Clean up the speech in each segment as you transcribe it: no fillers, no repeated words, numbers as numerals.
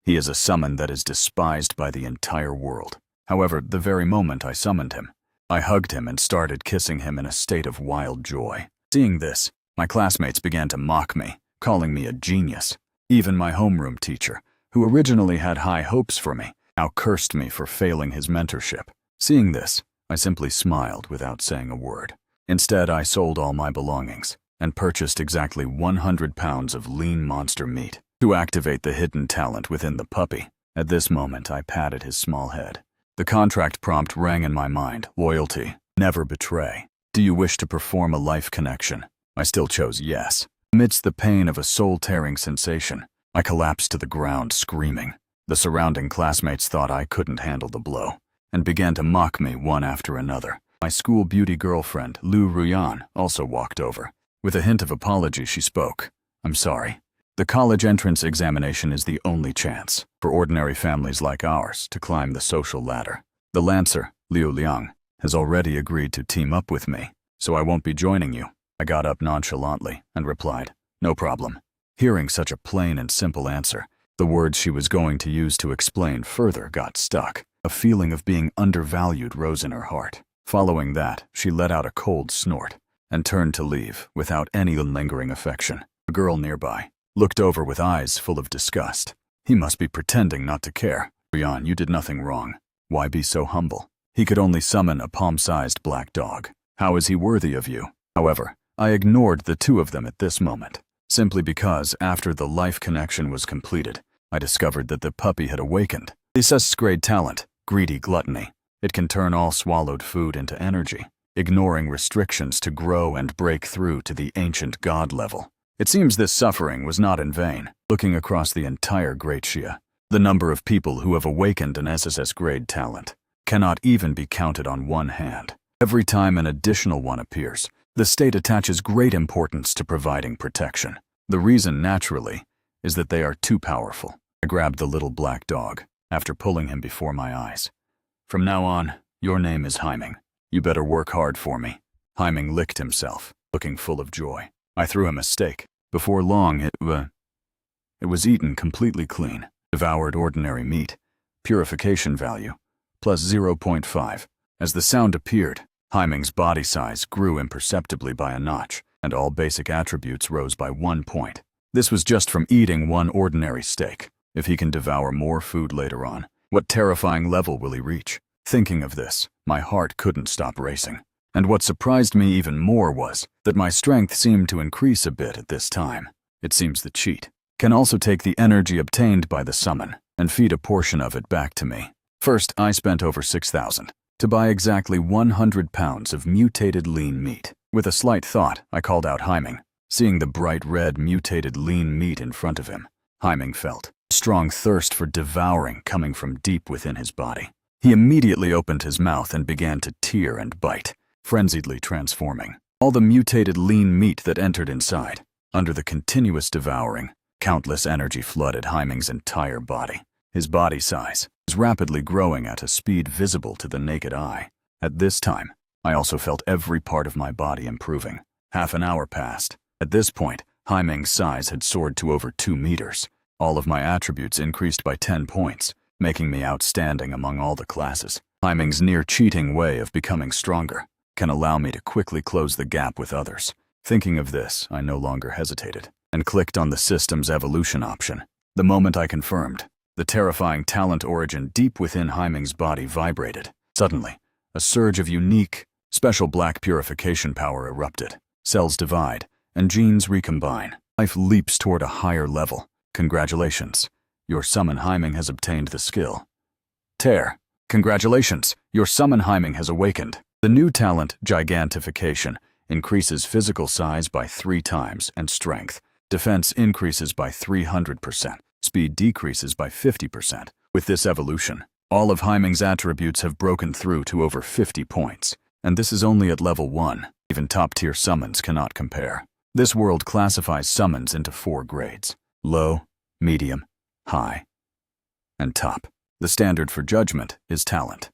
He is a summon that is despised by the entire world. However, the very moment I summoned him, I hugged him and started kissing him in a state of wild joy. Seeing this, my classmates began to mock me, calling me a genius. Even my homeroom teacher, who originally had high hopes for me, now cursed me for failing his mentorship. Seeing this, I simply smiled without saying a word. Instead, I sold all my belongings and purchased exactly 100 pounds of lean monster meat to activate the hidden talent within the puppy. At this moment, I patted his small head. The contract prompt rang in my mind: loyalty, never betray. Do you wish to perform a life connection? I still chose yes. Amidst the pain of a soul-tearing sensation, I collapsed to the ground screaming. The surrounding classmates thought I couldn't handle the blow and began to mock me one after another. My school beauty girlfriend, Lu Ruyan, also walked over. With a hint of apology, she spoke. I'm sorry. The college entrance examination is the only chance for ordinary families like ours to climb the social ladder. The Lancer, Liu Liang, has already agreed to team up with me, so I won't be joining you. I got up nonchalantly and replied, no problem. Hearing such a plain and simple answer, the words she was going to use to explain further got stuck. A feeling of being undervalued rose in her heart. Following that, she let out a cold snort and turned to leave without any lingering affection. A girl nearby looked over with eyes full of disgust. He must be pretending not to care. Wuan, you did nothing wrong. Why be so humble? He could only summon a palm-sized black dog. How is he worthy of you? However, I ignored the two of them at this moment, simply because after the life connection was completed, I discovered that the puppy had awakened. This grade talent, greedy gluttony. It can turn all swallowed food into energy, ignoring restrictions to grow and break through to the ancient god level. It seems this suffering was not in vain. Looking across the entire Great Shia, the number of people who have awakened an SSS grade talent cannot even be counted on one hand. Every time an additional one appears, the state attaches great importance to providing protection. The reason, naturally, is that they are too powerful. I grabbed the little black dog after pulling him before my eyes. From now on, your name is Haiming. You better work hard for me. Haiming licked himself, looking full of joy. I threw him a steak. Before long, it was eaten completely clean. Devoured ordinary meat. Purification value, plus 0.5. As the sound appeared, Haiming's body size grew imperceptibly by a notch, and all basic attributes rose by 1 point. This was just from eating one ordinary steak. If he can devour more food later on, what terrifying level will he reach? Thinking of this, my heart couldn't stop racing. And what surprised me even more was that my strength seemed to increase a bit at this time. It seems the cheat can also take the energy obtained by the summon and feed a portion of it back to me. First, I spent over 6,000 to buy exactly 100 pounds of mutated lean meat. With a slight thought, I called out Haiming. Seeing the bright red mutated lean meat in front of him, Haiming felt a strong thirst for devouring coming from deep within his body. He immediately opened his mouth and began to tear and bite, frenziedly transforming all the mutated lean meat that entered inside. Under the continuous devouring, countless energy flooded Haiming's entire body. His body size was rapidly growing at a speed visible to the naked eye. At this time, I also felt every part of my body improving. Half an hour passed. At this point, Haiming's size had soared to over 2 meters. All of my attributes increased by 10 points, making me outstanding among all the classes. Haiming's near-cheating way of becoming stronger can allow me to quickly close the gap with others. Thinking of this, I no longer hesitated and clicked on the system's evolution option. The moment I confirmed, the terrifying talent origin deep within Haiming's body vibrated. Suddenly, a surge of unique, special black purification power erupted. Cells divide, and genes recombine. Life leaps toward a higher level. Congratulations, your summon Haiming has obtained the skill. Tear. Congratulations, your summon Haiming has awakened. The new talent, Gigantification, increases physical size by 3 times and strength. Defense increases by 300%. Speed decreases by 50%. With this evolution, all of Haiming's attributes have broken through to over 50 points. And this is only at level 1. Even top-tier summons cannot compare. This world classifies summons into 4 grades: low, medium, high, and top. The standard for judgment is talent.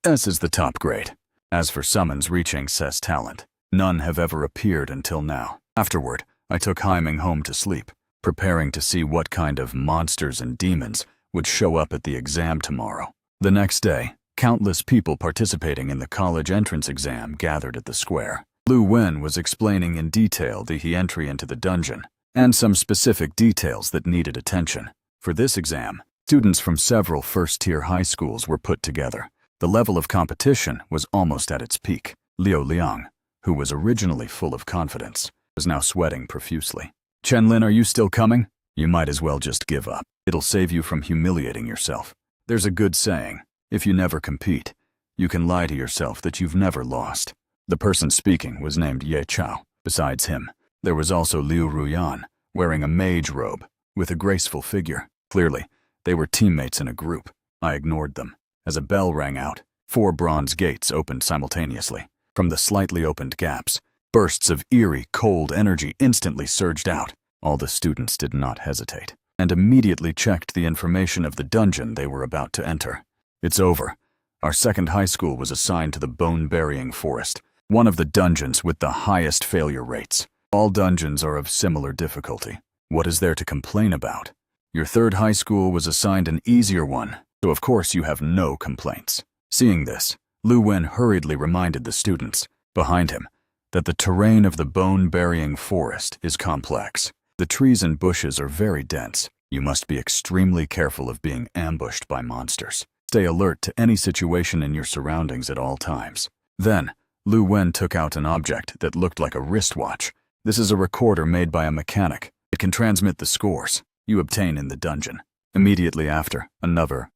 S is the top grade. As for summons reaching S talent, none have ever appeared until now. Afterward, I took Haiming home to sleep. preparing to see what kind of monsters and demons would show up at the exam tomorrow. The next day, countless people participating in the college entrance exam gathered at the square. Wuan was explaining in detail the entry into the dungeon and some specific details that needed attention. For this exam, students from several first-tier high schools were put together. The level of competition was almost at its peak. Liu Liang, who was originally full of confidence, was now sweating profusely. "Chenlin, are you still coming? You might as well just give up. It'll save you from humiliating yourself. There's a good saying, if you never compete, you can lie to yourself that you've never lost." The person speaking was named Ye Chao. Besides him, there was also Liu Ruyan, wearing a mage robe, with a graceful figure. Clearly, they were teammates in a group. I ignored them. As a bell rang out, 4 bronze gates opened simultaneously. From the slightly opened gaps, bursts of eerie, cold energy instantly surged out. All the students did not hesitate, and immediately checked the information of the dungeon they were about to enter. It's over. Our second high school was assigned to the bone-burying forest, one of the dungeons with the highest failure rates. All dungeons are of similar difficulty. What is there to complain about? Your third high school was assigned an easier one, so of course you have no complaints. Seeing this, Wuan hurriedly reminded the students, behind him, that the terrain of the bone-burying forest is complex. The trees and bushes are very dense. You must be extremely careful of being ambushed by monsters. Stay alert to any situation in your surroundings at all times. Then, Wuan took out an object that looked like a wristwatch. This is a recorder made by a mechanic. It can transmit the scores you obtain in the dungeon. Immediately after, another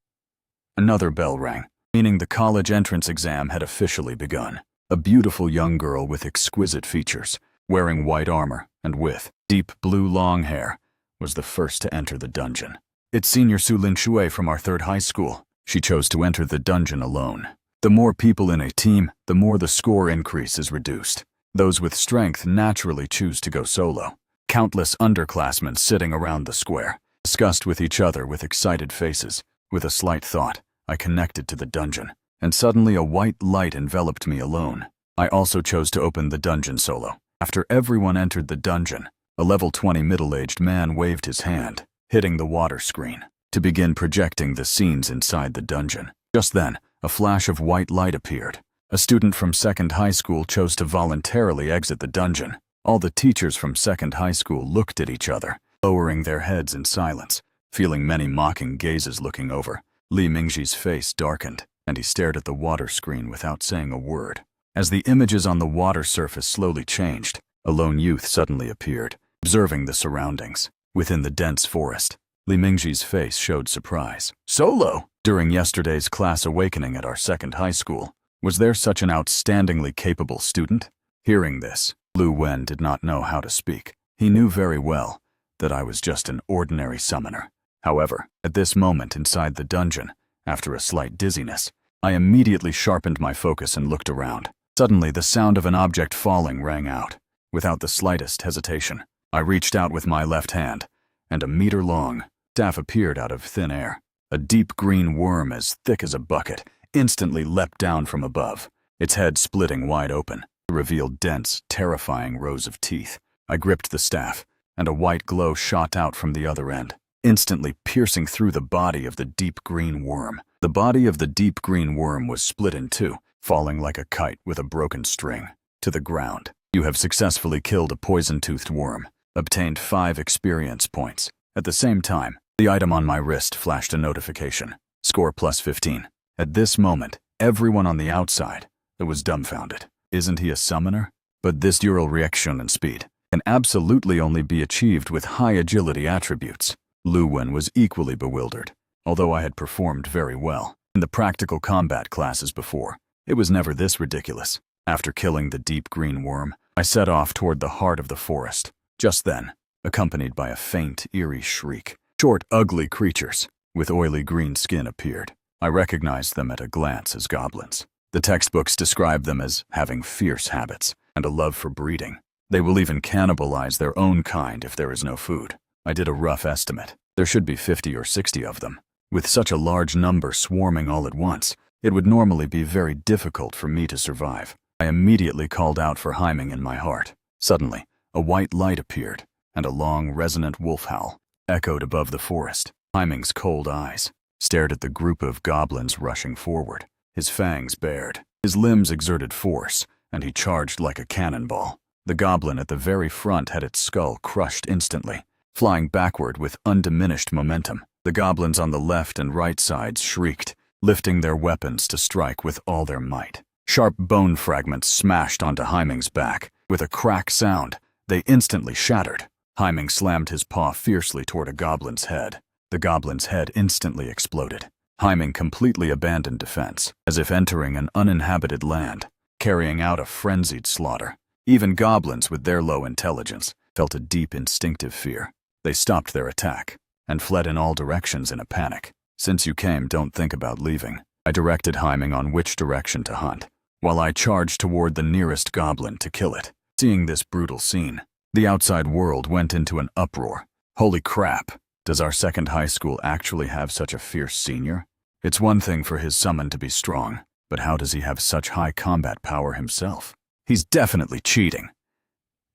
bell rang, meaning the college entrance exam had officially begun. A beautiful young girl with exquisite features, wearing white armor and with deep blue long hair, was the first to enter the dungeon. "It's Senior Su Lin Shui from our third high school." She chose to enter the dungeon alone. The more people in a team, the more the score increase is reduced. Those with strength naturally choose to go solo. Countless underclassmen sitting around the square discussed with each other with excited faces. With a slight thought, I connected to the dungeon, and suddenly a white light enveloped me alone. I also chose to open the dungeon solo. After everyone entered the dungeon, a level 20 middle-aged man waved his hand, hitting the water screen, to begin projecting the scenes inside the dungeon. Just then, a flash of white light appeared. A student from second high school chose to voluntarily exit the dungeon. All the teachers from second high school looked at each other, lowering their heads in silence, feeling many mocking gazes looking over. Li Mingji's face darkened, and he stared at the water screen without saying a word. As the images on the water surface slowly changed, a lone youth suddenly appeared, observing the surroundings. Within the dense forest, Li Mingji's face showed surprise. "Solo? During yesterday's class awakening at our second high school, was there such an outstandingly capable student?" Hearing this, Wuan did not know how to speak. He knew very well that I was just an ordinary summoner. However, at this moment inside the dungeon, after a slight dizziness, I immediately sharpened my focus and looked around. Suddenly, the sound of an object falling rang out. Without the slightest hesitation, I reached out with my left hand, and a meter-long staff appeared out of thin air. A deep green worm as thick as a bucket instantly leapt down from above, its head splitting wide open to reveal dense, terrifying rows of teeth. I gripped the staff, and a white glow shot out from the other end, instantly piercing through the body of the deep green worm. The body of the deep green worm was split in two, falling like a kite with a broken string to the ground. "You have successfully killed a poison-toothed worm. Obtained 5 experience points." At the same time, the item on my wrist flashed a notification. Score plus 15. At this moment, everyone on the outside was dumbfounded. Isn't he a summoner? But this dual reaction and speed can absolutely only be achieved with high agility attributes. Wuan was equally bewildered. Although I had performed very well in the practical combat classes before, it was never this ridiculous. After killing the deep green worm, I set off toward the heart of the forest. Just then, accompanied by a faint, eerie shriek, short, ugly creatures with oily green skin appeared. I recognized them at a glance as goblins. The textbooks describe them as having fierce habits and a love for breeding. They will even cannibalize their own kind if there is no food. I did a rough estimate. There should be 50 or 60 of them. With such a large number swarming all at once, it would normally be very difficult for me to survive. I immediately called out for Haiming in my heart. Suddenly, a white light appeared, and a long, resonant wolf howl echoed above the forest. Haiming's cold eyes stared at the group of goblins rushing forward, his fangs bared. His limbs exerted force, and he charged like a cannonball. The goblin at the very front had its skull crushed instantly, flying backward with undiminished momentum. The goblins on the left and right sides shrieked, lifting their weapons to strike with all their might. Sharp bone fragments smashed onto Haiming's back. With a crack sound, they instantly shattered. Haiming slammed his paw fiercely toward a goblin's head. The goblin's head instantly exploded. Haiming completely abandoned defense, as if entering an uninhabited land, carrying out a frenzied slaughter. Even goblins with their low intelligence felt a deep instinctive fear. They stopped their attack and fled in all directions in a panic. Since you came, don't think about leaving. I directed Haiming on which direction to hunt, while I charged toward the nearest goblin to kill it. Seeing this brutal scene, the outside world went into an uproar. Holy crap, does our second high school actually have such a fierce senior? It's one thing for his summon to be strong, but how does he have such high combat power himself? He's definitely cheating.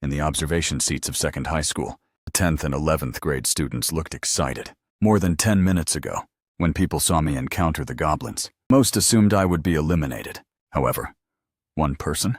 In the observation seats of second high school, the 10th and 11th grade students looked excited. More than 10 minutes ago, when people saw me encounter the goblins, most assumed I would be eliminated. However, one person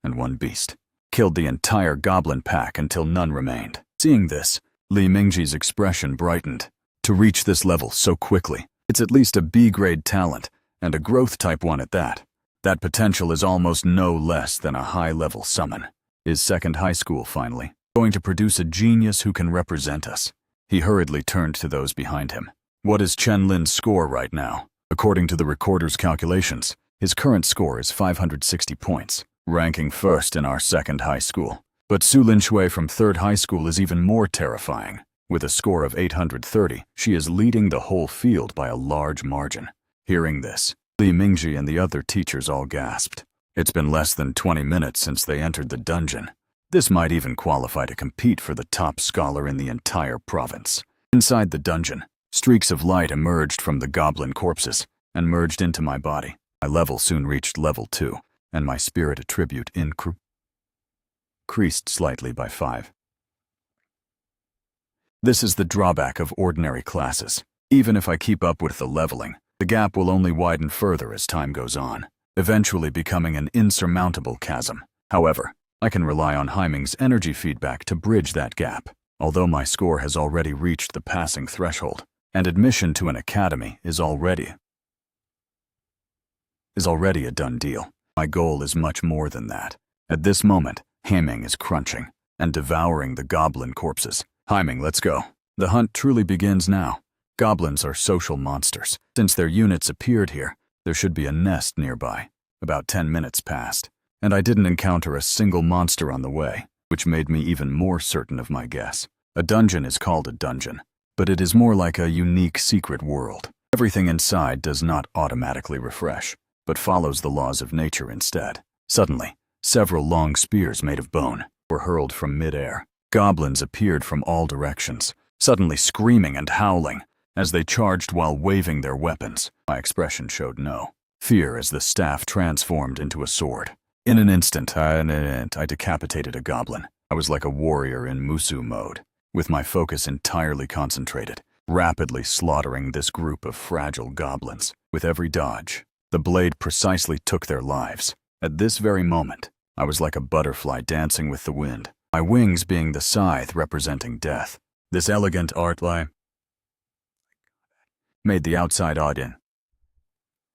and one beast killed the entire goblin pack until none remained. Seeing this, Li Mingji's expression brightened. To reach this level so quickly, it's at least a B-grade talent, and a growth type one at that. That potential is almost no less than a high-level summon. Is second high school, finally, going to produce a genius who can represent us? He hurriedly turned to those behind him. What is Chen Lin's score right now? According to the recorder's calculations, his current score is 560 points, ranking first in our second high school. But Su Linshui from third high school is even more terrifying. With a score of 830, she is leading the whole field by a large margin. Hearing this, Li Mingji and the other teachers all gasped. It's been less than 20 minutes since they entered the dungeon. This might even qualify to compete for the top scholar in the entire province. Inside the dungeon, streaks of light emerged from the goblin corpses and merged into my body. My level soon reached level 2, and my spirit attribute increased slightly by 5. This is the drawback of ordinary classes. Even if I keep up with the leveling, the gap will only widen further as time goes on, eventually becoming an insurmountable chasm. However, I can rely on Haiming's energy feedback to bridge that gap. Although my score has already reached the passing threshold, and admission to an academy is already a done deal, my goal is much more than that. At this moment, Haiming is crunching and devouring the goblin corpses. Haiming, let's go. The hunt truly begins now. Goblins are social monsters. Since their units appeared here, there should be a nest nearby. About 10 minutes passed, and I didn't encounter a single monster on the way, which made me even more certain of my guess. A dungeon is called a dungeon, but it is more like a unique secret world. Everything inside does not automatically refresh, but follows the laws of nature instead. Suddenly, several long spears made of bone were hurled from mid-air. Goblins appeared from all directions, suddenly screaming and howling as they charged while waving their weapons. My expression showed no fear as the staff transformed into a sword. In an instant, I decapitated a goblin. I was like a warrior in Musu mode, with my focus entirely concentrated, rapidly slaughtering this group of fragile goblins. With every dodge, the blade precisely took their lives. At this very moment, I was like a butterfly dancing with the wind, my wings being the scythe representing death. This elegant artline made the outside audience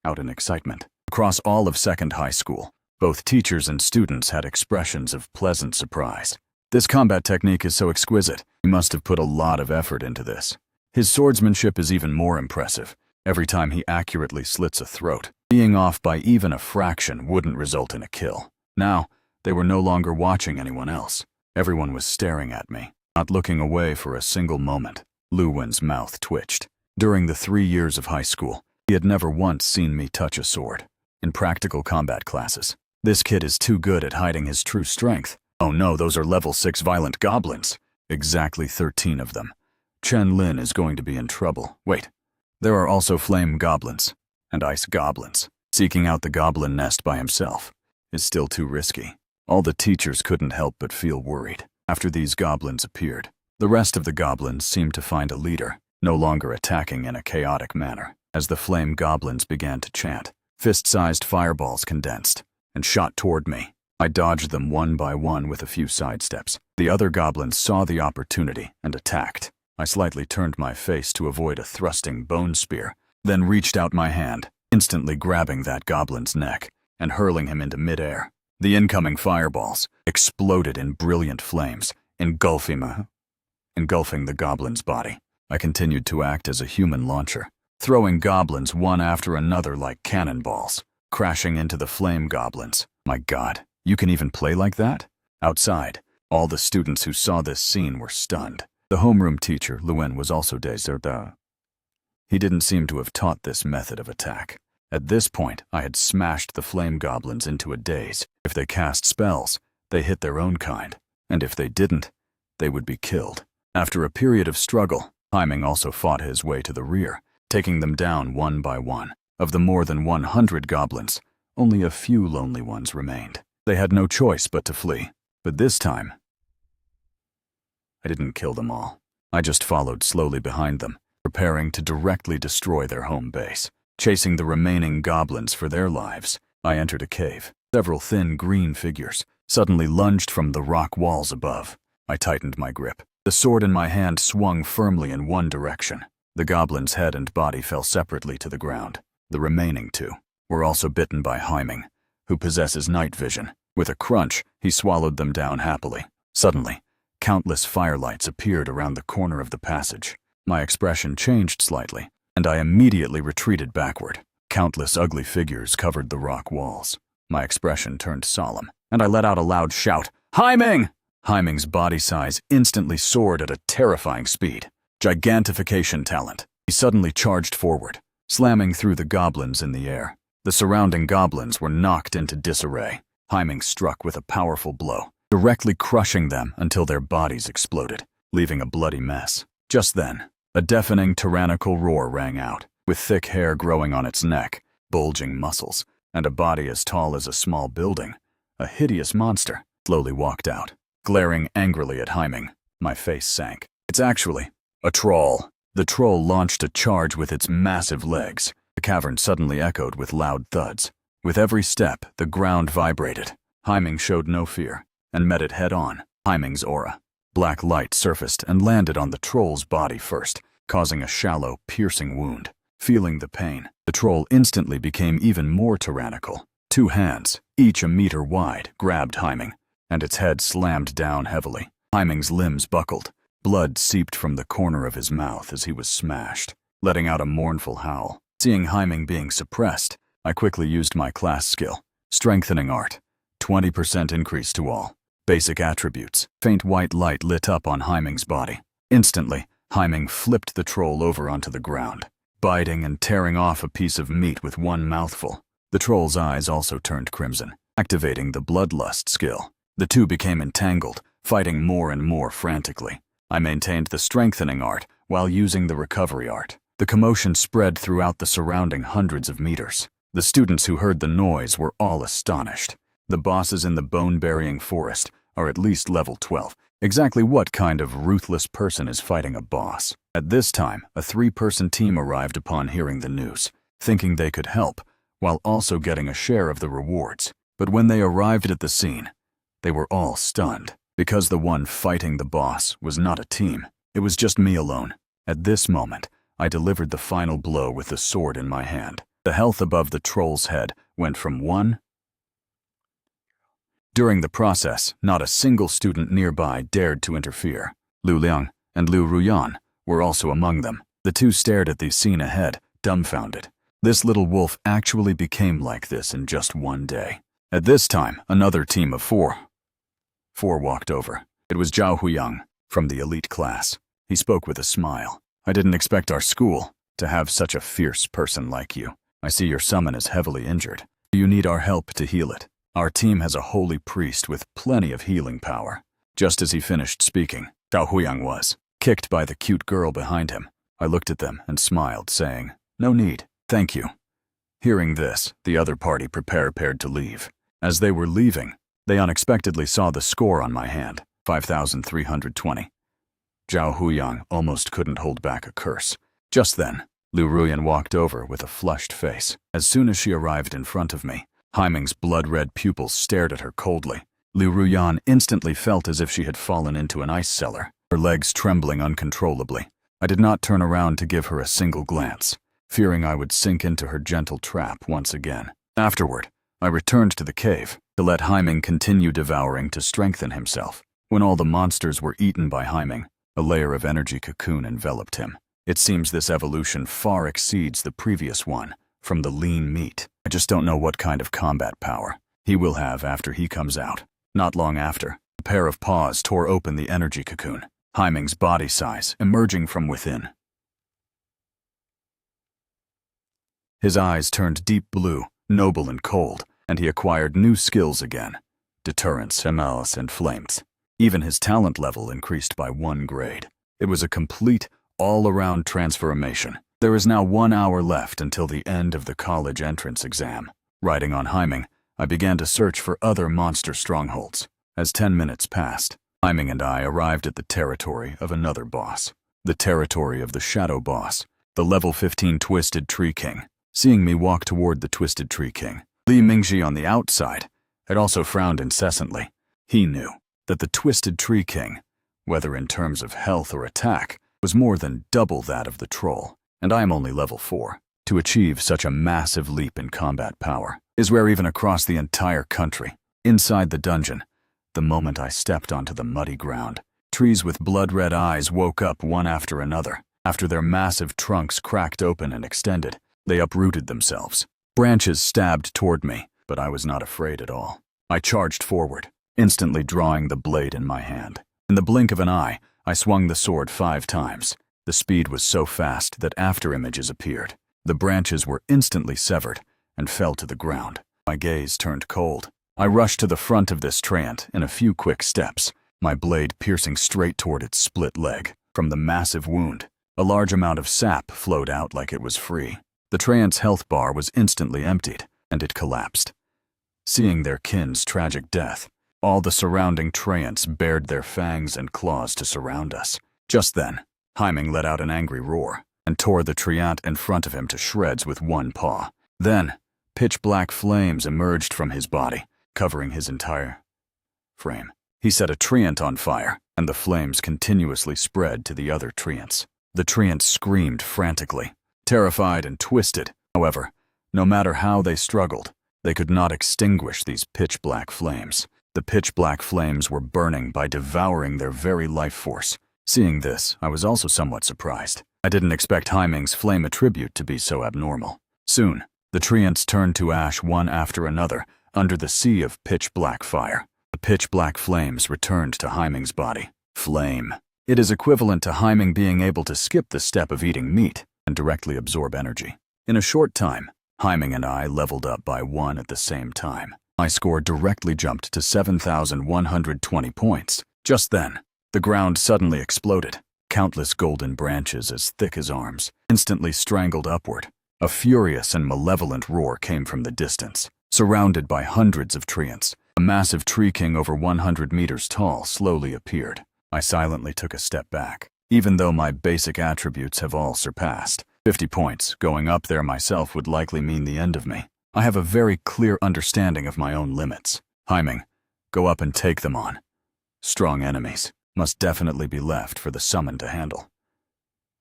out in excitement. Across all of second high school, both teachers and students had expressions of pleasant surprise. This combat technique is so exquisite. He must have put a lot of effort into this. His swordsmanship is even more impressive. Every time he accurately slits a throat, being off by even a fraction wouldn't result in a kill. Now, they were no longer watching anyone else. Everyone was staring at me, not looking away for a single moment. Lu Wen's mouth twitched. During the 3 years of high school, he had never once seen me touch a sword. In practical combat classes, this kid is too good at hiding his true strength. Oh no, those are level 6 violent goblins. Exactly 13 of them. Chen Lin is going to be in trouble. Wait, there are also flame goblins and ice goblins. Seeking out the goblin nest by himself is still too risky. All the teachers couldn't help but feel worried. After these goblins appeared, the rest of the goblins seemed to find a leader, no longer attacking in a chaotic manner. As the flame goblins began to chant, fist-sized fireballs condensed and shot toward me. I dodged them one by one with a few sidesteps. The other goblins saw the opportunity and attacked. I slightly turned my face to avoid a thrusting bone spear, then reached out my hand, instantly grabbing that goblin's neck and hurling him into midair. The incoming fireballs exploded in brilliant flames, engulfing the goblin's body. I continued to act as a human launcher, throwing goblins one after another like cannonballs, crashing into the flame goblins. My God, you can even play like that? Outside, all the students who saw this scene were stunned. The homeroom teacher, Wuan, was also désordre. He didn't seem to have taught this method of attack. At this point, I had smashed the flame goblins into a daze. If they cast spells, they hit their own kind, and if they didn't, they would be killed. After a period of struggle, Haiming also fought his way to the rear, taking them down one by one. Of the more than 100 goblins, only a few lonely ones remained. They had no choice but to flee. But this time, I didn't kill them all. I just followed slowly behind them, preparing to directly destroy their home base. Chasing the remaining goblins for their lives, I entered a cave. Several thin green figures suddenly lunged from the rock walls above. I tightened my grip. The sword in my hand swung firmly in one direction. The goblin's head and body fell separately to the ground. The remaining two were also bitten by Haiming, who possesses night vision. With a crunch, he swallowed them down happily. Suddenly, countless firelights appeared around the corner of the passage. My expression changed slightly, and I immediately retreated backward. Countless ugly figures covered the rock walls. My expression turned solemn, and I let out a loud shout, "Haiming!" Haiming's body size instantly soared at a terrifying speed. Gigantification talent. He suddenly charged forward, slamming through the goblins in the air. The surrounding goblins were knocked into disarray. Haiming struck with a powerful blow, directly crushing them until their bodies exploded, leaving a bloody mess. Just then, a deafening tyrannical roar rang out, with thick hair growing on its neck, bulging muscles, and a body as tall as a small building. A hideous monster slowly walked out, glaring angrily at Haiming. My face sank. It's actually a troll. The troll launched a charge with its massive legs. The cavern suddenly echoed with loud thuds. With every step, the ground vibrated. Haiming showed no fear, and met it head-on. Haiming's aura. Black light surfaced and landed on the troll's body first, causing a shallow, piercing wound. Feeling the pain, the troll instantly became even more tyrannical. Two hands, each a meter wide, grabbed Haiming, and its head slammed down heavily. Haiming's limbs buckled. Blood seeped from the corner of his mouth as he was smashed, letting out a mournful howl. Seeing Haiming being suppressed, I quickly used my class skill, Strengthening Art. 20% increase to all. Basic attributes. Faint white light lit up on Haiming's body. Instantly, Haiming flipped the troll over onto the ground, biting and tearing off a piece of meat with one mouthful. The troll's eyes also turned crimson, activating the Bloodlust skill. The two became entangled, fighting more and more frantically. I maintained the Strengthening Art while using the Recovery Art. The commotion spread throughout the surrounding hundreds of meters. The students who heard the noise were all astonished. The bosses in the bone-burying forest are at least level 12. Exactly what kind of ruthless person is fighting a boss? At this time, a 3-person team arrived upon hearing the news, thinking they could help, while also getting a share of the rewards. But when they arrived at the scene, they were all stunned, because the one fighting the boss was not a team. It was just me alone. At this moment, I delivered the final blow with the sword in my hand. The health above the troll's head went from 1. During the process, not a single student nearby dared to interfere. Lu Liang and Lu Ruyan were also among them. The two stared at the scene ahead, dumbfounded. This little wolf actually became like this in just one day. At this time, another team of four walked over. It was Zhao Huyang from the elite class. He spoke with a smile. I didn't expect our school to have such a fierce person like you. I see your summon is heavily injured. Do you need our help to heal it? Our team has a holy priest with plenty of healing power. Just as he finished speaking, Zhao Huyang was kicked by the cute girl behind him. I looked at them and smiled, saying, "No need, thank you." Hearing this, the other party prepared to leave. As they were leaving, they unexpectedly saw the score on my hand. 5,320. Zhao Huyang almost couldn't hold back a curse. Just then, Lu Ruyan walked over with a flushed face. As soon as she arrived in front of me, Haiming's blood-red pupils stared at her coldly. Lu Ruyan instantly felt as if she had fallen into an ice cellar, her legs trembling uncontrollably. I did not turn around to give her a single glance, fearing I would sink into her gentle trap once again. Afterward, I returned to the cave to let Haiming continue devouring to strengthen himself. When all the monsters were eaten by Haiming, a layer of energy cocoon enveloped him. It seems this evolution far exceeds the previous one, from the lean meat. I just don't know what kind of combat power he will have after he comes out. Not long after, a pair of paws tore open the energy cocoon, Haiming's body size emerging from within. His eyes turned deep blue, noble and cold, and he acquired new skills again: deterrence, malice, and flames. Even his talent level increased by 1 grade. It was a complete, all-around transformation. There is now 1 hour left until the end of the college entrance exam. Riding on Haiming, I began to search for other monster strongholds. As 10 minutes passed, Haiming and I arrived at the territory of another boss. The territory of the Shadow Boss, the level 15 Twisted Tree King. Seeing me walk toward the Twisted Tree King, Li Mingji on the outside had also frowned incessantly. He knew that the Twisted Tree King, whether in terms of health or attack, was more than double that of the troll, and I am only level 4. To achieve such a massive leap in combat power is rare even across the entire country. Inside the dungeon, the moment I stepped onto the muddy ground, trees with blood-red eyes woke up one after another. After their massive trunks cracked open and extended, they uprooted themselves. Branches stabbed toward me, but I was not afraid at all. I charged forward, instantly drawing the blade in my hand. In the blink of an eye, I swung the sword 5 times. The speed was so fast that afterimages appeared. The branches were instantly severed and fell to the ground. My gaze turned cold. I rushed to the front of this treant in a few quick steps, my blade piercing straight toward its split leg. From the massive wound, a large amount of sap flowed out like it was free. The treant's health bar was instantly emptied, and it collapsed. Seeing their kin's tragic death, all the surrounding treants bared their fangs and claws to surround us. Just then, Haiming let out an angry roar and tore the treant in front of him to shreds with 1 paw. Then, pitch-black flames emerged from his body, covering his entire frame. He set a treant on fire, and the flames continuously spread to the other treants. The treants screamed frantically, terrified and twisted. However, no matter how they struggled, they could not extinguish these pitch-black flames. The pitch-black flames were burning by devouring their very life force. Seeing this, I was also somewhat surprised. I didn't expect Haiming's flame attribute to be so abnormal. Soon, the treants turned to ash one after another under the sea of pitch-black fire. The pitch-black flames returned to Haiming's body. Flame. It is equivalent to Haiming being able to skip the step of eating meat and directly absorb energy. In a short time, Haiming and I leveled up by 1 at the same time. My score directly jumped to 7,120 points. Just then, the ground suddenly exploded. Countless golden branches as thick as arms instantly strangled upward. A furious and malevolent roar came from the distance. Surrounded by hundreds of treants, a massive tree king over 100 meters tall slowly appeared. I silently took a step back. Even though my basic attributes have all surpassed 50 points, going up there myself would likely mean the end of me. I have a very clear understanding of my own limits. Haiming, go up and take them on. Strong enemies must definitely be left for the summon to handle.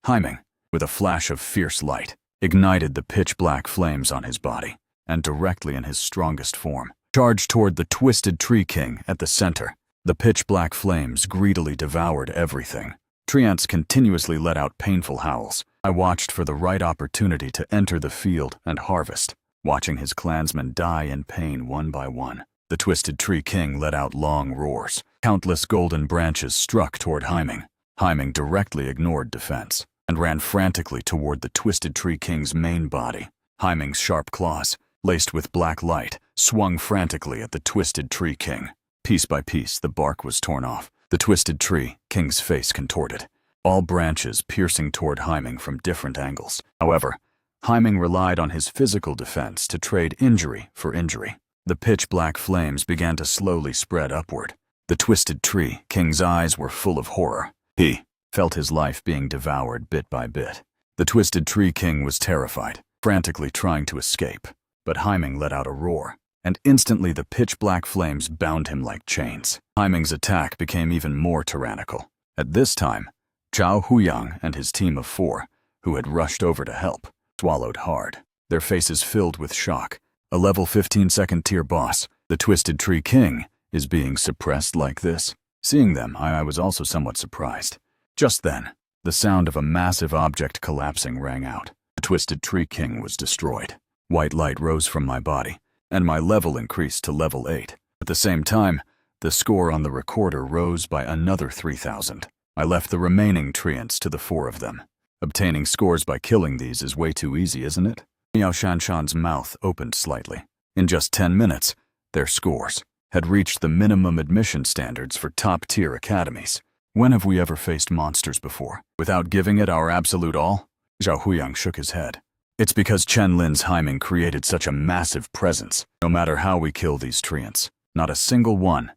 Haiming, with a flash of fierce light, ignited the pitch-black flames on his body, and directly in his strongest form, charged toward the Twisted Tree King at the center. The pitch-black flames greedily devoured everything. Treants continuously let out painful howls. I watched for the right opportunity to enter the field and harvest, watching his clansmen die in pain one by one. The Twisted Tree King let out long roars. Countless golden branches struck toward Haiming. Haiming directly ignored defense and ran frantically toward the Twisted Tree King's main body. Haiming's sharp claws, laced with black light, swung frantically at the Twisted Tree King. Piece by piece, the bark was torn off. The Twisted Tree King's face contorted, all branches piercing toward Haiming from different angles. However, Haiming relied on his physical defense to trade injury for injury. The pitch-black flames began to slowly spread upward. The Twisted Tree King's eyes were full of horror. He felt his life being devoured bit by bit. The Twisted Tree King was terrified, frantically trying to escape. But Haiming let out a roar, and instantly the pitch-black flames bound him like chains. Haiming's attack became even more tyrannical. At this time, Zhao Huyang and his team of 4, who had rushed over to help, swallowed hard, their faces filled with shock. A level 15 second tier boss, the Twisted Tree King, is being suppressed like this. Seeing them, I was also somewhat surprised. Just then, the sound of a massive object collapsing rang out. The Twisted Tree King was destroyed. White light rose from my body, and my level increased to level 8. At the same time, the score on the recorder rose by another 3,000. I left the remaining treants to the 4 of them. Obtaining scores by killing these is way too easy, isn't it? Miao Shanshan's mouth opened slightly. In just 10 minutes, their scores had reached the minimum admission standards for top-tier academies. When have we ever faced monsters before, without giving it our absolute all? Zhao Huyang shook his head. It's because Chen Lin's Haiming created such a massive presence. No matter how we kill these treants, not a single one.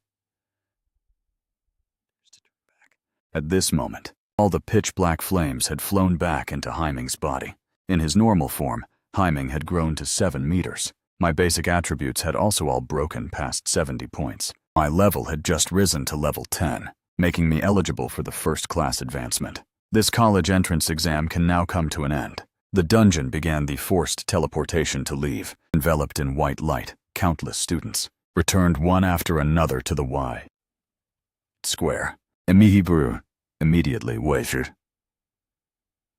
At this moment, all the pitch-black flames had flown back into Haiming's body. In his normal form, Haiming had grown to 7 meters. My basic attributes had also all broken past 70 points. My level had just risen to level 10, making me eligible for the first-class advancement. This college entrance exam can now come to an end. The dungeon began the forced teleportation to leave. Enveloped in white light, countless students returned one after another to the Y square. Emihiburu immediately wavered.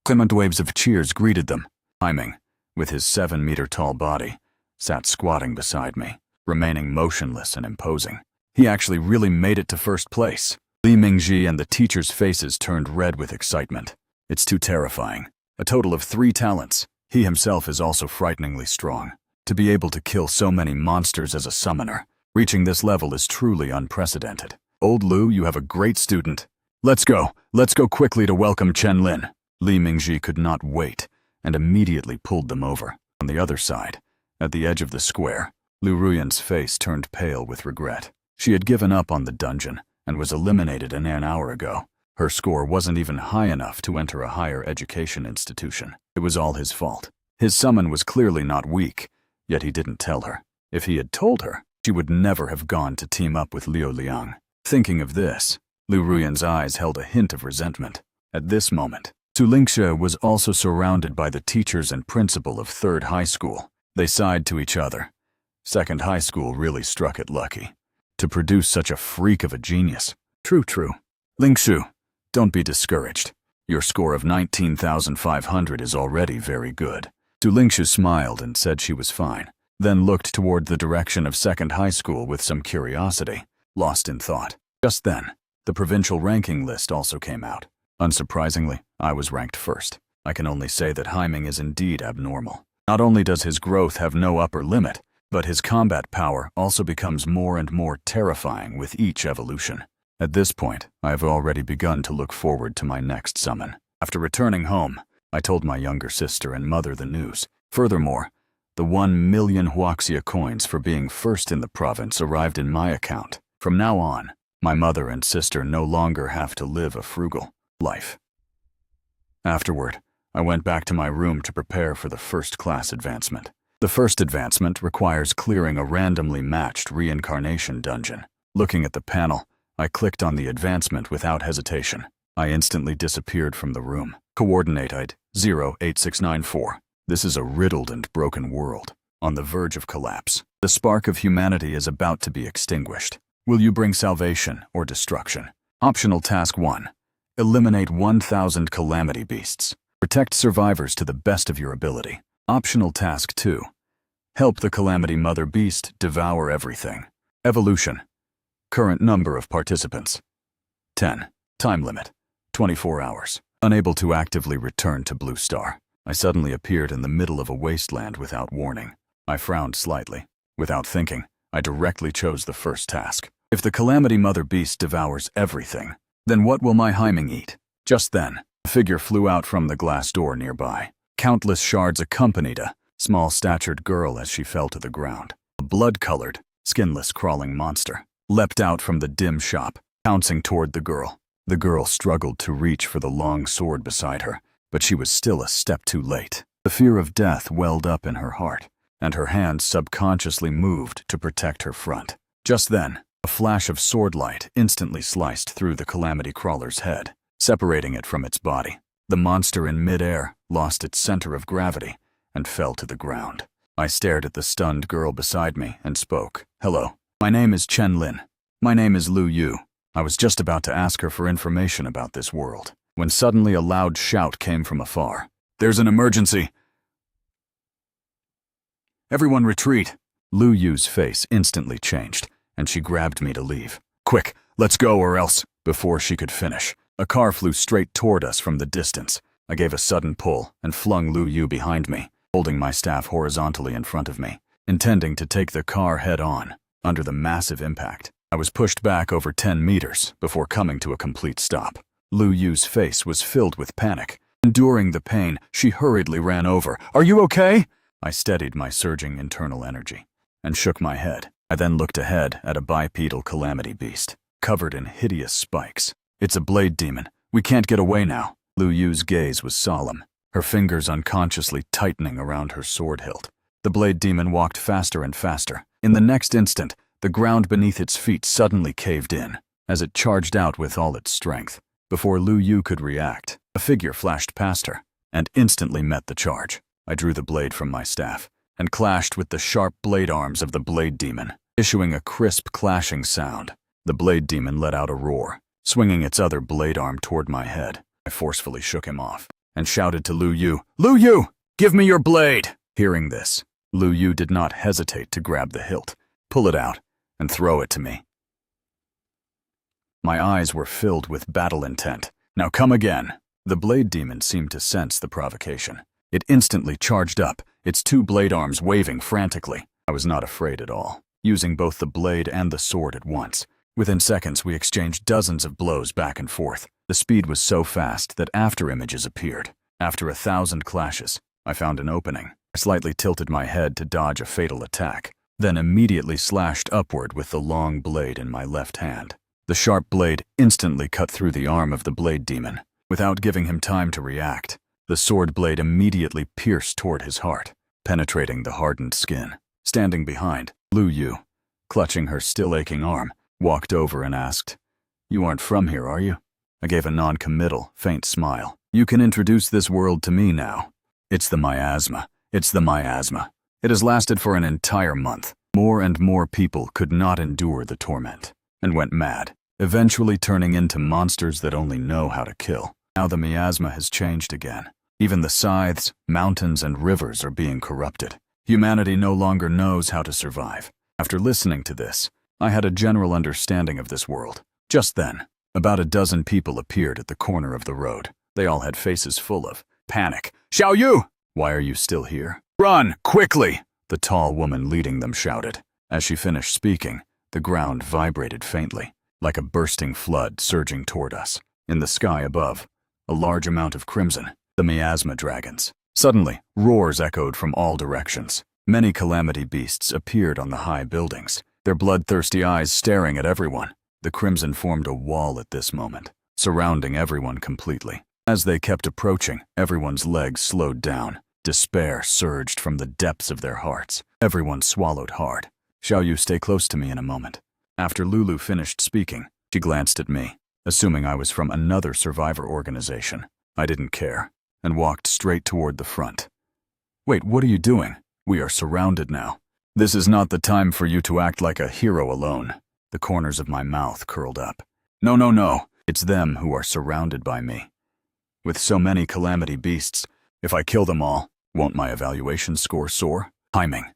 Clement waves of cheers greeted them. Haiming, with his 7-meter-tall body, sat squatting beside me, remaining motionless and imposing. He actually really made it to first place. Li Mingji and the teachers' faces turned red with excitement. It's too terrifying. A total of 3 talents. He himself is also frighteningly strong. To be able to kill so many monsters as a summoner, reaching this level is truly unprecedented. Old Lu, you have a great student. Let's go quickly to welcome Chen Lin. Li Mingji could not wait, and immediately pulled them over. On the other side, at the edge of the square, Lu Ruyan's face turned pale with regret. She had given up on the dungeon, and was eliminated an hour ago. Her score wasn't even high enough to enter a higher education institution. It was all his fault. His summon was clearly not weak, yet he didn't tell her. If he had told her, she would never have gone to team up with Liu Liang. Thinking of this, Lu Ruyan's eyes held a hint of resentment. At this moment, Su Lingxie was also surrounded by the teachers and principal of 3rd High School. They sighed to each other. 2nd High School really struck it lucky to produce such a freak of a genius. True. Lingxu, don't be discouraged. Your score of 19,500 is already very good. Su Lingxu smiled and said she was fine, then looked toward the direction of 2nd High School with some curiosity, lost in thought. Just then, the provincial ranking list also came out. Unsurprisingly, I was ranked 1st. I can only say that Haiming is indeed abnormal. Not only does his growth have no upper limit, but his combat power also becomes more and more terrifying with each evolution. At this point, I have already begun to look forward to my next summon. After returning home, I told my younger sister and mother the news. Furthermore, the 1 million Huaxia coins for being 1st in the province arrived in my account. From now on, my mother and sister no longer have to live a frugal life. Afterward, I went back to my room to prepare for the first-class advancement. The first advancement requires clearing a randomly matched Reincarnation dungeon. Looking at the panel, I clicked on the advancement without hesitation. I instantly disappeared from the room. Coordinate ID 08694. This is a riddled and broken world, on the verge of collapse. The spark of humanity is about to be extinguished. Will you bring salvation or destruction? Optional Task 1. Eliminate 1,000 calamity beasts. Protect survivors to the best of your ability. Optional Task 2. Help the Calamity Mother Beast devour everything. Evolution. Current number of participants: 10. Time limit: 24 hours. Unable to actively return to Blue Star. I suddenly appeared in the middle of a wasteland without warning. I frowned slightly. Without thinking, I directly chose the first task. If the Calamity Mother Beast devours everything, then what will my Haiming eat? Just then, a figure flew out from the glass door nearby. Countless shards accompanied a small-statured girl as she fell to the ground. A blood-colored, skinless crawling monster. leapt out from the dim shop, pouncing toward the girl. The girl struggled to reach for the long sword beside her, but she was still a step too late. The fear of death welled up in her heart, and her hand subconsciously moved to protect her front. Just then, a flash of sword light instantly sliced through the Calamity Crawler's head, separating it from its body. The monster in midair lost its center of gravity and fell to the ground. I stared at the stunned girl beside me and spoke. "Hello. My name is Chen Lin. My name is Lu Yu." I was just about to ask her for information about this world, when suddenly a loud shout came from afar. "There's an emergency! Everyone retreat!" Lu Yu's face instantly changed, and she grabbed me to leave. "Quick, let's go or else!" Before she could finish, a car flew straight toward us from the distance. I gave a sudden pull and flung Lu Yu behind me, holding my staff horizontally in front of me, intending to take the car head-on. Under the massive impact, I was pushed back over 10 meters before coming to a complete stop. Lu Yu's face was filled with panic. Enduring the pain, she hurriedly ran over. "Are you okay?" I steadied my surging internal energy and shook my head. I then looked ahead at a bipedal calamity beast, covered in hideous spikes. "It's a blade demon. We can't get away now." Lu Yu's gaze was solemn, her fingers unconsciously tightening around her sword hilt. The blade demon walked faster and faster. In the next instant, the ground beneath its feet suddenly caved in, as it charged out with all its strength. Before Lu Yu could react, a figure flashed past her and instantly met the charge. I drew the blade from my staff and clashed with the sharp blade arms of the blade demon, issuing a crisp clashing sound. The blade demon let out a roar, swinging its other blade arm toward my head. I forcefully shook him off and shouted to Lu Yu, "Lu Yu, give me your blade!" Hearing this, Lu Yu did not hesitate to grab the hilt, pull it out, and throw it to me. My eyes were filled with battle intent. "Now come again." The blade demon seemed to sense the provocation. It instantly charged up, its two blade arms waving frantically. I was not afraid at all, using both the blade and the sword at once. Within seconds, we exchanged dozens of blows back and forth. The speed was so fast that after-images appeared. After 1,000 clashes, I found an opening. I slightly tilted my head to dodge a fatal attack, then immediately slashed upward with the long blade in my left hand. The sharp blade instantly cut through the arm of the blade demon. Without giving him time to react, the sword blade immediately pierced toward his heart, penetrating the hardened skin. Standing behind, Lu Yu, clutching her still aching arm, walked over and asked, "You aren't from here, are you?" I gave a non-committal, faint smile. "You can introduce this world to me now. It's the miasma. It's the miasma. It has lasted for an entire month. More and more people could not endure the torment and went mad, eventually turning into monsters that only know how to kill. Now the miasma has changed again. Even the scythes, mountains, and rivers are being corrupted. Humanity no longer knows how to survive." After listening to this, I had a general understanding of this world. Just then, about a dozen people appeared at the corner of the road. They all had faces full of panic. "Xiao Yu! Why are you still here? Run, quickly!" the tall woman leading them shouted. As she finished speaking, the ground vibrated faintly, like a bursting flood surging toward us. In the sky above, a large amount of crimson, the miasma dragons. Suddenly, roars echoed from all directions. Many calamity beasts appeared on the high buildings, their bloodthirsty eyes staring at everyone. The crimson formed a wall at this moment, surrounding everyone completely. As they kept approaching, everyone's legs slowed down. Despair surged from the depths of their hearts. Everyone swallowed hard. "Xiao Yu, stay close to me in a moment." After Lulu finished speaking, she glanced at me, assuming I was from another survivor organization. I didn't care, and walked straight toward the front. "Wait, what are you doing? We are surrounded now. This is not the time for you to act like a hero alone." The corners of my mouth curled up. No, no, no. It's them who are surrounded by me. With so many calamity beasts, if I kill them all, won't my evaluation score soar? Haiming.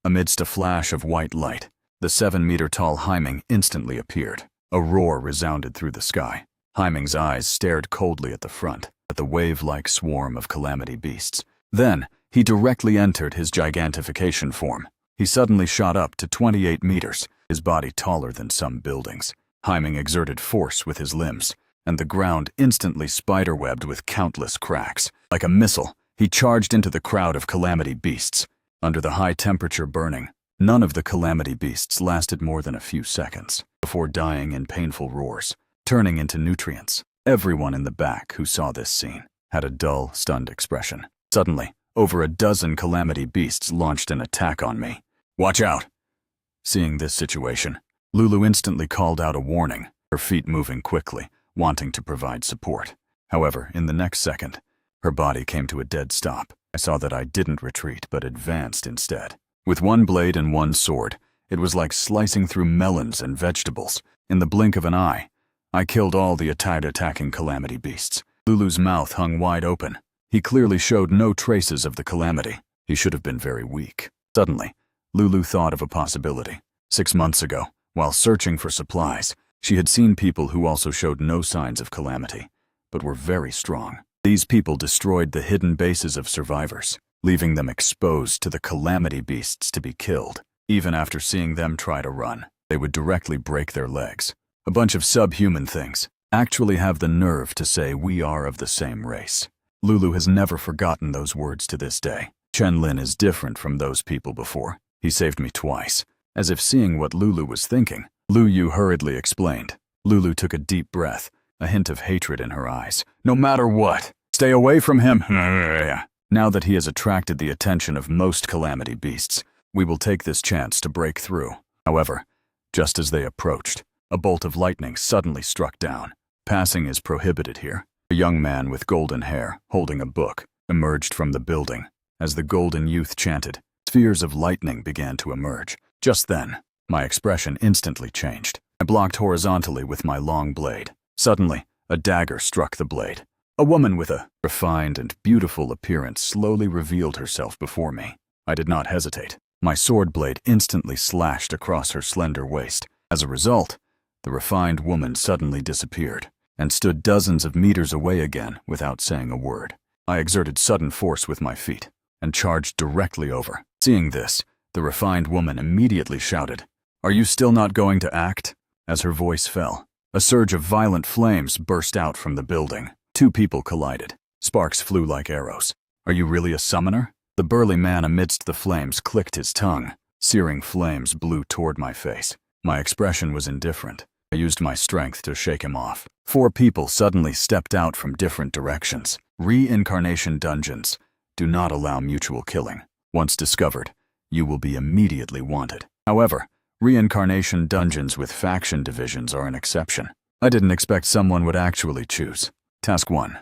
Amidst a flash of white light, the 7-meter-tall Haiming instantly appeared. A roar resounded through the sky. Haiming's eyes stared coldly at the front, at the wave-like swarm of calamity beasts. Then, he directly entered his gigantification form. He suddenly shot up to 28 meters, his body taller than some buildings. Haiming exerted force with his limbs, and the ground instantly spiderwebbed with countless cracks. Like a missile, he charged into the crowd of calamity beasts. Under the high temperature burning, None of the calamity beasts lasted more than a few seconds before dying in painful roars, turning into nutrients. Everyone in the back who saw this scene had a dull, stunned expression. Suddenly, over a dozen calamity beasts launched an attack on me. "Watch out!" Seeing this situation, Lulu instantly called out a warning, her feet moving quickly, wanting to provide support. However, in the next second, her body came to a dead stop. I saw that I didn't retreat, but advanced instead. With one blade and one sword, it was like slicing through melons and vegetables. In the blink of an eye, I killed all the attacking calamity beasts. Lulu's mouth hung wide open. He clearly showed no traces of the calamity. He should have been very weak. Suddenly, Lulu thought of a possibility. 6 months ago, while searching for supplies, she had seen people who also showed no signs of calamity, but were very strong. These people destroyed the hidden bases of survivors, leaving them exposed to the calamity beasts to be killed. Even after seeing them try to run, they would directly break their legs. A bunch of subhuman things actually have the nerve to say we are of the same race. Lulu has never forgotten those words to this day. Chen-Lin is different from those people before. He saved me twice. As if seeing what Lulu was thinking, Lu Yu hurriedly explained. Lulu took a deep breath, a hint of hatred in her eyes. "No matter what, stay away from him." Now that he has attracted the attention of most calamity beasts, we will take this chance to break through. However, just as they approached, a bolt of lightning suddenly struck down. Passing is prohibited here. A young man with golden hair, holding a book, emerged from the building. As the golden youth chanted, spheres of lightning began to emerge. Just then, my expression instantly changed. I blocked horizontally with my long blade. Suddenly, a dagger struck the blade. A woman with a refined and beautiful appearance slowly revealed herself before me. I did not hesitate. My sword blade instantly slashed across her slender waist. As a result, the refined woman suddenly disappeared and stood dozens of meters away again without saying a word. I exerted sudden force with my feet and charged directly over. Seeing this, the refined woman immediately shouted, "Are you still not going to act?" As her voice fell, a surge of violent flames burst out from the building. 2 people collided. Sparks flew like arrows. "Are you really a summoner?" The burly man amidst the flames clicked his tongue. Searing flames blew toward my face. My expression was indifferent. I used my strength to shake him off. 4 people suddenly stepped out from different directions. Reincarnation dungeons do not allow mutual killing. Once discovered, you will be immediately wanted. However, reincarnation dungeons with faction divisions are an exception. I didn't expect someone would actually choose. Task 1.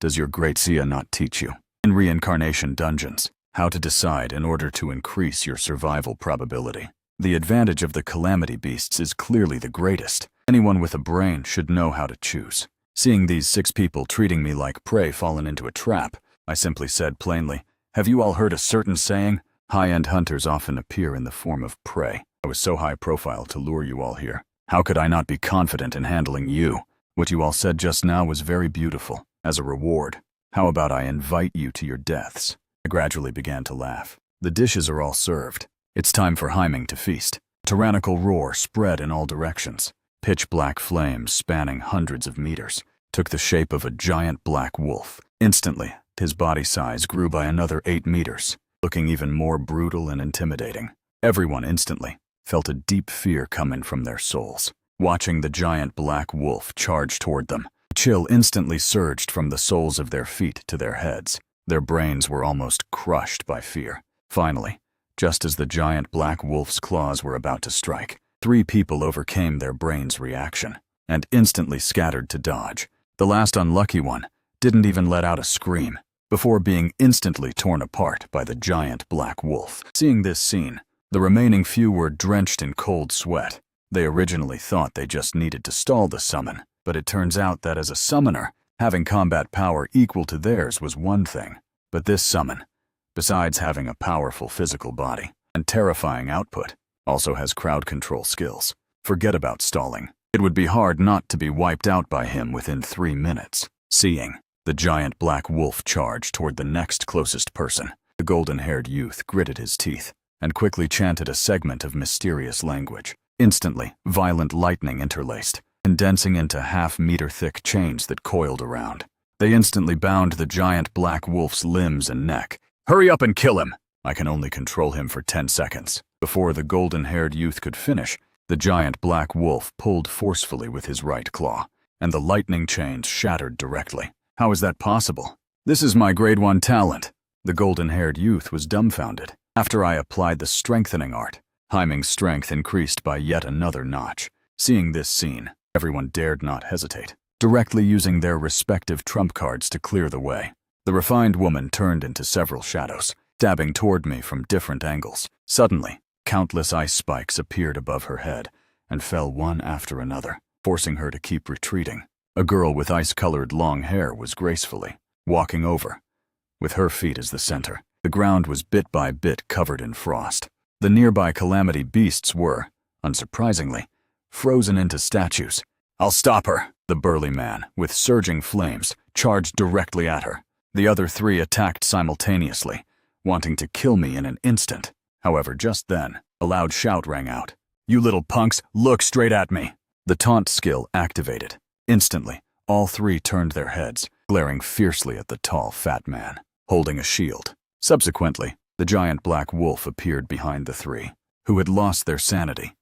Does your great Sia not teach you, in reincarnation dungeons, how to decide in order to increase your survival probability? The advantage of the calamity beasts is clearly the greatest. Anyone with a brain should know how to choose. Seeing these 6 people treating me like prey fallen into a trap, I simply said plainly, "Have you all heard a certain saying? High-end hunters often appear in the form of prey." I was so high profile to lure you all here. How could I not be confident in handling you? What you all said just now was very beautiful. As a reward, how about I invite you to your deaths? I gradually began to laugh. The dishes are all served. It's time for Haiming to feast. A tyrannical roar spread in all directions. Pitch-black flames spanning hundreds of meters took the shape of a giant black wolf. Instantly, his body size grew by another 8 meters, looking even more brutal and intimidating. Everyone instantly felt a deep fear coming from their souls. Watching the giant black wolf charge toward them, chill instantly surged from the soles of their feet to their heads. Their brains were almost crushed by fear. Finally, just as the giant black wolf's claws were about to strike, 3 people overcame their brain's reaction and instantly scattered to dodge. The last unlucky one didn't even let out a scream before being instantly torn apart by the giant black wolf. Seeing this scene, the remaining few were drenched in cold sweat. They originally thought they just needed to stall the summon, but it turns out that as a summoner, having combat power equal to theirs was one thing. But this summon, besides having a powerful physical body and terrifying output, also has crowd control skills. Forget about stalling. It would be hard not to be wiped out by him within 3 minutes. Seeing the giant black wolf charge toward the next closest person, the golden-haired youth gritted his teeth and quickly chanted a segment of mysterious language. Instantly, violent lightning interlaced, condensing into half-meter-thick chains that coiled around. They instantly bound the giant black wolf's limbs and neck. "Hurry up and kill him! I can only control him for 10 seconds. Before the golden-haired youth could finish, the giant black wolf pulled forcefully with his right claw, and the lightning chains shattered directly. How is that possible? This is my grade 1 talent. The golden-haired youth was dumbfounded. After I applied the strengthening art, Haiming's strength increased by yet another notch. Seeing this scene, everyone dared not hesitate, directly using their respective trump cards to clear the way. The refined woman turned into several shadows, dabbing toward me from different angles. Suddenly, countless ice spikes appeared above her head and fell one after another, forcing her to keep retreating. A girl with ice-colored long hair was gracefully walking over, with her feet as the center. The ground was bit by bit covered in frost. The nearby calamity beasts were, unsurprisingly, frozen into statues. "I'll stop her!" The burly man, with surging flames, charged directly at her. The other three attacked simultaneously, wanting to kill me in an instant. However, just then, a loud shout rang out. "You little punks, look straight at me!" The taunt skill activated. Instantly, all three turned their heads, glaring fiercely at the tall, fat man, holding a shield. Subsequently, the giant black wolf appeared behind the three, who had lost their sanity.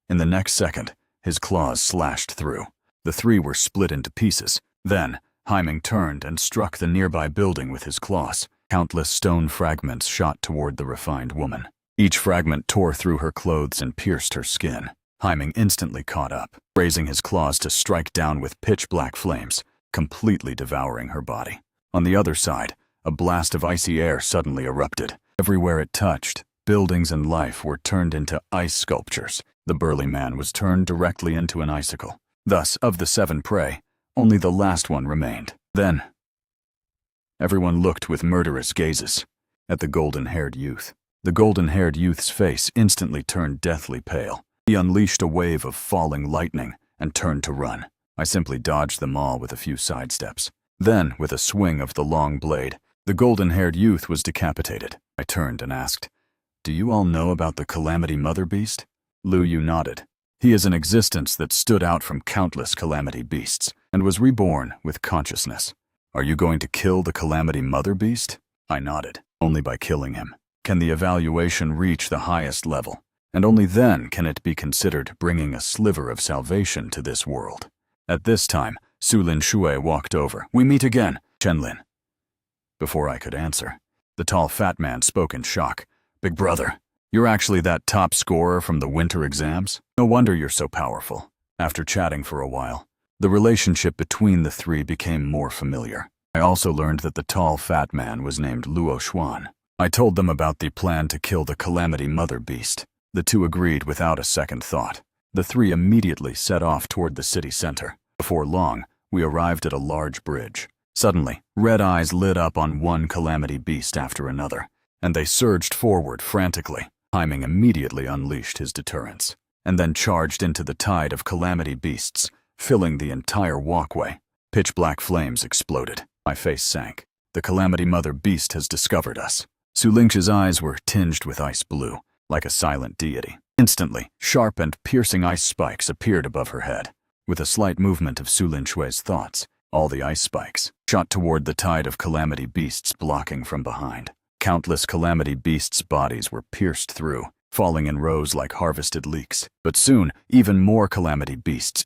In the next second, his claws slashed through. The three were split into pieces. Then, Haiming turned and struck the nearby building with his claws. Countless stone fragments shot toward the refined woman. Each fragment tore through her clothes and pierced her skin. Haiming instantly caught up, raising his claws to strike down with pitch-black flames, completely devouring her body. On the other side, a blast of icy air suddenly erupted. Everywhere it touched, buildings and life were turned into ice sculptures. The burly man was turned directly into an icicle. Thus, of the 7 prey, only the last one remained. Then, everyone looked with murderous gazes at the golden-haired youth. The golden-haired youth's face instantly turned deathly pale. He unleashed a wave of falling lightning and turned to run. I simply dodged them all with a few sidesteps. Then, with a swing of the long blade, the golden-haired youth was decapitated. I turned and asked, "Do you all know about the Calamity Mother Beast?" Lu Yu nodded. "He is an existence that stood out from countless Calamity Beasts and was reborn with consciousness. Are you going to kill the Calamity Mother Beast?" I nodded. "Only by killing him can the evaluation reach the highest level, and only then can it be considered bringing a sliver of salvation to this world." At this time, Su Lin Shui walked over. "We meet again, Chenlin." Before I could answer, the tall fat man spoke in shock. "Big brother, you're actually that top scorer from the winter exams? No wonder you're so powerful." After chatting for a while, the relationship between the three became more familiar. I also learned that the tall fat man was named Luo Xuan. I told them about the plan to kill the Calamity Mother Beast. The two agreed without a second thought. The three immediately set off toward the city center. Before long, we arrived at a large bridge. Suddenly, red eyes lit up on one calamity beast after another, and they surged forward frantically. Haiming immediately unleashed his deterrence, and then charged into the tide of calamity beasts, filling the entire walkway. Pitch-black flames exploded. My face sank. The Calamity Mother Beast has discovered us. Su Ling's eyes were tinged with ice blue, like a silent deity. Instantly, sharp and piercing ice spikes appeared above her head. With a slight movement of Su Lin Shui's thoughts, all the ice spikes shot toward the tide of calamity beasts blocking from behind. Countless calamity beasts' bodies were pierced through, falling in rows like harvested leeks. But soon, even more calamity beasts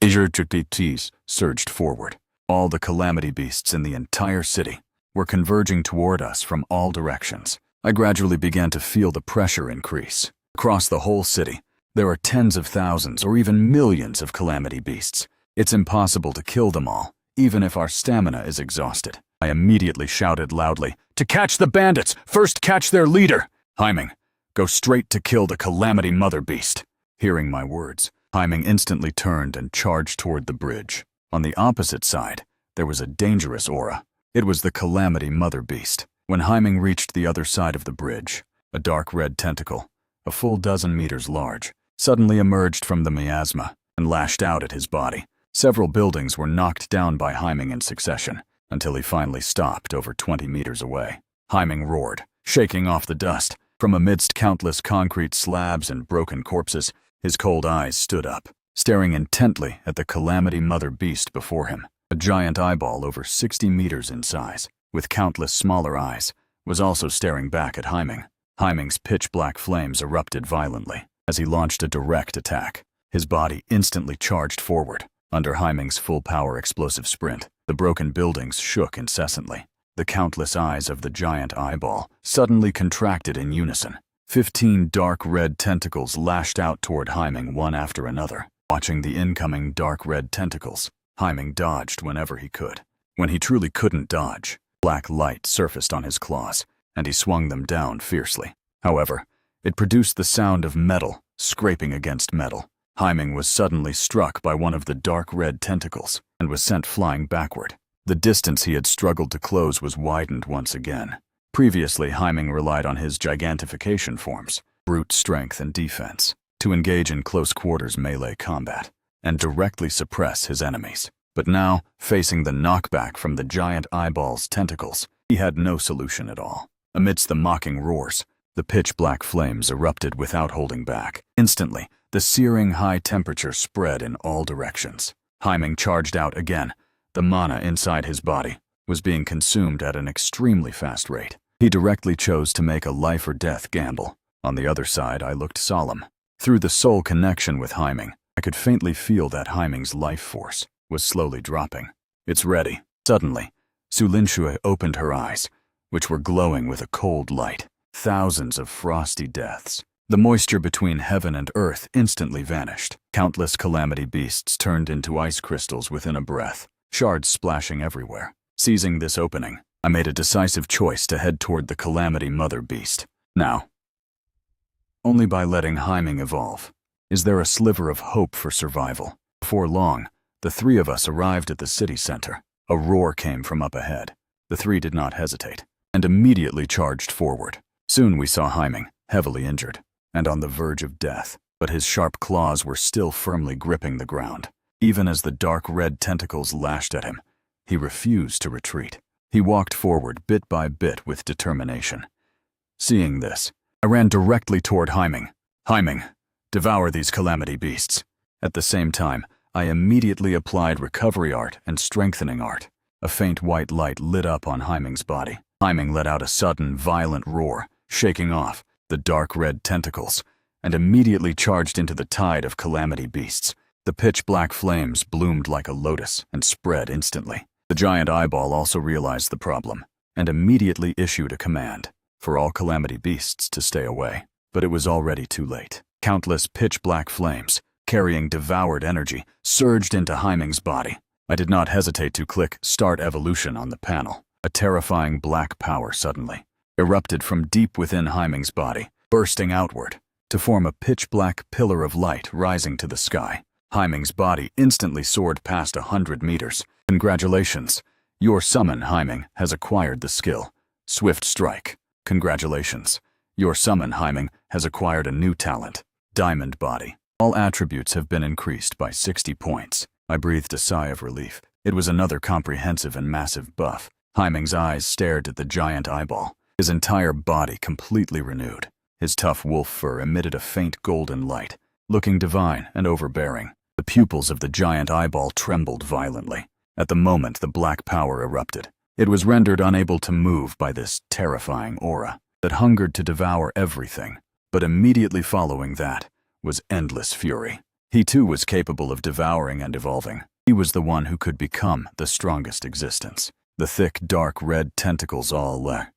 surged forward. All the calamity beasts in the entire city were converging toward us from all directions. I gradually began to feel the pressure increase. Across the whole city, there are tens of thousands or even millions of calamity beasts. It's impossible to kill them all, even if our stamina is exhausted. I immediately shouted loudly, "To catch the bandits! First catch their leader!" Haiming, go straight to kill the Calamity Mother Beast. Hearing my words, Haiming instantly turned and charged toward the bridge. On the opposite side, there was a dangerous aura. It was the Calamity Mother Beast. When Haiming reached the other side of the bridge, a dark red tentacle, a full dozen meters large, suddenly emerged from the miasma and lashed out at his body. Several buildings were knocked down by Haiming in succession, until he finally stopped over 20 meters away. Haiming roared, shaking off the dust. From amidst countless concrete slabs and broken corpses, his cold eyes stood up, staring intently at the Calamity Mother Beast before him. A giant eyeball over 60 meters in size, with countless smaller eyes, was also staring back at Haiming. Haiming's pitch-black flames erupted violently as he launched a direct attack. His body instantly charged forward. Under Haiming's full-power explosive sprint, the broken buildings shook incessantly. The countless eyes of the giant eyeball suddenly contracted in unison. 15 dark red tentacles lashed out toward Haiming one after another. Watching the incoming dark red tentacles, Haiming dodged whenever he could. When he truly couldn't dodge, black light surfaced on his claws, and he swung them down fiercely. However, it produced the sound of metal scraping against metal. Haiming was suddenly struck by one of the dark red tentacles and was sent flying backward. The distance he had struggled to close was widened once again. Previously, Haiming relied on his gigantification forms, brute strength and defense, to engage in close-quarters melee combat and directly suppress his enemies. But now, facing the knockback from the giant eyeball's tentacles, he had no solution at all. Amidst the mocking roars, the pitch-black flames erupted without holding back. Instantly, the searing high temperature spread in all directions. Haiming charged out again. The mana inside his body was being consumed at an extremely fast rate. He directly chose to make a life-or-death gamble. On the other side, I looked solemn. Through the soul connection with Haiming, I could faintly feel that Haiming's life force was slowly dropping. It's ready. Suddenly, Su Linshui opened her eyes, which were glowing with a cold light. Thousands of frosty deaths. The moisture between heaven and earth instantly vanished. Countless calamity beasts turned into ice crystals within a breath, shards splashing everywhere. Seizing this opening, I made a decisive choice to head toward the calamity mother beast. Now, only by letting Haiming evolve is there a sliver of hope for survival. Before long, the three of us arrived at the city center. A roar came from up ahead. The three did not hesitate and immediately charged forward. Soon we saw Haiming, heavily injured and on the verge of death, but his sharp claws were still firmly gripping the ground. Even as the dark red tentacles lashed at him, he refused to retreat. He walked forward bit by bit with determination. Seeing this, I ran directly toward Haiming. Haiming, devour these calamity beasts. At the same time, I immediately applied recovery art and strengthening art. A faint white light lit up on Haiming's body. Haiming let out a sudden, violent roar, shaking off the dark red tentacles, and immediately charged into the tide of calamity beasts. The pitch-black flames bloomed like a lotus and spread instantly. The giant eyeball also realized the problem and immediately issued a command for all calamity beasts to stay away. But it was already too late. Countless pitch-black flames, carrying devoured energy, surged into Haiming's body. I did not hesitate to click Start Evolution on the panel. A terrifying black power suddenly erupted from deep within Haiming's body, bursting outward to form a pitch-black pillar of light rising to the sky. Haiming's body instantly soared past 100 meters. Congratulations. Your summon, Haiming, has acquired the skill Swift Strike. Congratulations. Your summon, Haiming, has acquired a new talent, Diamond Body. All attributes have been increased by 60 points. I breathed a sigh of relief. It was another comprehensive and massive buff. Haiming's eyes stared at the giant eyeball, his entire body completely renewed. His tough wolf fur emitted a faint golden light, looking divine and overbearing. The pupils of the giant eyeball trembled violently. At the moment the black power erupted, it was rendered unable to move by this terrifying aura that hungered to devour everything. But immediately following that was endless fury. He too was capable of devouring and evolving. He was the one who could become the strongest existence. The thick, dark red tentacles all let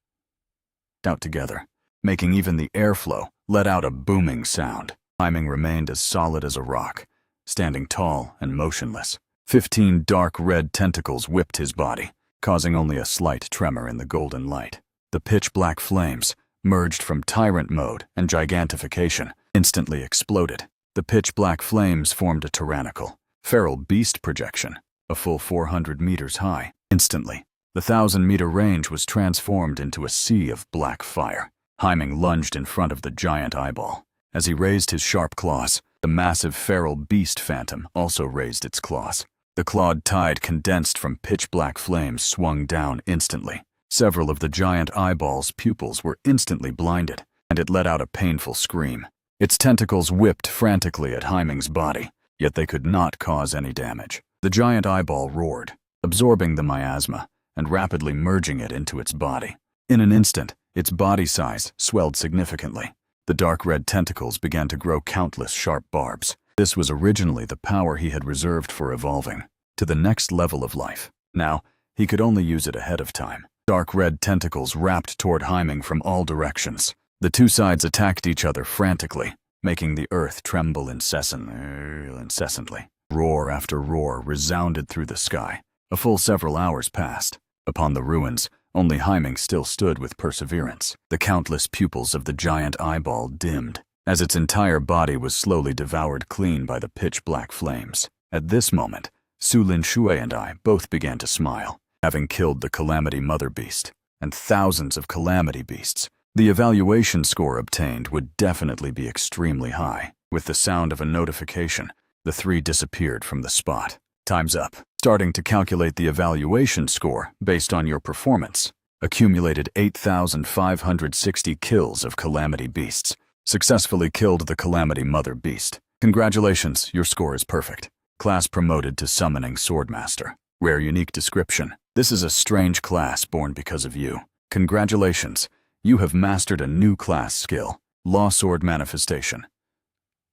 out together, making even the airflow let out a booming sound. Haiming remained as solid as a rock, standing tall and motionless. 15 dark red tentacles whipped his body, causing only a slight tremor in the golden light. The pitch-black flames, merged from tyrant mode and gigantification, instantly exploded. The pitch-black flames formed a tyrannical, feral beast projection, a full 400 meters high. Instantly, the 1,000-meter range was transformed into a sea of black fire. Haiming lunged in front of the giant eyeball. As he raised his sharp claws, the massive feral beast phantom also raised its claws. The clawed tide condensed from pitch-black flames swung down instantly. Several of the giant eyeball's pupils were instantly blinded, and it let out a painful scream. Its tentacles whipped frantically at Haiming's body, yet they could not cause any damage. The giant eyeball roared, absorbing the miasma and rapidly merging it into its body. In an instant, its body size swelled significantly. The dark red tentacles began to grow countless sharp barbs. This was originally the power he had reserved for evolving to the next level of life. Now, he could only use it ahead of time. Dark red tentacles wrapped toward Haiming from all directions. The two sides attacked each other frantically, making the earth tremble incessantly. Roar after roar resounded through the sky. A full several hours passed. Upon the ruins, only Haiming still stood with perseverance. The countless pupils of the giant eyeball dimmed, as its entire body was slowly devoured clean by the pitch-black flames. At this moment, Su Lin Shui and I both began to smile. Having killed the Calamity Mother Beast, and thousands of Calamity Beasts, the evaluation score obtained would definitely be extremely high. With the sound of a notification, the three disappeared from the spot. Time's up. Starting to calculate the evaluation score based on your performance. Accumulated 8,560 kills of Calamity Beasts. Successfully killed the Calamity Mother Beast. Congratulations, your score is perfect. Class promoted to Summoning Swordmaster. Rare unique description. This is a strange class born because of you. Congratulations, you have mastered a new class skill. Law Sword Manifestation.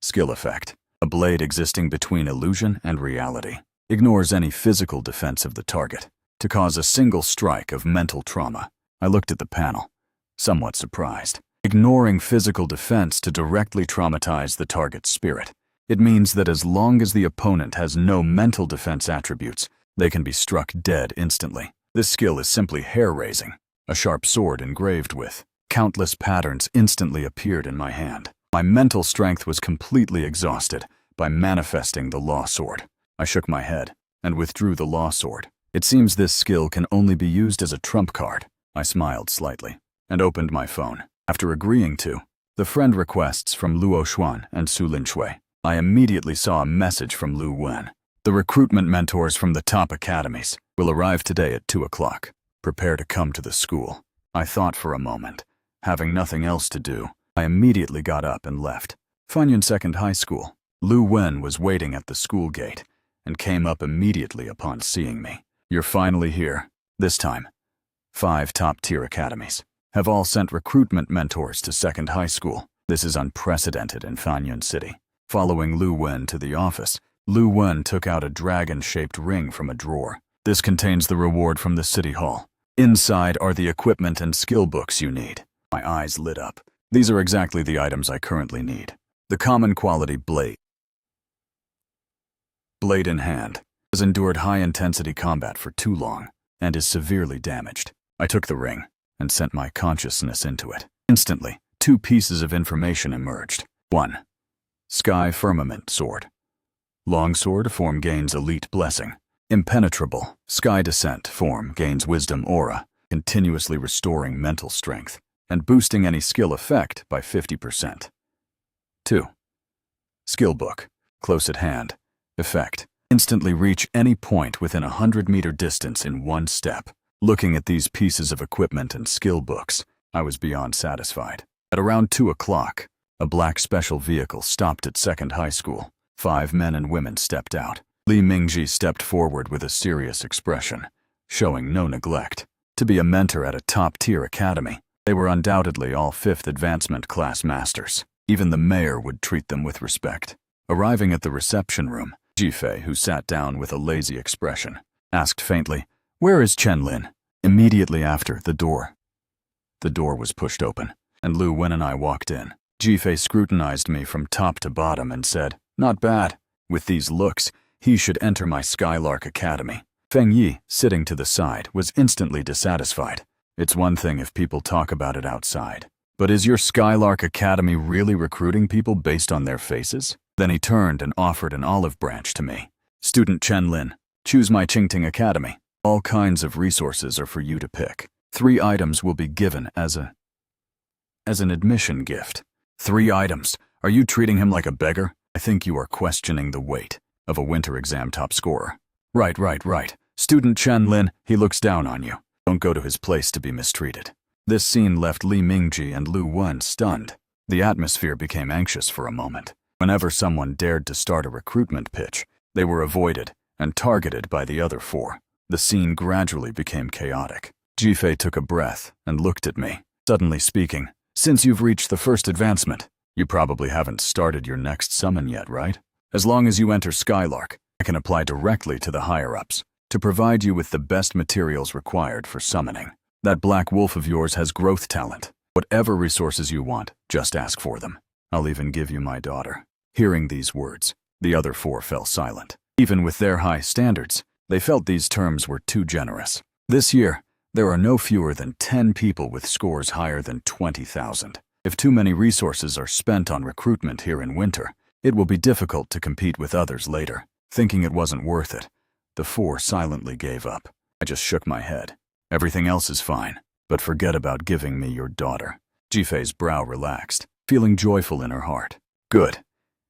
Skill effect. A blade existing between illusion and reality. Ignores any physical defense of the target, to cause a single strike of mental trauma. I looked at the panel, somewhat surprised. Ignoring physical defense to directly traumatize the target's spirit. It means that as long as the opponent has no mental defense attributes, they can be struck dead instantly. This skill is simply hair-raising. A sharp sword engraved with countless patterns instantly appeared in my hand. My mental strength was completely exhausted by manifesting the Law Sword. I shook my head and withdrew the Law Sword. It seems this skill can only be used as a trump card. I smiled slightly and opened my phone. After agreeing to the friend requests from Luo Xuan and Su Lin Shui, I immediately saw a message from Lu Wen. The recruitment mentors from the top academies will arrive today at 2 o'clock. Prepare to come to the school. I thought for a moment. Having nothing else to do, I immediately got up and left. Funyun Second High School. Lu Wen was waiting at the school gate and came up immediately upon seeing me. You're finally here. This time, 5 top-tier academies have all sent recruitment mentors to Second High School. This is unprecedented in Funyun City. Following Lu Wen to the office, Lu Wen took out a dragon-shaped ring from a drawer. This contains the reward from the City Hall. Inside are the equipment and skill books you need. My eyes lit up. These are exactly the items I currently need. The common quality blade in hand, has endured high-intensity combat for too long and is severely damaged. I took the ring and sent my consciousness into it. Instantly, 2 pieces of information emerged. 1. Sky Firmament Sword. Longsword form gains Elite Blessing. Impenetrable. Sky Descent form gains Wisdom Aura, continuously restoring mental strength and boosting any skill effect by 50%. 2. Skill Book. Close at hand. Effect. Instantly reach any point within a 100-meter distance in 1 step. Looking at these pieces of equipment and skill books, I was beyond satisfied. At around 2 o'clock, a black special vehicle stopped at Second High School. 5 men and women stepped out. Li Mingji stepped forward with a serious expression, showing no neglect. To be a mentor at a top-tier academy, they were undoubtedly all 5th advancement class masters. Even the mayor would treat them with respect. Arriving at the reception room, Jifei, who sat down with a lazy expression, asked faintly, "Where is Chen Lin?" Immediately after, the door was pushed open, and Lu Wen and I walked in. Jifei scrutinized me from top to bottom and said, "Not bad. With these looks, he should enter my Skylark Academy." Feng Yi, sitting to the side, was instantly dissatisfied. It's one thing if people talk about it outside, but is your Skylark Academy really recruiting people based on their faces? Then he turned and offered an olive branch to me. "Student Chen Lin, choose my Qingting Academy. All kinds of resources are for you to pick. 3 items will be given as an admission gift." 3 items? Are you treating him like a beggar? I think you are questioning the weight of a winter exam top scorer. Right. Student Chen Lin, he looks down on you. Don't go to his place to be mistreated. This scene left Li Mingji and Lu Wen stunned. The atmosphere became anxious for a moment. Whenever someone dared to start a recruitment pitch, they were avoided and targeted by the other 4. The scene gradually became chaotic. Jifei took a breath and looked at me, suddenly speaking. Since you've reached the first advancement, you probably haven't started your next summon yet, right? As long as you enter Skylark, I can apply directly to the higher-ups to provide you with the best materials required for summoning. That black wolf of yours has growth talent. Whatever resources you want, just ask for them. I'll even give you my daughter." Hearing these words, the other four fell silent. Even with their high standards, they felt these terms were too generous. This year, there are no fewer than 10 people with scores higher than 20,000. If too many resources are spent on recruitment here in winter, it will be difficult to compete with others later. Thinking it wasn't worth it, the four silently gave up. I just shook my head. Everything else is fine, but forget about giving me your daughter. Jifei's brow relaxed, feeling joyful in her heart. Good.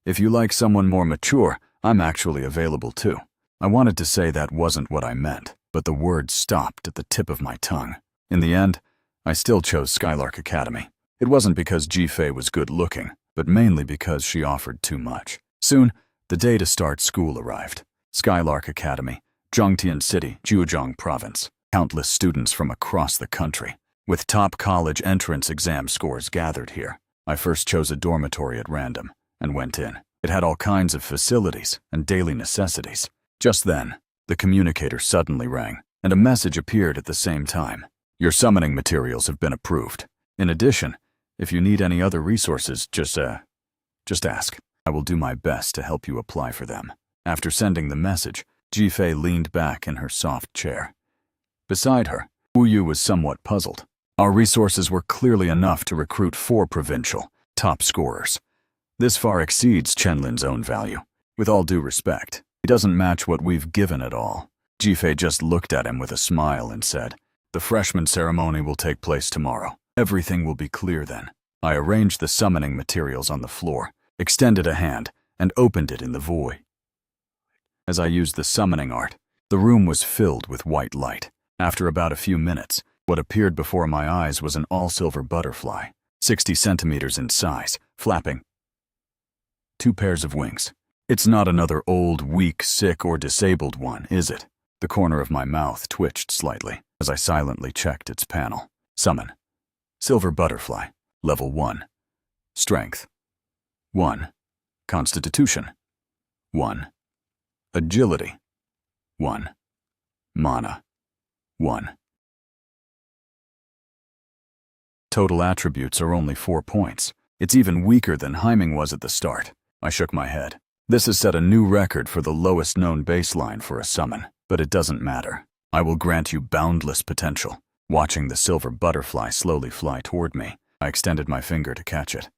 If you like someone more mature, I'm actually available too. I wanted to say that wasn't what I meant, but the words stopped at the tip of my tongue. In the end, I still chose Skylark Academy. It wasn't because Jifei was good-looking, but mainly because she offered too much. Soon, the day to start school arrived. Skylark Academy, Zhongtian City, Zhejiang Province. Countless students from across the country, with top college entrance exam scores gathered here. I first chose a dormitory at random and went in. It had all kinds of facilities and daily necessities. Just then, the communicator suddenly rang, and a message appeared at the same time. Your summoning materials have been approved. In addition, if you need any other resources, just ask. I will do my best to help you apply for them. After sending the message, Jifei leaned back in her soft chair. Beside her, Wu Yu was somewhat puzzled. Our resources were clearly enough to recruit 4 provincial top scorers. This far exceeds Chenlin's own value. With all due respect, he doesn't match what we've given at all. Jifei just looked at him with a smile and said, "The freshman ceremony will take place tomorrow. Everything will be clear then." I arranged the summoning materials on the floor, extended a hand, and opened it in the void. As I used the summoning art, the room was filled with white light. After about a few minutes, what appeared before my eyes was an all-silver butterfly, 60 centimeters in size, flapping 2 pairs of wings. It's not another old, weak, sick, or disabled one, is it? The corner of my mouth twitched slightly as I silently checked its panel. Summon. Silver butterfly. Level 1. Strength. 1. Constitution. 1. Agility. 1. Mana. 1. Total attributes are only 4 points. It's even weaker than Haiming was at the start. I shook my head. This has set a new record for the lowest known baseline for a summon, but it doesn't matter. I will grant you boundless potential. Watching the silver butterfly slowly fly toward me, I extended my finger to catch it.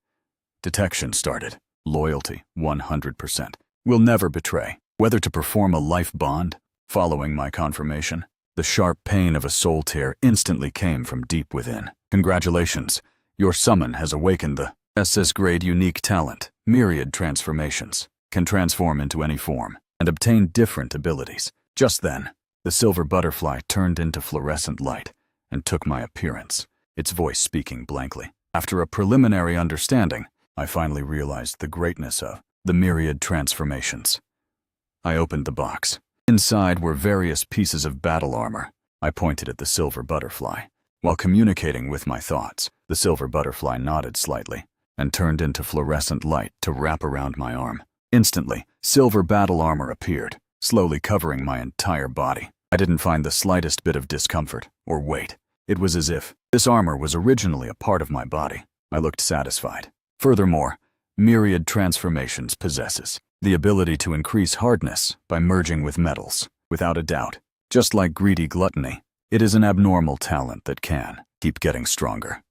Detection started. Loyalty, 100%. Will never betray. Whether to perform a life bond, following my confirmation. The sharp pain of a soul tear instantly came from deep within. Congratulations. Your summon has awakened the SS-grade unique talent, myriad transformations. Can transform into any form and obtain different abilities. Just then, the silver butterfly turned into fluorescent light and took my appearance, its voice speaking blankly. After a preliminary understanding, I finally realized the greatness of the myriad transformations. I opened the box. Inside were various pieces of battle armor. I pointed at the silver butterfly. While communicating with my thoughts, the silver butterfly nodded slightly and turned into fluorescent light to wrap around my arm. Instantly, silver battle armor appeared, slowly covering my entire body. I didn't find the slightest bit of discomfort or weight. It was as if this armor was originally a part of my body. I looked satisfied. Furthermore, myriad transformations possesses the ability to increase hardness by merging with metals. Without a doubt, just like greedy gluttony, it is an abnormal talent that can keep getting stronger.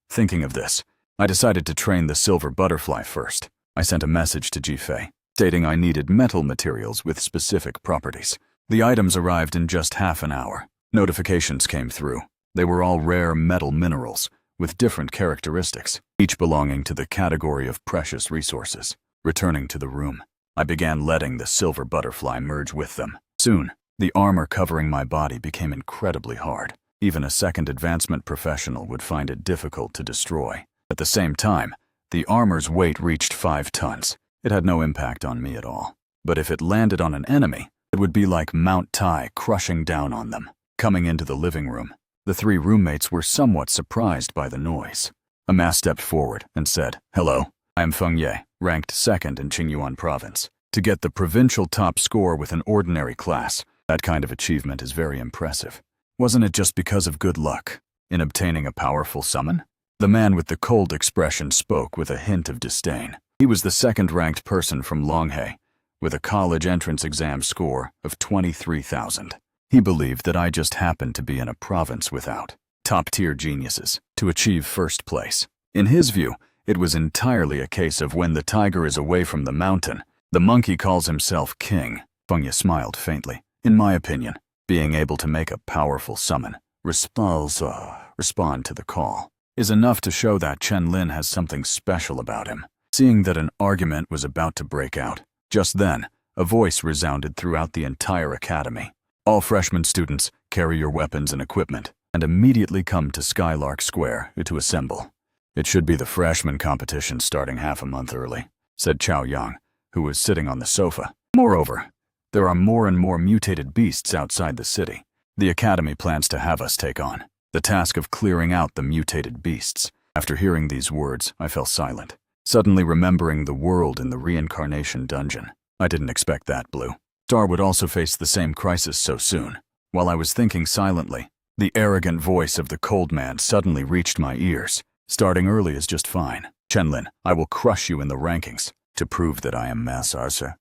Thinking of this, I decided to train the silver butterfly first. I sent a message to Jifei, stating I needed metal materials with specific properties. The items arrived in just half an hour. Notifications came through. They were all rare metal minerals, with different characteristics, each belonging to the category of precious resources. Returning to the room, I began letting the silver butterfly merge with them. Soon, the armor covering my body became incredibly hard. Even a second advancement professional would find it difficult to destroy. At the same time, the armor's weight reached 5 tons. It had no impact on me at all. But if it landed on an enemy, it would be like Mount Tai crushing down on them. Coming into the living room, The 3 roommates were somewhat surprised by the noise. A mass stepped forward and said, "Hello, I am Feng Ye, ranked 2nd in Qingyuan province. To get the provincial top score with an ordinary class, that kind of achievement is very impressive. Wasn't it just because of good luck in obtaining a powerful summon?" The man with the cold expression spoke with a hint of disdain. He was the 2nd-ranked person from Longhe, with a college entrance exam score of 23,000. He believed that I just happened to be in a province without top-tier geniuses to achieve 1st place. In his view, it was entirely a case of when the tiger is away from the mountain, the monkey calls himself king. Feng Ye smiled faintly. In my opinion, being able to make a powerful summon, respond to the call, is enough to show that Chen Lin has something special about him. Seeing that an argument was about to break out, just then, a voice resounded throughout the entire academy. "All freshman students, carry your weapons and equipment, and immediately come to Skylark Square to assemble. It should be the freshman competition starting half a month early," said Chao Yang, who was sitting on the sofa. "Moreover, there are more and more mutated beasts outside the city. The academy plans to have us take on the task of clearing out the mutated beasts." After hearing these words, I fell silent, suddenly remembering the world in the Reincarnation dungeon. I didn't expect that, Blue. Star would also face the same crisis so soon. While I was thinking silently, the arrogant voice of the cold man suddenly reached my ears. "Starting early is just fine. Chenlin, I will crush you in the rankings to prove that I am Mass Arsa."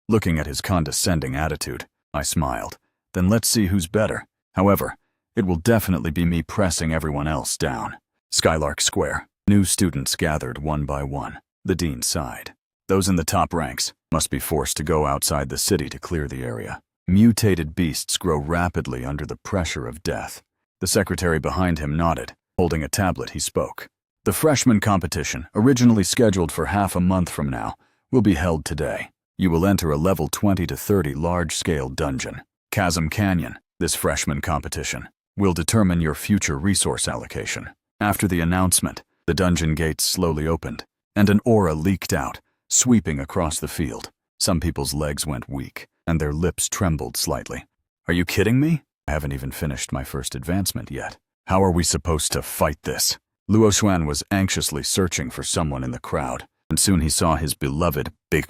Looking at his condescending attitude, I smiled. Then let's see who's better. However, it will definitely be me pressing everyone else down. Skylark Square. New students gathered one by one. The dean sighed. Those in the top ranks must be forced to go outside the city to clear the area. Mutated beasts grow rapidly under the pressure of death. The secretary behind him nodded. Holding a tablet, he spoke. The freshman competition, originally scheduled for half a month from now, will be held today. You will enter a level 20 to 30 large-scale dungeon. Chasm Canyon, this freshman competition, will determine your future resource allocation. After the announcement, the dungeon gates slowly opened, and an aura leaked out, sweeping across the field. Some people's legs went weak, and their lips trembled slightly. Are you kidding me? I haven't even finished my first advancement yet. How are we supposed to fight this? Luo Xuan was anxiously searching for someone in the crowd, and soon he saw his beloved Big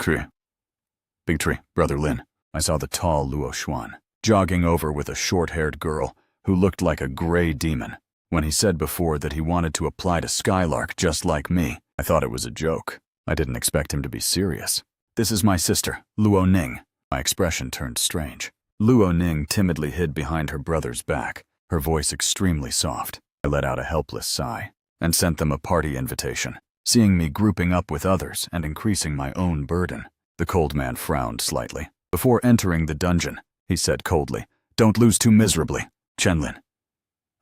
Tree, Brother Lin. I saw the tall Luo Xuan jogging over with a short-haired girl who looked like a gray demon. When he said before that he wanted to apply to Skylark just like me, I thought it was a joke. I didn't expect him to be serious. This is my sister, Luo Ning. My expression turned strange. Luo Ning timidly hid behind her brother's back, her voice extremely soft. I let out a helpless sigh and sent them a party invitation. Seeing me grouping up with others and increasing my own burden, the cold man frowned slightly. Before entering the dungeon, he said coldly, "Don't lose too miserably, Chenlin."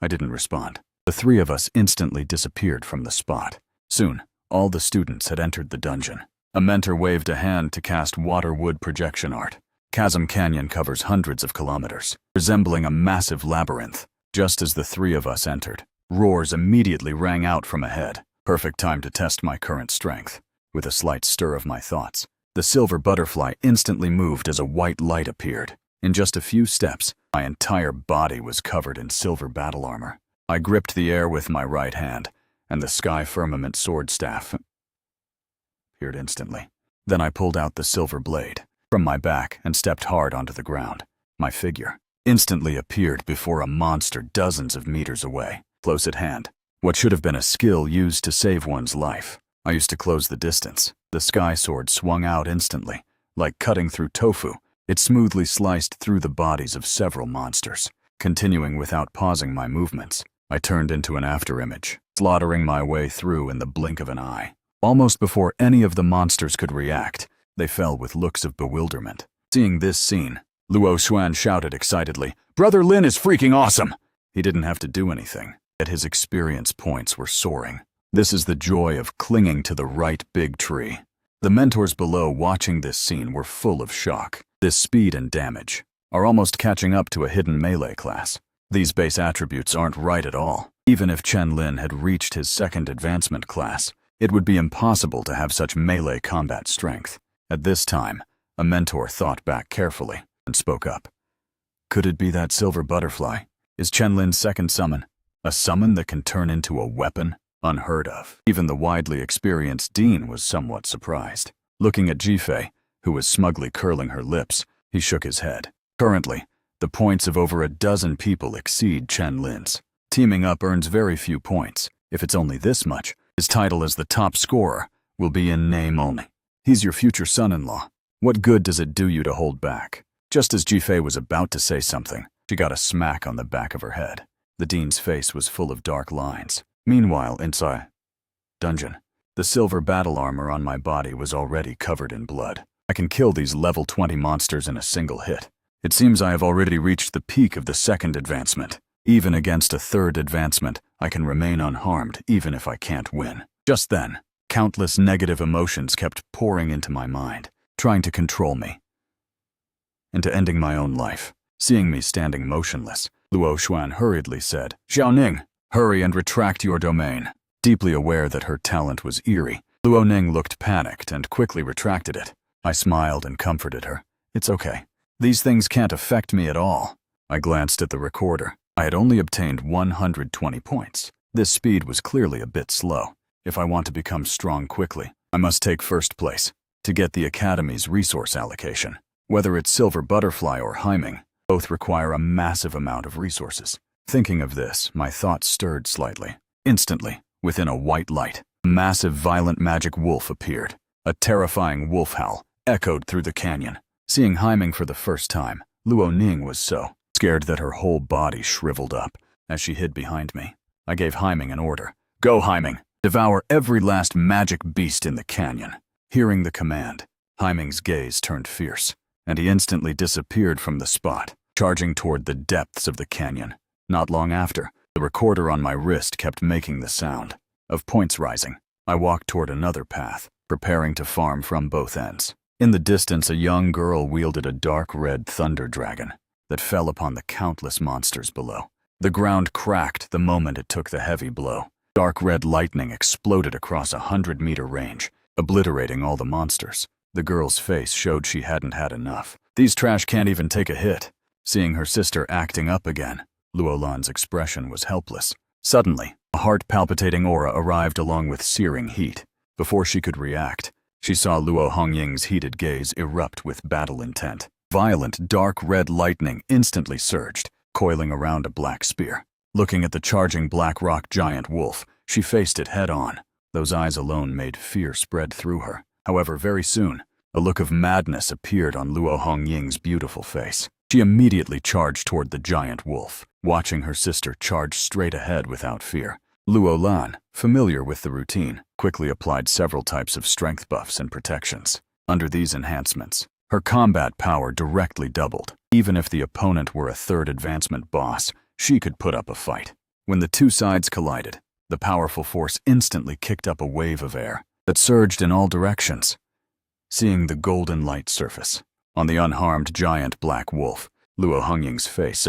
I didn't respond. The three of us instantly disappeared from the spot. Soon, all the students had entered the dungeon. A mentor waved a hand to cast water-wood projection art. Chasm Canyon covers hundreds of kilometers, resembling a massive labyrinth. Just as the three of us entered, roars immediately rang out from ahead. Perfect time to test my current strength. With a slight stir of my thoughts, the silver butterfly instantly moved as a white light appeared. In just a few steps, my entire body was covered in silver battle armor. I gripped the air with my right hand, and the sky firmament sword staff appeared instantly. Then I pulled out the silver blade from my back and stepped hard onto the ground. My figure instantly appeared before a monster dozens of meters away, close at hand. What should have been a skill used to save one's life. I used to close the distance. The sky sword swung out instantly. Like cutting through tofu, it smoothly sliced through the bodies of several monsters. Continuing without pausing my movements, I turned into an afterimage, slaughtering my way through in the blink of an eye. Almost before any of the monsters could react, they fell with looks of bewilderment. Seeing this scene, Luo Xuan shouted excitedly, "Brother Lin is freaking awesome!" He didn't have to do anything, yet his experience points were soaring. This is the joy of clinging to the right big tree. The mentors below watching this scene were full of shock. This speed and damage are almost catching up to a hidden melee class. These base attributes aren't right at all. Even if Chen Lin had reached his second advancement class, it would be impossible to have such melee combat strength. At this time, a mentor thought back carefully and spoke up. Could it be that silver butterfly? Is Chen Lin's second summon a summon that can turn into a weapon? Unheard of. Even the widely experienced Dean was somewhat surprised. Looking at Jifei, who was smugly curling her lips, he shook his head. Currently, the points of over a dozen people exceed Chen Lin's. Teaming up earns very few points. If it's only this much, his title as the top scorer will be in name only. He's your future son-in-law. What good does it do you to hold back? Just as Jifei was about to say something, she got a smack on the back of her head. The Dean's face was full of dark lines. Meanwhile, inside dungeon, the silver battle armor on my body was already covered in blood. I can kill these level 20 monsters in a single hit. It seems I have already reached the peak of the second advancement. Even against a third advancement, I can remain unharmed even if I can't win. Just then, countless negative emotions kept pouring into my mind, trying to control me into ending my own life. Seeing me standing motionless, Luo Xuan hurriedly said, "Xiaoning, hurry and retract your domain." Deeply aware that her talent was eerie, Luo Ning looked panicked and quickly retracted it. I smiled and comforted her. "It's okay. These things can't affect me at all." I glanced at the recorder. I had only obtained 120 points. This speed was clearly a bit slow. If I want to become strong quickly, I must take first place to get the Academy's resource allocation. Whether it's Silver Butterfly or Haiming, both require a massive amount of resources. Thinking of this, my thoughts stirred slightly. Instantly, within a white light, a massive violent magic wolf appeared. A terrifying wolf howl echoed through the canyon. Seeing Haiming for the first time, Luo Ning was so scared that her whole body shriveled up as she hid behind me. I gave Haiming an order. "Go, Haiming! Devour every last magic beast in the canyon." Hearing the command, Haiming's gaze turned fierce, and he instantly disappeared from the spot, charging toward the depths of the canyon. Not long after, the recorder on my wrist kept making the sound of points rising. I walked toward another path, preparing to farm from both ends. In the distance, a young girl wielded a dark red thunder dragon that fell upon the countless monsters below. The ground cracked the moment it took the heavy blow. Dark red lightning exploded across a 100-meter range, obliterating all the monsters. The girl's face showed she hadn't had enough. "These trash can't even take a hit." Seeing her sister acting up again, Luolan's expression was helpless. Suddenly, a heart-palpitating aura arrived along with searing heat. Before she could react, she saw Luo Hongying's heated gaze erupt with battle intent. Violent, dark red lightning instantly surged, coiling around a black spear. Looking at the charging black rock giant wolf, she faced it head-on. Those eyes alone made fear spread through her. However, very soon, A look of madness appeared on Luo Hongying's beautiful face. She immediately charged toward the giant wolf, watching her sister charge straight ahead without fear. Luo Lan, familiar with the routine, quickly applied several types of strength buffs and protections. Under these enhancements, her combat power directly doubled. Even if the opponent were a third advancement boss, she could put up a fight. When the two sides collided, the powerful force instantly kicked up a wave of air that surged in all directions. Seeing the golden light surface on the unharmed giant black wolf, Luo Hongying's face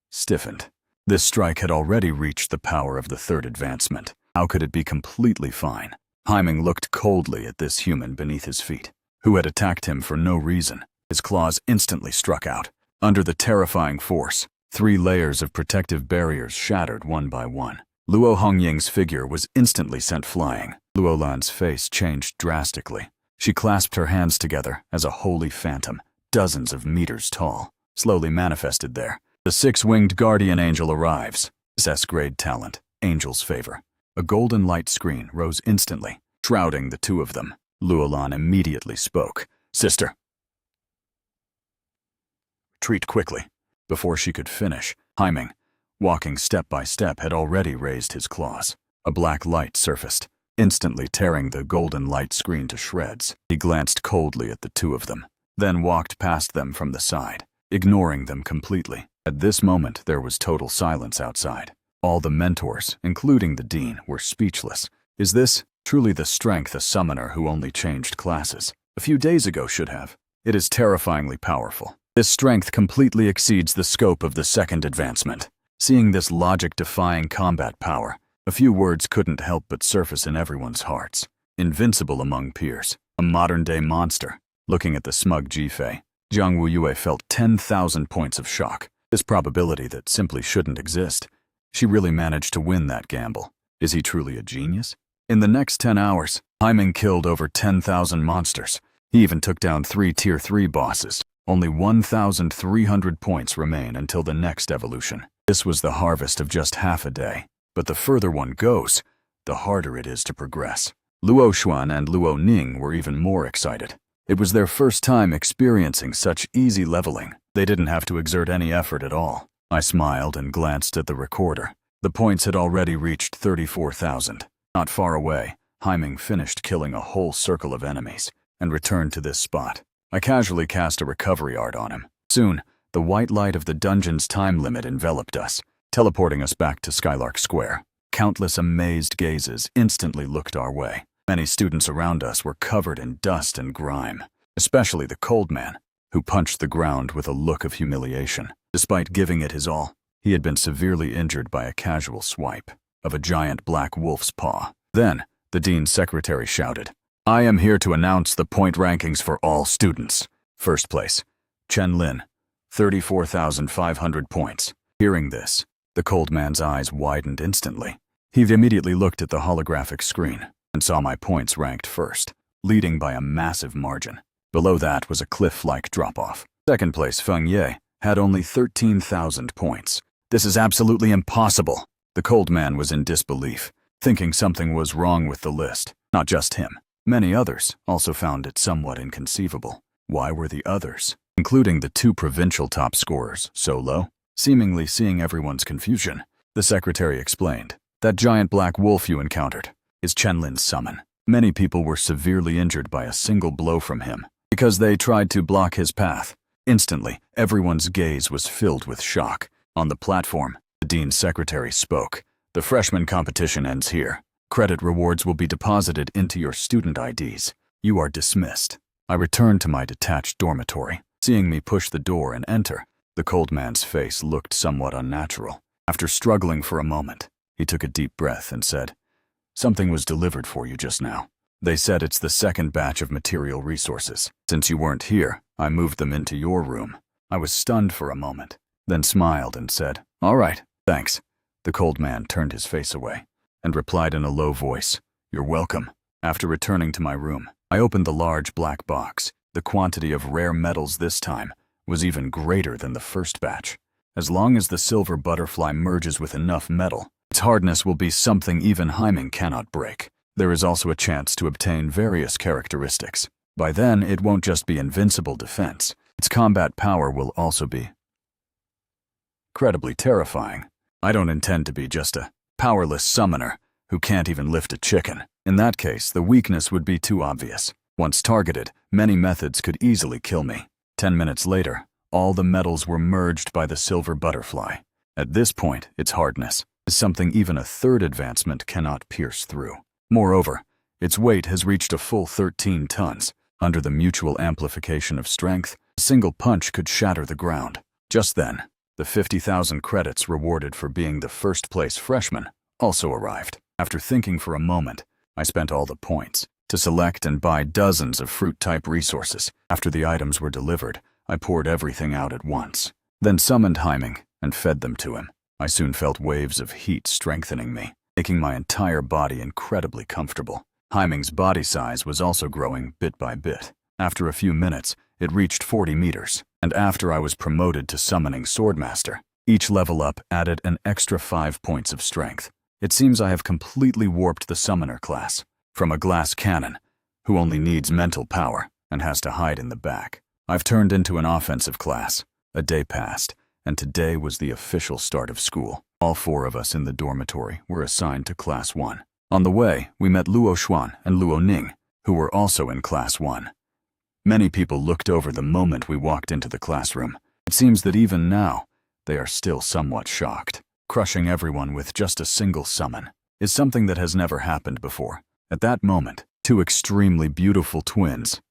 stiffened. This strike had already reached the power of the third advancement. How could it be completely fine? Haiming looked coldly at this human beneath his feet, who had attacked him for no reason. His claws instantly struck out. Under the terrifying force, 3 layers of protective barriers shattered one by one. Luo Hongying's figure was instantly sent flying. Luo Lan's face changed drastically. She clasped her hands together as a holy phantom, dozens of meters tall, slowly manifested there. The 6-winged guardian angel arrives. S-grade talent, Angel's Favor. A golden light screen rose instantly, shrouding the two of them. Luo Lan immediately spoke. "Sister, retreat quickly." Before she could finish, Haiming, walking step by step, had already raised his claws. A black light surfaced, instantly tearing the golden light screen to shreds. He glanced coldly at the two of them, then walked past them from the side, ignoring them completely. At this moment, there was total silence outside. All the mentors, including the dean, were speechless. Is this truly the strength a summoner who only changed classes a few days ago should have? It is terrifyingly powerful. This strength completely exceeds the scope of the second advancement. Seeing this logic-defying combat power, a few words couldn't help but surface in everyone's hearts. Invincible among peers, a modern-day monster. Looking at the smug Jifei, Jiang Wuyue felt 10,000 points of shock. This probability that simply shouldn't exist. She really managed to win that gamble. Is he truly a genius? In the next 10 hours, Haiming killed over 10,000 monsters. He even took down 3 Tier 3 bosses. Only 1,300 points remain until the next evolution. This was the harvest of just half a day. But the further one goes, the harder it is to progress. Luo Xuan and Luo Ning were even more excited. It was their first time experiencing such easy leveling. They didn't have to exert any effort at all. I smiled and glanced at the recorder. The points had already reached 34,000. Not far away, Haiming finished killing a whole circle of enemies and returned to this spot. I casually cast a recovery art on him. Soon, the white light of the dungeon's time limit enveloped us, teleporting us back to Skylark Square. Countless amazed gazes instantly looked our way. Many students around us were covered in dust and grime, especially the cold man, who punched the ground with a look of humiliation. Despite giving it his all, he had been severely injured by a casual swipe of a giant black wolf's paw. Then, the dean's secretary shouted, "I am here to announce the point rankings for all students. First place, Chen Lin, 34,500 points. Hearing this, the cold man's eyes widened instantly. He immediately looked at the holographic screen and saw my points ranked first, leading by a massive margin. Below that was a cliff-like drop-off. Second place, Feng Ye, had only 13,000 points. This is absolutely impossible. The cold man was in disbelief, thinking something was wrong with the list. Not just him. Many others also found it somewhat inconceivable. Why were the others, including the 2 provincial top scorers, so low? Seemingly seeing everyone's confusion, the secretary explained, "That giant black wolf you encountered is Chenlin's summon. Many people were severely injured by a single blow from him because they tried to block his path." Instantly, everyone's gaze was filled with shock. On the platform, the dean's secretary spoke. "The freshman competition ends here. Credit rewards will be deposited into your student IDs. You are dismissed." I returned to my detached dormitory. Seeing me push the door and enter, the cold man's face looked somewhat unnatural. After struggling for a moment, he took a deep breath and said, "Something was delivered for you just now. They said it's the second batch of material resources. Since you weren't here, I moved them into your room." I was stunned for a moment, then smiled and said, "All right, thanks." The cold man turned his face away and replied in a low voice, "You're welcome." After returning to my room, I opened the large black box. The quantity of rare metals this time was even greater than the first batch. As long as the silver butterfly merges with enough metal, its hardness will be something even Haiming cannot break. There is also a chance to obtain various characteristics. By then, it won't just be invincible defense. Its combat power will also be incredibly terrifying. I don't intend to be just a powerless summoner who can't even lift a chicken. In that case, the weakness would be too obvious. Once targeted, many methods could easily kill me. 10 minutes later, all the metals were merged by the silver butterfly. At this point, its hardness is something even a third advancement cannot pierce through. Moreover, its weight has reached a full 13 tons. Under the mutual amplification of strength, a single punch could shatter the ground. Just then, the 50,000 credits rewarded for being the first-place freshman also arrived. After thinking for a moment, I spent all the points to select and buy dozens of fruit-type resources. After the items were delivered, I poured everything out at once, then summoned Haiming and fed them to him. I soon felt waves of heat strengthening me, making my entire body incredibly comfortable. Haiming's body size was also growing bit by bit. After a few minutes, it reached 40 meters, and after I was promoted to summoning Swordmaster, each level up added an extra 5 points of strength. It seems I have completely warped the summoner class, from a glass cannon, who only needs mental power and has to hide in the back. I've turned into an offensive class. A day passed, and today was the official start of school. All 4 of us in the dormitory were assigned to Class 1. On the way, we met Luo Xuan and Luo Ning, who were also in Class 1. Many people looked over the moment we walked into the classroom. It seems that even now, they are still somewhat shocked. Crushing everyone with just a single summon is something that has never happened before. At that moment, 2 extremely beautiful twins.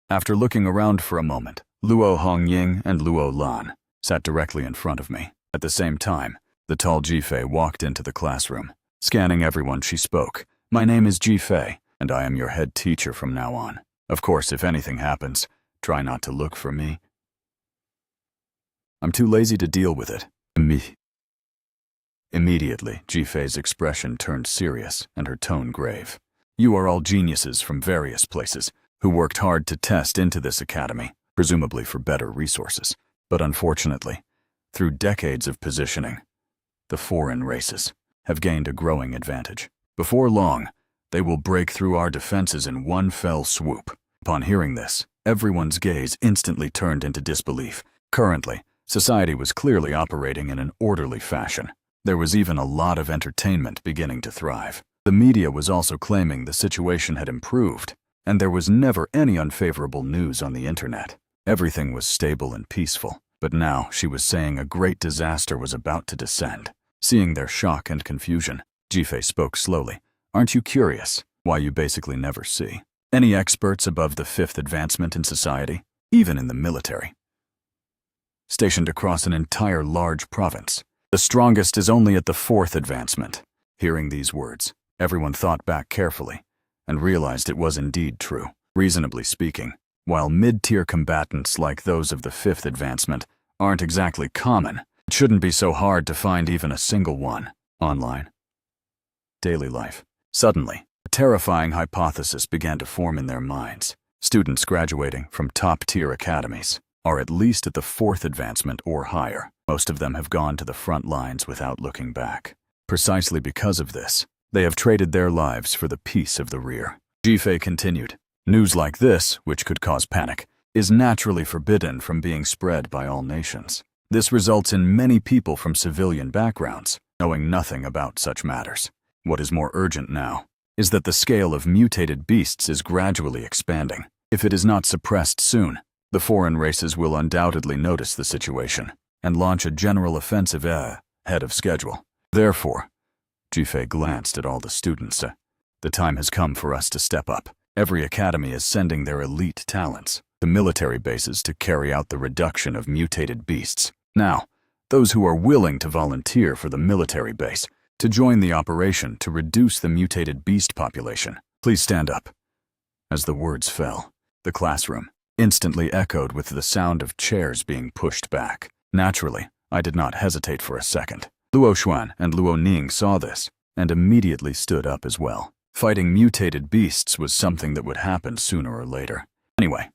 After looking around for a moment, Luo Hongying and Luo Lan sat directly in front of me. At the same time, the tall Jifei walked into the classroom. Scanning everyone, she spoke. "My name is Jifei, and I am your head teacher from now on. Of course, if anything happens, try not to look for me. I'm too lazy to deal with it." Immediately, Jifei's expression turned serious and her tone grave. "You are all geniuses from various places who worked hard to test into this academy, presumably for better resources. But unfortunately, through decades of positioning, the foreign races have gained a growing advantage. Before long, they will break through our defenses in one fell swoop." Upon hearing this, everyone's gaze instantly turned into disbelief. Currently, society was clearly operating in an orderly fashion. There was even a lot of entertainment beginning to thrive. The media was also claiming the situation had improved, and there was never any unfavorable news on the internet. Everything was stable and peaceful, but now she was saying a great disaster was about to descend. Seeing their shock and confusion, Jifei spoke slowly. "Aren't you curious why you basically never see any experts above the 5th advancement in society, even in the military, stationed across an entire large province? The strongest is only at the 4th advancement." Hearing these words, everyone thought back carefully and realized it was indeed true. Reasonably speaking, while mid-tier combatants like those of the 5th advancement aren't exactly common, it shouldn't be so hard to find even a single one. Online daily life. Suddenly, a terrifying hypothesis began to form in their minds. Students graduating from top-tier academies are at least at the 4th advancement or higher. Most of them have gone to the front lines without looking back. Precisely because of this, they have traded their lives for the peace of the rear. Jifei continued. "News like this, which could cause panic, is naturally forbidden from being spread by all nations. This results in many people from civilian backgrounds knowing nothing about such matters. What is more urgent now is that the scale of mutated beasts is gradually expanding. If it is not suppressed soon, the foreign races will undoubtedly notice the situation and launch a general offensive ahead of schedule. Therefore," Jifei glanced at all the students, "the time has come for us to step up. Every academy is sending their elite talents to military bases to carry out the reduction of mutated beasts. Now, those who are willing to volunteer for the military base to join the operation to reduce the mutated beast population, please stand up." As the words fell, the classroom instantly echoed with the sound of chairs being pushed back. Naturally, I did not hesitate for a second. Luo Xuan and Luo Ning saw this and immediately stood up as well. Fighting mutated beasts was something that would happen sooner or later. Anyway,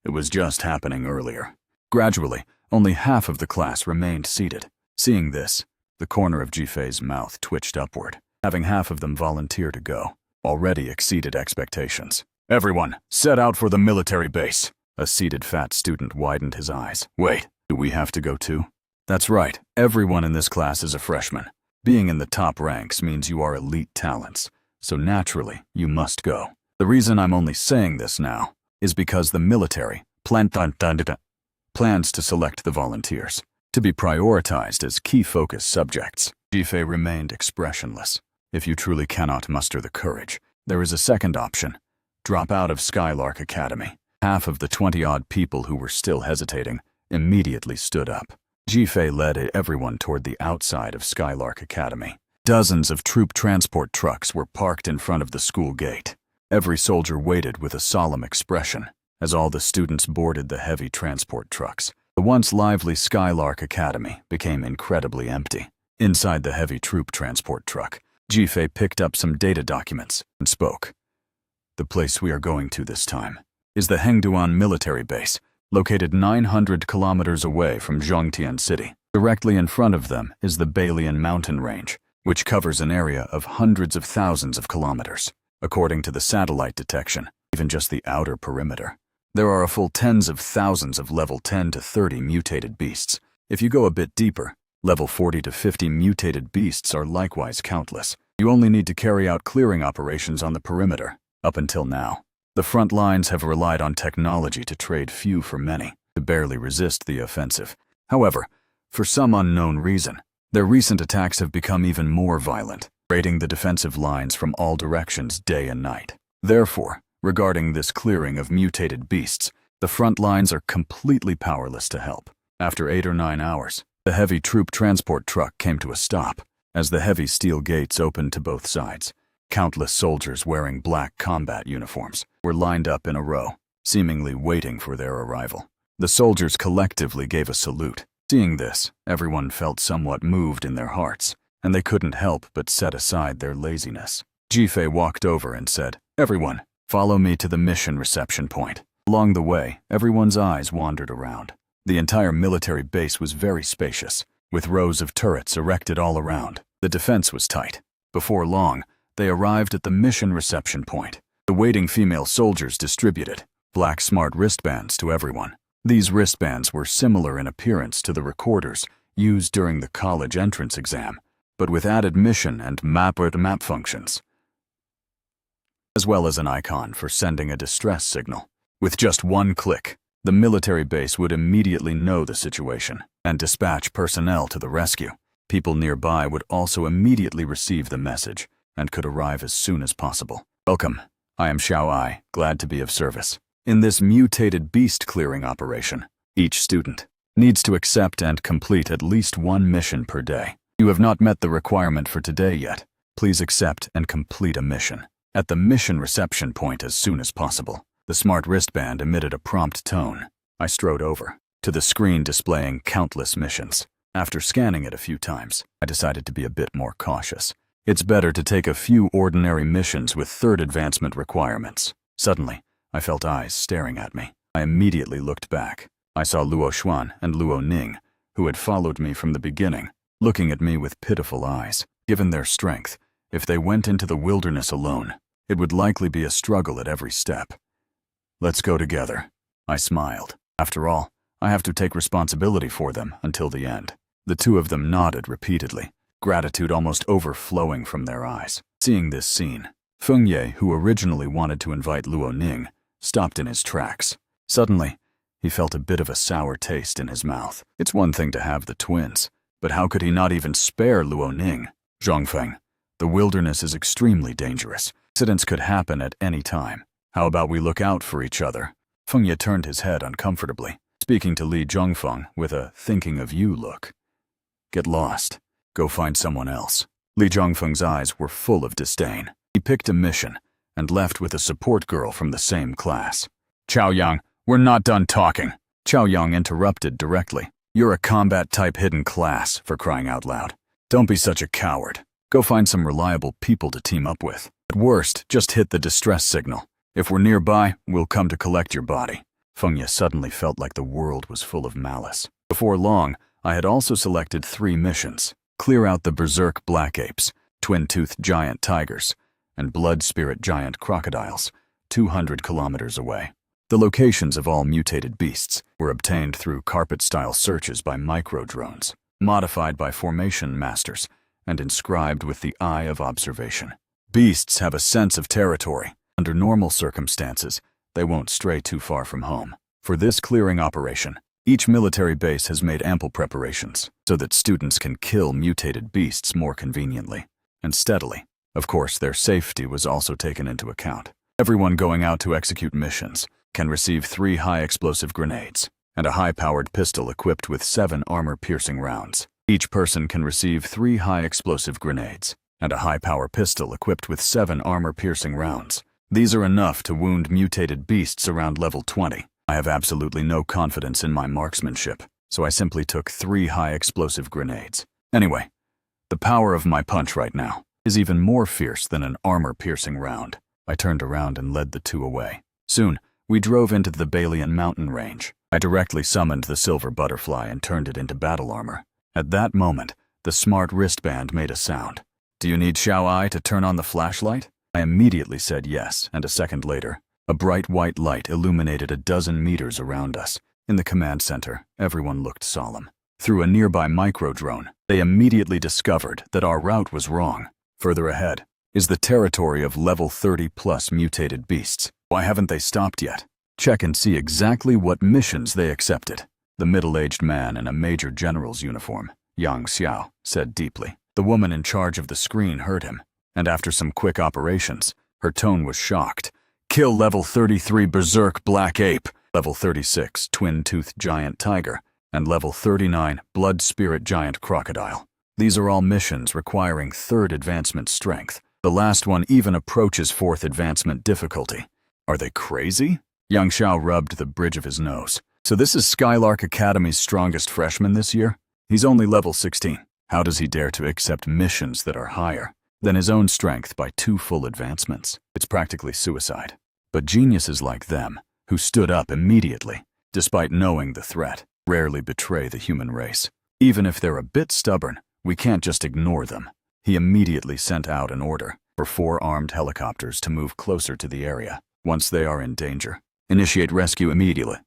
it was just happening earlier. Gradually, only half of the class remained seated. Seeing this, The corner of Jifei's mouth twitched upward. Having half of them volunteer to go already exceeded expectations. Everyone, set out for the military base. A seated fat student widened his eyes. Wait, do we have to go too? That's right, everyone in this class is a freshman. Being in the top ranks means you are elite talents, so naturally, you must go. The reason I'm only saying this now is because the military plans to select the volunteers to be prioritized as key focus subjects. Jifei remained expressionless. If you truly cannot muster the courage, there is a second option. Drop out of Skylark Academy. Half of the 20-odd people who were still hesitating immediately stood up. Jifei led everyone toward the outside of Skylark Academy. Dozens of troop transport trucks were parked in front of the school gate. Every soldier waited with a solemn expression as all the students boarded the heavy transport trucks. The once lively Skylark Academy became incredibly empty. Inside the heavy troop transport truck, Jifei picked up some data documents and spoke. The place we are going to this time is the Hengduan military base, located 900 kilometers away from Zhongtian City. Directly in front of them is the Balian mountain range, which covers an area of hundreds of thousands of kilometers. According to the satellite detection, even just the outer perimeter, there are a full tens of thousands of level 10 to 30 mutated beasts. If you go a bit deeper, level 40 to 50 mutated beasts are likewise countless. You only need to carry out clearing operations on the perimeter. Up until now, the front lines have relied on technology to trade few for many, to barely resist the offensive. However, for some unknown reason, their recent attacks have become even more violent, raiding the defensive lines from all directions day and night. Therefore, regarding this clearing of mutated beasts, the front lines are completely powerless to help. After 8 or 9 hours, the heavy troop transport truck came to a stop. As the heavy steel gates opened to both sides, countless soldiers wearing black combat uniforms were lined up in a row, seemingly waiting for their arrival. The soldiers collectively gave a salute. Seeing this, everyone felt somewhat moved in their hearts, and they couldn't help but set aside their laziness. Jifei walked over and said, "Everyone, follow me to the mission reception point." Along the way, everyone's eyes wandered around. The entire military base was very spacious, with rows of turrets erected all around. The defense was tight. Before long, they arrived at the mission reception point. The waiting female soldiers distributed black smart wristbands to everyone. These wristbands were similar in appearance to the recorders used during the college entrance exam, but with added mission and map functions, as well as an icon for sending a distress signal. With just one click, the military base would immediately know the situation and dispatch personnel to the rescue. People nearby would also immediately receive the message and could arrive as soon as possible. Welcome, I am Xiao Ai, glad to be of service. In this mutated beast clearing operation, each student needs to accept and complete at least one mission per day. You have not met the requirement for today yet. Please accept and complete a mission at the mission reception point as soon as possible. The smart wristband emitted a prompt tone. I strode over to the screen displaying countless missions. After scanning it a few times, I decided to be a bit more cautious. It's better to take a few ordinary missions with third advancement requirements. Suddenly, I felt eyes staring at me. I immediately looked back. I saw Luo Xuan and Luo Ning, who had followed me from the beginning, looking at me with pitiful eyes. Given their strength, if they went into the wilderness alone, it would likely be a struggle at every step. Let's go together. I smiled. After all, I have to take responsibility for them until the end. The two of them nodded repeatedly, gratitude almost overflowing from their eyes. Seeing this scene, Feng Ye, who originally wanted to invite Luo Ning, stopped in his tracks. Suddenly, he felt a bit of a sour taste in his mouth. It's one thing to have the twins, but how could he not even spare Luo Ning? Zhongfeng, the wilderness is extremely dangerous. Accidents could happen at any time. How about we look out for each other? Feng Ye turned his head uncomfortably, speaking to Li Zhongfeng with a thinking of you look. Get lost. Go find someone else. Li Zhongfeng's eyes were full of disdain. He picked a mission and left with a support girl from the same class. Chao Yang, we're not done talking. Chao Yang interrupted directly. You're a combat-type hidden class, for crying out loud. Don't be such a coward. Go find some reliable people to team up with. At worst, just hit the distress signal. If we're nearby, we'll come to collect your body. Feng Ye suddenly felt like the world was full of malice. Before long, I had also selected 3 missions. Clear out the berserk black apes, twin-toothed giant tigers, and blood spirit giant crocodiles, 200 kilometers away. The locations of all mutated beasts were obtained through carpet-style searches by micro-drones, modified by formation masters, and inscribed with the eye of observation. Beasts have a sense of territory. Under normal circumstances, they won't stray too far from home. For this clearing operation, each military base has made ample preparations so that students can kill mutated beasts more conveniently and steadily. Of course, their safety was also taken into account. Everyone going out to execute missions can receive 3 high-explosive grenades and a high-powered pistol equipped with 7 armor-piercing rounds. Each person can receive 3 high-explosive grenades and a high-power pistol equipped with 7 armor-piercing rounds. These are enough to wound mutated beasts around level 20. I have absolutely no confidence in my marksmanship, so I simply took 3 high-explosive grenades. Anyway, the power of my punch right now is even more fierce than an armor-piercing round. I turned around and led the 2 away. Soon, we drove into the Balian mountain range. I directly summoned the silver butterfly and turned it into battle armor. At that moment, the smart wristband made a sound. "Do you need Xiao Ai to turn on the flashlight?" I immediately said yes, and a second later, a bright white light illuminated a dozen meters around us. In the command center, everyone looked solemn. Through a nearby micro-drone, they immediately discovered that our route was wrong. Further ahead is the territory of level 30+ mutated beasts. Why haven't they stopped yet? Check and see exactly what missions they accepted. The middle-aged man in a major general's uniform, Yang Xiao, said deeply. The woman in charge of the screen heard him, and after some quick operations, her tone was shocked. "Kill level 33 berserk black ape, level 36 twin-toothed giant tiger, and level 39 blood spirit giant crocodile. These are all missions requiring 3rd advancement strength. The last one even approaches 4th advancement difficulty. Are they crazy?" Yang Xiao rubbed the bridge of his nose. "So this is Skylark Academy's strongest freshman this year? He's only level 16. How does he dare to accept missions that are higher than his own strength by 2 full advancements? It's practically suicide." But geniuses like them, who stood up immediately, despite knowing the threat, rarely betray the human race. Even if they're a bit stubborn, we can't just ignore them. He immediately sent out an order for 4 armed helicopters to move closer to the area. Once they are in danger, initiate rescue immediately.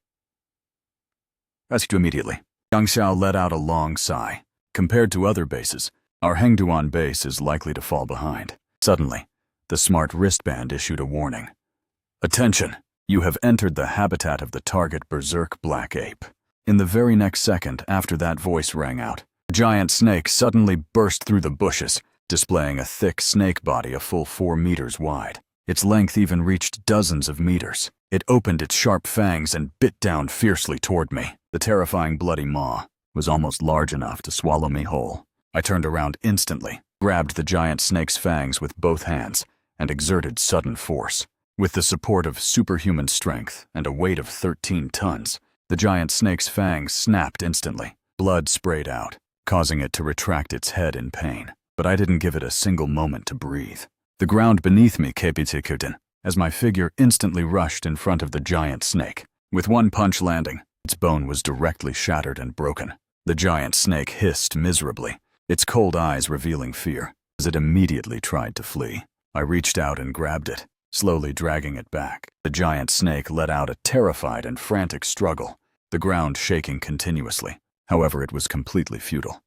Rescue immediately. Yang Xiao let out a long sigh. Compared to other bases, our Hengduan base is likely to fall behind. Suddenly, the smart wristband issued a warning. "Attention! You have entered the habitat of the target berserk black ape." In the very next second after that voice rang out, a giant snake suddenly burst through the bushes, displaying a thick snake body a full 4 meters wide. Its length even reached dozens of meters. It opened its sharp fangs and bit down fiercely toward me. The terrifying bloody maw was almost large enough to swallow me whole. I turned around instantly, grabbed the giant snake's fangs with both hands, and exerted sudden force. With the support of superhuman strength and a weight of 13 tons, the giant snake's fangs snapped instantly. Blood sprayed out, causing it to retract its head in pain. But I didn't give it a single moment to breathe. The ground beneath me kepitikuten as my figure instantly rushed in front of the giant snake. With one punch landing, its bone was directly shattered and broken. The giant snake hissed miserably, its cold eyes revealing fear, as it immediately tried to flee. I reached out and grabbed it, slowly dragging it back. The giant snake let out a terrified and frantic struggle, the ground shaking continuously. However, it was completely futile.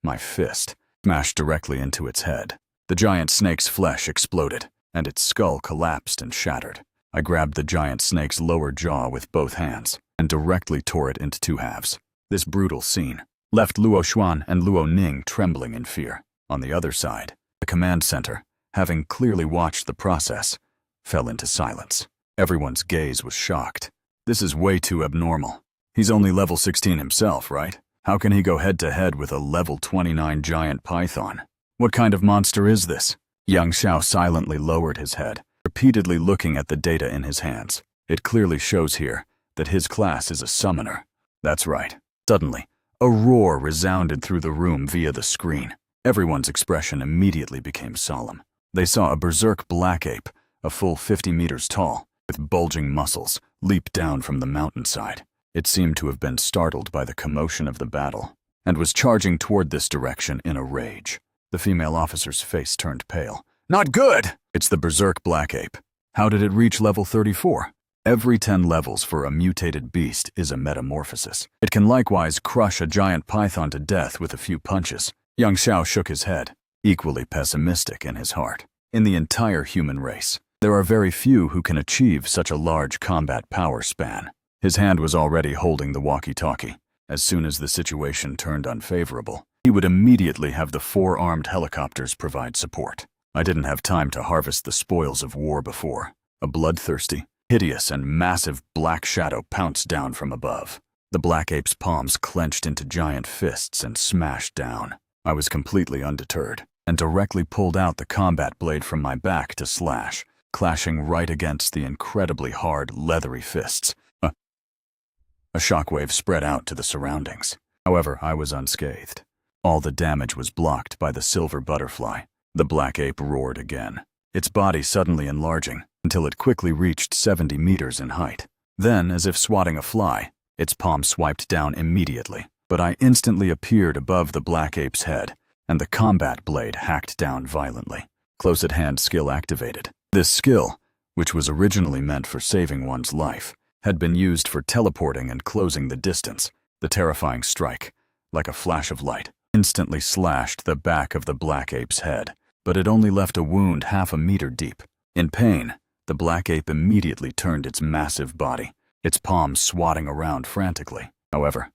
My fist smashed directly into its head. The giant snake's flesh exploded, and its skull collapsed and shattered. I grabbed the giant snake's lower jaw with both hands and directly tore it into 2 halves. This brutal scene left Luo Xuan and Luo Ning trembling in fear. On the other side, the command center, having clearly watched the process, fell into silence. Everyone's gaze was shocked. This is way too abnormal. He's only level 16 himself, right? How can he go head-to-head with a level 29 giant python? What kind of monster is this? Yang Xiao silently lowered his head, repeatedly looking at the data in his hands. It clearly shows here that his class is a summoner. That's right. Suddenly, a roar resounded through the room via the screen. Everyone's expression immediately became solemn. They saw a berserk black ape, a full 50 meters tall, with bulging muscles, leap down from the mountainside. It seemed to have been startled by the commotion of the battle, and was charging toward this direction in a rage. The female officer's face turned pale. "Not good!" "It's the berserk black ape. How did it reach level 34? Every 10 levels for a mutated beast is a metamorphosis. It can likewise crush a giant python to death with a few punches." Yang Xiao shook his head, equally pessimistic in his heart. In the entire human race, there are very few who can achieve such a large combat power span. His hand was already holding the walkie-talkie. As soon as the situation turned unfavorable, he would immediately have the 4 armed helicopters provide support. I didn't have time to harvest the spoils of war before. A bloodthirsty, hideous, and massive black shadow pounced down from above. The black ape's palms clenched into giant fists and smashed down. I was completely undeterred, and directly pulled out the combat blade from my back to slash, clashing right against the incredibly hard, leathery fists. A shockwave spread out to the surroundings. However, I was unscathed. All the damage was blocked by the silver butterfly. The black ape roared again, its body suddenly enlarging until it quickly reached 70 meters in height. Then, as if swatting a fly, its palm swiped down immediately, but I instantly appeared above the black ape's head, and the combat blade hacked down violently. Close-at-hand skill activated. This skill, which was originally meant for saving one's life, had been used for teleporting and closing the distance. The terrifying strike, like a flash of light, instantly slashed the back of the black ape's head, but it only left a wound half a meter deep. In pain, the black ape immediately turned its massive body, its palms swatting around frantically. However,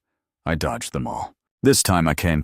I dodged them all. This time I came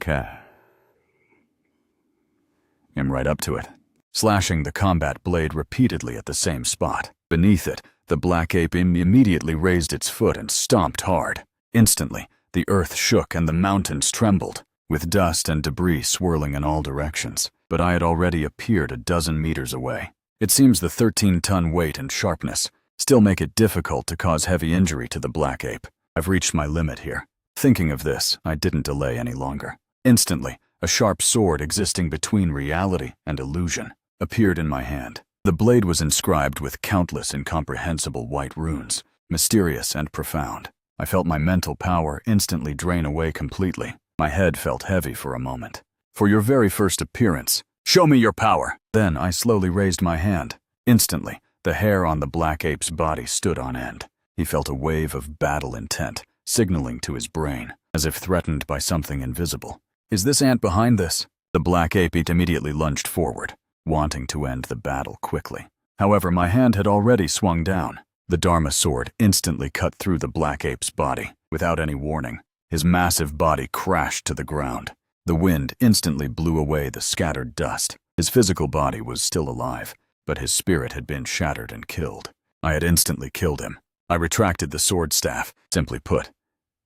right up to it, slashing the combat blade repeatedly at the same spot. Beneath it, the black ape immediately raised its foot and stomped hard. Instantly, the earth shook and the mountains trembled, with dust and debris swirling in all directions. But I had already appeared a dozen meters away. It seems the 13-ton weight and sharpness still make it difficult to cause heavy injury to the black ape. I've reached my limit here. Thinking of this, I didn't delay any longer. Instantly, a sharp sword existing between reality and illusion appeared in my hand. The blade was inscribed with countless incomprehensible white runes, mysterious and profound. I felt my mental power instantly drain away completely. My head felt heavy for a moment. "For your very first appearance, show me your power." Then I slowly raised my hand. Instantly, the hair on the black ape's body stood on end. He felt a wave of battle intent, signaling to his brain, as if threatened by something invisible. "Is this ant behind this?" The black ape immediately lunged forward, wanting to end the battle quickly. However, my hand had already swung down. The Dharma sword instantly cut through the black ape's body, without any warning. His massive body crashed to the ground. The wind instantly blew away the scattered dust. His physical body was still alive, but his spirit had been shattered and killed. I had instantly killed him. I retracted the sword staff. Simply put,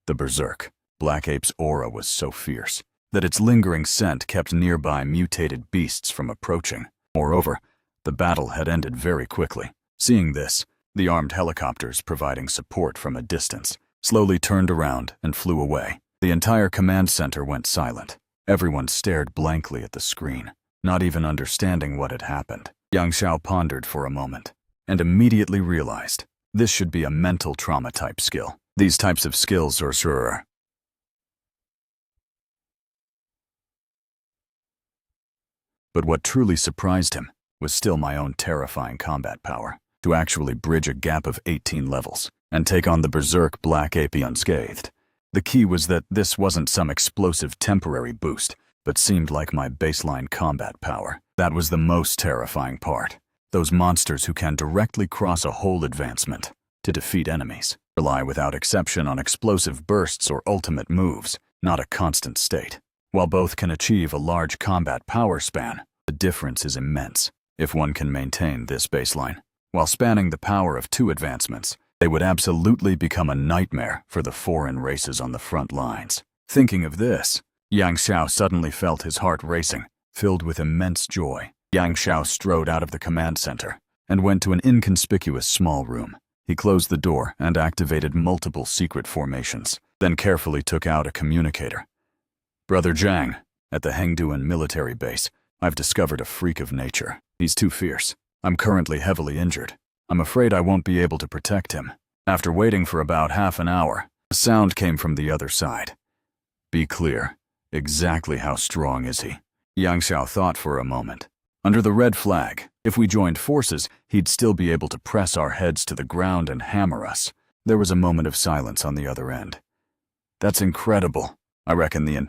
the berserk black ape's aura was so fierce that its lingering scent kept nearby mutated beasts from approaching. Moreover, the battle had ended very quickly. Seeing this, the armed helicopters providing support from a distance slowly turned around and flew away. The entire command center went silent. Everyone stared blankly at the screen, not even understanding what had happened. Yang Xiao pondered for a moment, and immediately realized this should be a mental trauma type skill. These types of skills are sure. But what truly surprised him was still my own terrifying combat power, to actually bridge a gap of 18 levels and take on the berserk black ape unscathed. The key was that this wasn't some explosive temporary boost, but seemed like my baseline combat power. That was the most terrifying part. Those monsters who can directly cross a whole advancement to defeat enemies rely without exception on explosive bursts or ultimate moves, not a constant state. While both can achieve a large combat power span, the difference is immense if one can maintain this baseline. While spanning the power of 2 advancements, they would absolutely become a nightmare for the foreign races on the front lines. Thinking of this, Yang Xiao suddenly felt his heart racing, filled with immense joy. Yang Xiao strode out of the command center and went to an inconspicuous small room. He closed the door and activated multiple secret formations, then carefully took out a communicator. "Brother Zhang, at the Hengduan military base, I've discovered a freak of nature. He's too fierce. I'm currently heavily injured. I'm afraid I won't be able to protect him." After waiting for about half an hour, a sound came from the other side. "Be clear. Exactly how strong is he? Yang Xiao thought for a moment. Under the red flag, if we joined forces, he'd still be able to press our heads to the ground and hammer us. There was a moment of silence on the other end. That's incredible. I reckon the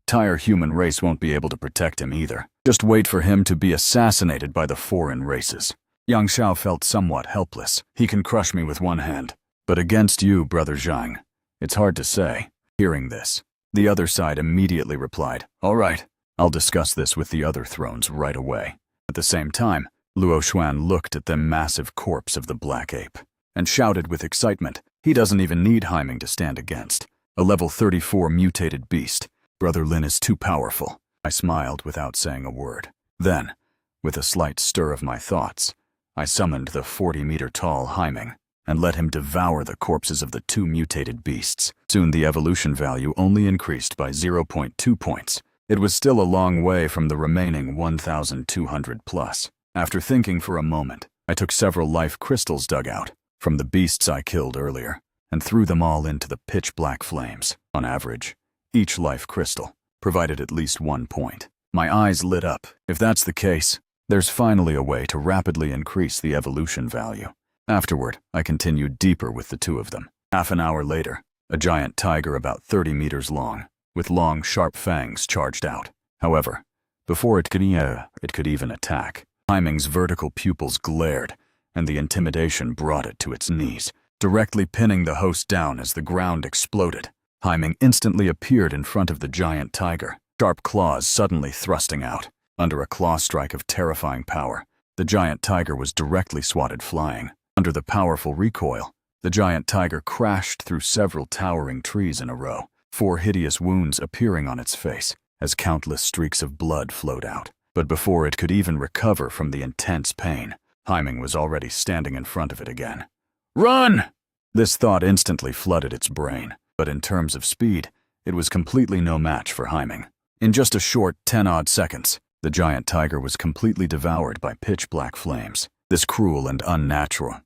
entire human race won't be able to protect him either. Just wait for him to be assassinated by the foreign races. Yang Xiao felt somewhat helpless. He can crush me with one hand. But against you, Brother Zhang, it's hard to say. Hearing this, the other side immediately replied, "All right, I'll discuss this with the other thrones right away." At the same time, Luo Xuan looked at the massive corpse of the black ape and shouted with excitement, "He doesn't even need Haiming to stand against. A level 34 mutated beast. Brother Lin is too powerful." I smiled without saying a word. Then, with a slight stir of my thoughts, I summoned the 40-meter-tall Haiming and let him devour the corpses of the two mutated beasts. Soon the evolution value only increased by 0.2 points. It was still a long way from the remaining 1,200 plus. After thinking for a moment, I took several life crystals dug out from the beasts I killed earlier and threw them all into the pitch-black flames. On average, each life crystal provided at least 1 point. My eyes lit up. If that's the case, there's finally a way to rapidly increase the evolution value. Afterward, I continued deeper with the two of them. Half an hour later, a giant tiger about 30 meters long, with long, sharp fangs charged out. However, before it could even attack, Haiming's vertical pupils glared, and the intimidation brought it to its knees, directly pinning the host down as the ground exploded. Haiming instantly appeared in front of the giant tiger, sharp claws suddenly thrusting out. Under a claw strike of terrifying power, the giant tiger was directly swatted flying. Under the powerful recoil, the giant tiger crashed through several towering trees in a row, 4 hideous wounds appearing on its face as countless streaks of blood flowed out. But before it could even recover from the intense pain, Haiming was already standing in front of it again. "Run!" This thought instantly flooded its brain, but in terms of speed, it was completely no match for Haiming. In just a short 10-odd seconds, the giant tiger was completely devoured by pitch-black flames. This cruel and unnatural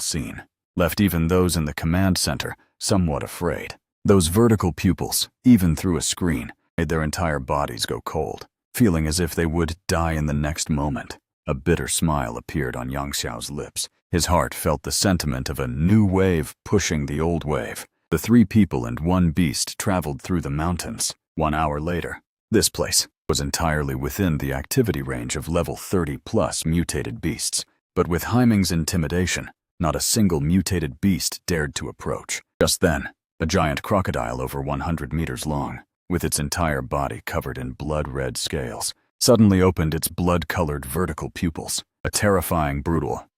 scene left even those in the command center somewhat afraid. Those vertical pupils, even through a screen, made their entire bodies go cold, feeling as if they would die in the next moment. A bitter smile appeared on Yang Xiao's lips. His heart felt the sentiment of a new wave pushing the old wave. The 3 people and 1 beast traveled through the mountains. 1 hour later, this place was entirely within the activity range of level 30-plus mutated beasts. But with Haiming's intimidation, not a single mutated beast dared to approach. Just then, a giant crocodile over 100 meters long, with its entire body covered in blood-red scales, suddenly opened its blood-colored vertical pupils. A terrifying, brutal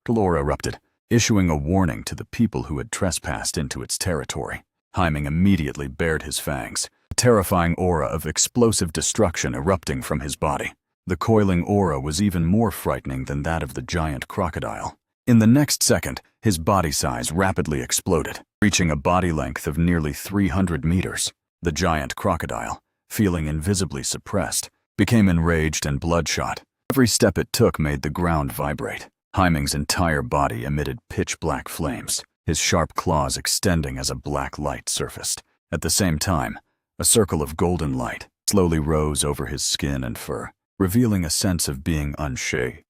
aura erupted, issuing a warning to the people who had trespassed into its territory. Haiming immediately bared his fangs, a terrifying aura of explosive destruction erupting from his body. The coiling aura was even more frightening than that of the giant crocodile. In the next second, his body size rapidly exploded, reaching a body length of nearly 300 meters. The giant crocodile, feeling invisibly suppressed, became enraged and bloodshot. Every step it took made the ground vibrate. Haiming's entire body emitted pitch-black flames, his sharp claws extending as a black light surfaced. At the same time, a circle of golden light slowly rose over his skin and fur, revealing a sense of being unshakable.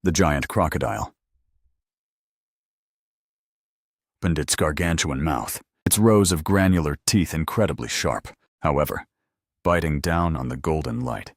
The giant crocodile opened its gargantuan mouth, its rows of granular teeth incredibly sharp. However, biting down on the golden light,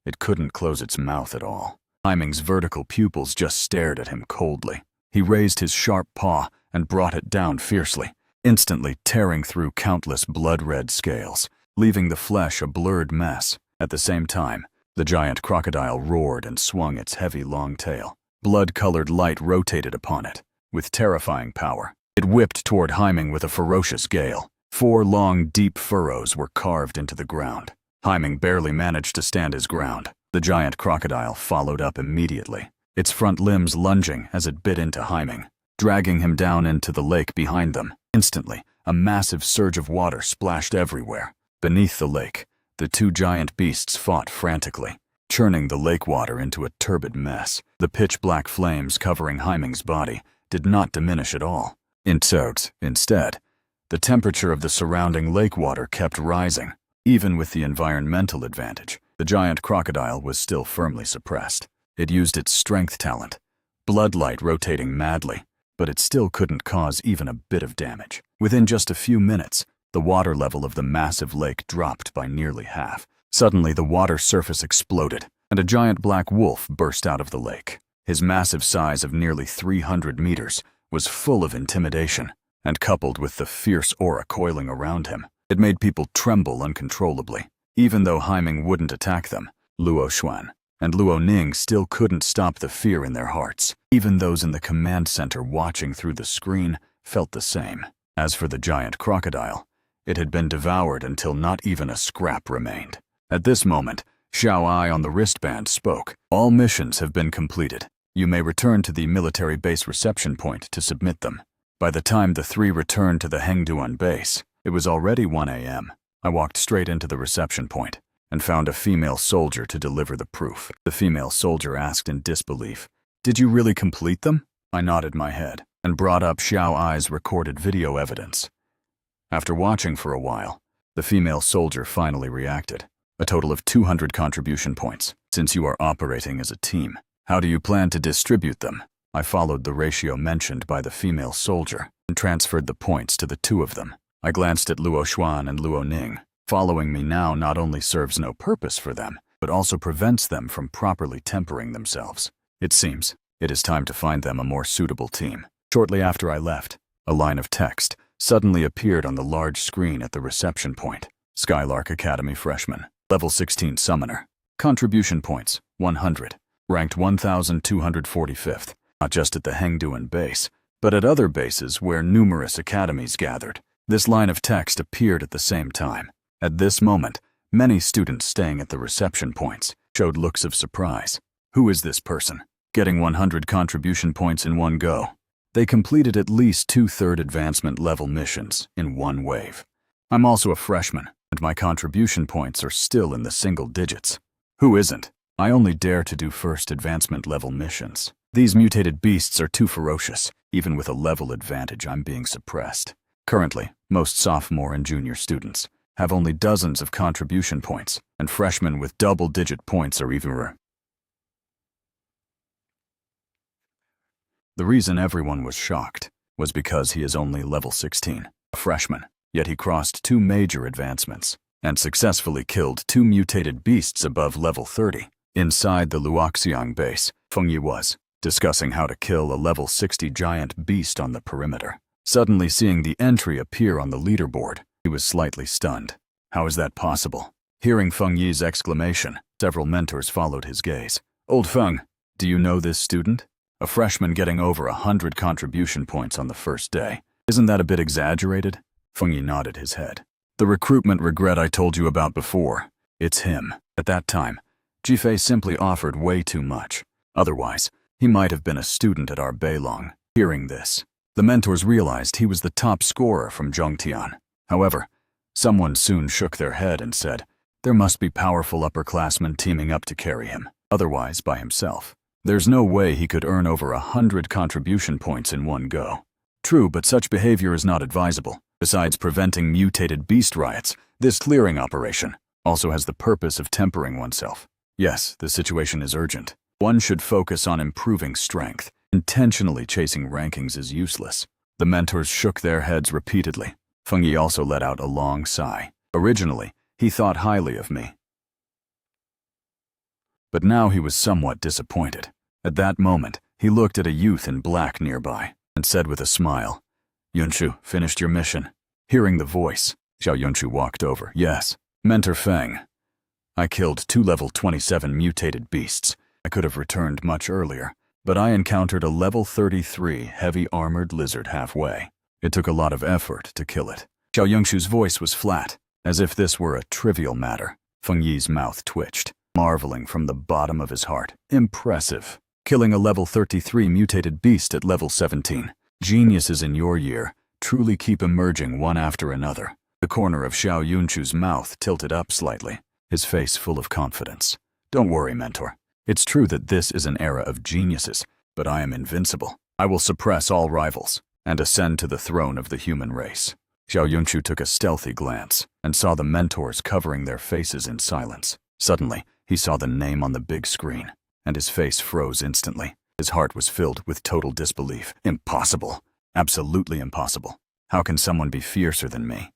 it couldn't close its mouth at all. Haiming's vertical pupils just stared at him coldly. He raised his sharp paw and brought it down fiercely, instantly tearing through countless blood-red scales, leaving the flesh a blurred mess. At the same time, the giant crocodile roared and swung its heavy long tail. Blood-colored light rotated upon it, with terrifying power. It whipped toward Haiming with a ferocious gale. 4 long, deep furrows were carved into the ground. Haiming barely managed to stand his ground. The giant crocodile followed up immediately, its front limbs lunging as it bit into Haiming, dragging him down into the lake behind them. Instantly, a massive surge of water splashed everywhere. Beneath the lake, the 2 giant beasts fought frantically, churning the lake water into a turbid mess. The pitch-black flames covering Haiming's body did not diminish at all. Instead, The temperature of the surrounding lake water kept rising. Even with the environmental advantage, the giant crocodile was still firmly suppressed. It used its strength talent, bloodlight rotating madly, but it still couldn't cause even a bit of damage. Within just a few minutes, the water level of the massive lake dropped by nearly half. Suddenly, the water surface exploded, and a giant black wolf burst out of the lake. His massive size of nearly 300 meters was full of intimidation, and coupled with the fierce aura coiling around him, it made people tremble uncontrollably. Even though Haiming wouldn't attack them, Luo Xuan and Luo Ning still couldn't stop the fear in their hearts. Even those in the command center watching through the screen felt the same. As for the giant crocodile, it had been devoured until not even a scrap remained. At this moment, Xiao Ai on the wristband spoke. All missions have been completed. You may return to the military base reception point to submit them. By the time the three returned to the Hengduan base, it was already 1 a.m. I walked straight into the reception point and found a female soldier to deliver the proof. The female soldier asked in disbelief, "Did you really complete them?" I nodded my head and brought up Xiao Ai's recorded video evidence. After watching for a while, the female soldier finally reacted. A total of 200 contribution points. Since you are operating as a team, how do you plan to distribute them? I followed the ratio mentioned by the female soldier and transferred the points to the two of them. I glanced at Luo Xuan and Luo Ning. Following me now not only serves no purpose for them, but also prevents them from properly tempering themselves. It seems it is time to find them a more suitable team. Shortly after I left, a line of text suddenly appeared on the large screen at the reception point. Skylark Academy freshman, level 16 summoner. Contribution points, 100. Ranked 1,245th, not just at the Hengduan base, but at other bases where numerous academies gathered. This line of text appeared at the same time. At this moment, many students staying at the reception points showed looks of surprise. Who is this person? Getting 100 contribution points in one go. They completed at least 2/3 advancement level missions in one wave. I'm also a freshman, and my contribution points are still in the single digits. Who isn't? I only dare to do first advancement level missions. These mutated beasts are too ferocious. Even with a level advantage, I'm being suppressed. Currently, most sophomore and junior students have only dozens of contribution points, and freshmen with double-digit points are even rare. The reason everyone was shocked was because he is only level 16, a freshman, yet he crossed 2 major advancements and successfully killed 2 mutated beasts above level 30. Inside the Luoxiang base, Feng Yi was discussing how to kill a level 60 giant beast on the perimeter. Suddenly seeing the entry appear on the leaderboard, he was slightly stunned. How is that possible? Hearing Feng Yi's exclamation, several mentors followed his gaze. Old Feng, do you know this student? A freshman getting over 100 contribution points on the first day. Isn't that a bit exaggerated? Feng Yi nodded his head. The recruitment regret I told you about before. It's him. At that time, Jifei simply offered way too much. Otherwise, he might have been a student at our Beilong. Hearing this, the mentors realized he was the top scorer from Zhongtian. However, someone soon shook their head and said, there must be powerful upperclassmen teaming up to carry him. Otherwise, by himself, there's no way he could earn over 100 contribution points in one go. True, but such behavior is not advisable. Besides preventing mutated beast riots, this clearing operation also has the purpose of tempering oneself. Yes, the situation is urgent. One should focus on improving strength. Intentionally chasing rankings is useless. The mentors shook their heads repeatedly. Feng Yi also let out a long sigh. Originally, he thought highly of me. But now he was somewhat disappointed. At that moment, he looked at a youth in black nearby and said with a smile, Yunshu, finished your mission. Hearing the voice, Xiao Yunshu walked over. Yes, Mentor Feng. I killed 2 level 27 mutated beasts. I could have returned much earlier, but I encountered a level 33 heavy armored lizard halfway. It took a lot of effort to kill it. Xiao Yunshu's voice was flat, as if this were a trivial matter. Feng Yi's mouth twitched, marveling from the bottom of his heart. Impressive. Killing a level 33 mutated beast at level 17. Geniuses in your year truly keep emerging one after another. The corner of Xiao Yunshu's mouth tilted up slightly, his face full of confidence. Don't worry, mentor. It's true that this is an era of geniuses, but I am invincible. I will suppress all rivals and ascend to the throne of the human race. Xiao Yunchu took a stealthy glance and saw the mentors covering their faces in silence. Suddenly, he saw the name on the big screen, and his face froze instantly. His heart was filled with total disbelief. Impossible. Absolutely impossible. How can someone be fiercer than me?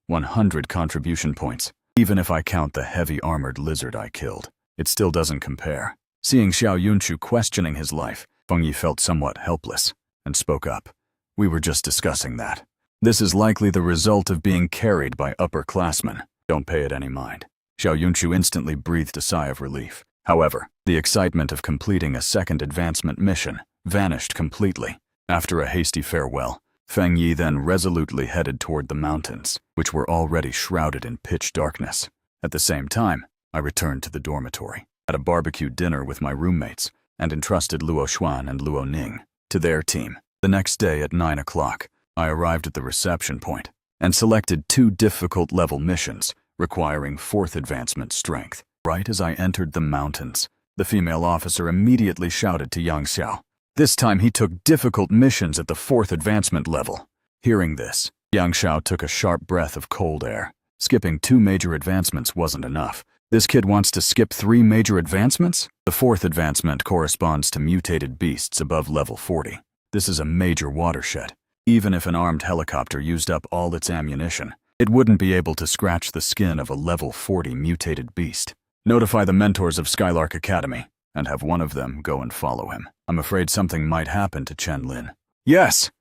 100 contribution points. Even if I count the heavy-armored lizard I killed, it still doesn't compare. Seeing Xiao Yunchu questioning his life, Feng Yi felt somewhat helpless and spoke up. We were just discussing that. This is likely the result of being carried by upperclassmen. Don't pay it any mind. Xiao Yunchu instantly breathed a sigh of relief. However, the excitement of completing a second advancement mission vanished completely. After a hasty farewell, Feng Yi then resolutely headed toward the mountains, which were already shrouded in pitch darkness. At the same time, I returned to the dormitory, had a barbecue dinner with my roommates, and entrusted Luo Xuan and Luo Ning to their team. The next day at 9 o'clock, I arrived at the reception point and selected 2 difficult level missions requiring 4th advancement strength. Right as I entered the mountains, the female officer immediately shouted to Yang Xiao. This time he took difficult missions at the 4th advancement level. Hearing this, Yang Xiao took a sharp breath of cold air. Skipping 2 major advancements wasn't enough. This kid wants to skip 3 major advancements? The 4th advancement corresponds to mutated beasts above level 40. This is a major watershed. Even if an armed helicopter used up all its ammunition, it wouldn't be able to scratch the skin of a level 40 mutated beast. Notify the mentors of Skylark Academy, and have one of them go and follow him. I'm afraid something might happen to Chen Lin. Yes!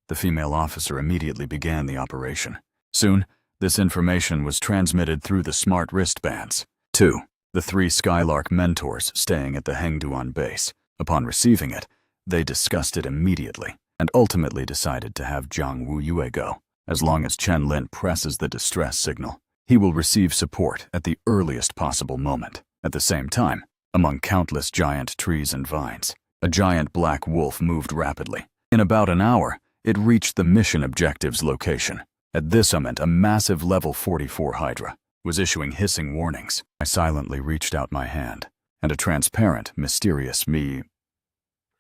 The female officer immediately began the operation. Soon, this information was transmitted through the smart wristbands. 2. The 3 Skylark mentors staying at the Hengduan base. Upon receiving it, they discussed it immediately, and ultimately decided to have Jiang Wu Yue go. As long as Chen Lin presses the distress signal, he will receive support at the earliest possible moment. At the same time, among countless giant trees and vines, a giant black wolf moved rapidly. In about an hour, it reached the mission objective's location. At this moment, a massive level 44 Hydra was issuing hissing warnings. I silently reached out my hand, and a transparent, mysterious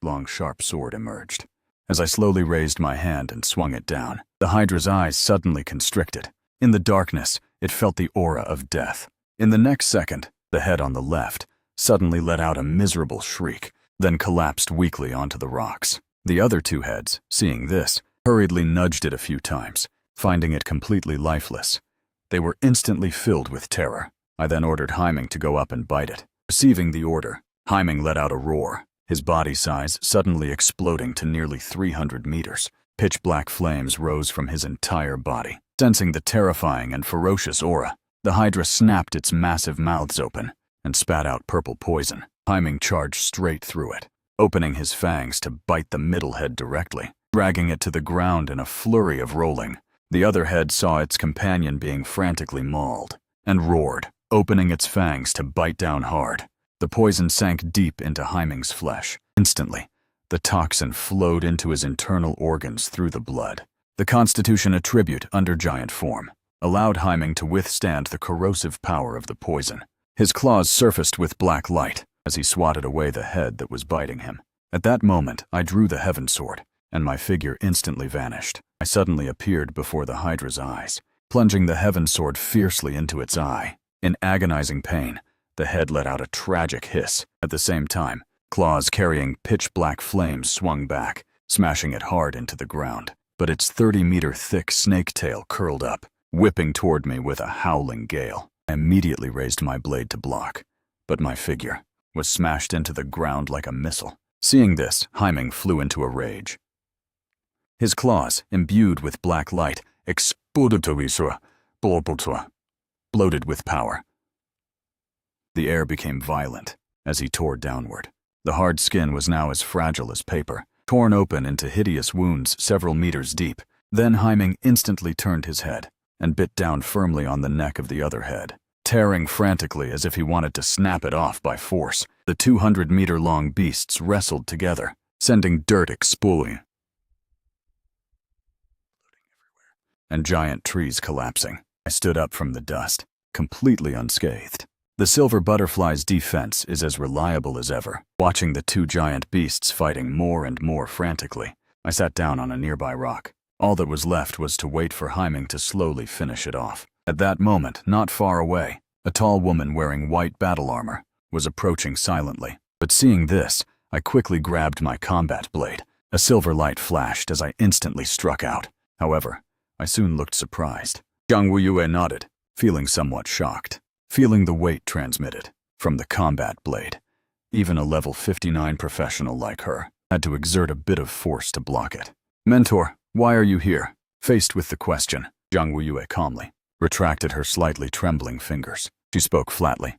long sharp sword emerged. As I slowly raised my hand and swung it down, the Hydra's eyes suddenly constricted. In the darkness, it felt the aura of death. In the next second, the head on the left suddenly let out a miserable shriek, then collapsed weakly onto the rocks. The other 2 heads, seeing this, hurriedly nudged it a few times, finding it completely lifeless. They were instantly filled with terror. I then ordered Haiming to go up and bite it. Receiving the order, Haiming let out a roar, his body size suddenly exploding to nearly 300 meters. Pitch-black flames rose from his entire body. Sensing the terrifying and ferocious aura, the Hydra snapped its massive mouths open and spat out purple poison. Haiming charged straight through it, opening his fangs to bite the middle head directly, dragging it to the ground in a flurry of rolling. The other head saw its companion being frantically mauled and roared, opening its fangs to bite down hard. The poison sank deep into Haiming's flesh. Instantly, the toxin flowed into his internal organs through the blood. The Constitution attribute under giant form allowed Haiming to withstand the corrosive power of the poison. His claws surfaced with black light as he swatted away the head that was biting him. At that moment, I drew the heaven sword, and my figure instantly vanished. I suddenly appeared before the Hydra's eyes, plunging the heaven sword fiercely into its eye. In agonizing pain, the head let out a tragic hiss. At the same time, claws carrying pitch-black flames swung back, smashing it hard into the ground. But its 30-meter thick snake tail curled up, whipping toward me with a howling gale. I immediately raised my blade to block, but my figure was smashed into the ground like a missile. Seeing this, Haiming flew into a rage. His claws, imbued with black light, exploded, bloated with power. The air became violent as he tore downward. The hard skin was now as fragile as paper, torn open into hideous wounds several meters deep. Then Haiming instantly turned his head and bit down firmly on the neck of the other head, tearing frantically as if he wanted to snap it off by force. The 200-meter-long beasts wrestled together, sending dirt exploding and giant trees collapsing. I stood up from the dust, completely unscathed. The silver butterfly's defense is as reliable as ever. Watching the 2 giant beasts fighting more and more frantically, I sat down on a nearby rock. All that was left was to wait for Haiming to slowly finish it off. At that moment, not far away, a tall woman wearing white battle armor was approaching silently. But seeing this, I quickly grabbed my combat blade. A silver light flashed as I instantly struck out. However, I soon looked surprised. Zhang Wuyue nodded, feeling somewhat shocked, feeling the weight transmitted from the combat blade. Even a level 59 professional like her had to exert a bit of force to block it. Mentor, why are you here? Faced with the question, Zhang Wuyue calmly retracted her slightly trembling fingers. She spoke flatly.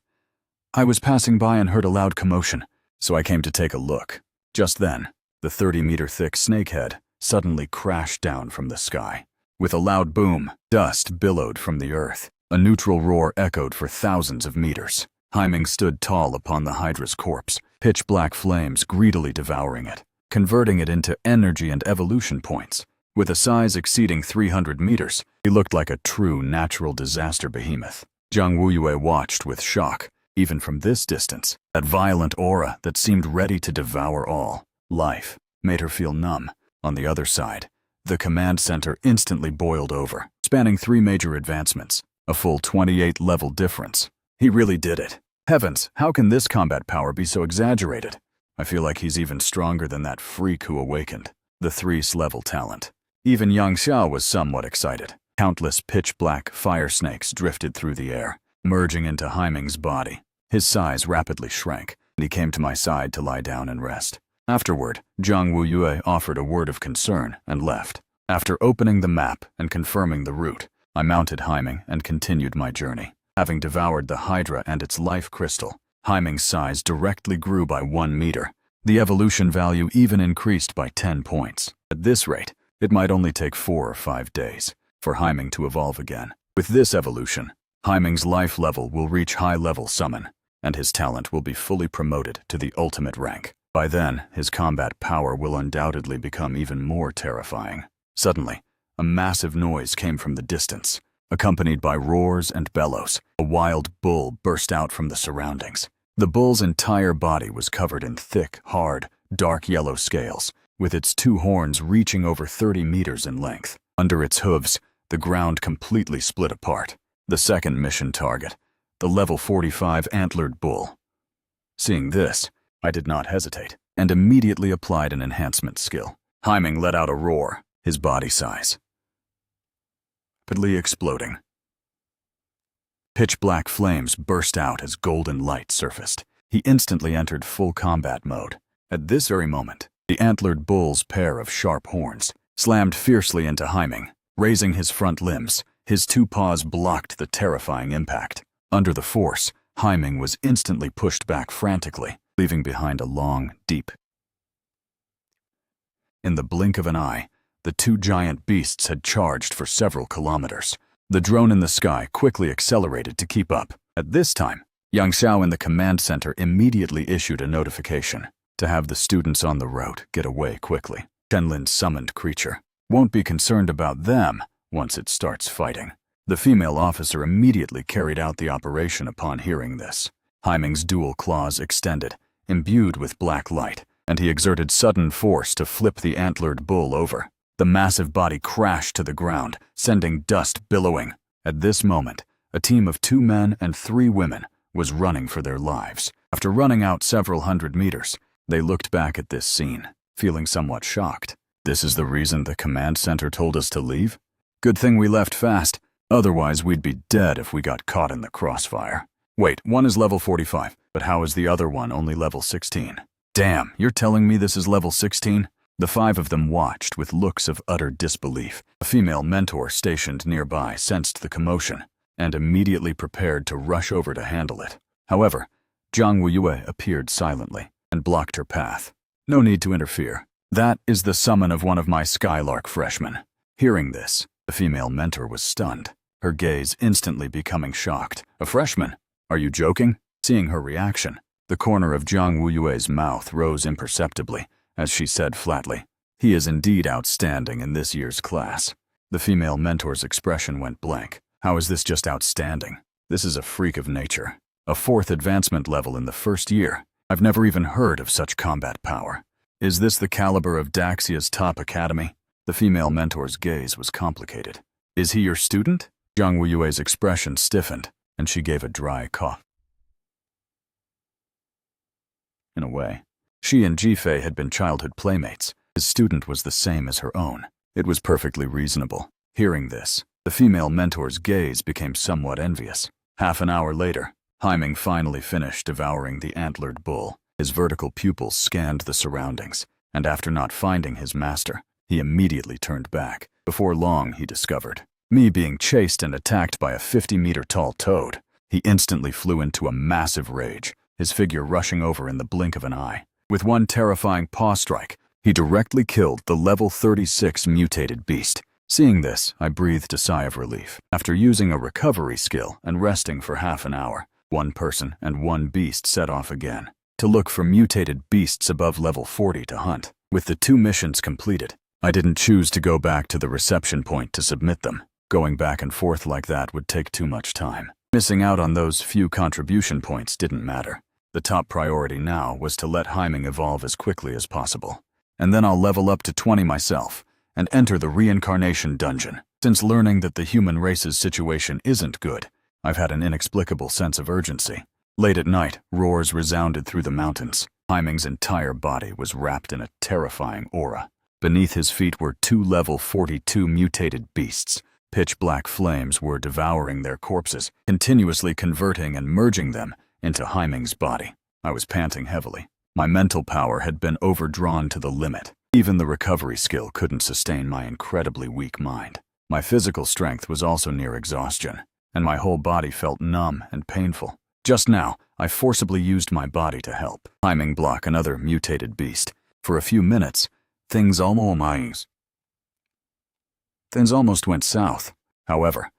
I was passing by and heard a loud commotion, so I came to take a look. Just then, the 30-meter-thick snakehead suddenly crashed down from the sky. With a loud boom, dust billowed from the earth. A neutral roar echoed for thousands of meters. Haiming stood tall upon the Hydra's corpse, pitch-black flames greedily devouring it, converting it into energy and evolution points. With a size exceeding 300 meters, he looked like a true natural disaster behemoth. Zhang Wuyue watched with shock, even from this distance. That violent aura that seemed ready to devour all life made her feel numb. On the other side, the command center instantly boiled over, spanning 3 major advancements, a full 28-level difference. He really did it. Heavens, how can this combat power be so exaggerated? I feel like he's even stronger than that freak who awakened. The 3s-level talent. Even Yang Xiao was somewhat excited. Countless pitch-black fire snakes drifted through the air, merging into Haiming's body. His size rapidly shrank, and he came to my side to lie down and rest. Afterward, Zhang Wuyue offered a word of concern and left. After opening the map and confirming the route, I mounted Haiming and continued my journey. Having devoured the Hydra and its life crystal, Haiming's size directly grew by 1 meter. The evolution value even increased by 10 points. At this rate, it might only take 4 or 5 days for Haiming to evolve again. With this evolution, Haiming's life level will reach high-level summon, and his talent will be fully promoted to the ultimate rank. By then, his combat power will undoubtedly become even more terrifying. Suddenly, a massive noise came from the distance. Accompanied by roars and bellows, a wild bull burst out from the surroundings. The bull's entire body was covered in thick, hard, dark yellow scales, with its 2 horns reaching over 30 meters in length. Under its hooves, the ground completely split apart. The second mission target, the level 45 antlered bull. Seeing this, I did not hesitate, and immediately applied an enhancement skill. Haiming let out a roar, his body size rapidly exploding. Pitch-black flames burst out as golden light surfaced. He instantly entered full combat mode. At this very moment, the antlered bull's pair of sharp horns slammed fiercely into Haiming. Raising his front limbs, his 2 paws blocked the terrifying impact. Under the force, Haiming was instantly pushed back frantically, leaving behind a long, deep. In the blink of an eye, the 2 giant beasts had charged for several kilometers. The drone in the sky quickly accelerated to keep up. At this time, Yang Xiao in the command center immediately issued a notification to have the students on the road get away quickly. Shenlin's summoned creature won't be concerned about them once it starts fighting. The female officer immediately carried out the operation upon hearing this. Haiming's dual claws extended, imbued with black light, and he exerted sudden force to flip the antlered bull over. The massive body crashed to the ground, sending dust billowing. At this moment, a team of 2 men and 3 women was running for their lives. After running out several hundred meters, they looked back at this scene, feeling somewhat shocked. This is the reason the command center told us to leave? Good thing we left fast, otherwise we'd be dead if we got caught in the crossfire. Wait, one is level 45, but how is the other one only level 16? Damn, you're telling me this is level 16? The 5 of them watched with looks of utter disbelief. A female mentor stationed nearby sensed the commotion and immediately prepared to rush over to handle it. However, Zhang Wuyue appeared silently and blocked her path. No need to interfere. That is the summon of one of my Skylark freshmen. Hearing this, the female mentor was stunned, her gaze instantly becoming shocked. A freshman? Are you joking? Seeing her reaction, the corner of Zhang Wuyue's mouth rose imperceptibly as she said flatly, "He is indeed outstanding in this year's class." The female mentor's expression went blank. How is this just outstanding? This is a freak of nature. A 4th advancement level in the first year. I've never even heard of such combat power. Is this the caliber of Daxia's top academy? The female mentor's gaze was complicated. Is he your student? Zhang Wuyue's expression stiffened, and she gave a dry cough. In a way, she and Jifei had been childhood playmates. His student was the same as her own. It was perfectly reasonable. Hearing this, the female mentor's gaze became somewhat envious. Half an hour later, Haiming finally finished devouring the antlered bull. His vertical pupils scanned the surroundings, and after not finding his master, he immediately turned back. Before long, he discovered me being chased and attacked by a 50-meter-tall toad. He instantly flew into a massive rage, his figure rushing over in the blink of an eye. With one terrifying paw strike, he directly killed the level 36 mutated beast. Seeing this, I breathed a sigh of relief. After using a recovery skill and resting for half an hour, one person and one beast set off again to look for mutated beasts above level 40 to hunt. With the 2 missions completed, I didn't choose to go back to the reception point to submit them. Going back and forth like that would take too much time. Missing out on those few contribution points didn't matter. The top priority now was to let Haiming evolve as quickly as possible. And then I'll level up to 20 myself and enter the Reincarnation dungeon. Since learning that the human race's situation isn't good, I've had an inexplicable sense of urgency. Late at night, roars resounded through the mountains. Haiming's entire body was wrapped in a terrifying aura. Beneath his feet were 2 level 42 mutated beasts. Pitch-black flames were devouring their corpses, continuously converting and merging them into Haiming's body. I was panting heavily. My mental power had been overdrawn to the limit. Even the recovery skill couldn't sustain my incredibly weak mind. My physical strength was also near exhaustion, and my whole body felt numb and painful. Just now, I forcibly used my body to help Haiming block another mutated beast. For a few minutes, things almost went south. However,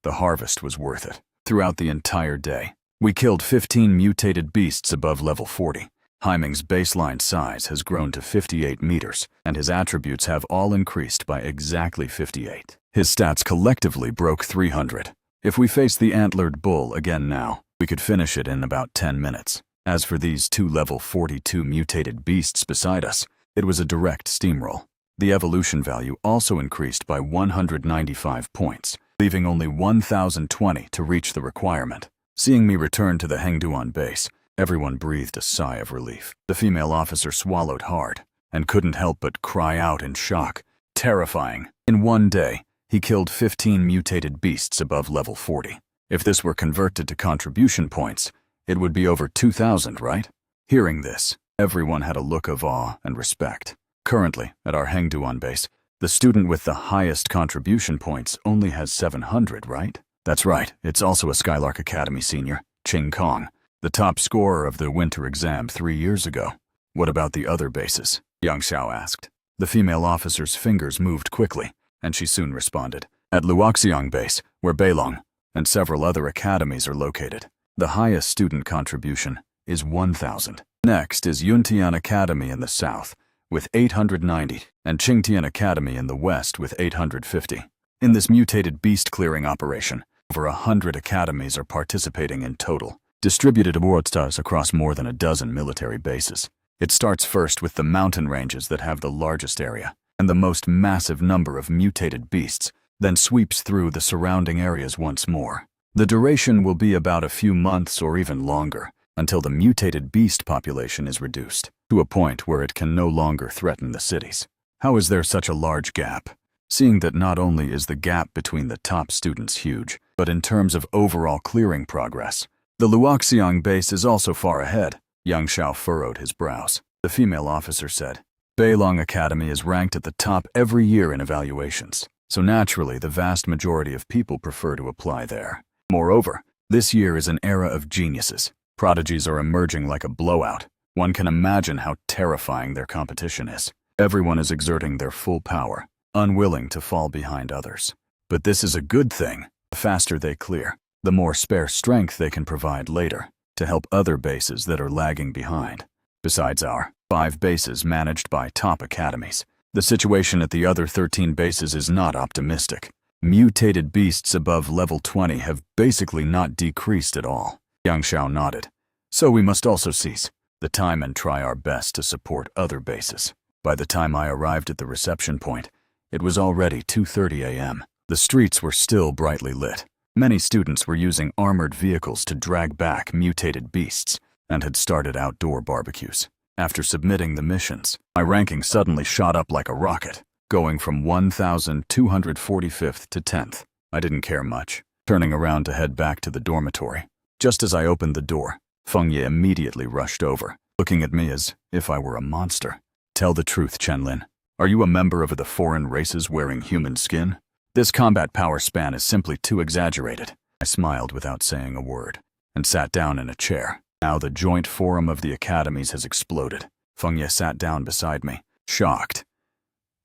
the harvest was worth it. Throughout the entire day, we killed 15 mutated beasts above level 40. Haiming's baseline size has grown to 58 meters, and his attributes have all increased by exactly 58. His stats collectively broke 300. If we face the antlered bull again now, we could finish it in about 10 minutes. As for these 2 level 42 mutated beasts beside us, it was a direct steamroll. The evolution value also increased by 195 points, leaving only 1,020 to reach the requirement. Seeing me return to the Hengduan base, everyone breathed a sigh of relief. The female officer swallowed hard and couldn't help but cry out in shock. Terrifying. In one day, he killed 15 mutated beasts above level 40. If this were converted to contribution points, it would be over 2,000, right? Hearing this, everyone had a look of awe and respect. Currently, at our Hengduan base, the student with the highest contribution points only has 700, right? That's right, it's also a Skylark Academy senior, Ching Kong, the top scorer of the winter exam 3 years ago. What about the other bases? Yang Xiao asked. The female officer's fingers moved quickly, and she soon responded. At Luoxiang base, where Beilong and several other academies are located, the highest student contribution is 1,000. Next is Yuntian Academy in the south, with 890, and Qingtian Academy in the west with 850. In this mutated beast clearing operation, over 100 academies are participating in total, distributed awards across more than a dozen military bases. It starts first with the mountain ranges that have the largest area and the most massive number of mutated beasts, then sweeps through the surrounding areas once more. The duration will be about a few months or even longer, until the mutated beast population is reduced to a point where it can no longer threaten the cities. How is there such a large gap? Seeing that not only is the gap between the top students huge, but in terms of overall clearing progress, the Luoxiang base is also far ahead. Yang Xiao furrowed his brows. The female officer said, Beilong Academy is ranked at the top every year in evaluations, so naturally the vast majority of people prefer to apply there. Moreover, this year is an era of geniuses. Prodigies are emerging like a blowout. One can imagine how terrifying their competition is. Everyone is exerting their full power, unwilling to fall behind others. But this is a good thing. The faster they clear, the more spare strength they can provide later to help other bases that are lagging behind. Besides our 5 bases managed by top academies, the situation at the other 13 bases is not optimistic. Mutated beasts above level 20 have basically not decreased at all. Yang Xiao nodded. So we must also seize the time and try our best to support other bases. By the time I arrived at the reception point, It was already 2:30 a.m. The streets were still brightly lit. Many students were using armored vehicles to drag back mutated beasts and had started outdoor barbecues. After submitting the missions, my ranking suddenly shot up like a rocket, going from 1,245th to 10th. I didn't care much, turning around to head back to the dormitory. Just as I opened the door, Fengye immediately rushed over, looking at me as if I were a monster. Tell the truth, Chenlin. Are you a member of the foreign races wearing human skin? This combat power span is simply too exaggerated. I smiled without saying a word, and sat down in a chair. Now the joint forum of the academies has exploded. Fengye sat down beside me, shocked.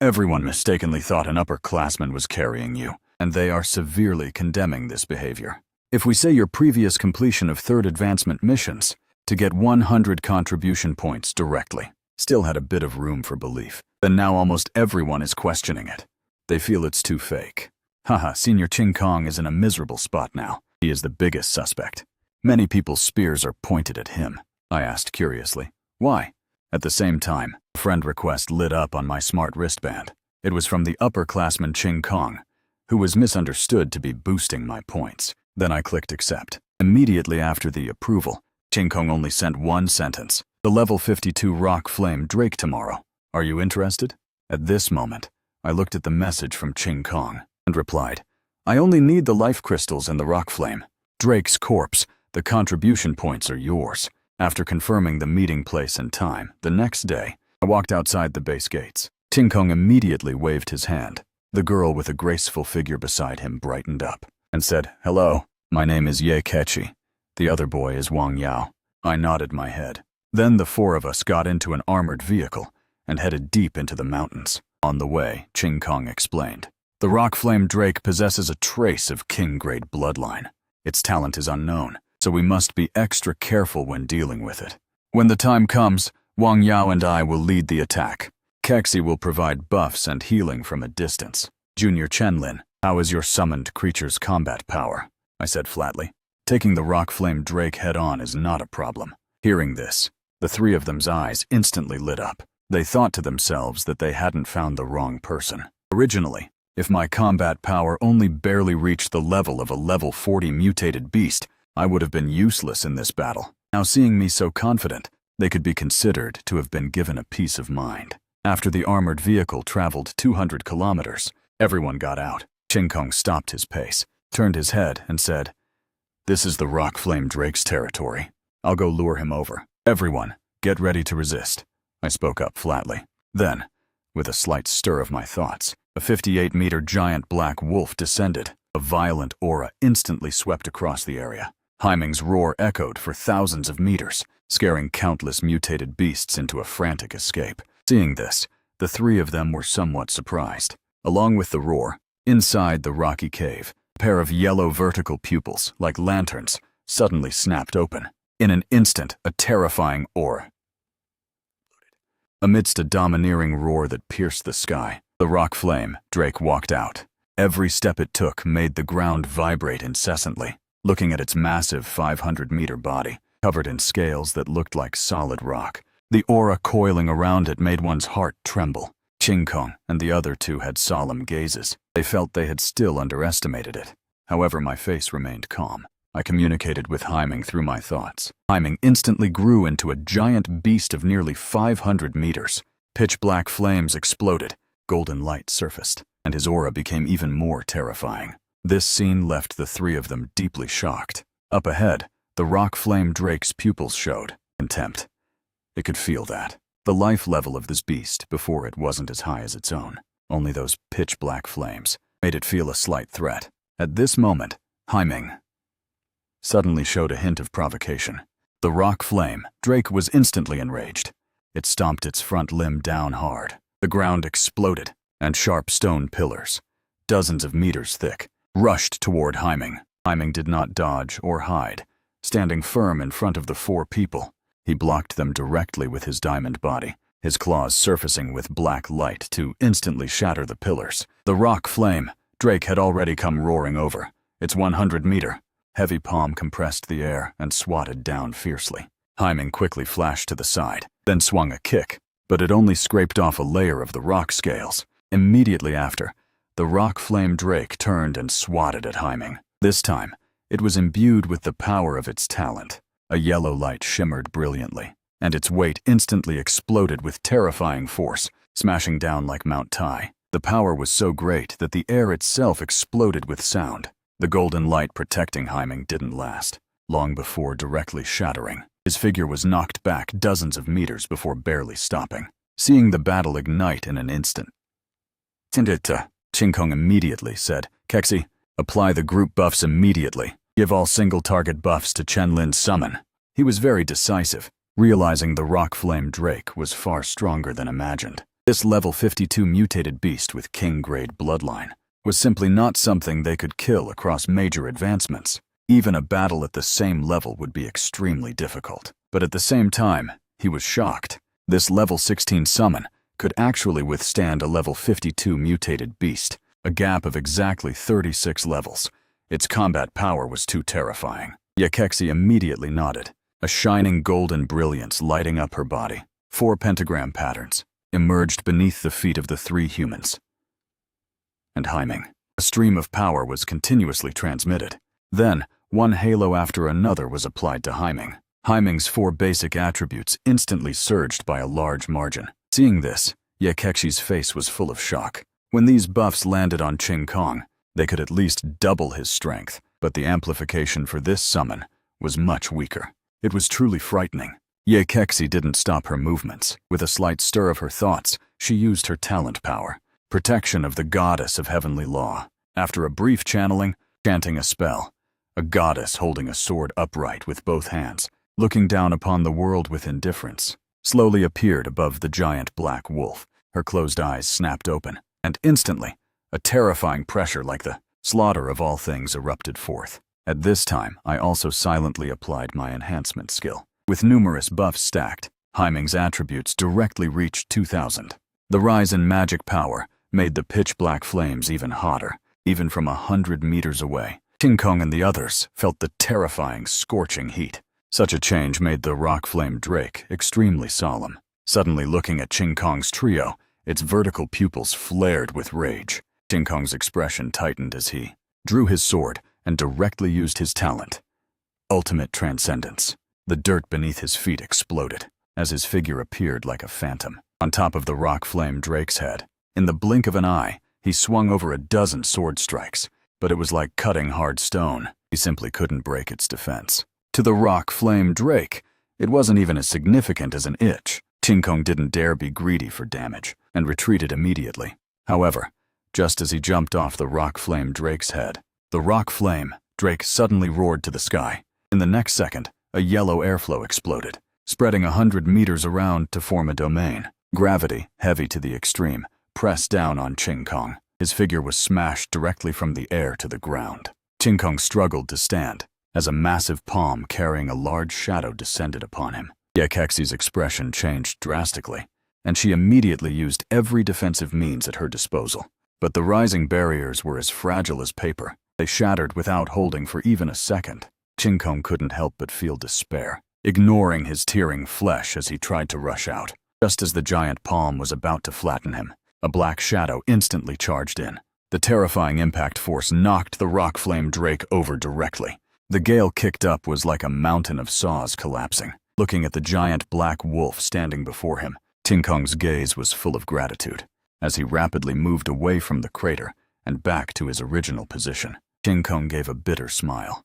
Everyone mistakenly thought an upperclassman was carrying you, and they are severely condemning this behavior. If we say your previous completion of third advancement missions, to get 100 contribution points directly, still had a bit of room for belief, then now almost everyone is questioning it. They feel it's too fake. Haha, Senior Ching Kong is in a miserable spot now. He is the biggest suspect. Many people's spears are pointed at him. I asked curiously, why? At the same time, a friend request lit up on my smart wristband. It was from the upperclassman Ching Kong, who was misunderstood to be boosting my points. Then I clicked accept. Immediately after the approval, Ching Kong only sent one sentence. The level 52 Rockflame Drake tomorrow. Are you interested? At this moment, I looked at the message from Ching Kong and replied, I only need the life crystals and the Rockflame Drake's corpse. The contribution points are yours. After confirming the meeting place and time, the next day, I walked outside the base gates. Ching Kong immediately waved his hand. The girl with a graceful figure beside him brightened up and said, Hello, my name is Ye Kechi. The other boy is Wang Yao. I nodded my head. Then the four of us got into an armored vehicle and headed deep into the mountains. On the way, Ching Kong explained, the Rockflame Drake possesses a trace of king-grade bloodline. Its talent is unknown, so we must be extra careful when dealing with it. When the time comes, Wang Yao and I will lead the attack. Kexi will provide buffs and healing from a distance. Junior Chenlin, how is your summoned creature's combat power? I said flatly. Taking the Rockflame Drake head-on is not a problem. Hearing this, the three of them's eyes instantly lit up. They thought to themselves that they hadn't found the wrong person. Originally, if my combat power only barely reached the level of a level 40 mutated beast, I would have been useless in this battle. Now seeing me so confident, they could be considered to have been given a peace of mind. After the armored vehicle traveled 200 kilometers, everyone got out. Ching Kong stopped his pace, turned his head, and said, This is the Rockflame Drake's territory. I'll go lure him over. Everyone, get ready to resist. I spoke up flatly. Then, with a slight stir of my thoughts, a 58-meter giant black wolf descended. A violent aura instantly swept across the area. Haiming's roar echoed for thousands of meters, scaring countless mutated beasts into a frantic escape. Seeing this, the three of them were somewhat surprised. Along with the roar, inside the rocky cave, a pair of yellow vertical pupils, like lanterns, suddenly snapped open. In an instant, a terrifying aura. Amidst a domineering roar that pierced the sky, the Rockflame Drake walked out. Every step it took made the ground vibrate incessantly. Looking at its massive 500-meter body, covered in scales that looked like solid rock, the aura coiling around it made one's heart tremble. Ching Kong and the other two had solemn gazes. They felt they had still underestimated it. However, my face remained calm. I communicated with Haiming through my thoughts. Haiming instantly grew into a giant beast of nearly 500 meters. Pitch-black flames exploded, golden light surfaced, and his aura became even more terrifying. This scene left the three of them deeply shocked. Up ahead, the Rockflame Drake's pupils showed contempt. They could feel that. The life level of this beast before it wasn't as high as its own. Only those pitch-black flames made it feel a slight threat. At this moment, Haiming suddenly showed a hint of provocation. The Rockflame Drake was instantly enraged. It stomped its front limb down hard. The ground exploded, and sharp stone pillars, dozens of meters thick, rushed toward Haiming. Haiming did not dodge or hide. Standing firm in front of the four people, he blocked them directly with his diamond body, his claws surfacing with black light to instantly shatter the pillars. The Rockflame Drake had already come roaring over. Its 100-meter heavy palm compressed the air and swatted down fiercely. Haiming quickly flashed to the side, then swung a kick, but it only scraped off a layer of the rock scales. Immediately after, the Rockflame Drake turned and swatted at Haiming. This time, it was imbued with the power of its talent. A yellow light shimmered brilliantly, and its weight instantly exploded with terrifying force, smashing down like Mount Tai. The power was so great that the air itself exploded with sound. The golden light protecting Haiming didn't last, long before directly shattering. His figure was knocked back dozens of meters before barely stopping. Seeing the battle ignite in an instant, Tindita, Qingkong immediately said, Kexi, apply the group buffs immediately. Give all single-target buffs to Chenlin's summon. He was very decisive, realizing the Rockflame Drake was far stronger than imagined. This level 52 mutated beast with king-grade bloodline was simply not something they could kill across major advancements. Even a battle at the same level would be extremely difficult. But at the same time, he was shocked. This level 16 summon could actually withstand a level 52 mutated beast, a gap of exactly 36 levels. Its combat power was too terrifying. Yakexi immediately nodded, a shining golden brilliance lighting up her body. 4 pentagram patterns emerged beneath the feet of the 3 humans. And Haiming. A stream of power was continuously transmitted. Then, one halo after another was applied to Haiming. Haiming's 4 basic attributes instantly surged by a large margin. Seeing this, Yakexi's face was full of shock. When these buffs landed on Qingkong, they could at least double his strength, but the amplification for this summon was much weaker. It was truly frightening. Yakexi didn't stop her movements. With a slight stir of her thoughts, she used her talent power, protection of the goddess of heavenly law. After a brief channeling, chanting a spell, a goddess holding a sword upright with both hands, looking down upon the world with indifference, slowly appeared above the giant black wolf. Her closed eyes snapped open, and instantly, a terrifying pressure like the slaughter of all things erupted forth. At this time, I also silently applied my enhancement skill. With numerous buffs stacked, Haiming's attributes directly reached 2,000. The rise in magic power made the pitch-black flames even hotter, even from 100 meters away. Qingkong and the others felt the terrifying, scorching heat. Such a change made the Rockflame Drake extremely solemn. Suddenly looking at Qingkong's trio, its vertical pupils flared with rage. Qingkong's expression tightened as he drew his sword and directly used his talent. Ultimate Transcendence. The dirt beneath his feet exploded as his figure appeared like a phantom on top of the Rockflame Drake's head. In the blink of an eye, he swung over a dozen sword strikes, but it was like cutting hard stone. He simply couldn't break its defense. To the Rockflame Drake, it wasn't even as significant as an itch. Qingkong didn't dare be greedy for damage and retreated immediately. However, just as he jumped off the Rockflame Drake's head, the Rockflame Drake suddenly roared to the sky. In the next second, a yellow airflow exploded, spreading 100 meters around to form a domain. Gravity, heavy to the extreme, pressed down on Qingkong. His figure was smashed directly from the air to the ground. Qingkong struggled to stand as a massive palm carrying a large shadow descended upon him. Yakexi's expression changed drastically, and she immediately used every defensive means at her disposal. But the rising barriers were as fragile as paper. They shattered without holding for even a second. Qingkong couldn't help but feel despair, ignoring his tearing flesh as he tried to rush out. Just as the giant palm was about to flatten him, a black shadow instantly charged in. The terrifying impact force knocked the Rockflame Drake over directly. The gale kicked up was like a mountain of saws collapsing. Looking at the giant black wolf standing before him, Qingkong's gaze was full of gratitude as he rapidly moved away from the crater and back to his original position. Qingkong gave a bitter smile.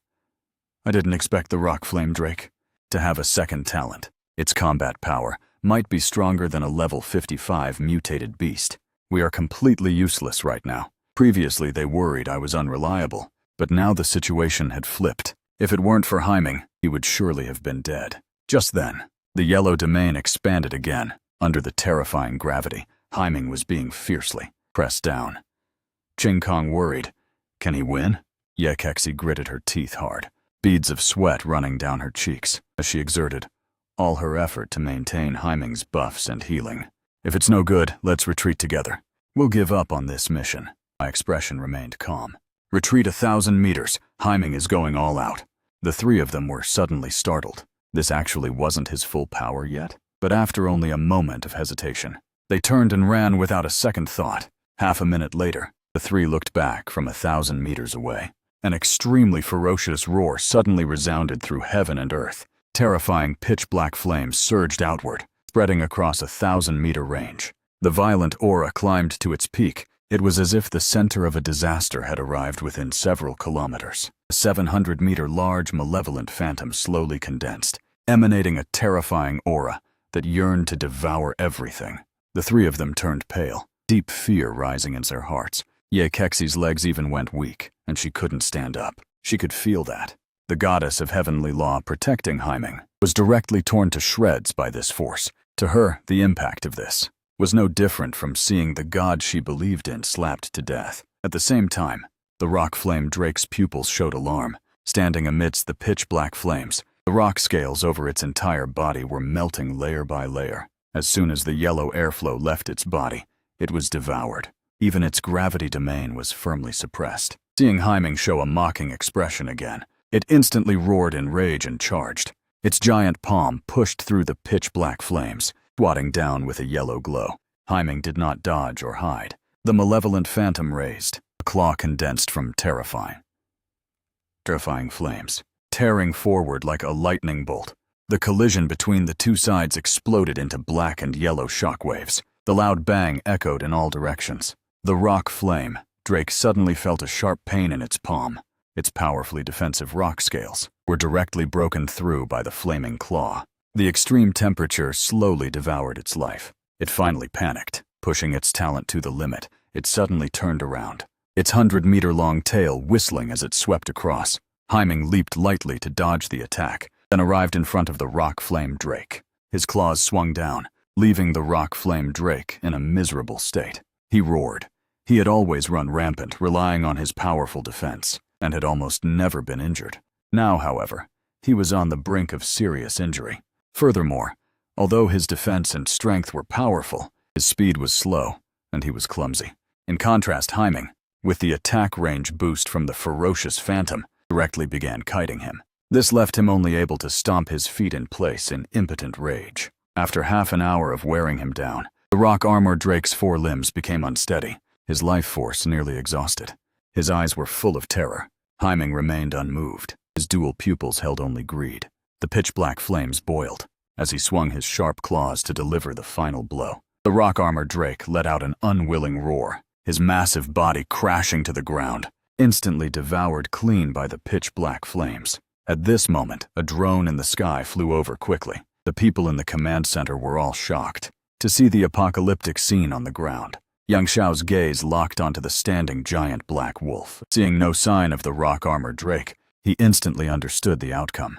I didn't expect the Rockflame Drake to have a second talent. Its combat power might be stronger than a level 55 mutated beast. We are completely useless right now. Previously they worried I was unreliable, but now the situation had flipped. If it weren't for Haiming, he would surely have been dead. Just then, the yellow domain expanded again. Under the terrifying gravity, Haiming was being fiercely pressed down. Qingkong worried. Can he win? Yakexi gritted her teeth hard, beads of sweat running down her cheeks as she exerted all her effort to maintain Haiming's buffs and healing. If it's no good, let's retreat together. We'll give up on this mission. My expression remained calm. Retreat 1,000 meters. Haiming is going all out. The 3 of them were suddenly startled. This actually wasn't his full power yet, but after only a moment of hesitation, they turned and ran without a second thought. Half a minute later, the three looked back from 1,000 meters away. An extremely ferocious roar suddenly resounded through heaven and earth. Terrifying pitch-black flames surged outward, spreading across a 1,000-meter range. The violent aura climbed to its peak. It was as if the center of a disaster had arrived within several kilometers. A 700-meter large, malevolent phantom slowly condensed, emanating a terrifying aura that yearned to devour everything. The three of them turned pale, deep fear rising in their hearts. Ye Kexi's legs even went weak, and she couldn't stand up. She could feel that. The goddess of heavenly law protecting Haiming was directly torn to shreds by this force. To her, the impact of this was no different from seeing the god she believed in slapped to death. At the same time, the Rockflame Drake's pupils showed alarm. Standing amidst the pitch-black flames, the rock scales over its entire body were melting layer by layer. As soon as the yellow airflow left its body, it was devoured. Even its gravity domain was firmly suppressed. Seeing Haiming show a mocking expression again, it instantly roared in rage and charged. Its giant palm pushed through the pitch-black flames, swatting down with a yellow glow. Haiming did not dodge or hide. The malevolent phantom raised, a claw condensed from terrifying flames, tearing forward like a lightning bolt. The collision between the two sides exploded into black and yellow shockwaves. The loud bang echoed in all directions. The Rockflame Drake suddenly felt a sharp pain in its palm. Its powerfully defensive rock scales were directly broken through by the flaming claw. The extreme temperature slowly devoured its life. It finally panicked. Pushing its talent to the limit, it suddenly turned around, its 100-meter-long tail whistling as it swept across. Haiming leaped lightly to dodge the attack, then arrived in front of the Rockflame Drake. His claws swung down, leaving the Rockflame Drake in a miserable state. He roared. He had always run rampant, relying on his powerful defense, and had almost never been injured. Now, however, he was on the brink of serious injury. Furthermore, although his defense and strength were powerful, his speed was slow, and he was clumsy. In contrast, Haiming, with the attack range boost from the ferocious phantom, directly began kiting him. This left him only able to stomp his feet in place in impotent rage. After half an hour of wearing him down, the rock armor Drake's four limbs became unsteady, his life force nearly exhausted. His eyes were full of terror. Haiming remained unmoved. His dual pupils held only greed. The pitch-black flames boiled as he swung his sharp claws to deliver the final blow. The rock armor Drake let out an unwilling roar, his massive body crashing to the ground, instantly devoured clean by the pitch-black flames. At this moment, a drone in the sky flew over quickly. The people in the command center were all shocked to see the apocalyptic scene on the ground. Yang Xiao's gaze locked onto the standing giant black wolf. Seeing no sign of the rock armor Drake, he instantly understood the outcome.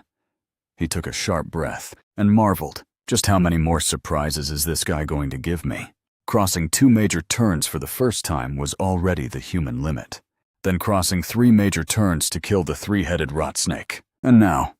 He took a sharp breath and marveled, just how many more surprises is this guy going to give me? Crossing 2 major turns for the first time was already the human limit. Then crossing 3 major turns to kill the 3-headed rot snake. And now,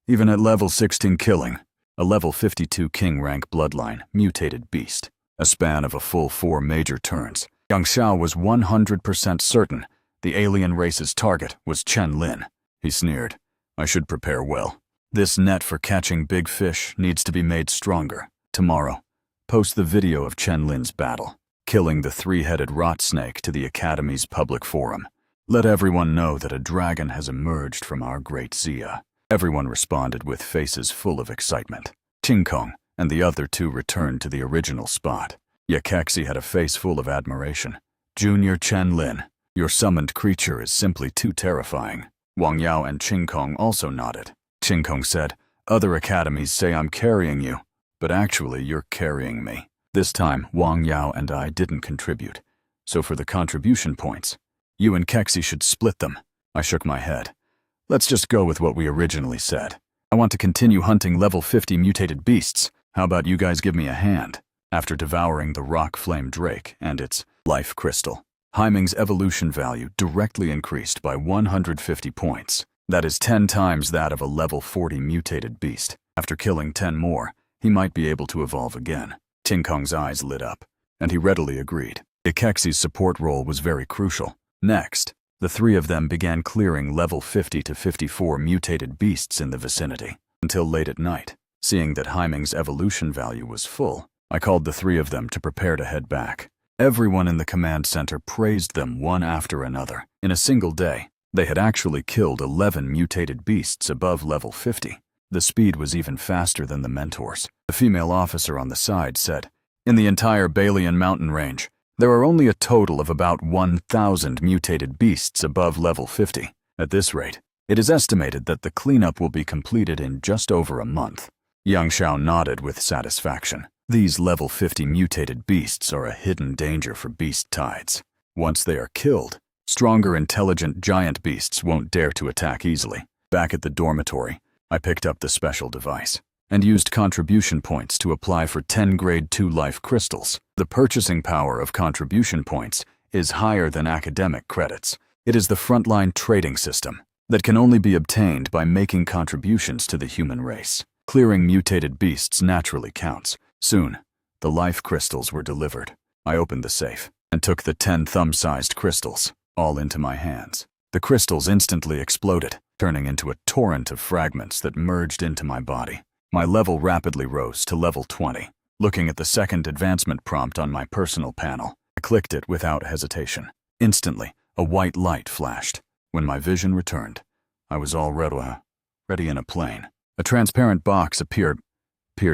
even at level 16 killing, a level 52 king rank bloodline, mutated beast. A span of a full 4 major turns. Yang Xiao was 100% certain the alien race's target was Chen Lin. He sneered. I should prepare well. This net for catching big fish needs to be made stronger. Tomorrow, post the video of Chen Lin's battle, killing the 3-headed rot snake to the Academy's public forum. Let everyone know that a dragon has emerged from our great Xia. Everyone responded with faces full of excitement. Qing Kong and the other 2 returned to the original spot. Ye Kexi had a face full of admiration. Junior Chen Lin, your summoned creature is simply too terrifying. Wang Yao and Qing Kong also nodded. Qing Kong said, other academies say I'm carrying you, but actually you're carrying me. This time, Wang Yao and I didn't contribute. So for the contribution points, you and Kexi should split them. I shook my head. Let's just go with what we originally said. I want to continue hunting level 50 mutated beasts. How about you guys give me a hand? After devouring the Rockflame Drake and its life crystal, Haiming's evolution value directly increased by 150 points. That is 10 times that of a level 40 mutated beast. After killing 10 more, he might be able to evolve again. Qing Kong's eyes lit up, and he readily agreed. Ikexi's support role was very crucial. Next, the 3 of them began clearing level 50 to 54 mutated beasts in the vicinity, until late at night. Seeing that Haiming's evolution value was full, I called the 3 of them to prepare to head back. Everyone in the command center praised them one after another. In a single day, they had actually killed 11 mutated beasts above level 50. The speed was even faster than the mentors. The female officer on the side said, "In the entire Balian mountain range, there are only a total of about 1,000 mutated beasts above level 50. At this rate, it is estimated that the cleanup will be completed in just over a month." Yang Xiao nodded with satisfaction. These level 50 mutated beasts are a hidden danger for beast tides. Once they are killed, stronger intelligent giant beasts won't dare to attack easily. Back at the dormitory, I picked up the special device and used contribution points to apply for 10 grade 2 life crystals. The purchasing power of contribution points is higher than academic credits. It is the Frontline trading system that can only be obtained by making contributions to the human race. Clearing mutated beasts naturally counts. Soon, the life crystals were delivered. I opened the safe and took the 10 thumb-sized crystals, all into my hands. The crystals instantly exploded, turning into a torrent of fragments that merged into my body. My level rapidly rose to level 20. Looking at the second advancement prompt on my personal panel, I clicked it without hesitation. Instantly, a white light flashed. When my vision returned, I was already in a plane. A transparent box appeared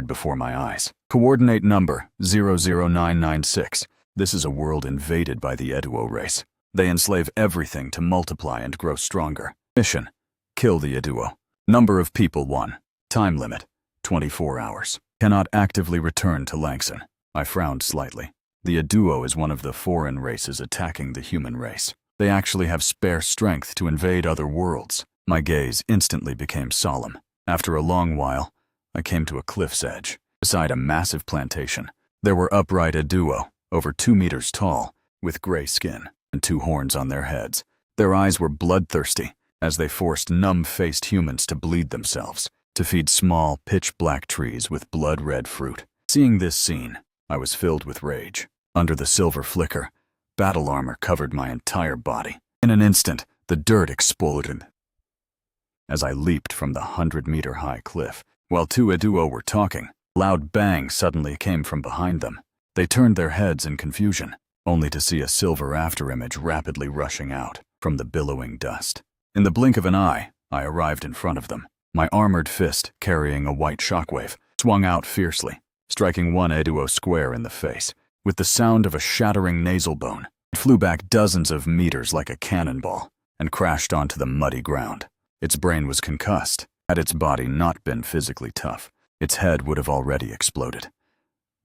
before my eyes. Coordinate number 00996. This is a world invaded by the Eduo race. They enslave everything to multiply and grow stronger. Mission: kill the Eduo. Number of people 1. Time limit: 24 hours. Cannot actively return to Lancen. I frowned slightly. The Eduo is one of the foreign races attacking the human race. They actually have spare strength to invade other worlds. My gaze instantly became solemn. After a long while, I came to a cliff's edge. Beside a massive plantation, there were upright Eduo, over 2 meters tall, with gray skin and 2 horns on their heads. Their eyes were bloodthirsty as they forced numb-faced humans to bleed themselves, to feed small, pitch-black trees with blood-red fruit. Seeing this scene, I was filled with rage. Under the silver flicker, battle armor covered my entire body. In an instant, the dirt exploded as I leaped from the 100-meter-high cliff. While 2 Eduo were talking, loud bangs suddenly came from behind them. They turned their heads in confusion, only to see a silver afterimage rapidly rushing out from the billowing dust. In the blink of an eye, I arrived in front of them. My armored fist, carrying a white shockwave, swung out fiercely, striking one Eduo square in the face. With the sound of a shattering nasal bone, it flew back dozens of meters like a cannonball and crashed onto the muddy ground. Its brain was concussed. Had its body not been physically tough, its head would have already exploded.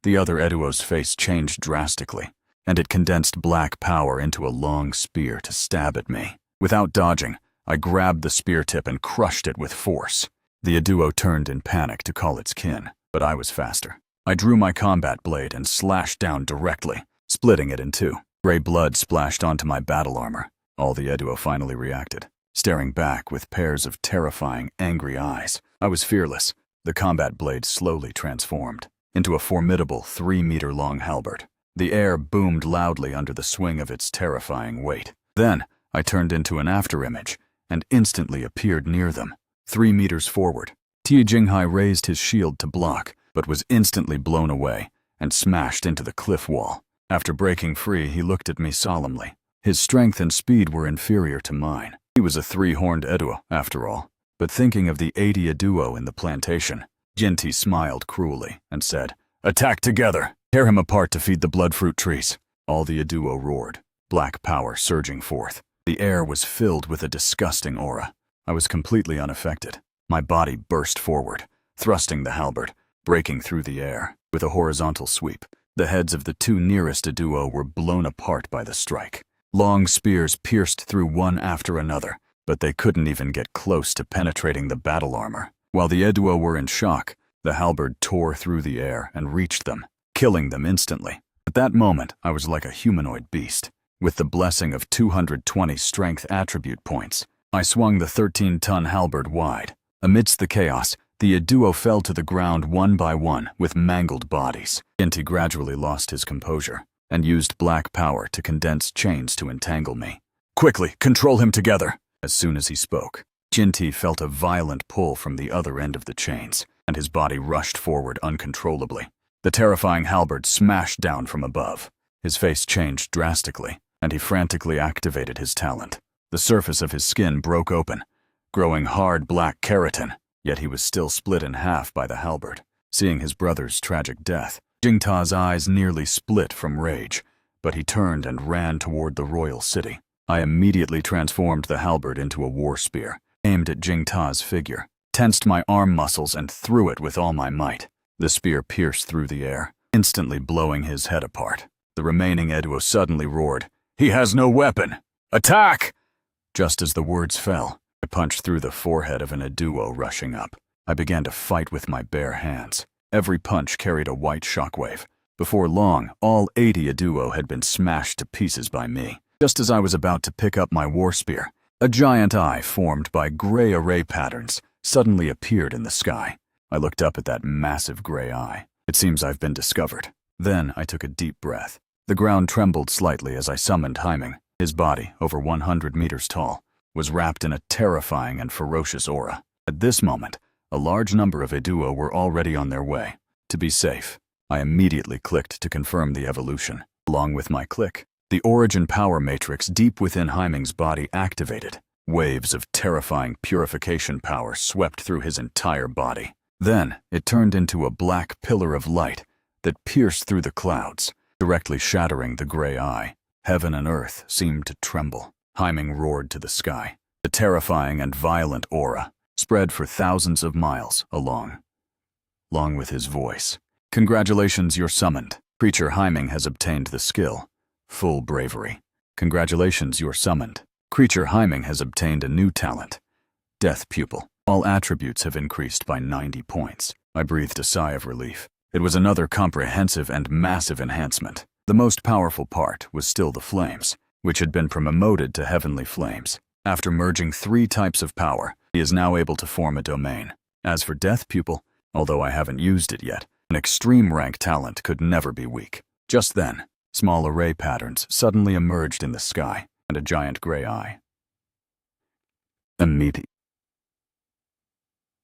The other Eduo's face changed drastically, and it condensed black power into a long spear to stab at me. Without dodging, I grabbed the spear tip and crushed it with force. The Eduo turned in panic to call its kin, but I was faster. I drew my combat blade and slashed down directly, splitting it in 2. Gray blood splashed onto my battle armor. All the Eduo finally reacted, staring back with pairs of terrifying, angry eyes. I was fearless. The combat blade slowly transformed into a formidable 3-meter-long halberd. The air boomed loudly under the swing of its terrifying weight. Then, I turned into an afterimage and instantly appeared near them, 3 meters forward. Tie Jinghai raised his shield to block, but was instantly blown away and smashed into the cliff wall. After breaking free, he looked at me solemnly. His strength and speed were inferior to mine. He was a 3-horned Eduo, after all. But thinking of the 80 Eduo in the plantation, Jinti smiled cruelly and said, "Attack together! Tear him apart to feed the bloodfruit trees." All the Eduo roared, black power surging forth. The air was filled with a disgusting aura. I was completely unaffected. My body burst forward, thrusting the halberd, breaking through the air. With a horizontal sweep, the heads of the 2 nearest Eduo were blown apart by the strike. Long spears pierced through one after another, but they couldn't even get close to penetrating the battle armor. While the Eduo were in shock, the halberd tore through the air and reached them, killing them instantly. At that moment, I was like a humanoid beast. With the blessing of 220 strength attribute points, I swung the 13-ton halberd wide. Amidst the chaos, the Eduo fell to the ground one by one with mangled bodies. Jinti gradually lost his composure and used black power to condense chains to entangle me. "Quickly, control him together!" As soon as he spoke, Jinti felt a violent pull from the other end of the chains, and his body rushed forward uncontrollably. The terrifying halberd smashed down from above. His face changed drastically, and he frantically activated his talent. The surface of his skin broke open, growing hard black keratin, yet he was still split in half by the halberd. Seeing his brother's tragic death, Jingta's eyes nearly split from rage, but he turned and ran toward the royal city. I immediately transformed the halberd into a war spear, aimed at Jingta's figure, tensed my arm muscles and threw it with all my might. The spear pierced through the air, instantly blowing his head apart. The remaining Eduo suddenly roared, "He has no weapon! Attack!" Just as the words fell, I punched through the forehead of an Eduo rushing up. I began to fight with my bare hands. Every punch carried a white shockwave. Before long, all 80 Eduo had been smashed to pieces by me. Just as I was about to pick up my war spear, a giant eye formed by gray array patterns suddenly appeared in the sky. I looked up at that massive gray eye. It seems I've been discovered. Then I took a deep breath. The ground trembled slightly as I summoned Haiming. His body, over 100 meters tall, was wrapped in a terrifying and ferocious aura. At this moment, a large number of Eduo were already on their way. To be safe, I immediately clicked to confirm the evolution. Along with my click, the origin power matrix deep within Haiming's body activated. Waves of terrifying purification power swept through his entire body. Then, it turned into a black pillar of light that pierced through the clouds, directly shattering the gray eye. Heaven and earth seemed to tremble. Haiming roared to the sky. The terrifying and violent aura spread for thousands of miles along with his voice. "Congratulations, you're summoned. Creature Haiming has obtained the skill Full Bravery. Congratulations, you're summoned. Creature Haiming has obtained a new talent, Death Pupil. All attributes have increased by 90 points. I breathed a sigh of relief. It was another comprehensive and massive enhancement. The most powerful part was still the flames, which had been promoted to heavenly flames. After merging 3 types of power, he is now able to form a domain. As for Death Pupil, although I haven't used it yet, an extreme rank talent could never be weak. Just then, small array patterns suddenly emerged in the sky, and a giant gray eye.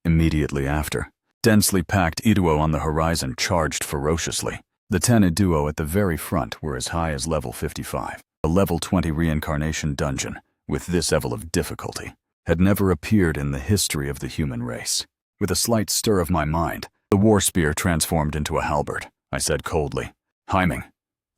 Immediately after, densely packed Eduo on the horizon charged ferociously. The 10 Eduo at the very front were as high as level 55. A level 20 Reincarnation dungeon, with this level of difficulty, had never appeared in the history of the human race. With a slight stir of my mind, the war spear transformed into a halberd. I said coldly, "Haiming,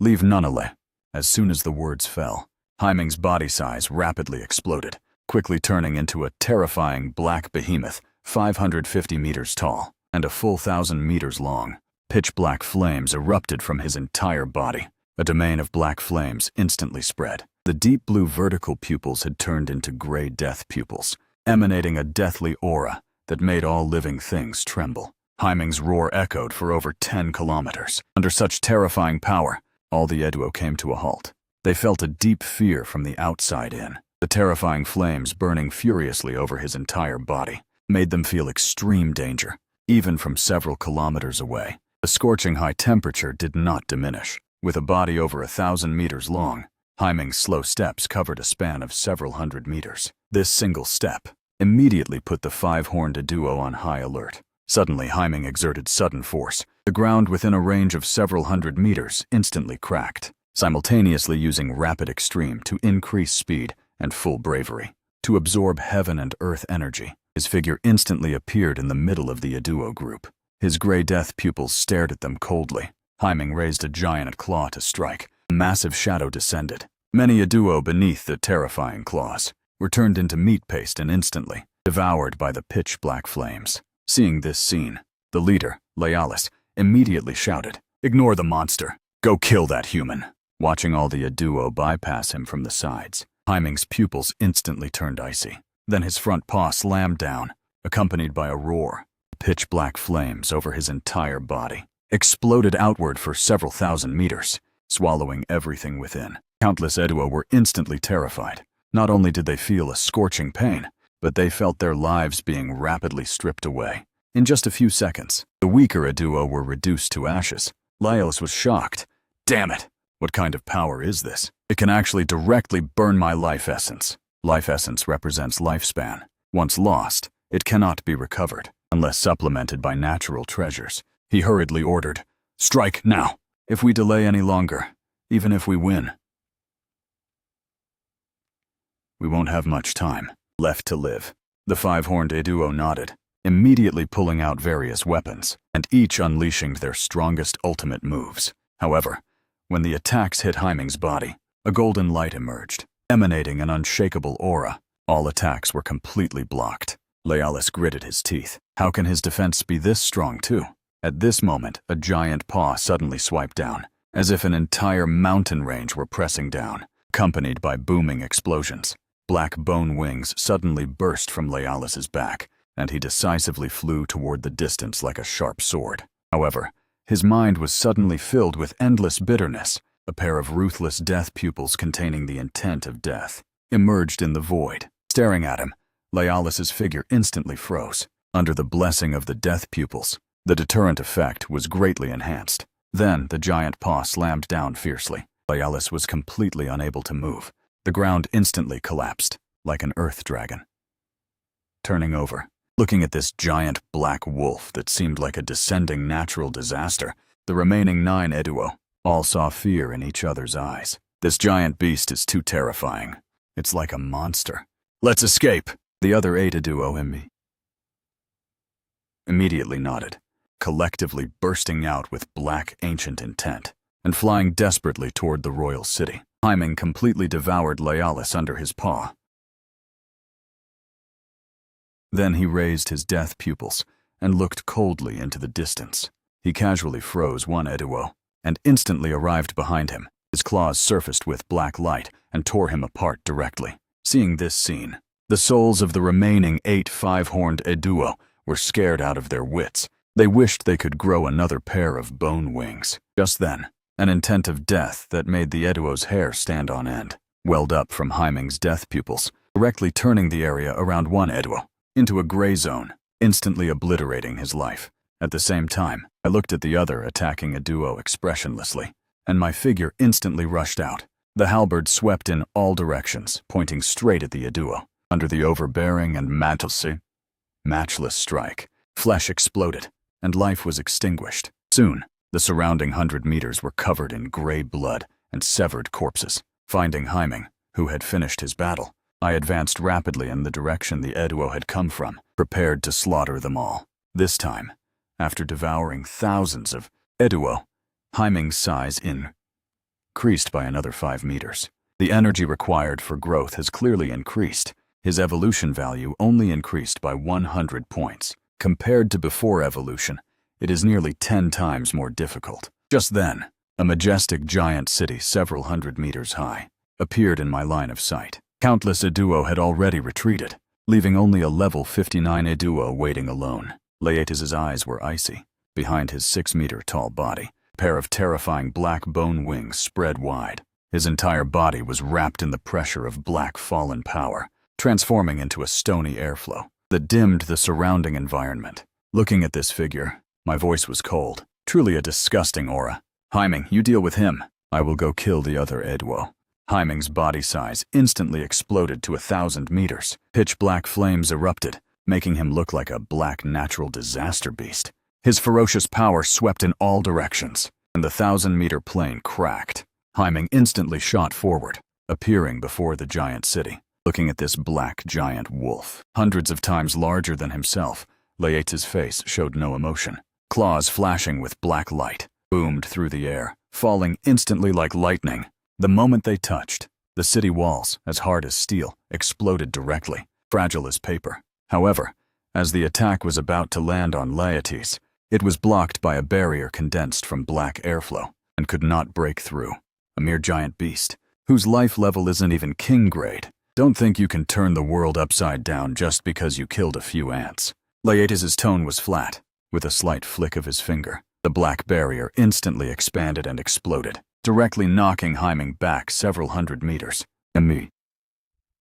leave none alone." As soon as the words fell, Haiming's body size rapidly exploded, quickly turning into a terrifying black behemoth 550 meters tall and a full 1,000 meters long. Pitch-black flames erupted from his entire body. A domain of black flames instantly spread. The deep blue vertical pupils had turned into gray death pupils, emanating a deathly aura that made all living things tremble. Haiming's roar echoed for over 10 kilometers. Under such terrifying power, all the Eduo came to a halt. They felt a deep fear from the outside in. The terrifying flames burning furiously over his entire body made them feel extreme danger, even from several kilometers away. The scorching high temperature did not diminish. With a body over 1,000 meters long, Haiming's slow steps covered a span of several hundred meters. This single step immediately put the 5-horned Eduo on high alert. Suddenly, Haiming exerted sudden force. The ground within a range of several hundred meters instantly cracked, simultaneously using Rapid Extreme to increase speed and Full Bravery. To absorb heaven and earth energy, his figure instantly appeared in the middle of the Eduo group. His gray death pupils stared at them coldly. Haiming raised a giant claw to strike. A massive shadow descended. Many Eduo beneath the terrifying claws were turned into meat paste and instantly devoured by the pitch-black flames. Seeing this scene, the leader, Lealis, immediately shouted, "Ignore the monster. Go kill that human." Watching all the Eduo bypass him from the sides, Haiming's pupils instantly turned icy. Then his front paw slammed down, accompanied by a roar. Pitch-black flames over his entire body exploded outward for several thousand meters, swallowing everything within. Countless Eduo were instantly terrified. Not only did they feel a scorching pain, but they felt their lives being rapidly stripped away. In just a few seconds, the weaker Eduo were reduced to ashes. Lealis was shocked. "Damn it! What kind of power is this? It can actually directly burn my life essence." Life essence represents lifespan. Once lost, it cannot be recovered, unless supplemented by natural treasures. He hurriedly ordered, "Strike now! If we delay any longer, even if we win. We won't have much time left to live. The five-horned duo nodded, immediately pulling out various weapons, and each unleashing their strongest ultimate moves. However, when the attacks hit Haiming's body, a golden light emerged, emanating an unshakable aura. All attacks were completely blocked. Lealis gritted his teeth. How can his defense be this strong too? At this moment, a giant paw suddenly swiped down, as if an entire mountain range were pressing down, accompanied by booming explosions. Black bone wings suddenly burst from Lealis's back, and he decisively flew toward the distance like a sharp sword. However, his mind was suddenly filled with endless bitterness. A pair of ruthless death pupils containing the intent of death emerged in the void. Staring at him, Lealis's figure instantly froze. Under the blessing of the death pupils, the deterrent effect was greatly enhanced. Then the giant paw slammed down fiercely. Lealis was completely unable to move. The ground instantly collapsed, like an earth dragon. Turning over, looking at this giant black wolf that seemed like a descending natural disaster, the remaining 9 Eduo all saw fear in each other's eyes. This giant beast is too terrifying. It's like a monster. Let's escape! The other 8 Eduo immediately nodded, collectively bursting out with black ancient intent and flying desperately toward the royal city. Haiming completely devoured Lealis under his paw. Then he raised his death pupils and looked coldly into the distance. He casually froze one Eduo and instantly arrived behind him. His claws surfaced with black light and tore him apart directly. Seeing this scene, the souls of the remaining 8 five-horned Eduo were scared out of their wits. They wished they could grow another pair of bone wings. Just then, an intent of death that made the Eduo's hair stand on end welled up from Haiming's death pupils, directly turning the area around one Eduo into a gray zone, instantly obliterating his life. At the same time, I looked at the other attacking Eduo expressionlessly, and my figure instantly rushed out. The halberd swept in all directions, pointing straight at the Eduo. Under the overbearing and matchless strike, flesh exploded, and life was extinguished. Soon, the surrounding 100 meters were covered in gray blood and severed corpses. Finding Haiming, who had finished his battle, I advanced rapidly in the direction the Eduo had come from, prepared to slaughter them all. This time, after devouring thousands of Eduo, Haiming's size increased by another 5 meters. The energy required for growth has clearly increased. His evolution value only increased by 100 points. Compared to before evolution, it is nearly 10 times more difficult. Just then, a majestic giant city several hundred meters high appeared in my line of sight. Countless Eduo had already retreated, leaving only a level 59 Eduo waiting alone. Leatis's eyes were icy. Behind his 6-meter-tall body, a pair of terrifying black bone wings spread wide. His entire body was wrapped in the pressure of black fallen power, transforming into a stony airflow that dimmed the surrounding environment. Looking at this figure, my voice was cold. Truly a disgusting aura. Haiming, you deal with him. I will go kill the other Eduo. Haiming's body size instantly exploded to 1,000 meters. Pitch black flames erupted, making him look like a black natural disaster beast. His ferocious power swept in all directions, and the 1,000-meter plane cracked. Haiming instantly shot forward, appearing before the giant city. Looking at this black giant wolf, hundreds of times larger than himself, Leatis's face showed no emotion. Claws flashing with black light boomed through the air, falling instantly like lightning. The moment they touched, the city walls, as hard as steel, exploded directly, fragile as paper. However, as the attack was about to land on Leatis, it was blocked by a barrier condensed from black airflow and could not break through. A mere giant beast, whose life level isn't even king grade. Don't think you can turn the world upside down just because you killed a few ants. Leatis's tone was flat. With a slight flick of his finger, the black barrier instantly expanded and exploded, directly knocking Haiming back several hundred meters.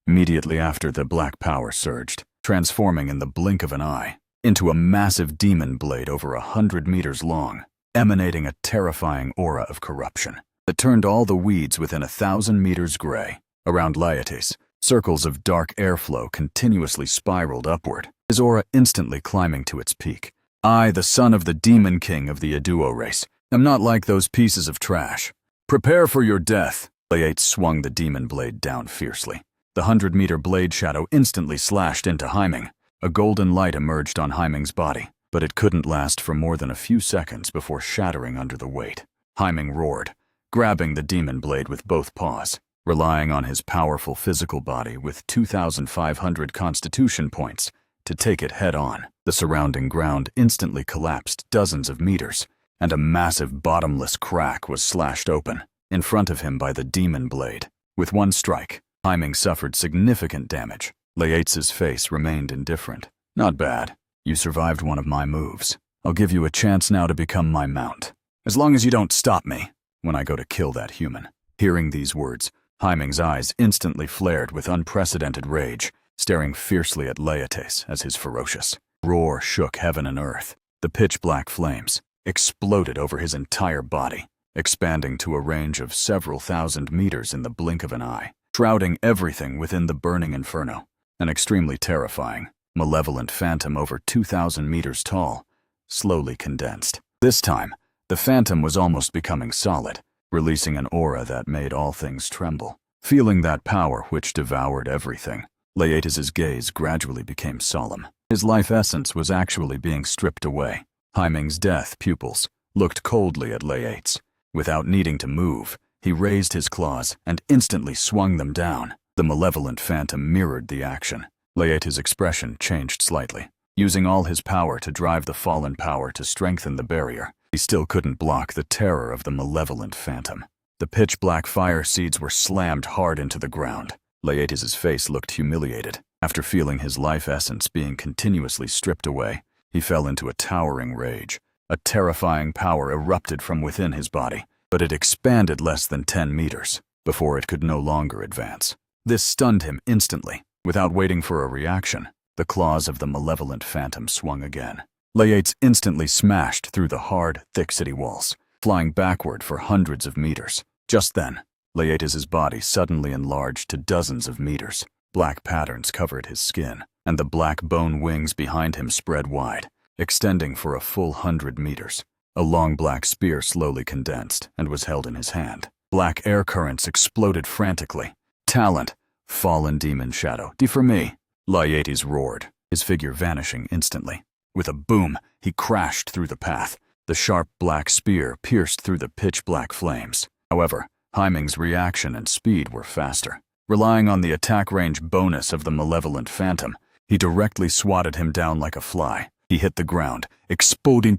Immediately after, the black power surged, transforming in the blink of an eye into a massive demon blade over 100 meters long, emanating a terrifying aura of corruption that turned all the weeds within 1,000 meters gray. Around Leatis, circles of dark airflow continuously spiraled upward, his aura instantly climbing to its peak. I, the son of the demon king of the Eduo race, am not like those pieces of trash. Prepare for your death. Layates swung the demon blade down fiercely. The 100-meter blade shadow instantly slashed into Haiming. A golden light emerged on Haiming's body, but it couldn't last for more than a few seconds before shattering under the weight. Haiming roared, grabbing the demon blade with both paws. Relying on his powerful physical body with 2,500 constitution points to take it head-on. The surrounding ground instantly collapsed dozens of meters, and a massive bottomless crack was slashed open in front of him by the demon blade. With one strike, Haiming suffered significant damage. Layates' face remained indifferent. Not bad. You survived one of my moves. I'll give you a chance now to become my mount. As long as you don't stop me when I go to kill that human. Hearing these words, Haiming's eyes instantly flared with unprecedented rage, staring fiercely at Layates as his ferocious roar shook heaven and earth. The pitch-black flames exploded over his entire body, expanding to a range of several thousand meters in the blink of an eye, shrouding everything within the burning inferno. An extremely terrifying, malevolent phantom over 2,000 meters tall, slowly condensed. This time, the phantom was almost becoming solid, releasing an aura that made all things tremble. Feeling that power which devoured everything, Layates' gaze gradually became solemn. His life essence was actually being stripped away. Haiming's death pupils looked coldly at Layates. Without needing to move, he raised his claws and instantly swung them down. The malevolent phantom mirrored the action. Layates' expression changed slightly. Using all his power to drive the fallen power to strengthen the barrier, he still couldn't block the terror of the malevolent phantom. The pitch-black fire seeds were slammed hard into the ground. Layates' face looked humiliated. After feeling his life essence being continuously stripped away, he fell into a towering rage. A terrifying power erupted from within his body, but it expanded less than 10 meters before it could no longer advance. This stunned him instantly. Without waiting for a reaction, the claws of the malevolent phantom swung again. Layates instantly smashed through the hard, thick city walls, flying backward for hundreds of meters. Just then, Layates' body suddenly enlarged to dozens of meters. Black patterns covered his skin, and the black bone wings behind him spread wide, extending for a full 100 meters. A long black spear slowly condensed and was held in his hand. Black air currents exploded frantically. Talent, fallen demon shadow, D for me. Layates roared, his figure vanishing instantly. With a boom, he crashed through the path. The sharp black spear pierced through the pitch-black flames. However, Haiming's reaction and speed were faster. Relying on the attack range bonus of the malevolent phantom, he directly swatted him down like a fly. He hit the ground, exploding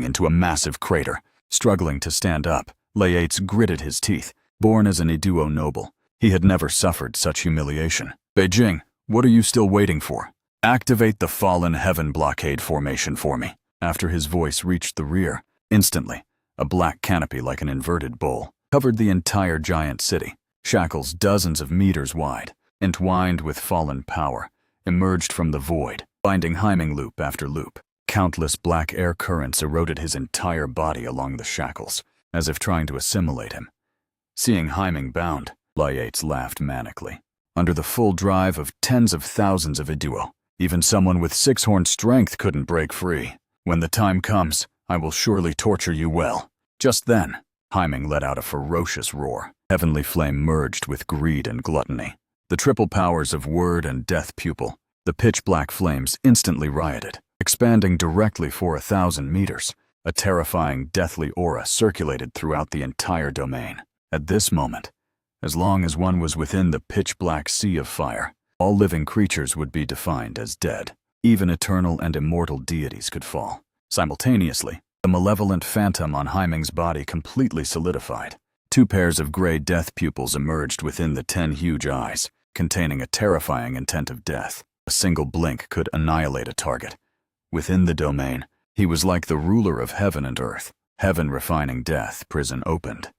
into a massive crater. Struggling to stand up, Layates gritted his teeth. Born as an Iduo noble, he had never suffered such humiliation. Beijing, what are you still waiting for? Activate the Fallen Heaven blockade formation for me. After his voice reached the rear, instantly, a black canopy like an inverted bowl covered the entire giant city. Shackles dozens of meters wide, entwined with fallen power, emerged from the void, binding Haiming loop after loop. Countless black air currents eroded his entire body along the shackles, as if trying to assimilate him. Seeing Haiming bound, Layates laughed manically. Under the full drive of tens of thousands of Iduo, even someone with six-horn strength couldn't break free. When the time comes, I will surely torture you well. Just then, Haiming let out a ferocious roar. Heavenly flame merged with greed and gluttony. The triple powers of word and death pupil. The pitch-black flames instantly rioted, expanding directly for 1,000 meters. A terrifying, deathly aura circulated throughout the entire domain. At this moment, as long as one was within the pitch-black sea of fire, all living creatures would be defined as dead. Even eternal and immortal deities could fall. Simultaneously, the malevolent phantom on Haiming's body completely solidified. 2 pairs of gray death pupils emerged within the 10 huge eyes, containing a terrifying intent of death. A single blink could annihilate a target. Within the domain, he was like the ruler of heaven and earth. Heaven refining death prison opened.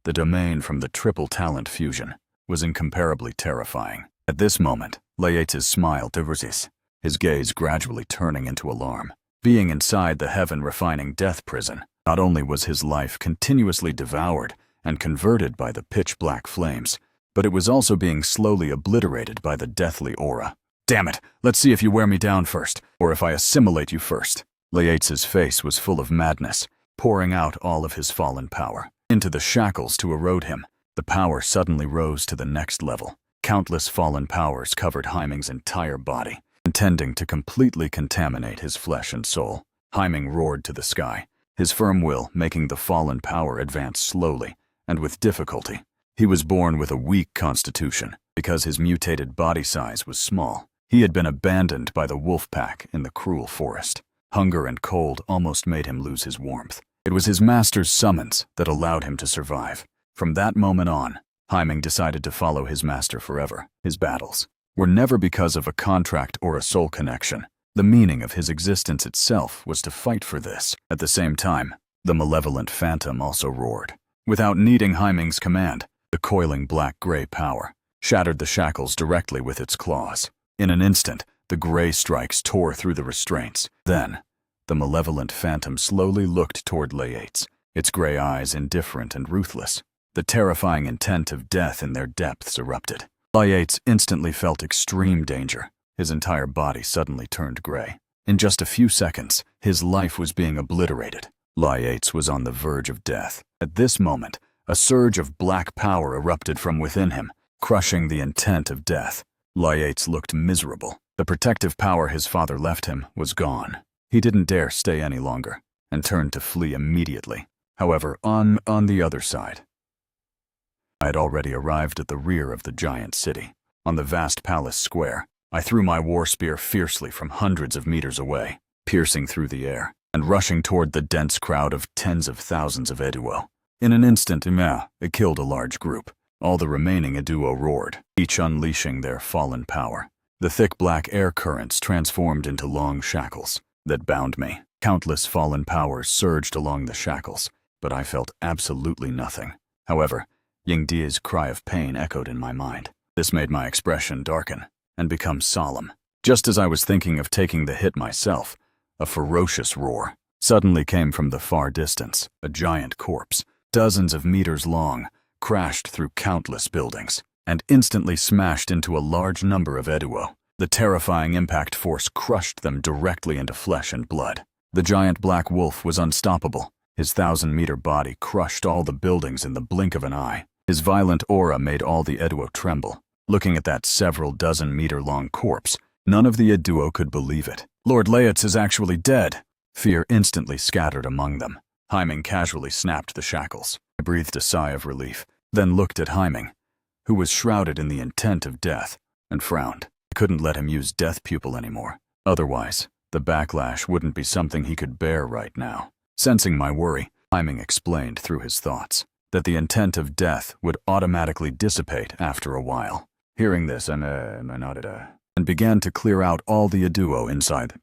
The domain from the triple talent fusion was incomparably terrifying. At this moment, Layates' smile diverges, his gaze gradually turning into alarm. Being inside the heaven refining death prison, not only was his life continuously devoured and converted by the pitch-black flames, but it was also being slowly obliterated by the deathly aura. Damn it, let's see if you wear me down first, or if I assimilate you first. Layates' face was full of madness. pouring out all of his fallen power into the shackles to erode him. The power suddenly rose to the next level. Countless fallen powers covered Haiming's entire body, intending to completely contaminate his flesh and soul. Haiming roared to the sky, his firm will making the fallen power advance slowly and with difficulty. He was born with a weak constitution because his mutated body size was small. He had been abandoned by the wolf pack in the cruel forest. Hunger and cold almost made him lose his warmth. It was his master's summons that allowed him to survive. From that moment on, Haiming decided to follow his master forever. His battles were never because of a contract or a soul connection. The meaning of his existence itself was to fight for this. At the same time, the malevolent phantom also roared. Without needing Haiming's command, the coiling black-gray power shattered the shackles directly with its claws. In an instant, the gray strikes tore through the restraints. Then, the malevolent phantom slowly looked toward Layates, its gray eyes indifferent and ruthless. The terrifying intent of death in their depths erupted. Layates instantly felt extreme danger. His entire body suddenly turned gray. In just a few seconds, his life was being obliterated. Layates was on the verge of death. At this moment, a surge of black power erupted from within him, crushing the intent of death. Layates looked miserable. The protective power his father left him was gone. He didn't dare stay any longer, and turned to flee immediately. However, on the other side, I had already arrived at the rear of the giant city. On the vast palace square, I threw my war spear fiercely from hundreds of meters away, piercing through the air, and rushing toward the dense crowd of tens of thousands of Eduo. In an instant, it killed a large group. All the remaining Eduo roared, each unleashing their fallen power. The thick black air currents transformed into long shackles that bound me. Countless fallen powers surged along the shackles, but I felt absolutely nothing. However, Yingdi's cry of pain echoed in my mind. This made my expression darken and become solemn. Just as I was thinking of taking the hit myself, a ferocious roar suddenly came from the far distance. A giant corpse, dozens of meters long, crashed through countless buildings and instantly smashed into a large number of Eduo. The terrifying impact force crushed them directly into flesh and blood. The giant black wolf was unstoppable. His 1,000-meter body crushed all the buildings in the blink of an eye. His violent aura made all the Eduo tremble. Looking at that several dozen-meter-long corpse, none of the Eduo could believe it. Lord Layates is actually dead. Fear instantly scattered among them. Haiming casually snapped the shackles. I breathed a sigh of relief, then looked at Haiming, who was shrouded in the intent of death, and frowned. I couldn't let him use Death Pupil anymore. Otherwise, the backlash wouldn't be something he could bear right now. Sensing my worry, Haiming explained through his thoughts that the intent of death would automatically dissipate after a while. Hearing this, I nodded and began to clear out all the Eduo inside.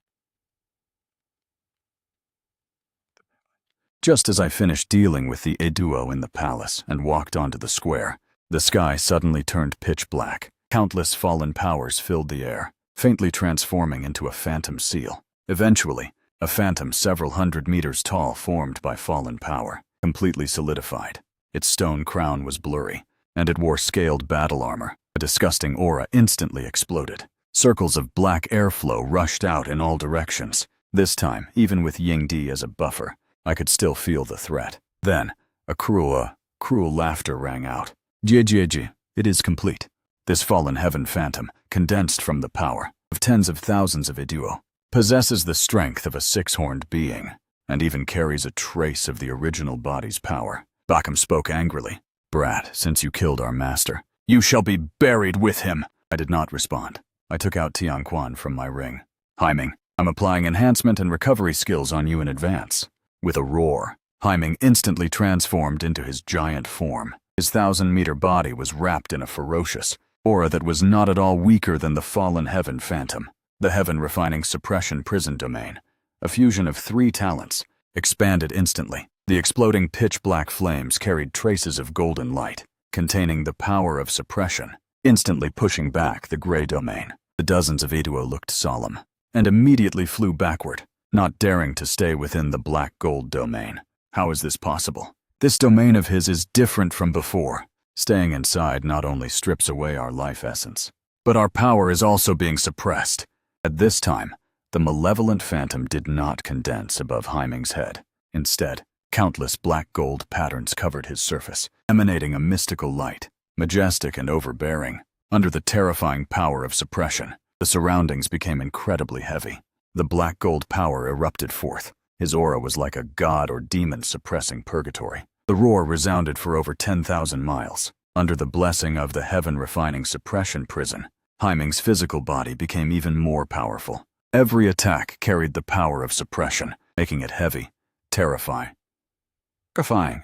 Just as I finished dealing with the Eduo in the palace and walked onto the square, the sky suddenly turned pitch black. Countless fallen powers filled the air, faintly transforming into a phantom seal. Eventually, a phantom several hundred meters tall formed by fallen power, completely solidified. Its stone crown was blurry, and it wore scaled battle armor. A disgusting aura instantly exploded. Circles of black airflow rushed out in all directions. This time, even with Yingdi as a buffer, I could still feel the threat. Then, a cruel laughter rang out. Jie, it is complete. This fallen heaven phantom, condensed from the power of tens of thousands of Eduo, possesses the strength of a six-horned being, and even carries a trace of the original body's power. Bakum spoke angrily. Brat, since you killed our master, you shall be buried with him. I did not respond. I took out Tianquan from my ring. Haiming, I'm applying enhancement and recovery skills on you in advance. With a roar, Haiming instantly transformed into his giant form. His 1,000-meter body was wrapped in a ferocious aura that was not at all weaker than the fallen heaven phantom. The heaven refining suppression prison domain, a fusion of 3 talents, expanded instantly. The exploding pitch-black flames carried traces of golden light, containing the power of suppression, instantly pushing back the gray domain. The dozens of Eduo looked solemn, and immediately flew backward, not daring to stay within the black-gold domain. How is this possible? This domain of his is different from before. Staying inside not only strips away our life essence, but our power is also being suppressed. At this time, the malevolent phantom did not condense above Haiming's head. Instead, Countless black gold patterns covered his surface, emanating a mystical light, majestic and overbearing. Under the terrifying power of suppression, the surroundings became incredibly heavy. The black gold power erupted forth. His aura was like a god or demon suppressing purgatory. The roar resounded for over 10,000 miles. Under the blessing of the heaven-refining suppression prison, Haiming's physical body became even more powerful. Every attack carried the power of suppression, making it heavy, terrifying,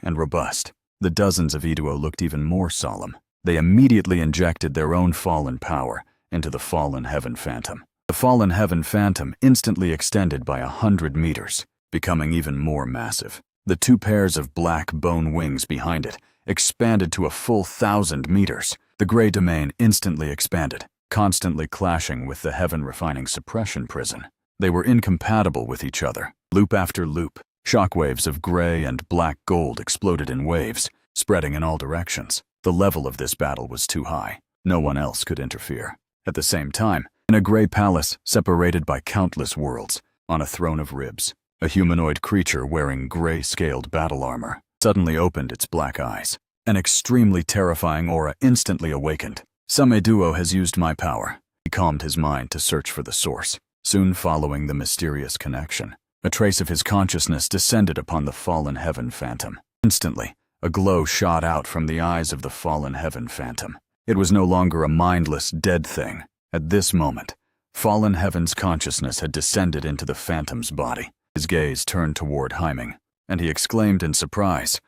and robust. The dozens of Iduo looked even more solemn. They immediately injected their own fallen power into the fallen heaven phantom. The fallen heaven phantom instantly extended by 100 meters, becoming even more massive. The two pairs of black bone wings behind it expanded to a full 1,000 meters. The gray domain instantly expanded, constantly clashing with the heaven-refining suppression prison. They were incompatible with each other. Loop after loop, shockwaves of gray and black gold exploded in waves, spreading in all directions. The level of this battle was too high. No one else could interfere. At the same time, in a gray palace separated by countless worlds, on a throne of ribs, a humanoid creature wearing gray-scaled battle armor suddenly opened its black eyes. An extremely terrifying aura instantly awakened. Some Iduo has used my power. He calmed his mind to search for the source. Soon following the mysterious connection, a trace of his consciousness descended upon the fallen heaven phantom. Instantly, a glow shot out from the eyes of the fallen heaven phantom. It was no longer a mindless, dead thing. At this moment, fallen heaven's consciousness had descended into the phantom's body. His gaze turned toward Haiming, and he exclaimed in surprise,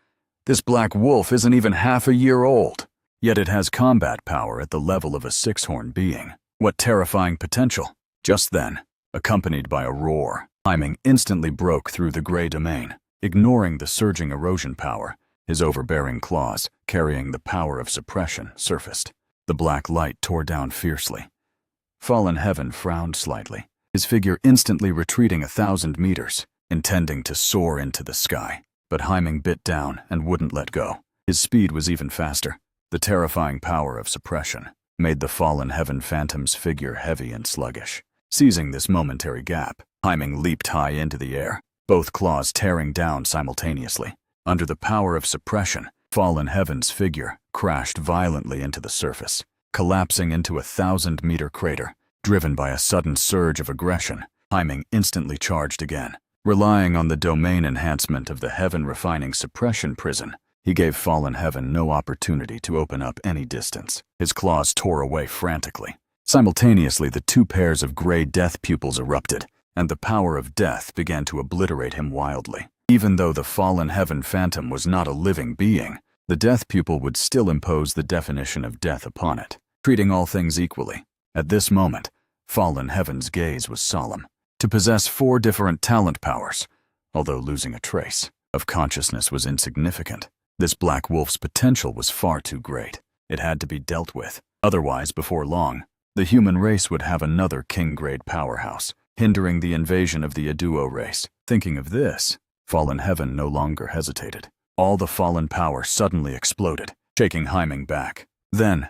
"This black wolf isn't even half a year old, yet it has combat power at the level of a six-horn being. What terrifying potential!" Just then, accompanied by a roar, Haiming instantly broke through the gray domain, ignoring the surging erosion power. His overbearing claws, carrying the power of suppression, surfaced. The black light tore down fiercely. Fallen heaven frowned slightly, his figure instantly retreating 1,000 meters, intending to soar into the sky. But Haiming bit down and wouldn't let go. His speed was even faster. The terrifying power of suppression made the fallen heaven phantom's figure heavy and sluggish. Seizing this momentary gap, Haiming leaped high into the air, both claws tearing down simultaneously. Under the power of suppression, fallen heaven's figure crashed violently into the surface, collapsing into a 1,000-meter crater. Driven by a sudden surge of aggression, Haiming instantly charged again. Relying on the domain enhancement of the heaven-refining suppression prison, he gave fallen heaven no opportunity to open up any distance. His claws tore away frantically. Simultaneously, the two pairs of gray death pupils erupted, and the power of death began to obliterate him wildly. Even though the fallen heaven phantom was not a living being, the death pupil would still impose the definition of death upon it, treating all things equally. At this moment, fallen heaven's gaze was solemn. To possess 4 different talent powers, although losing a trace of consciousness was insignificant, this black wolf's potential was far too great. It had to be dealt with. Otherwise, before long, the human race would have another king-grade powerhouse, hindering the invasion of the Iduo race. Thinking of this, fallen heaven no longer hesitated. All the fallen power suddenly exploded, shaking Haiming back. Then,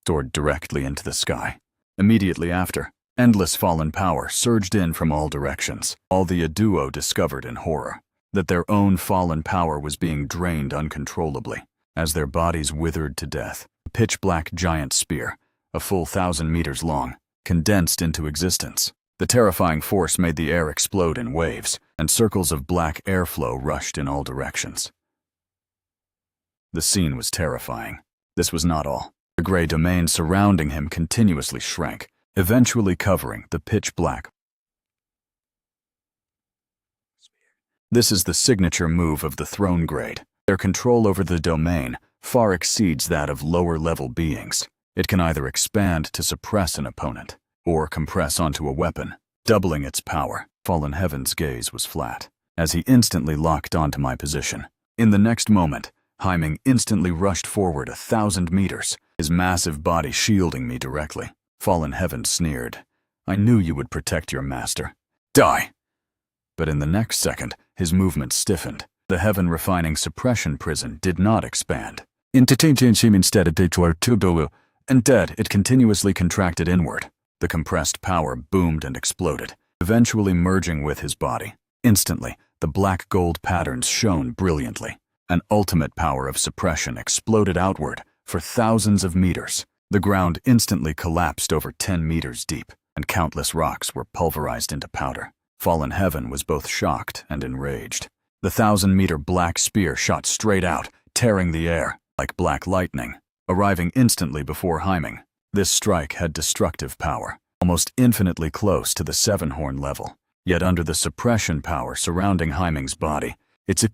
soared directly into the sky. Immediately after, endless fallen power surged in from all directions. All the Iduo discovered in horror that their own fallen power was being drained uncontrollably. As their bodies withered to death, a pitch-black giant spear, a full 1,000 meters long, condensed into existence. The terrifying force made the air explode in waves, and circles of black airflow rushed in all directions. The scene was terrifying. This was not all. The gray domain surrounding him continuously shrank, eventually covering the pitch-black. This is the signature move of the throne grade. Their control over the domain far exceeds that of lower-level beings. It can either expand to suppress an opponent, or compress onto a weapon, doubling its power. Fallen heaven's gaze was flat, as he instantly locked onto my position. In the next moment, Haiming instantly rushed forward 1,000 meters, his massive body shielding me directly. Fallen heaven sneered, "I knew you would protect your master. Die!" But in the next second, his movement stiffened. The heaven-refining suppression prison did not expand. Instead, it continuously contracted inward. The compressed power boomed and exploded, eventually merging with his body. Instantly, the black gold patterns shone brilliantly. An ultimate power of suppression exploded outward for thousands of meters. The ground instantly collapsed over 10 meters deep, and countless rocks were pulverized into powder. Fallen Heaven was both shocked and enraged. The 1,000-meter black spear shot straight out, tearing the air like black lightning, arriving instantly before Haiming. This strike had destructive power, almost infinitely close to the 7-horn level. Yet under the suppression power surrounding Haiming's body, its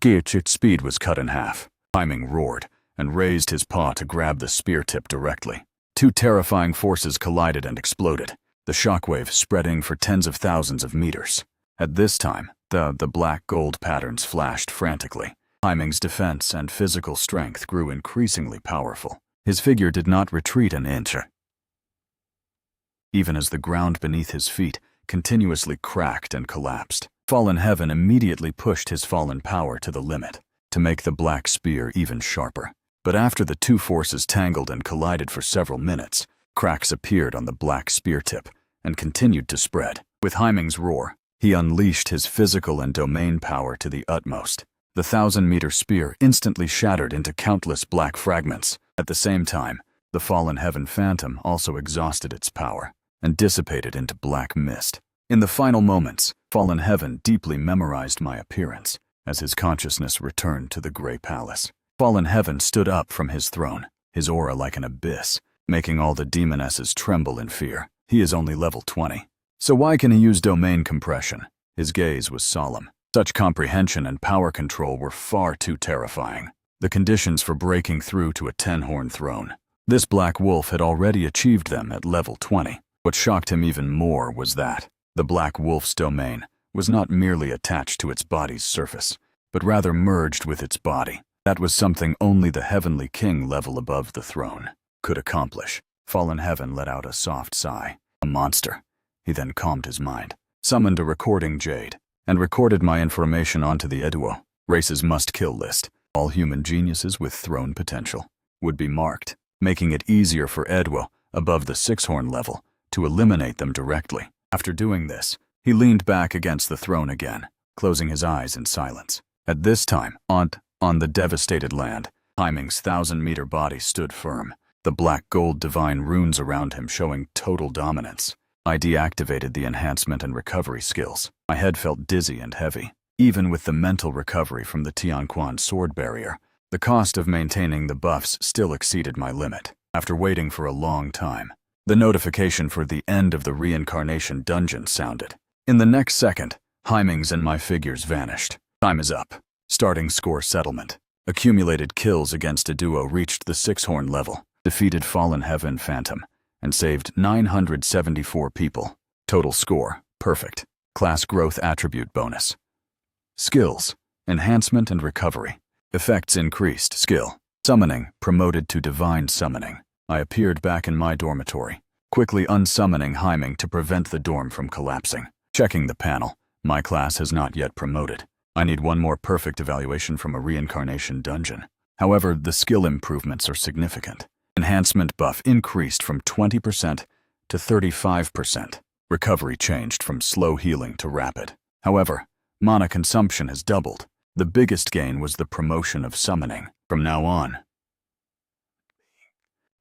speed was cut in half. Haiming roared and raised his paw to grab the spear tip directly. Two terrifying forces collided and exploded, the shockwave spreading for tens of thousands of meters. At this time, the black gold patterns flashed frantically. Haiming's defense and physical strength grew increasingly powerful. His figure did not retreat an inch, even as the ground beneath his feet continuously cracked and collapsed. Fallen Heaven immediately pushed his fallen power to the limit, to make the black spear even sharper. But after the two forces tangled and collided for several minutes, cracks appeared on the black spear tip and continued to spread. With Haiming's roar, he unleashed his physical and domain power to the utmost. The 1,000-meter spear instantly shattered into countless black fragments. At the same time, the Fallen Heaven Phantom also exhausted its power and dissipated into black mist. In the final moments, Fallen Heaven deeply memorized my appearance as his consciousness returned to the Grey Palace. Fallen Heaven stood up from his throne, his aura like an abyss, making all the demonesses tremble in fear. He is only level 20. So why can he use domain compression? His gaze was solemn. Such comprehension and power control were far too terrifying. The conditions for breaking through to a 10-horn throne. This black wolf had already achieved them at level 20. What shocked him even more was that the black wolf's domain was not merely attached to its body's surface, but rather merged with its body. That was something only the Heavenly King level above the throne could accomplish. Fallen Heaven let out a soft sigh. A monster. He then calmed his mind, summoned a recording jade, and recorded my information onto the Eduo race's must-kill list. All human geniuses with throne potential would be marked, making it easier for Eduo above the 6-horn level to eliminate them directly. After doing this, he leaned back against the throne again, closing his eyes in silence. At this time, on the devastated land, Haiming's 1,000-meter body stood firm, the black gold divine runes around him showing total dominance. I deactivated the enhancement and recovery skills. My head felt dizzy and heavy. Even with the mental recovery from the Tianquan sword barrier, the cost of maintaining the buffs still exceeded my limit. After waiting for a long time, the notification for the end of the Reincarnation dungeon sounded. In the next second, Haiming's and my figures vanished. Time is up. Starting score settlement. Accumulated kills against a duo reached the 6-horn level, defeated Fallen Heaven Phantom, and saved 974 people. Total score, perfect. Class growth attribute bonus. Skills, enhancement and recovery. Effects increased. Skill, summoning, promoted to divine summoning. I appeared back in my dormitory, quickly unsummoning Haiming to prevent the dorm from collapsing. Checking the panel, my class has not yet promoted. I need one more perfect evaluation from a Reincarnation dungeon. However, the skill improvements are significant. Enhancement buff increased from 20% to 35%. Recovery changed from slow healing to rapid. However, mana consumption has doubled. The biggest gain was the promotion of summoning. From now on,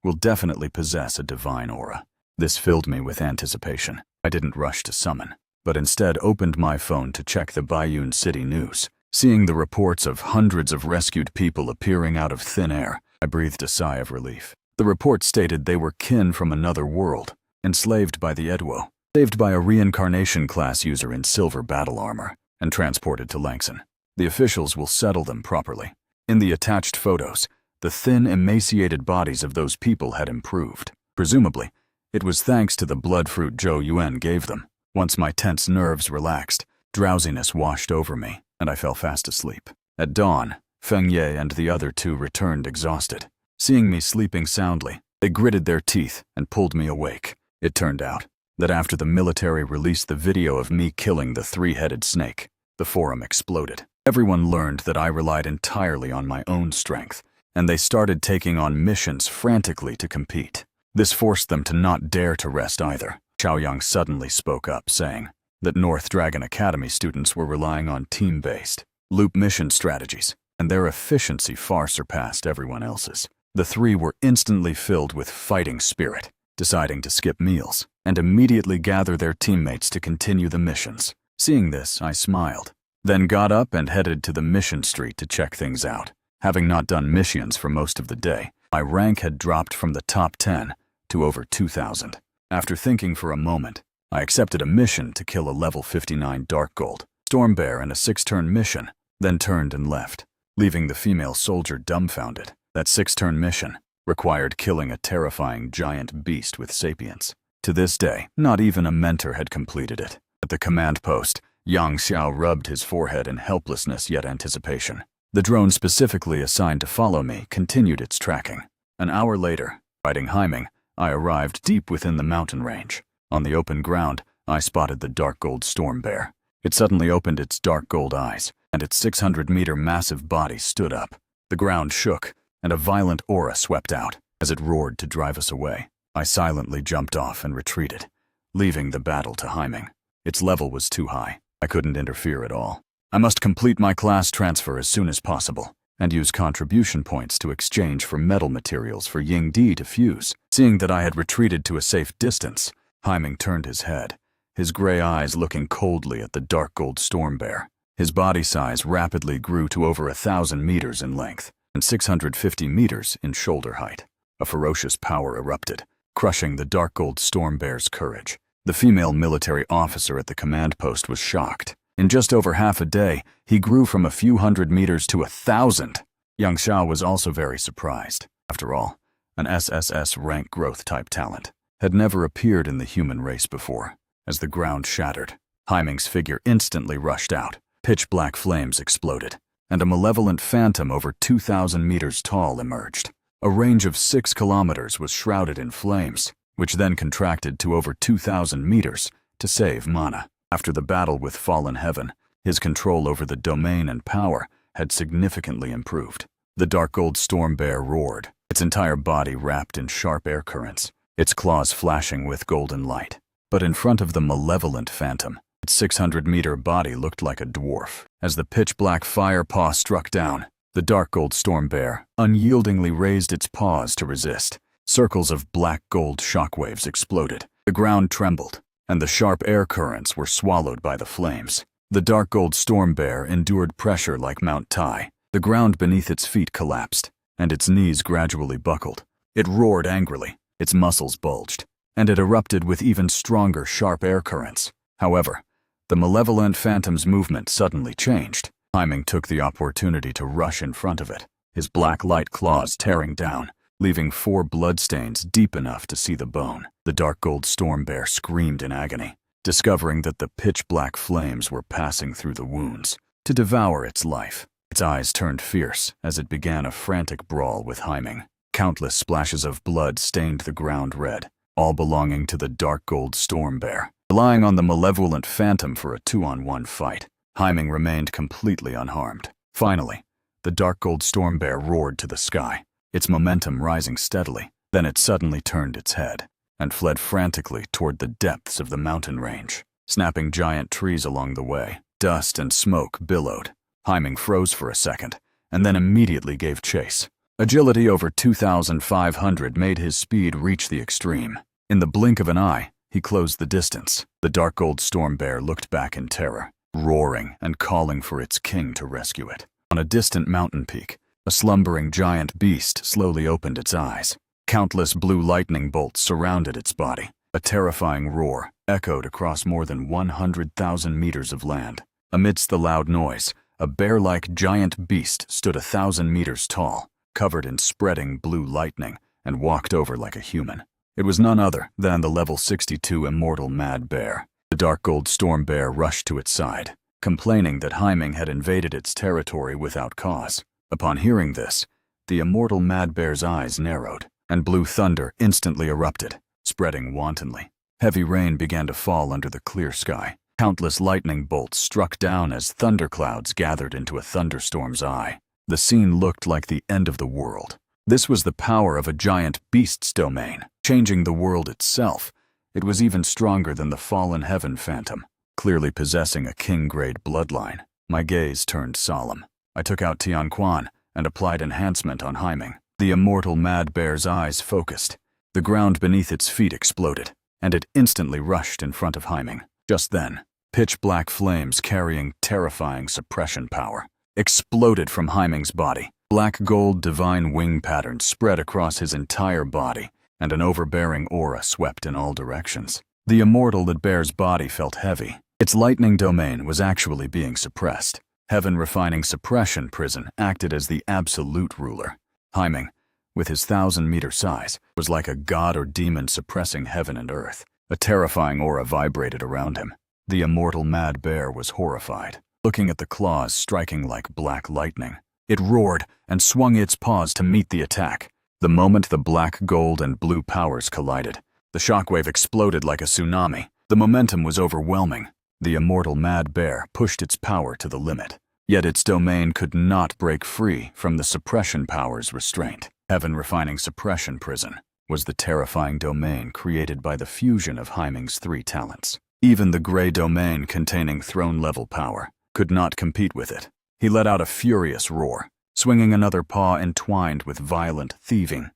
will definitely possess a divine aura. This filled me with anticipation. I didn't rush to summon, but instead opened my phone to check the Baiyun City news. Seeing the reports of hundreds of rescued people appearing out of thin air, I breathed a sigh of relief. The report stated they were kin from another world, enslaved by the Eduo, saved by a Reincarnation class user in silver battle armor, and transported to Lancen. The officials will settle them properly. In the attached photos, the thin, emaciated bodies of those people had improved. Presumably, it was thanks to the blood fruit Zhou Yuan gave them. Once my tense nerves relaxed, drowsiness washed over me, and I fell fast asleep. At dawn, Feng Ye and the other two returned exhausted. Seeing me sleeping soundly, they gritted their teeth and pulled me awake. It turned out that after the military released the video of me killing the 3-headed snake, the forum exploded. Everyone learned that I relied entirely on my own strength, and they started taking on missions frantically to compete. This forced them to not dare to rest either. Xiaoyang suddenly spoke up, saying, that North Dragon Academy students were relying on team-based, loop mission strategies, and their efficiency far surpassed everyone else's. The three were instantly filled with fighting spirit, deciding to skip meals and immediately gather their teammates to continue the missions. Seeing this, I smiled, then got up and headed to the mission street to check things out. Having not done missions for most of the day, my rank had dropped from the top 10 to over 2,000. After thinking for a moment, I accepted a mission to kill a level 59 Dark Gold Storm Bear in a 6-turn mission, then turned and left, leaving the female soldier dumbfounded. That 6-turn mission required killing a terrifying giant beast with sapience. To this day, not even a mentor had completed it. At the command post, Yang Xiao rubbed his forehead in helplessness yet anticipation. The drone specifically assigned to follow me continued its tracking. An hour later, riding Haiming, I arrived deep within the mountain range. On the open ground, I spotted the Dark Gold Storm Bear. It suddenly opened its dark gold eyes, and its 600-meter massive body stood up. The ground shook, and a violent aura swept out as it roared to drive us away. I silently jumped off and retreated, leaving the battle to Haiming. Its level was too high. I couldn't interfere at all. I must complete my class transfer as soon as possible and use contribution points to exchange for metal materials for Yingdi to fuse. Seeing that I had retreated to a safe distance, Haiming turned his head, his gray eyes looking coldly at the Dark Gold Storm Bear. His body size rapidly grew to over 1,000 meters in length and 650 meters in shoulder height. A ferocious power erupted, crushing the Dark Gold Storm Bear's courage. The female military officer at the command post was shocked. In just over half a day, he grew from a few hundred meters to 1,000. Yang Xiao was also very surprised. After all, an SSS rank growth type talent had never appeared in the human race before. As the ground shattered, Haiming's figure instantly rushed out. Pitch-black flames exploded, and a malevolent phantom over 2,000 meters tall emerged. A range of 6 kilometers was shrouded in flames, which then contracted to over 2,000 meters to save mana. After the battle with Fallen Heaven, his control over the domain and power had significantly improved. The Dark Gold Storm Bear roared, its entire body wrapped in sharp air currents, its claws flashing with golden light. But in front of the malevolent phantom, its 600-meter body looked like a dwarf. As the pitch-black fire paw struck down, the Dark Gold Storm Bear unyieldingly raised its paws to resist. Circles of black gold shockwaves exploded. The ground trembled, and the sharp air currents were swallowed by the flames. The Dark Gold Storm Bear endured pressure like Mount Tai. The ground beneath its feet collapsed, and its knees gradually buckled. It roared angrily, its muscles bulged, and it erupted with even stronger sharp air currents. However, the malevolent phantom's movement suddenly changed. Haiming took the opportunity to rush in front of it, his black light claws tearing down, leaving 4 bloodstains deep enough to see the bone. The Dark Gold Storm Bear screamed in agony, discovering that the pitch-black flames were passing through the wounds to devour its life. Its eyes turned fierce as it began a frantic brawl with Haiming. Countless splashes of blood stained the ground red, all belonging to the Dark Gold Storm Bear. Relying on the malevolent phantom for a 2-on-1 fight, Haiming remained completely unharmed. Finally, the Dark Gold Storm Bear roared to the sky, its momentum rising steadily. Then it suddenly turned its head and fled frantically toward the depths of the mountain range, snapping giant trees along the way. Dust and smoke billowed. Haiming froze for a second and then immediately gave chase. Agility over 2,500 made his speed reach the extreme. In the blink of an eye, he closed the distance. The Dark Gold Storm Bear looked back in terror, roaring and calling for its king to rescue it. On a distant mountain peak, a slumbering giant beast slowly opened its eyes. Countless blue lightning bolts surrounded its body. A terrifying roar echoed across more than 100,000 meters of land. Amidst the loud noise, a bear-like giant beast stood 1,000 meters tall, covered in spreading blue lightning, and walked over like a human. It was none other than the level 62 immortal Mad Bear. The Dark Gold Storm Bear rushed to its side, complaining that Haiming had invaded its territory without cause. Upon hearing this, the immortal Mad Bear's eyes narrowed, and blue thunder instantly erupted, spreading wantonly. Heavy rain began to fall under the clear sky. Countless lightning bolts struck down as thunderclouds gathered into a thunderstorm's eye. The scene looked like the end of the world. This was the power of a giant beast's domain, changing the world itself. It was even stronger than the Fallen Heaven phantom. clearly possessing a king-grade bloodline. My gaze turned solemn. I took out Tianquan and applied enhancement on Haiming. The immortal mad bear's eyes focused. The ground beneath its feet exploded, and it instantly rushed in front of Haiming. Just then, pitch-black flames carrying terrifying suppression power exploded from Haiming's body. Black gold divine wing patterns spread across his entire body, and an overbearing aura swept in all directions. The immortal that bears body felt heavy. Its lightning domain was actually being suppressed. Heaven-refining suppression prison acted as the absolute ruler. Haiming, with his 1,000-meter size, was like a god or demon suppressing heaven and earth. A terrifying aura vibrated around him. The immortal mad bear was horrified, looking at the claws striking like black lightning. It roared and swung its paws to meet the attack. The moment the black, gold, and blue powers collided, the shockwave exploded like a tsunami. The momentum was overwhelming. The immortal mad bear pushed its power to the limit. Yet its domain could not break free from the suppression power's restraint. Heaven-refining suppression prison was the terrifying domain created by the fusion of Haiming's 3 talents. Even the gray domain containing throne-level power could not compete with it. He let out a furious roar, swinging another paw entwined with violent, thieving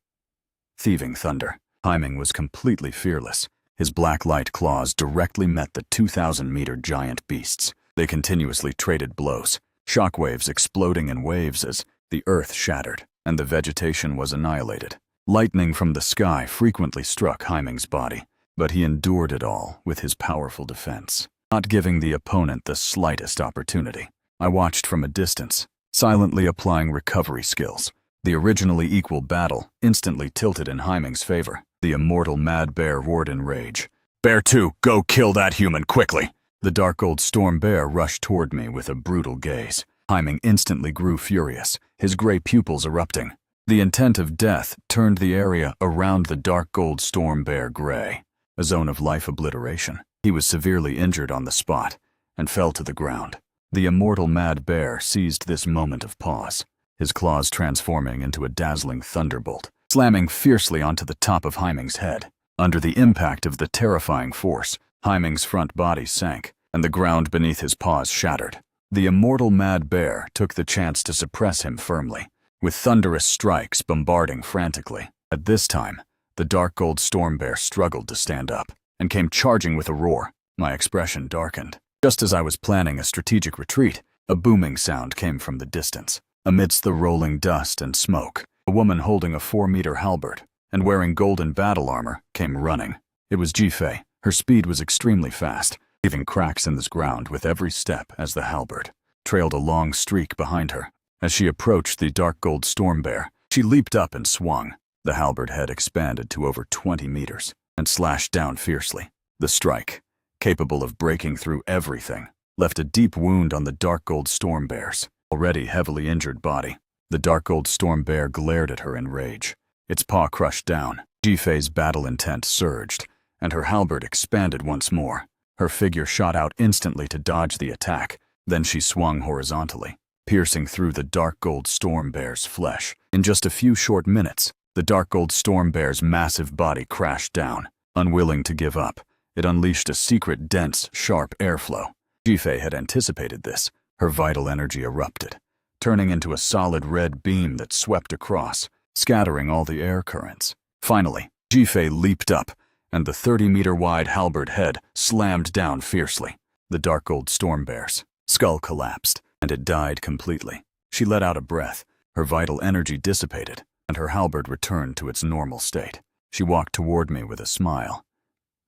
thunder. Haiming was completely fearless. His black light claws directly met the 2,000-meter giant beasts. They continuously traded blows, shockwaves exploding in waves as the earth shattered and the vegetation was annihilated. Lightning from the sky frequently struck Haiming's body, but he endured it all with his powerful defense, not giving the opponent the slightest opportunity. I watched from a distance, silently applying recovery skills. The originally equal battle instantly tilted in Haiming's favor. The immortal mad bear roared in rage. "Bear 2, go kill that human quickly!" The dark gold storm bear rushed toward me with a brutal gaze. Haiming instantly grew furious, his gray pupils erupting. The intent of death turned the area around the dark gold storm bear gray, a zone of life obliteration. He was severely injured on the spot and fell to the ground. The immortal mad bear seized this moment of pause, his claws transforming into a dazzling thunderbolt, slamming fiercely onto the top of Haiming's head. Under the impact of the terrifying force, Haiming's front body sank, and the ground beneath his paws shattered. The immortal mad bear took the chance to suppress him firmly, with thunderous strikes bombarding frantically. At this time, the dark gold storm bear struggled to stand up, and came charging with a roar. My expression darkened. Just as I was planning a strategic retreat, a booming sound came from the distance. Amidst the rolling dust and smoke, a woman holding a 4-meter halberd and wearing golden battle armor came running. It was Jifei. Her speed was extremely fast, leaving cracks in the ground with every step as the halberd trailed a long streak behind her. As she approached the dark gold storm bear, she leaped up and swung. The halberd head expanded to over 20 meters and slashed down fiercely. The strike, capable of breaking through everything, left a deep wound on the dark gold storm bear's already heavily injured body. The dark gold storm bear glared at her in rage. Its paw crushed down. Jifei's battle intent surged, and her halberd expanded once more. Her figure shot out instantly to dodge the attack. Then she swung horizontally, piercing through the dark gold storm bear's flesh. In just a few short minutes, the dark gold storm bear's massive body crashed down. Unwilling to give up, it unleashed a secret, dense, sharp airflow. Jifei had anticipated this. Her vital energy erupted, turning into a solid red beam that swept across, scattering all the air currents. Finally, Jifei leaped up, and the 30-meter-wide halberd head slammed down fiercely. The dark gold storm bear's skull collapsed, and it died completely. She let out a breath. Her vital energy dissipated, and her halberd returned to its normal state. She walked toward me with a smile.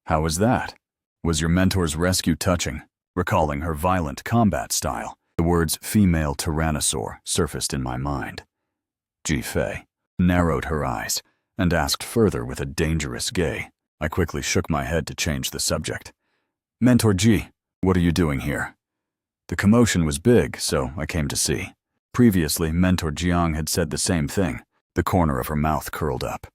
"How was that? Was your mentor's rescue touching?" Recalling her violent combat style, the words female tyrannosaur surfaced in my mind. Jifei narrowed her eyes and asked further with a dangerous gaze. I quickly shook my head to change the subject. "Mentor Ji, what are you doing here?" The commotion was big, so I came to see. Previously, Mentor Jiang had said the same thing. The corner of her mouth curled up.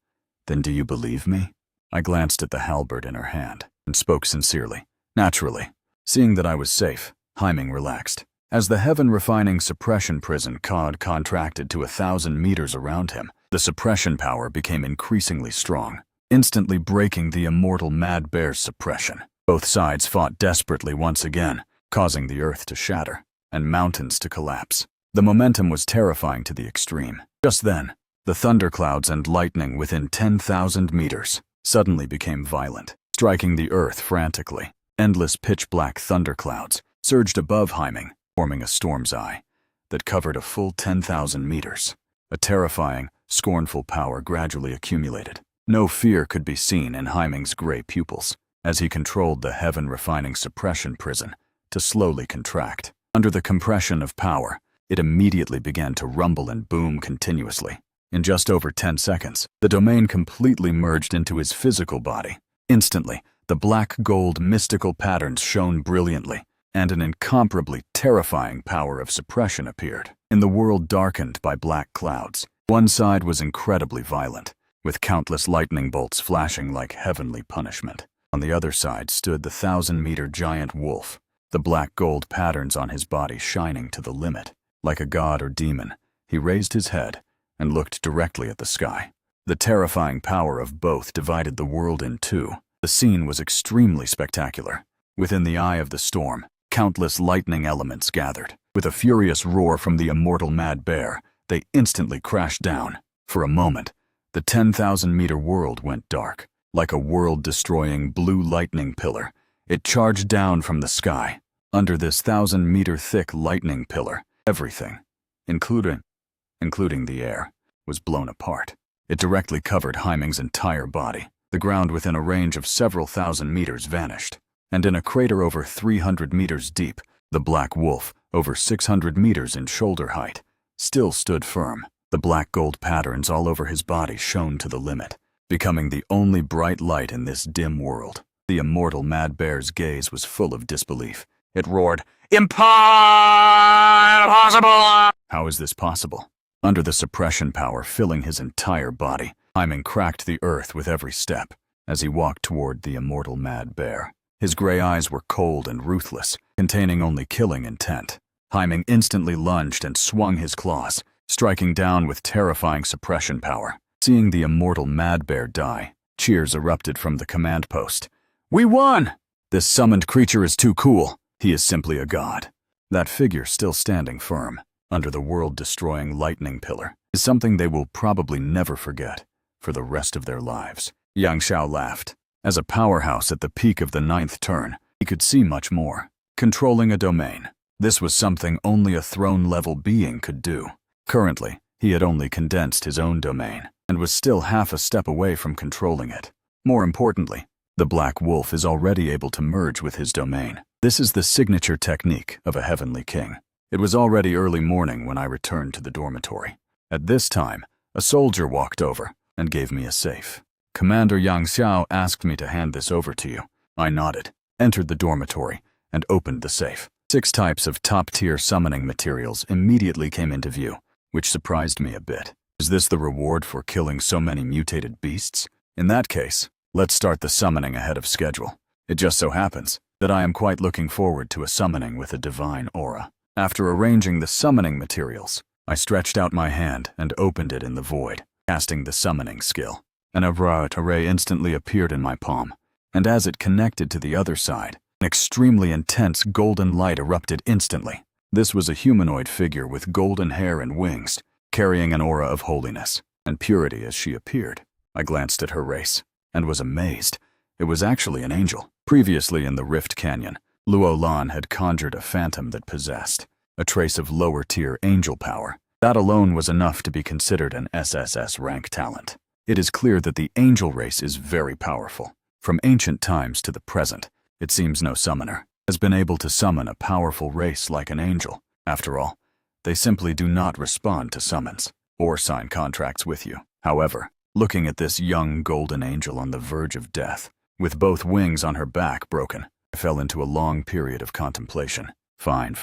"Then do you believe me?" I glanced at the halberd in her hand and spoke sincerely. Naturally, seeing that I was safe, Haiming relaxed. As the heaven-refining suppression prison contracted to 1,000 meters around him, the suppression power became increasingly strong, instantly breaking the immortal mad bear's suppression. Both sides fought desperately once again, causing the earth to shatter and mountains to collapse. The momentum was terrifying to the extreme. Just then, the thunderclouds and lightning within 10,000 meters suddenly became violent, striking the earth frantically. Endless pitch-black thunderclouds surged above Haiming, forming a storm's eye that covered a full 10,000 meters. A terrifying, scornful power gradually accumulated. No fear could be seen in Haiming's gray pupils as he controlled the heaven-refining suppression prison to slowly contract. Under the compression of power, it immediately began to rumble and boom continuously. In just over 10 seconds, the domain completely merged into his physical body. Instantly, the black-gold mystical patterns shone brilliantly, and an incomparably terrifying power of suppression appeared. In the world darkened by black clouds, one side was incredibly violent, with countless lightning bolts flashing like heavenly punishment. On the other side stood the 1,000-meter giant wolf, the black-gold patterns on his body shining to the limit. Like a god or demon, he raised his head and looked directly at the sky. The terrifying power of both divided the world in two. The scene was extremely spectacular. Within the eye of the storm, countless lightning elements gathered. With a furious roar from the immortal mad bear, they instantly crashed down. For a moment, the 10,000-meter world went dark. Like a world-destroying blue lightning pillar, it charged down from the sky. Under this 1,000-meter thick lightning pillar, everything, including the air, was blown apart. It directly covered Haiming's entire body. The ground within a range of several thousand meters vanished, and in a crater over 300 meters deep, the black wolf, over 600 meters in shoulder height, still stood firm. The black gold patterns all over his body shone to the limit, becoming the only bright light in this dim world. The immortal mad bear's gaze was full of disbelief. It roared, "Impossible! How is this possible?" Under the suppression power filling his entire body, Haiming cracked the earth with every step as he walked toward the immortal mad bear. His gray eyes were cold and ruthless, containing only killing intent. Haiming instantly lunged and swung his claws, striking down with terrifying suppression power. Seeing the immortal mad bear die, cheers erupted from the command post. "We won! This summoned creature is too cool. He is simply a god." That figure still standing firm, under the world-destroying lightning pillar, is something they will probably never forget for the rest of their lives. Yang Xiao laughed. As a powerhouse at the peak of the 9th turn, he could see much more. Controlling a domain. This was something only a throne-level being could do. Currently, he had only condensed his own domain, and was still half a step away from controlling it. More importantly, the Black Wolf is already able to merge with his domain. This is the signature technique of a heavenly king. It was already early morning when I returned to the dormitory. At this time, a soldier walked over and gave me a safe. "Commander Yang Xiao asked me to hand this over to you." I nodded, entered the dormitory, and opened the safe. 6 types of top-tier summoning materials immediately came into view, which surprised me a bit. Is this the reward for killing so many mutated beasts? In that case, let's start the summoning ahead of schedule. It just so happens that I am quite looking forward to a summoning with a divine aura. After arranging the summoning materials, I stretched out my hand and opened it in the void, casting the summoning skill. An array instantly appeared in my palm, and as it connected to the other side, an extremely intense golden light erupted instantly. This was a humanoid figure with golden hair and wings, carrying an aura of holiness and purity as she appeared. I glanced at her race and was amazed. It was actually an angel. Previously in the Rift Canyon, Luo Lan had conjured a phantom that possessed a trace of lower-tier angel power. That alone was enough to be considered an SSS rank talent. It is clear that the angel race is very powerful. From ancient times to the present, it seems no summoner has been able to summon a powerful race like an angel. After all, they simply do not respond to summons or sign contracts with you. However, looking at this young golden angel on the verge of death, with both wings on her back broken, I fell into a long period of contemplation. Fine.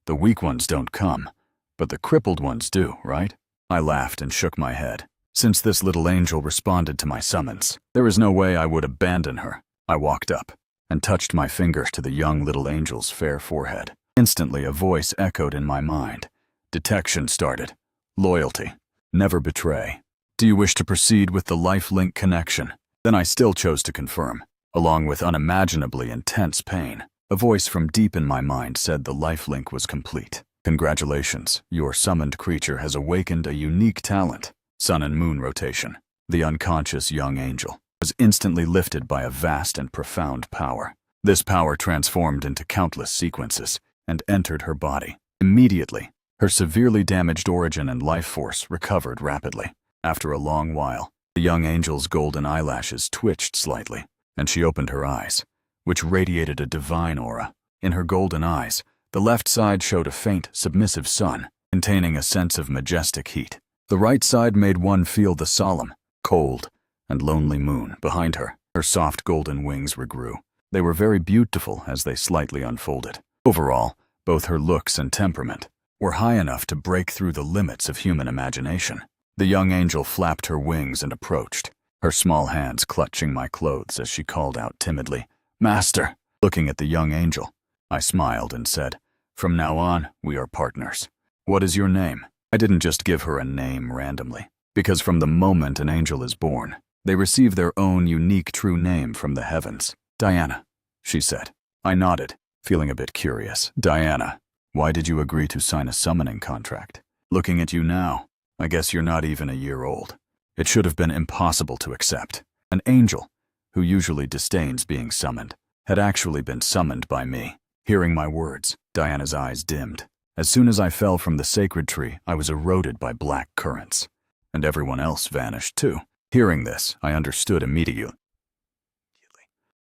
The weak ones don't come, but the crippled ones do, right? I laughed and shook my head. Since this little angel responded to my summons, there is no way I would abandon her. I walked up and touched my fingers to the young little angel's fair forehead. Instantly, a voice echoed in my mind. Detection started. Loyalty. Never betray. Do you wish to proceed with the lifelink connection? Then I still chose to confirm. along with unimaginably intense pain. A voice from deep in my mind said the lifelink was complete. Congratulations, your summoned creature has awakened a unique talent. Sun and Moon rotation. The unconscious young angel was instantly lifted by a vast and profound power. This power transformed into countless sequences and entered her body. Immediately, her severely damaged origin and life force recovered rapidly. After a long while, the young angel's golden eyelashes twitched slightly, and she opened her eyes, which radiated a divine aura. In her golden eyes, the left side showed a faint, submissive sun, containing a sense of majestic heat. The right side made one feel the solemn, cold, and lonely moon behind her. Her soft golden wings regrew. They were very beautiful as they slightly unfolded. Overall, both her looks and temperament were high enough to break through the limits of human imagination. The young angel flapped her wings and approached, her small hands clutching my clothes as she called out timidly, "Master!" Looking at the young angel, I smiled and said, "From now on, we are partners. What is your name?" I didn't just give her a name randomly, because from the moment an angel is born, they receive their own unique true name from the heavens. "Diana," she said. I nodded, feeling a bit curious. "Diana, why did you agree to sign a summoning contract? Looking at you now, I guess you're not even a year old. It should have been impossible to accept. An angel, who usually disdains being summoned, had actually been summoned by me." Hearing my words, Diana's eyes dimmed. As soon as I fell from the sacred tree, I was eroded by black currents, and everyone else vanished too. Hearing this, I understood immediately.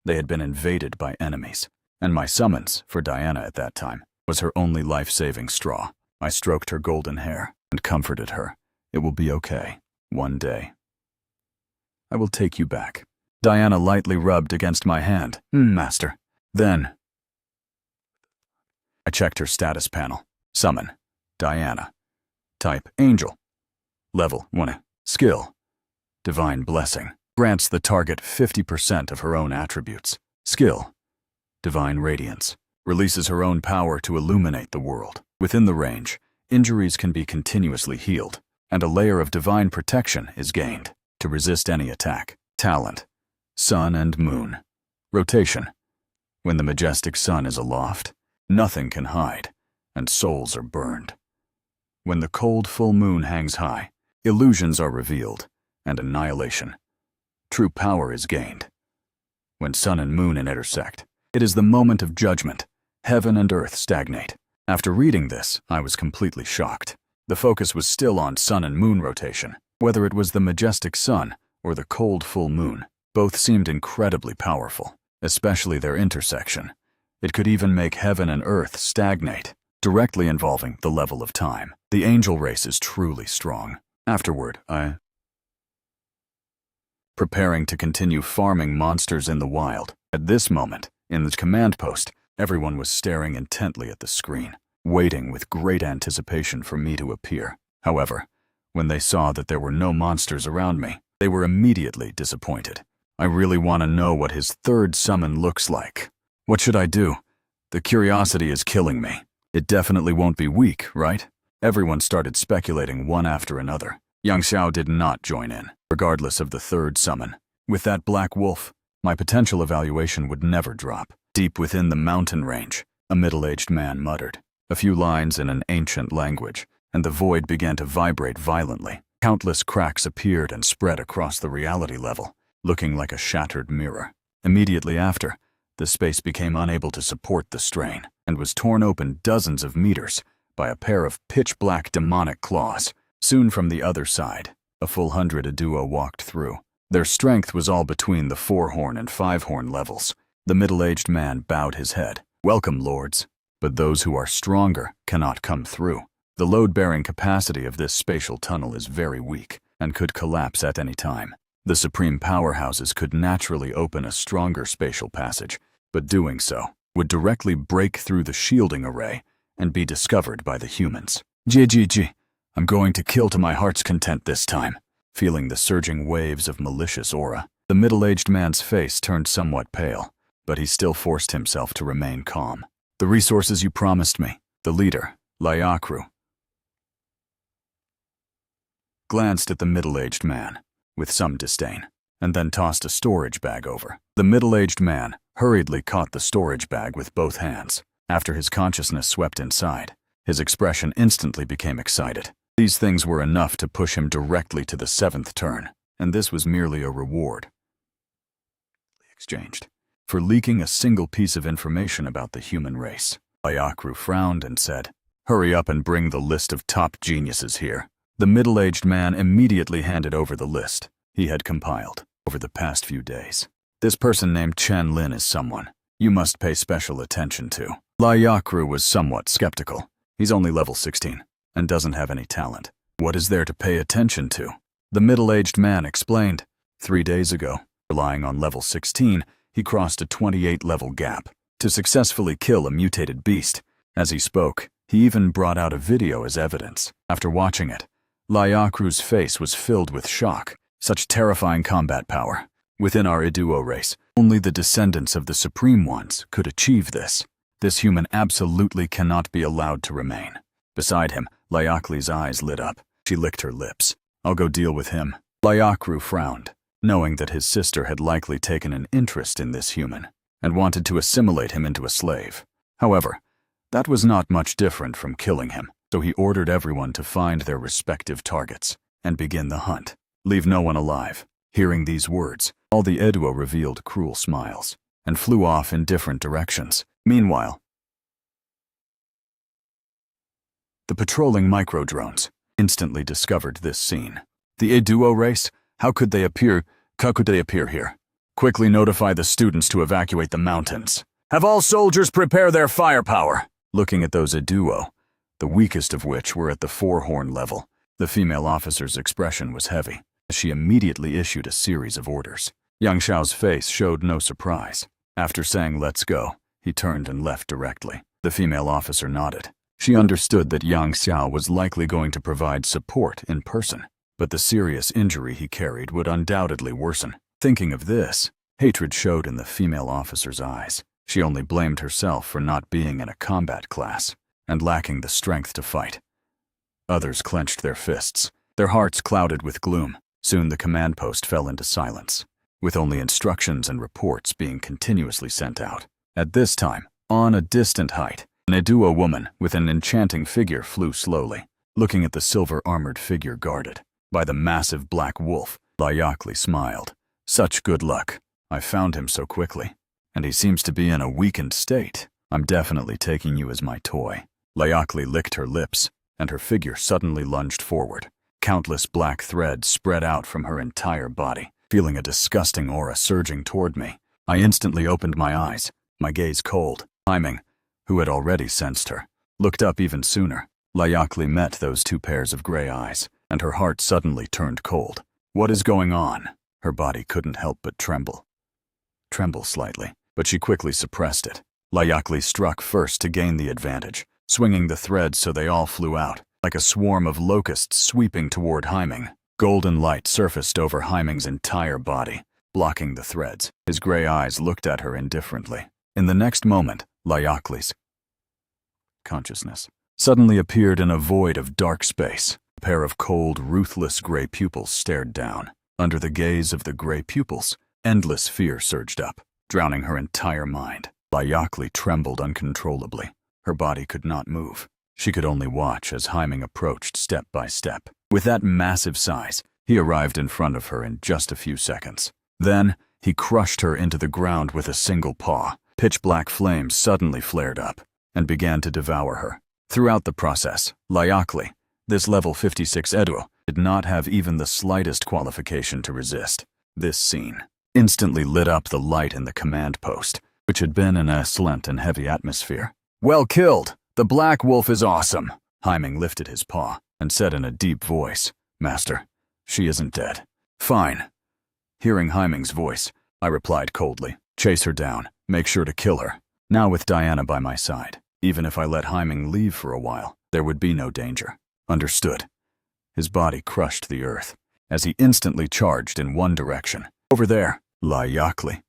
They had been invaded by enemies, and my summons for Diana at that time was her only life-saving straw. I stroked her golden hair and comforted her. "It will be okay. One day I will take you back." Diana lightly rubbed against my hand. "Master." Then I checked her status panel. Summon. Diana. Type. Angel. Level 1. Skill. Divine Blessing. Grants the target 50% of her own attributes. Skill. Divine Radiance. Releases her own power to illuminate the world. Within the range, injuries can be continuously healed, and a layer of divine protection is gained to resist any attack. Talent. Sun and Moon. Rotation. When the majestic sun is aloft, nothing can hide, and souls are burned. When the cold full moon hangs high, illusions are revealed, and annihilation. True power is gained. When sun and moon intersect, it is the moment of judgment. Heaven and earth stagnate. After reading this, I was completely shocked. The focus was still on sun and moon rotation. Whether it was the majestic sun or the cold full moon, both seemed incredibly powerful, especially their intersection. It could even make heaven and earth stagnate, directly involving the level of time. The angel race is truly strong. Afterward, preparing to continue farming monsters in the wild. At this moment, in the command post, everyone was staring intently at the screen, waiting with great anticipation for me to appear. However, when they saw that there were no monsters around me, they were immediately disappointed. I really want to know what his third summon looks like. What should I do? The curiosity is killing me. It definitely won't be weak, right? Everyone started speculating one after another. Yang Xiao did not join in, regardless of the third summon. With that black wolf, my potential evaluation would never drop. Deep within the mountain range, a middle-aged man muttered a few lines in an ancient language, and the void began to vibrate violently. Countless cracks appeared and spread across the reality level, looking like a shattered mirror. Immediately after, the space became unable to support the strain and was torn open dozens of meters by a pair of pitch-black demonic claws. Soon from the other side, a full 100 Aduo walked through. Their strength was all between the 4-horn and 5-horn levels. The middle-aged man bowed his head. "Welcome, lords, but those who are stronger cannot come through. The load-bearing capacity of this spatial tunnel is very weak and could collapse at any time. The supreme powerhouses could naturally open a stronger spatial passage, but doing so would directly break through the shielding array and be discovered by the humans. GGG, I'm going to kill to my heart's content this time." Feeling the surging waves of malicious aura, the middle-aged man's face turned somewhat pale, but he still forced himself to remain calm. "The resources you promised me," the leader, Liakru, glanced at the middle-aged man with some disdain. and then tossed a storage bag over. The middle-aged man hurriedly caught the storage bag with both hands. After his consciousness swept inside, his expression instantly became excited. These things were enough to push him directly to the 7th turn, and this was merely a reward exchanged for leaking a single piece of information about the human race. Ayakru frowned and said, "Hurry up and bring the list of top geniuses here." The middle-aged man immediately handed over the list he had compiled over the past few days. "This person named Chen Lin is someone you must pay special attention to." Ayakru was somewhat skeptical. He's only level 16 and doesn't have any talent. What is there to pay attention to? The middle-aged man explained. 3 days ago, relying on level 16, he crossed a 28-level gap to successfully kill a mutated beast. As he spoke, he even brought out a video as evidence. After watching it, Ayakru's face was filled with shock. Such terrifying combat power. Within our Iduo race, only the descendants of the Supreme Ones could achieve this. This human absolutely cannot be allowed to remain. Beside him, Ayakli's eyes lit up. She licked her lips. "I'll go deal with him." Ayakru frowned, knowing that his sister had likely taken an interest in this human and wanted to assimilate him into a slave. However, that was not much different from killing him, so he ordered everyone to find their respective targets and begin the hunt. "Leave no one alive." Hearing these words, all the Iduo revealed cruel smiles and flew off in different directions. Meanwhile, the patrolling micro-drones instantly discovered this scene. The Iduo race? How could they appear here? Quickly notify the students to evacuate the mountains. Have all soldiers prepare their firepower. Looking at those Iduo, the weakest of which were at the 4-horn level, the female officer's expression was heavy. She immediately issued a series of orders. Yang Xiao's face showed no surprise. After saying "let's go," he turned and left directly. The female officer nodded. She understood that Yang Xiao was likely going to provide support in person, but the serious injury he carried would undoubtedly worsen. Thinking of this, hatred showed in the female officer's eyes. She only blamed herself for not being in a combat class and lacking the strength to fight. Others clenched their fists, their hearts clouded with gloom. Soon the command post fell into silence, with only instructions and reports being continuously sent out. At this time, on a distant height, an Iduo woman with an enchanting figure flew slowly, looking at the silver-armored figure guarded by the massive black wolf. Ayakli smiled. "Such good luck. I found him so quickly, and he seems to be in a weakened state. I'm definitely taking you as my toy." Ayakli licked her lips, and her figure suddenly lunged forward. Countless black threads spread out from her entire body, feeling a disgusting aura surging toward me. I instantly opened my eyes, my gaze cold. Haiming, who had already sensed her, looked up even sooner. Ayakli met those 2 pairs of gray eyes, and her heart suddenly turned cold. "What is going on?" Her body couldn't help but tremble slightly, but she quickly suppressed it. Ayakli struck first to gain the advantage, swinging the threads so they all flew out, like a swarm of locusts sweeping toward Haiming. Golden light surfaced over Haiming's entire body, blocking the threads. His gray eyes looked at her indifferently. In the next moment, Ayakli's consciousness suddenly appeared in a void of dark space. A pair of cold, ruthless gray pupils stared down. Under the gaze of the gray pupils, endless fear surged up, drowning her entire mind. Ayakli trembled uncontrollably. Her body could not move. She could only watch as Haiming approached step by step. With that massive size, he arrived in front of her in just a few seconds. Then, he crushed her into the ground with a single paw. Pitch-black flames suddenly flared up and began to devour her. Throughout the process, Ayakli, this level 56 Iduo, did not have even the slightest qualification to resist. This scene instantly lit up the light in the command post, which had been in a slant and heavy atmosphere. "Well killed! The Black Wolf is awesome!" Haiming lifted his paw and said in a deep voice, "Master, she isn't dead." "Fine." Hearing Haiming's voice, I replied coldly, "Chase her down. Make sure to kill her." Now with Diana by my side, even if I let Haiming leave for a while, there would be no danger. Understood. His body crushed the earth as he instantly charged in one direction. Over there, Ayakli,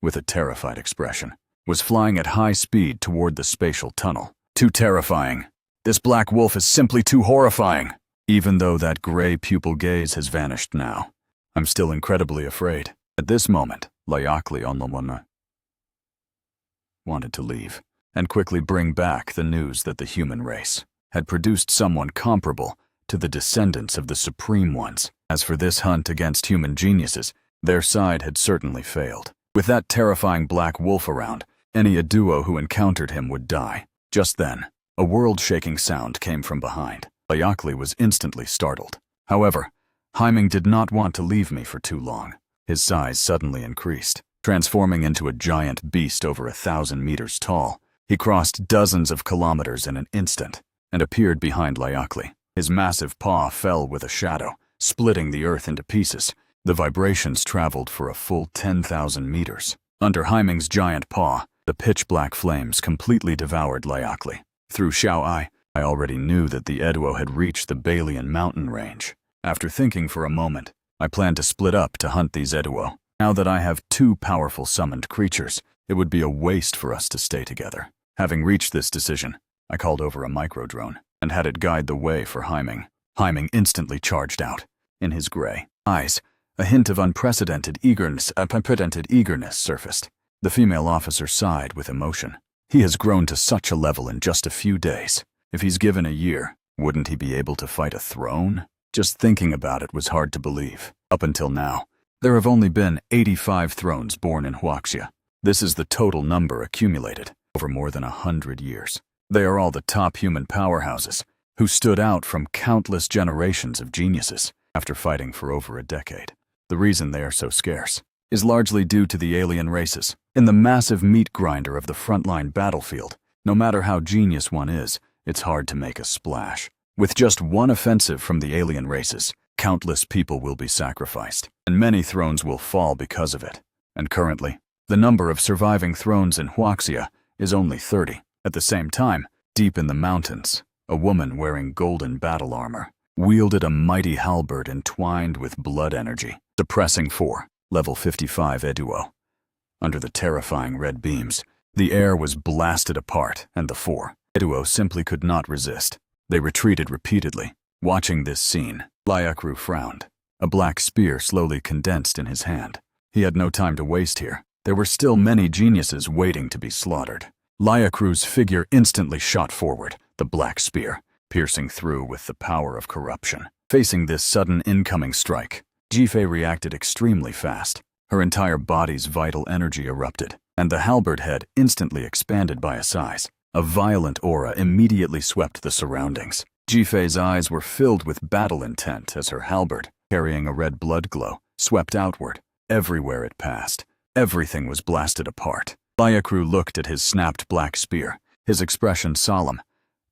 with a terrified expression, was flying at high speed toward the spatial tunnel. Too terrifying. This black wolf is simply too horrifying. Even though that gray pupil gaze has vanished now, I'm still incredibly afraid. At this moment, Layakli on wanted to leave and quickly bring back the news that the human race had produced someone comparable to the descendants of the Supreme Ones. As for this hunt against human geniuses, their side had certainly failed. With that terrifying black wolf around, any duo who encountered him would die. Just then, a world-shaking sound came from behind. Layakli was instantly startled. However, Haiming did not want to leave me for too long. His size suddenly increased, transforming into a giant beast over 1,000 meters tall. He crossed dozens of kilometers in an instant and appeared behind Layakli. His massive paw fell with a shadow, splitting the earth into pieces. The vibrations traveled for a full 10,000 meters. Under Haiming's giant paw, the pitch-black flames completely devoured Layakli. Through Xiao I already knew that the Eduo had reached the Balian mountain range. After thinking for a moment, I planned to split up to hunt these Eduo. Now that I have two powerful summoned creatures, it would be a waste for us to stay together. Having reached this decision, I called over a micro-drone and had it guide the way for Haiming. Haiming instantly charged out. In his gray eyes, a hint of unprecedented eagerness surfaced. The female officer sighed with emotion. He has grown to such a level in just a few days. If he's given a year, wouldn't he be able to fight a throne? Just thinking about it was hard to believe. Up until now, there have only been 85 thrones born in Huaxia. This is the total number accumulated over more than 100 years. They are all the top human powerhouses who stood out from countless generations of geniuses after fighting for over a decade. The reason they are so scarce is largely due to the alien races. In the massive meat grinder of the Frontline battlefield, no matter how genius one is, it's hard to make a splash. With just one offensive from the alien races, countless people will be sacrificed, and many thrones will fall because of it. And currently, the number of surviving thrones in Huaxia is only 30. At the same time, deep in the mountains, a woman wearing golden battle armor wielded a mighty halberd entwined with blood energy, suppressing 4 level 55 Eduo. Under the terrifying red beams, the air was blasted apart, and the 4 Eduo simply could not resist. They retreated repeatedly. Watching this scene, Layakru frowned. A black spear slowly condensed in his hand. He had no time to waste here. There were still many geniuses waiting to be slaughtered. Layakru's figure instantly shot forward, the black spear piercing through with the power of corruption. Facing this sudden incoming strike, Jifei reacted extremely fast. Her entire body's vital energy erupted, and the halberd head instantly expanded by a size. A violent aura immediately swept the surroundings. Jifei's eyes were filled with battle intent as her halberd, carrying a red blood glow, swept outward. Everywhere it passed, everything was blasted apart. Layakru looked at his snapped black spear, his expression solemn.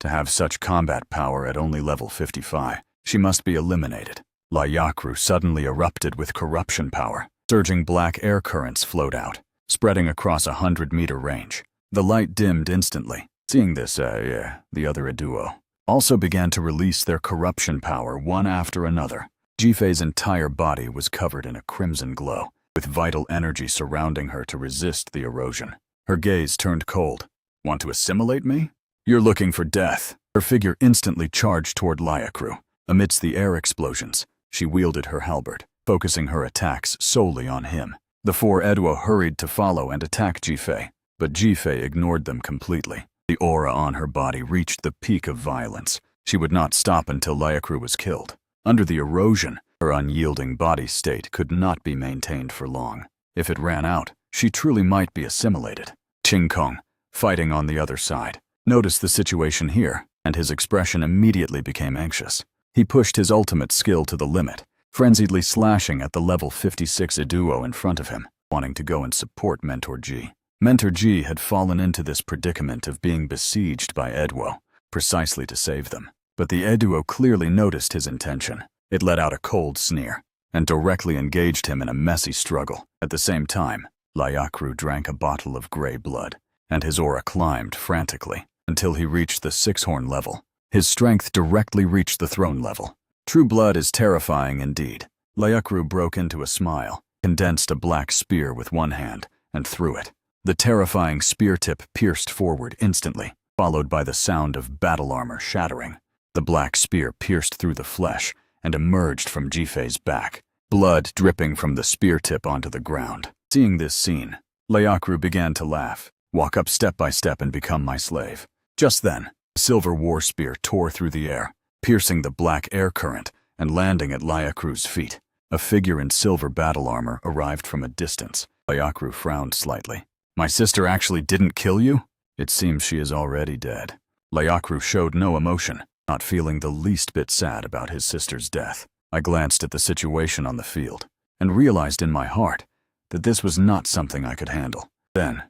To have such combat power at only level 55, she must be eliminated. Layakru suddenly erupted with corruption power. Surging black air currents flowed out, spreading across a 100-meter range. The light dimmed instantly. Seeing this, the other duo also began to release their corruption power one after another. Jifei's entire body was covered in a crimson glow, with vital energy surrounding her to resist the erosion. Her gaze turned cold. Want to assimilate me? You're looking for death. Her figure instantly charged toward Layakru. Amidst the air explosions, she wielded her halberd, focusing her attacks solely on him. The 4 Eduo hurried to follow and attack Jifei, but Jifei ignored them completely. The aura on her body reached the peak of violence. She would not stop until Layakru was killed. Under the erosion, her unyielding body state could not be maintained for long. If it ran out, she truly might be assimilated. Qing Kong, fighting on the other side, noticed the situation here, and his expression immediately became anxious. He pushed his ultimate skill to the limit, frenziedly slashing at the level 56 duo in front of him, wanting to go and support Mentor G. Mentor G had fallen into this predicament of being besieged by Eduo, precisely to save them. But the Eduo clearly noticed his intention. It let out a cold sneer, and directly engaged him in a messy struggle. At the same time, Layakru drank a bottle of gray blood, and his aura climbed frantically until he reached the 6-horn level. His strength directly reached the throne level. True blood is terrifying indeed. Layakru broke into a smile, condensed a black spear with one hand, and threw it. The terrifying spear tip pierced forward instantly, followed by the sound of battle armor shattering. The black spear pierced through the flesh and emerged from Jifei's back, blood dripping from the spear tip onto the ground. Seeing this scene, Layakru began to laugh, walk up step by step and become my slave. Just then, a silver war spear tore through the air, piercing the black air current and landing at Layakru's feet. A figure in silver battle armor arrived from a distance. Layakru frowned slightly. My sister actually didn't kill you? It seems she is already dead. Layakru showed no emotion, not feeling the least bit sad about his sister's death. I glanced at the situation on the field and realized in my heart that this was not something I could handle. Then,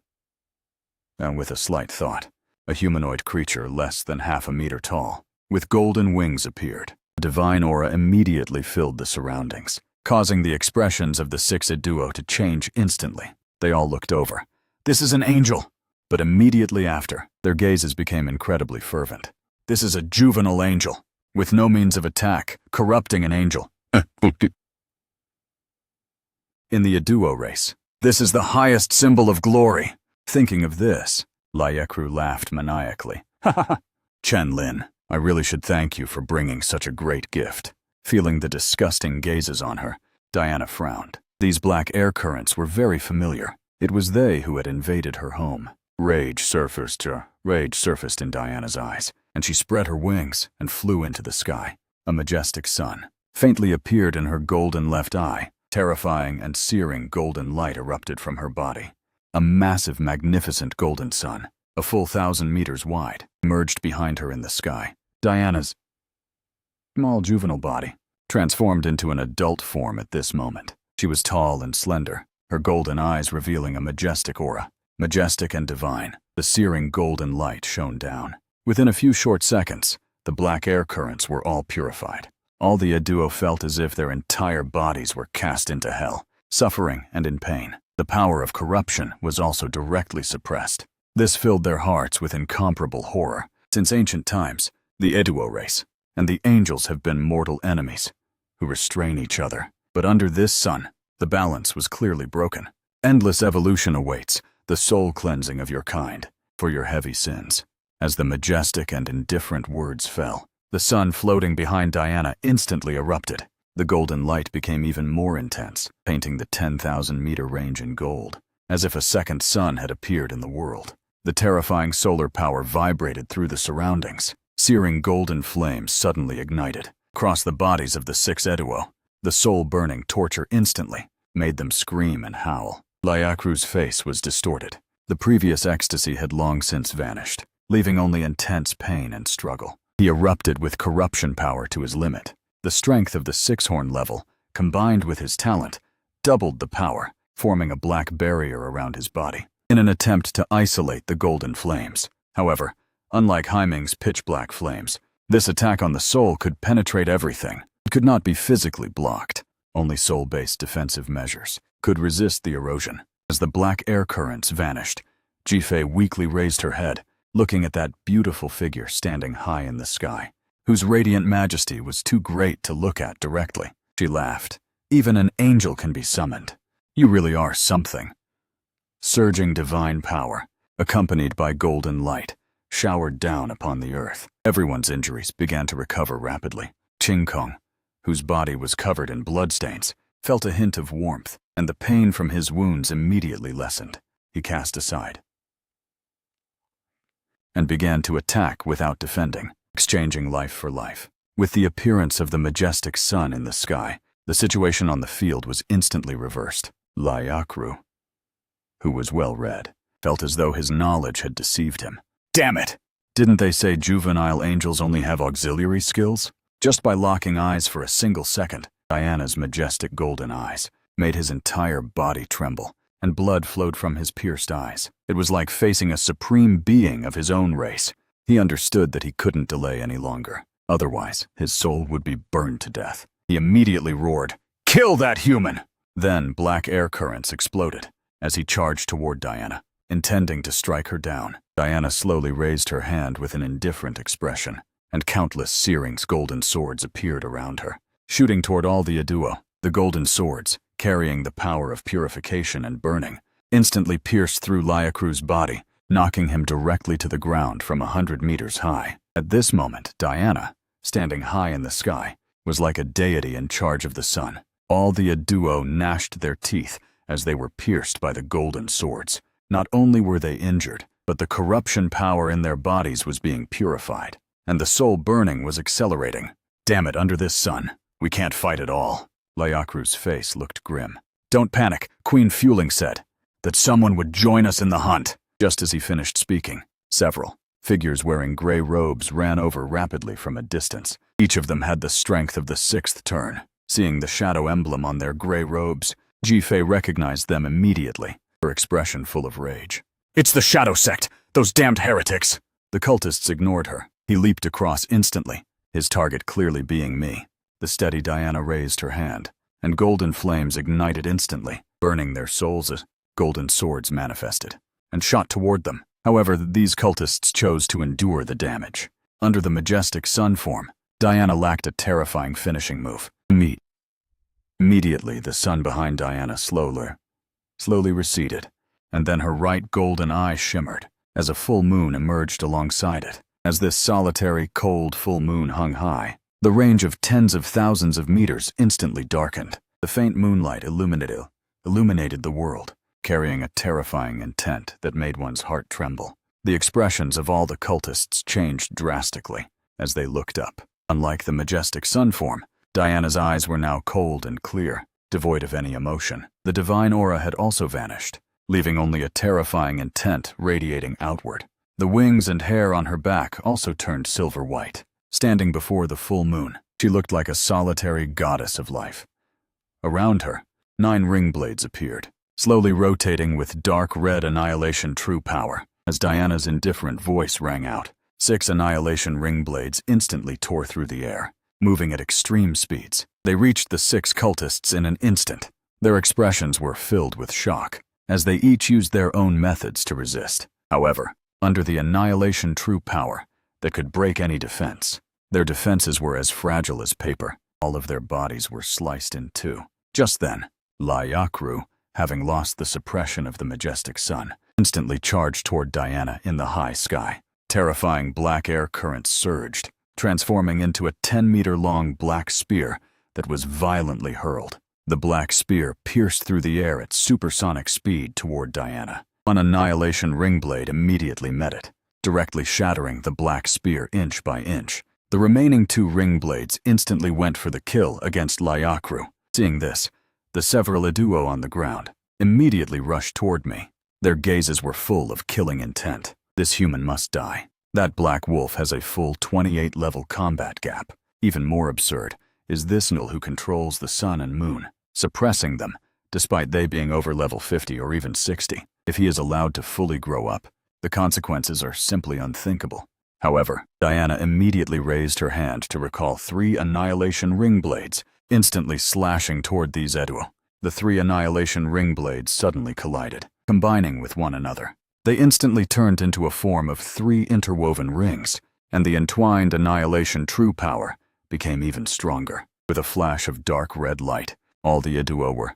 and with a slight thought, a humanoid creature less than half a meter tall, with golden wings appeared. A divine aura immediately filled the surroundings, causing the expressions of the six duo to change instantly. They all looked over. This is an angel! But immediately after, their gazes became incredibly fervent. This is a juvenile angel, with no means of attack, corrupting an angel. In the duo race, this is the highest symbol of glory. Thinking of this, Layakru laughed maniacally. Ha ha ha! Chen Lin, I really should thank you for bringing such a great gift. Feeling the disgusting gazes on her, Diana frowned. These black air currents were very familiar. It was they who had invaded her home. Rage surfaced in Diana's eyes, and she spread her wings and flew into the sky. A majestic sun faintly appeared in her golden left eye. Terrifying and searing golden light erupted from her body. A massive, magnificent golden sun, a full 1,000 meters wide, emerged behind her in the sky. Diana's small juvenile body transformed into an adult form at this moment. She was tall and slender, her golden eyes revealing a majestic aura. Majestic and divine, the searing golden light shone down. Within a few short seconds, the black air currents were all purified. All the duo felt as if their entire bodies were cast into hell, suffering and in pain. The power of corruption was also directly suppressed. This filled their hearts with incomparable horror. Since ancient times, the duo race and the angels have been mortal enemies who restrain each other. But under this sun, the balance was clearly broken. Endless evolution awaits, the soul cleansing of your kind, for your heavy sins. As the majestic and indifferent words fell, the sun floating behind Diana instantly erupted. The golden light became even more intense, painting the 10,000-meter range in gold, as if a second sun had appeared in the world. The terrifying solar power vibrated through the surroundings. Searing golden flames suddenly ignited. Across the bodies of the six duo, the soul-burning torture instantly made them scream and howl. Layakru's face was distorted. The previous ecstasy had long since vanished, leaving only intense pain and struggle. He erupted with corruption power to his limit. The strength of the six-horn level, combined with his talent, doubled the power, forming a black barrier around his body, in an attempt to isolate the golden flames. However, unlike Haiming's pitch-black flames, this attack on the soul could penetrate everything. It could not be physically blocked. Only soul-based defensive measures could resist the erosion. As the black air currents vanished, Jifei weakly raised her head, looking at that beautiful figure standing high in the sky, whose radiant majesty was too great to look at directly. She laughed. Even an angel can be summoned. You really are something. Surging divine power, accompanied by golden light, showered down upon the earth. Everyone's injuries began to recover rapidly. Qing Kong, whose body was covered in bloodstains, felt a hint of warmth, and the pain from his wounds immediately lessened. He cast aside and began to attack without defending, exchanging life for life. With the appearance of the majestic sun in the sky, the situation on the field was instantly reversed. Layakru, who was well-read, felt as though his knowledge had deceived him. Damn it! Didn't they say juvenile angels only have auxiliary skills? Just by locking eyes for a single second, Diana's majestic golden eyes made his entire body tremble, and blood flowed from his pierced eyes. It was like facing a supreme being of his own race. He understood that he couldn't delay any longer. Otherwise, his soul would be burned to death. He immediately roared, "Kill that human!" Then black air currents exploded as he charged toward Diana, intending to strike her down. Diana slowly raised her hand with an indifferent expression, and countless searing golden swords appeared around her, shooting toward all the duo. The golden swords, carrying the power of purification and burning, instantly pierced through Layakru's body, knocking him directly to the ground from 100 meters high. At this moment, Diana, standing high in the sky, was like a deity in charge of the sun. All the duo gnashed their teeth as they were pierced by the golden swords. Not only were they injured, but the corruption power in their bodies was being purified, and the soul burning was accelerating. Damn it, under this sun, we can't fight at all. Lyakru's face looked grim. Don't panic, Queen Fueling said. That someone would join us in the hunt. Just as he finished speaking, several figures wearing gray robes ran over rapidly from a distance. Each of them had the strength of the sixth turn. Seeing the shadow emblem on their gray robes, Ji-Fei recognized them immediately, her expression full of rage. It's the Shadow Sect, those damned heretics! The cultists ignored her. He leaped across instantly, his target clearly being me. The steady Diana raised her hand, and golden flames ignited instantly, burning their souls as golden swords manifested, and shot toward them. However, these cultists chose to endure the damage. Under the majestic sun form, Diana lacked a terrifying finishing move. Immediately, the sun behind Diana slowly receded, and then her right golden eye shimmered as a full moon emerged alongside it. As this solitary, cold full moon hung high, the range of tens of thousands of meters instantly darkened. The faint moonlight illuminated the world, carrying a terrifying intent that made one's heart tremble. The expressions of all the cultists changed drastically as they looked up. Unlike the majestic sun form, Diana's eyes were now cold and clear, devoid of any emotion. The divine aura had also vanished, leaving only a terrifying intent radiating outward. The wings and hair on her back also turned silver white. Standing before the full moon, she looked like a solitary goddess of life. Around her, 9 ring blades appeared, slowly rotating with dark red annihilation true power. As Diana's indifferent voice rang out, 6 annihilation ring blades instantly tore through the air, moving at extreme speeds. They reached the 6 cultists in an instant. Their expressions were filled with shock, as they each used their own methods to resist. However, under the annihilation true power that could break any defense, their defenses were as fragile as paper. All of their bodies were sliced in two. Just then, Lyakru, having lost the suppression of the majestic sun, instantly charged toward Diana in the high sky. Terrifying black air currents surged, transforming into a 10-meter-long black spear that was violently hurled. The black spear pierced through the air at supersonic speed toward Diana. One annihilation ring blade immediately met it, directly shattering the black spear inch by inch. The remaining 2 ring blades instantly went for the kill against Lyakru. Seeing this, the several duo on the ground immediately rushed toward me. Their gazes were full of killing intent. This human must die. That black wolf has a full 28-level combat gap. Even more absurd is this Null who controls the sun and moon, suppressing them, despite they being over level 50 or even 60. If he is allowed to fully grow up, the consequences are simply unthinkable. However, Diana immediately raised her hand to recall 3 annihilation ring blades, instantly slashing toward these duo. The 3 annihilation ring blades suddenly collided, combining with one another. They instantly turned into a form of 3 interwoven rings, and the entwined annihilation true power became even stronger. With a flash of dark red light, all the duo were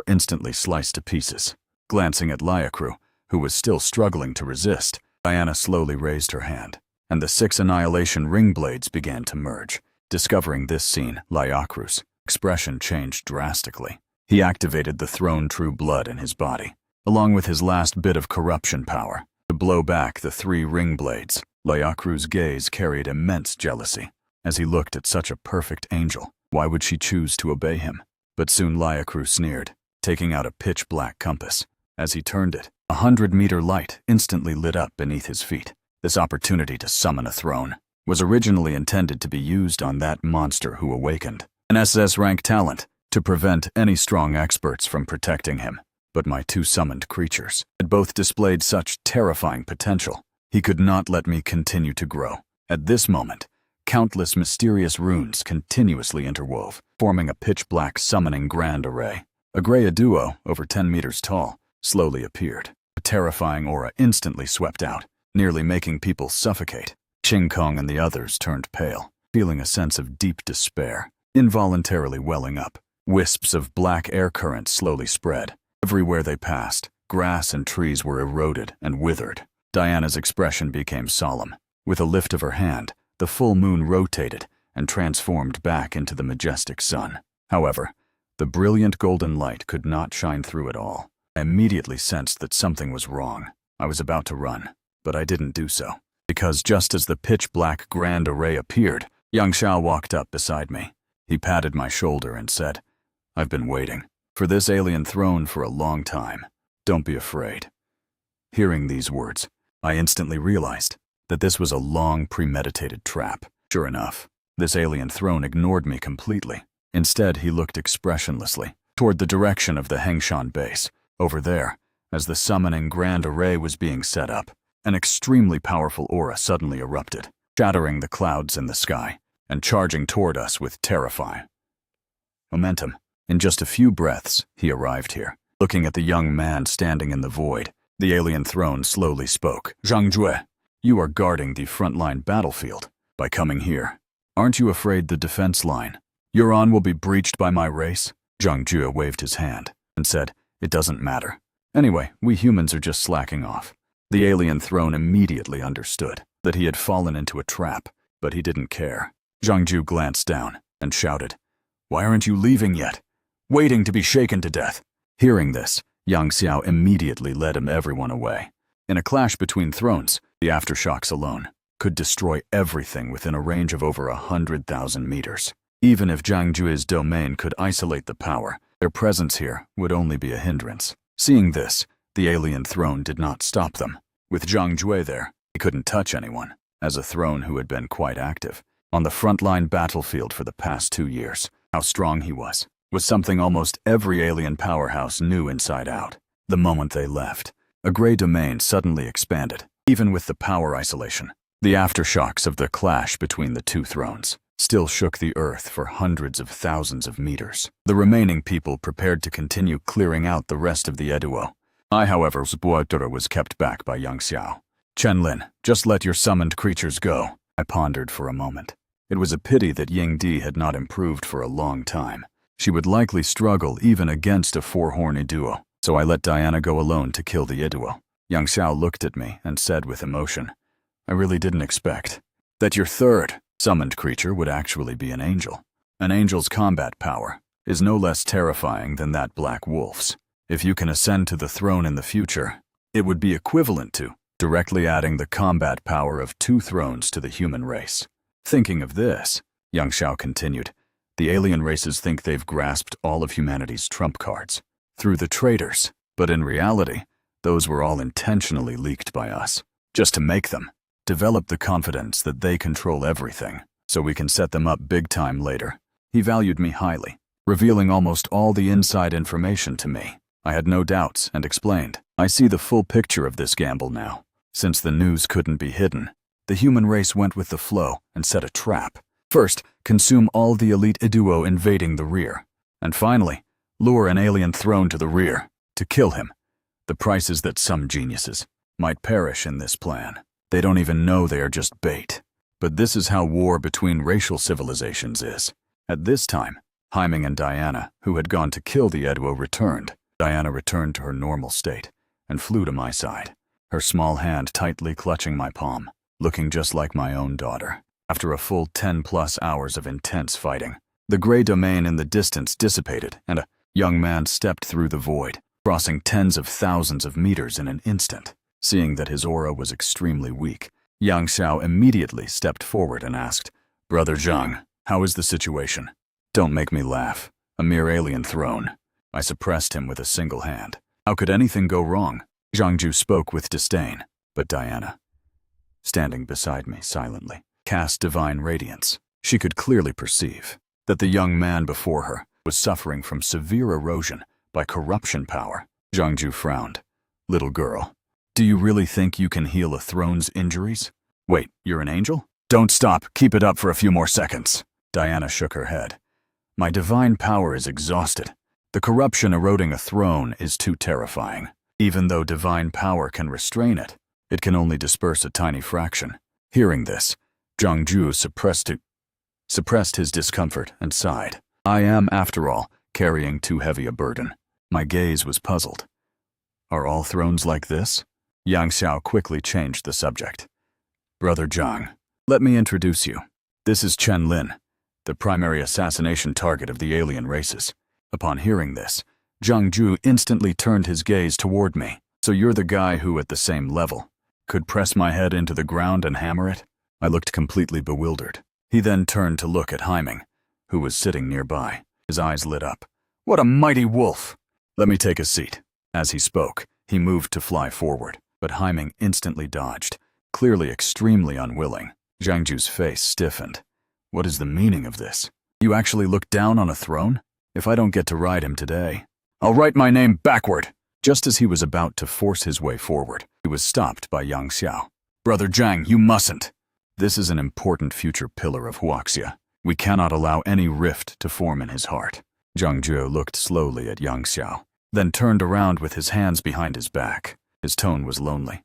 instantly sliced to pieces. Glancing at Lyakru, who was still struggling to resist, Diana slowly raised her hand, and the 6 annihilation ring blades began to merge. Discovering this scene, Lyakru's expression changed drastically. He activated the throne true blood in his body, along with his last bit of corruption power, to blow back the 3 ring blades. Lyakru's gaze carried immense jealousy. As he looked at such a perfect angel, why would she choose to obey him? But soon Lyakru sneered, taking out a pitch-black compass. As he turned it, a 100-meter light instantly lit up beneath his feet. This opportunity to summon a throne was originally intended to be used on that monster who awakened, an SS-rank talent, to prevent any strong experts from protecting him. But my 2 summoned creatures had both displayed such terrifying potential, he could not let me continue to grow. At this moment, countless mysterious runes continuously interwove, forming a pitch-black summoning grand array. A gray duo, over 10 meters tall, slowly appeared. A terrifying aura instantly swept out, nearly making people suffocate. Ching Kong and the others turned pale, feeling a sense of deep despair, involuntarily welling up. Wisps of black air currents slowly spread. Everywhere they passed, grass and trees were eroded and withered. Diana's expression became solemn. With a lift of her hand, the full moon rotated and transformed back into the majestic sun. However, The brilliant golden light could not shine through it all. I immediately sensed that something was wrong. I was about to run, but I didn't do so, because just as the pitch-black grand array appeared, Yang Xiao walked up beside me. He patted my shoulder and said, "I've been waiting for this alien throne for a long time. Don't be afraid." Hearing these words, I instantly realized that this was a long, premeditated trap. Sure enough, this alien throne ignored me completely. Instead, he looked expressionlessly toward the direction of the Hengshan base. Over there, as the summoning grand array was being set up, an extremely powerful aura suddenly erupted, shattering the clouds in the sky and charging toward us with terrifying momentum. In just a few breaths, he arrived here. Looking at the young man standing in the void, the alien throne slowly spoke. "Zhang Jue, you are guarding the frontline battlefield. By coming here, aren't you afraid the defense line you're on will be breached by my race?" Zhang Jue waved his hand and said, "It doesn't matter. Anyway, we humans are just slacking off." The alien throne immediately understood that he had fallen into a trap, but he didn't care. Zhang Jue glanced down and shouted, "Why aren't you leaving yet? Waiting to be shaken to death." Hearing this, Yang Xiao immediately led everyone away. In a clash between thrones, the aftershocks alone could destroy everything within a range of over 100,000 meters. Even if Zhang Jue's domain could isolate the power, their presence here would only be a hindrance. Seeing this, the alien throne did not stop them. With Zhang Jue there, he couldn't touch anyone, as a throne who had been quite active on the frontline battlefield for the past 2 years. How strong he was something almost every alien powerhouse knew inside out. The moment they left, a gray domain suddenly expanded. Even with the power isolation, the aftershocks of the clash between the two thrones still shook the earth for hundreds of thousands of meters. The remaining people prepared to continue clearing out the rest of the Eduo. I, however, was kept back by Yang Xiao. "Chenlin, just let your summoned creatures go." I pondered for a moment. It was a pity that Yingdi had not improved for a long time. She would likely struggle even against a four-horny duo, so I let Diana go alone to kill the Iduo. Yang Xiao looked at me and said with emotion, "I really didn't expect that your third summoned creature would actually be an angel. An angel's combat power is no less terrifying than that black wolf's. If you can ascend to the throne in the future, it would be equivalent to directly adding the combat power of 2 thrones to the human race." Thinking of this, Yang Xiao continued, "The alien races think they've grasped all of humanity's trump cards through the traitors, but in reality, those were all intentionally leaked by us, just to make them develop the confidence that they control everything, so we can set them up big time later." He valued me highly, revealing almost all the inside information to me. I had no doubts and explained, "I see the full picture of this gamble now. Since the news couldn't be hidden, the human race went with the flow and set a trap. First, consume all the elite Iduo invading the rear, and finally, lure an alien throne to the rear to kill him. The price is that some geniuses might perish in this plan. They don't even know they are just bait. But this is how war between racial civilizations is." At this time, Haiming and Diana, who had gone to kill the Eduo, returned. Diana returned to her normal state and flew to my side, her small hand tightly clutching my palm, looking just like my own daughter. After a full 10+ hours of intense fighting, the gray domain in the distance dissipated and a young man stepped through the void, crossing tens of thousands of meters in an instant. Seeing that his aura was extremely weak, Yang Xiao immediately stepped forward and asked, "Brother Zhang, how is the situation?" "Don't make me laugh. A mere alien throne." I suppressed him with a single hand. How could anything go wrong? Zhang Ju spoke with disdain, but Diana, standing beside me silently, cast divine radiance. She could clearly perceive that the young man before her was suffering from severe erosion by corruption power. Zhang Ju frowned. "Little girl, do you really think you can heal a throne's injuries? Wait, you're an angel? Don't stop, keep it up for a few more seconds." Diana shook her head. "My divine power is exhausted. The corruption eroding a throne is too terrifying. Even though divine power can restrain it, it can only disperse a tiny fraction." Hearing this, Zhang Ju suppressed his discomfort and sighed. I am, after all, carrying too heavy a burden. My gaze was puzzled. "Are all thrones like this?" Yang Xiao quickly changed the subject. "Brother Zhang, let me introduce you. This is Chen Lin, the primary assassination target of the alien races. Upon hearing this, Zhang Ju instantly turned his gaze toward me. So you're the guy who, at the same level, could press my head into the ground and hammer it? I looked completely bewildered. He then turned to look at Haiming, who was sitting nearby. His eyes lit up. What a mighty wolf! Let me take a seat. As he spoke, he moved to fly forward, but Haiming instantly dodged, clearly extremely unwilling. Zhang Ju's face stiffened. What is the meaning of this? You actually look down on a throne? If I don't get to ride him today, I'll write my name backward. Just as he was about to force his way forward, he was stopped by Yang Xiao. Brother Zhang, you mustn't. This is an important future pillar of Huaxia. We cannot allow any rift to form in his heart. Zhang Ju looked slowly at Yang Xiao, then turned around with his hands behind his back. His tone was lonely.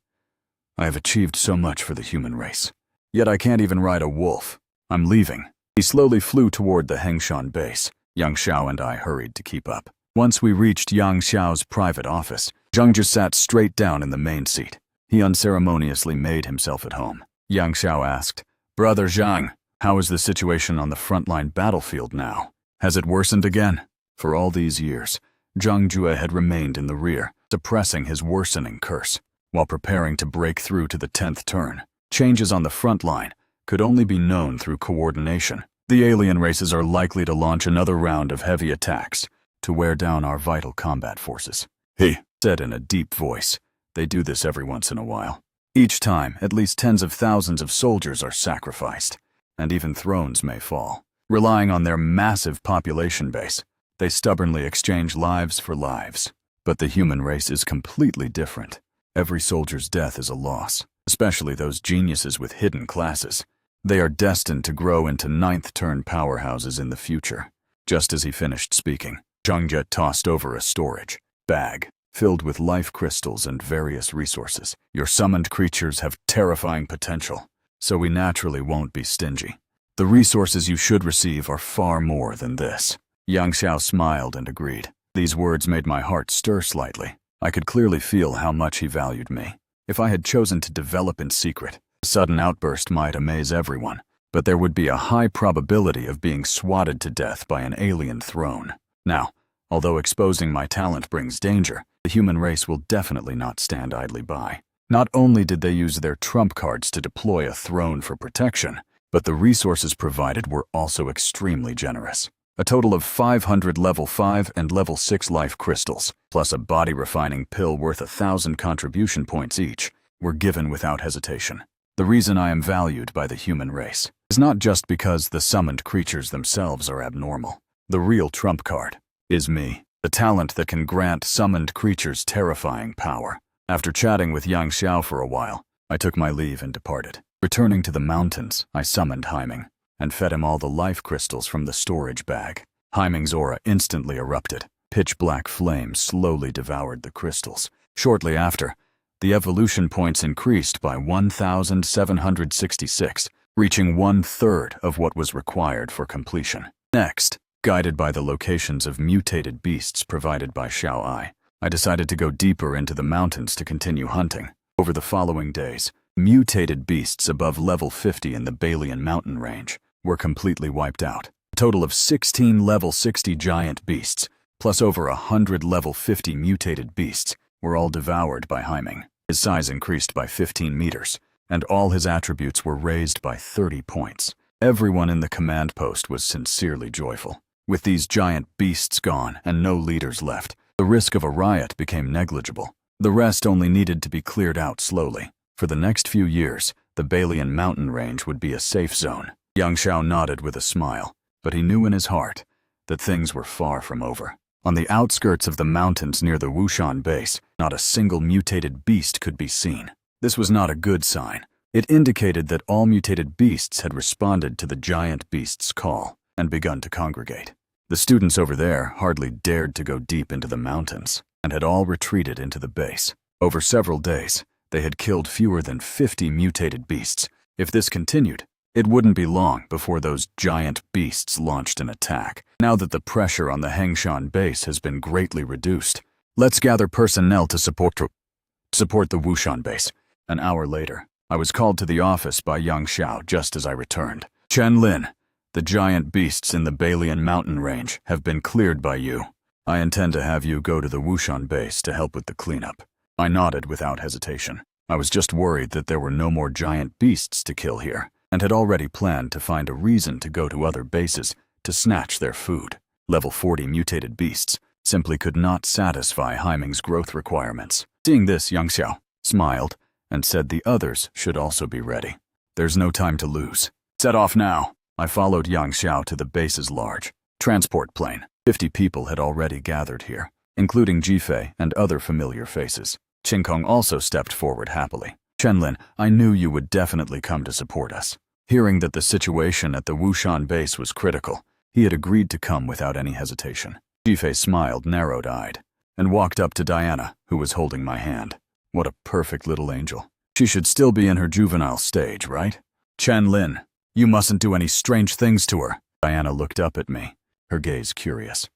I have achieved so much for the human race, yet I can't even ride a wolf. I'm leaving. He slowly flew toward the Hengshan base. Yang Xiao and I hurried to keep up. Once we reached Yang Xiao's private office, Zhang Ju sat straight down in the main seat. He unceremoniously made himself at home. Yang Xiao asked, Brother Zhang, how is the situation on the frontline battlefield now? Has it worsened again? For all these years, Zhang Jue had remained in the rear, suppressing his worsening curse. While preparing to break through to the 10th turn, changes on the front line could only be known through coordination. The alien races are likely to launch another round of heavy attacks to wear down our vital combat forces. He said in a deep voice. They do this every once in a while. Each time, at least tens of thousands of soldiers are sacrificed, and even thrones may fall. Relying on their massive population base, they stubbornly exchange lives for lives. But the human race is completely different. Every soldier's death is a loss, especially those geniuses with hidden classes. They are destined to grow into 9th turn powerhouses in the future. Just as he finished speaking, Zhang Jie tossed over a storage bag filled with life crystals and various resources. Your summoned creatures have terrifying potential, so we naturally won't be stingy. The resources you should receive are far more than this. Yang Xiao smiled and agreed. These words made my heart stir slightly. I could clearly feel how much he valued me. If I had chosen to develop in secret, a sudden outburst might amaze everyone, but there would be a high probability of being swatted to death by an alien throne. Now, although exposing my talent brings danger, the human race will definitely not stand idly by. Not only did they use their trump cards to deploy a throne for protection, but the resources provided were also extremely generous. A total of 500 level 5 and level 6 life crystals, plus a body-refining pill worth 1,000 contribution points each, were given without hesitation. The reason I am valued by the human race is not just because the summoned creatures themselves are abnormal. The real trump card is me, the talent that can grant summoned creatures terrifying power. After chatting with Yang Xiao for a while, I took my leave and departed. Returning to the mountains, I summoned Haiming and fed him all the life crystals from the storage bag. Haiming's aura instantly erupted. Pitch-black flames slowly devoured the crystals. Shortly after, the evolution points increased by 1,766, reaching 1/3 of what was required for completion. Next, guided by the locations of mutated beasts provided by Xiao Ai, I decided to go deeper into the mountains to continue hunting. Over the following days, mutated beasts above level 50 in the Balian mountain range were completely wiped out. A total of 16 level 60 giant beasts, plus over 100 level 50 mutated beasts, were all devoured by Haiming. His size increased by 15 meters, and all his attributes were raised by 30 points. Everyone in the command post was sincerely joyful. With these giant beasts gone and no leaders left, the risk of a riot became negligible. The rest only needed to be cleared out slowly. For the next few years, the Balian mountain range would be a safe zone. Yang Xiao nodded with a smile, but he knew in his heart that things were far from over. On the outskirts of the mountains near the Wushan base, not a single mutated beast could be seen. This was not a good sign. It indicated that all mutated beasts had responded to the giant beast's call and begun to congregate. The students over there hardly dared to go deep into the mountains and had all retreated into the base. Over several days, they had killed fewer than 50 mutated beasts. If this continued, it wouldn't be long before those giant beasts launched an attack. Now that the pressure on the Hengshan base has been greatly reduced, let's gather personnel to support the Wushan base. An hour later, I was called to the office by Yang Xiao just as I returned. Chen Lin, the giant beasts in the Balian mountain range have been cleared by you. I intend to have you go to the Wuan base to help with the cleanup. I nodded without hesitation. I was just worried that there were no more giant beasts to kill here, and had already planned to find a reason to go to other bases to snatch their food. Level 40 mutated beasts simply could not satisfy Haiming's growth requirements. Seeing this, Yang Xiao smiled and said the others should also be ready. There's no time to lose. Set off now. I followed Yang Xiao to the base's large transport plane. 50 people had already gathered here, including Jifei and other familiar faces. Qingkong also stepped forward happily. Chenlin, I knew you would definitely come to support us. Hearing that the situation at the Wuan base was critical, he had agreed to come without any hesitation. Jifei smiled narrowed-eyed and walked up to Diana, who was holding my hand. What a perfect little angel. She should still be in her juvenile stage, right? Chenlin, you mustn't do any strange things to her. Diana looked up at me, her gaze curious.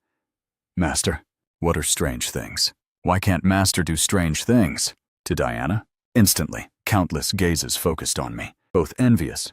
Master, what are strange things? Why can't Master do strange things? To Diana? Instantly, countless gazes focused on me, both envious.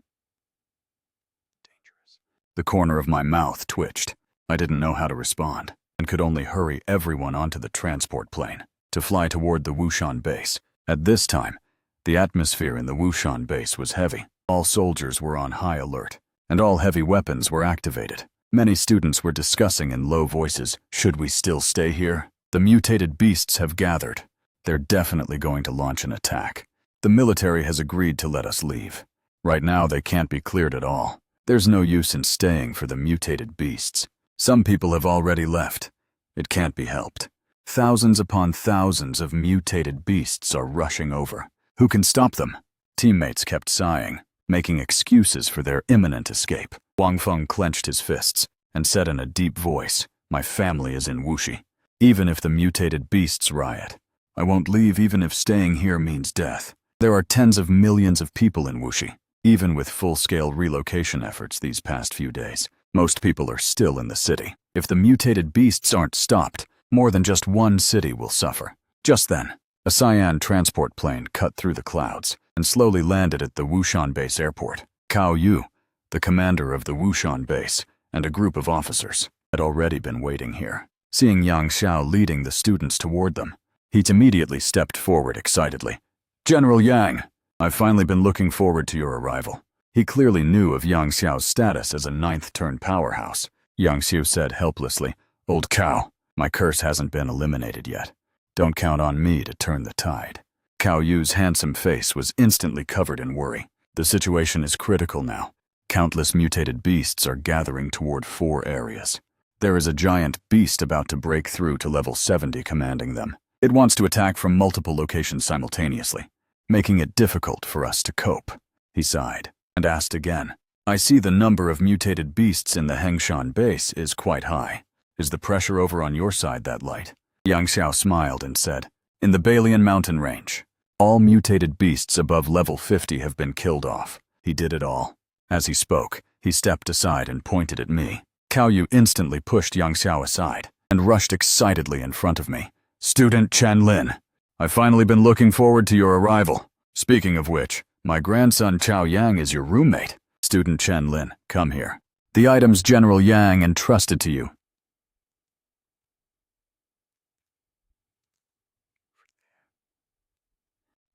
Dangerous. The corner of my mouth twitched. I didn't know how to respond, and could only hurry everyone onto the transport plane to fly toward the Wuan base. At this time, the atmosphere in the Wuan base was heavy. All soldiers were on high alert, and all heavy weapons were activated. Many students were discussing in low voices, should we still stay here? The mutated beasts have gathered. They're definitely going to launch an attack. The military has agreed to let us leave. Right now, they can't be cleared at all. There's no use in staying for the mutated beasts. Some people have already left. It can't be helped. Thousands upon thousands of mutated beasts are rushing over. Who can stop them? Teammates kept sighing, making excuses for their imminent escape. Wang Feng clenched his fists and said in a deep voice, my family is in Wuxi. Even if the mutated beasts riot, I won't leave even if staying here means death. There are tens of millions of people in Wuxi. Even with full-scale relocation efforts these past few days, most people are still in the city. If the mutated beasts aren't stopped, more than just one city will suffer. Just then, a cyan transport plane cut through the clouds and slowly landed at the Wuan base airport. Cao Yu, the commander of the Wuan base, and a group of officers had already been waiting here. Seeing Yang Xiao leading the students toward them, he immediately stepped forward excitedly. General Yang, I've finally been looking forward to your arrival. He clearly knew of Yang Xiao's status as a ninth-turn powerhouse. Yang Xiu said helplessly, Old cow, my curse hasn't been eliminated yet. Don't count on me to turn the tide. Cao Yu's handsome face was instantly covered in worry. The situation is critical now. Countless mutated beasts are gathering toward 4 areas. There is a giant beast about to break through to level 70 commanding them. It wants to attack from multiple locations simultaneously, making it difficult for us to cope. He sighed and asked again, I see the number of mutated beasts in the Hengshan base is quite high. Is the pressure over on your side that light? Yang Xiao smiled and said, in the Balian mountain range, all mutated beasts above level 50 have been killed off. He did it all. As he spoke, he stepped aside and pointed at me. Cao Yu instantly pushed Yang Xiao aside and rushed excitedly in front of me. Student Chen Lin, I've finally been looking forward to your arrival. Speaking of which, my grandson Chao Yang is your roommate. Student Chen Lin, come here. The items General Yang entrusted to you.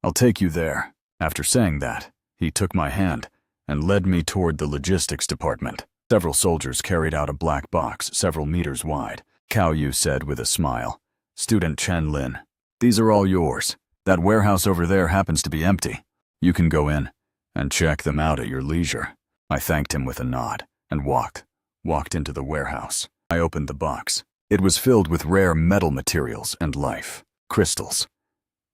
I'll take you there. After saying that, he took my hand and led me toward the logistics department. Several soldiers carried out a black box several meters wide. Cao Yu said with a smile, Student Chen Lin, these are all yours. That warehouse over there happens to be empty. You can go in and check them out at your leisure. I thanked him with a nod and walked into the warehouse. I opened the box. It was filled with rare metal materials and life, crystals.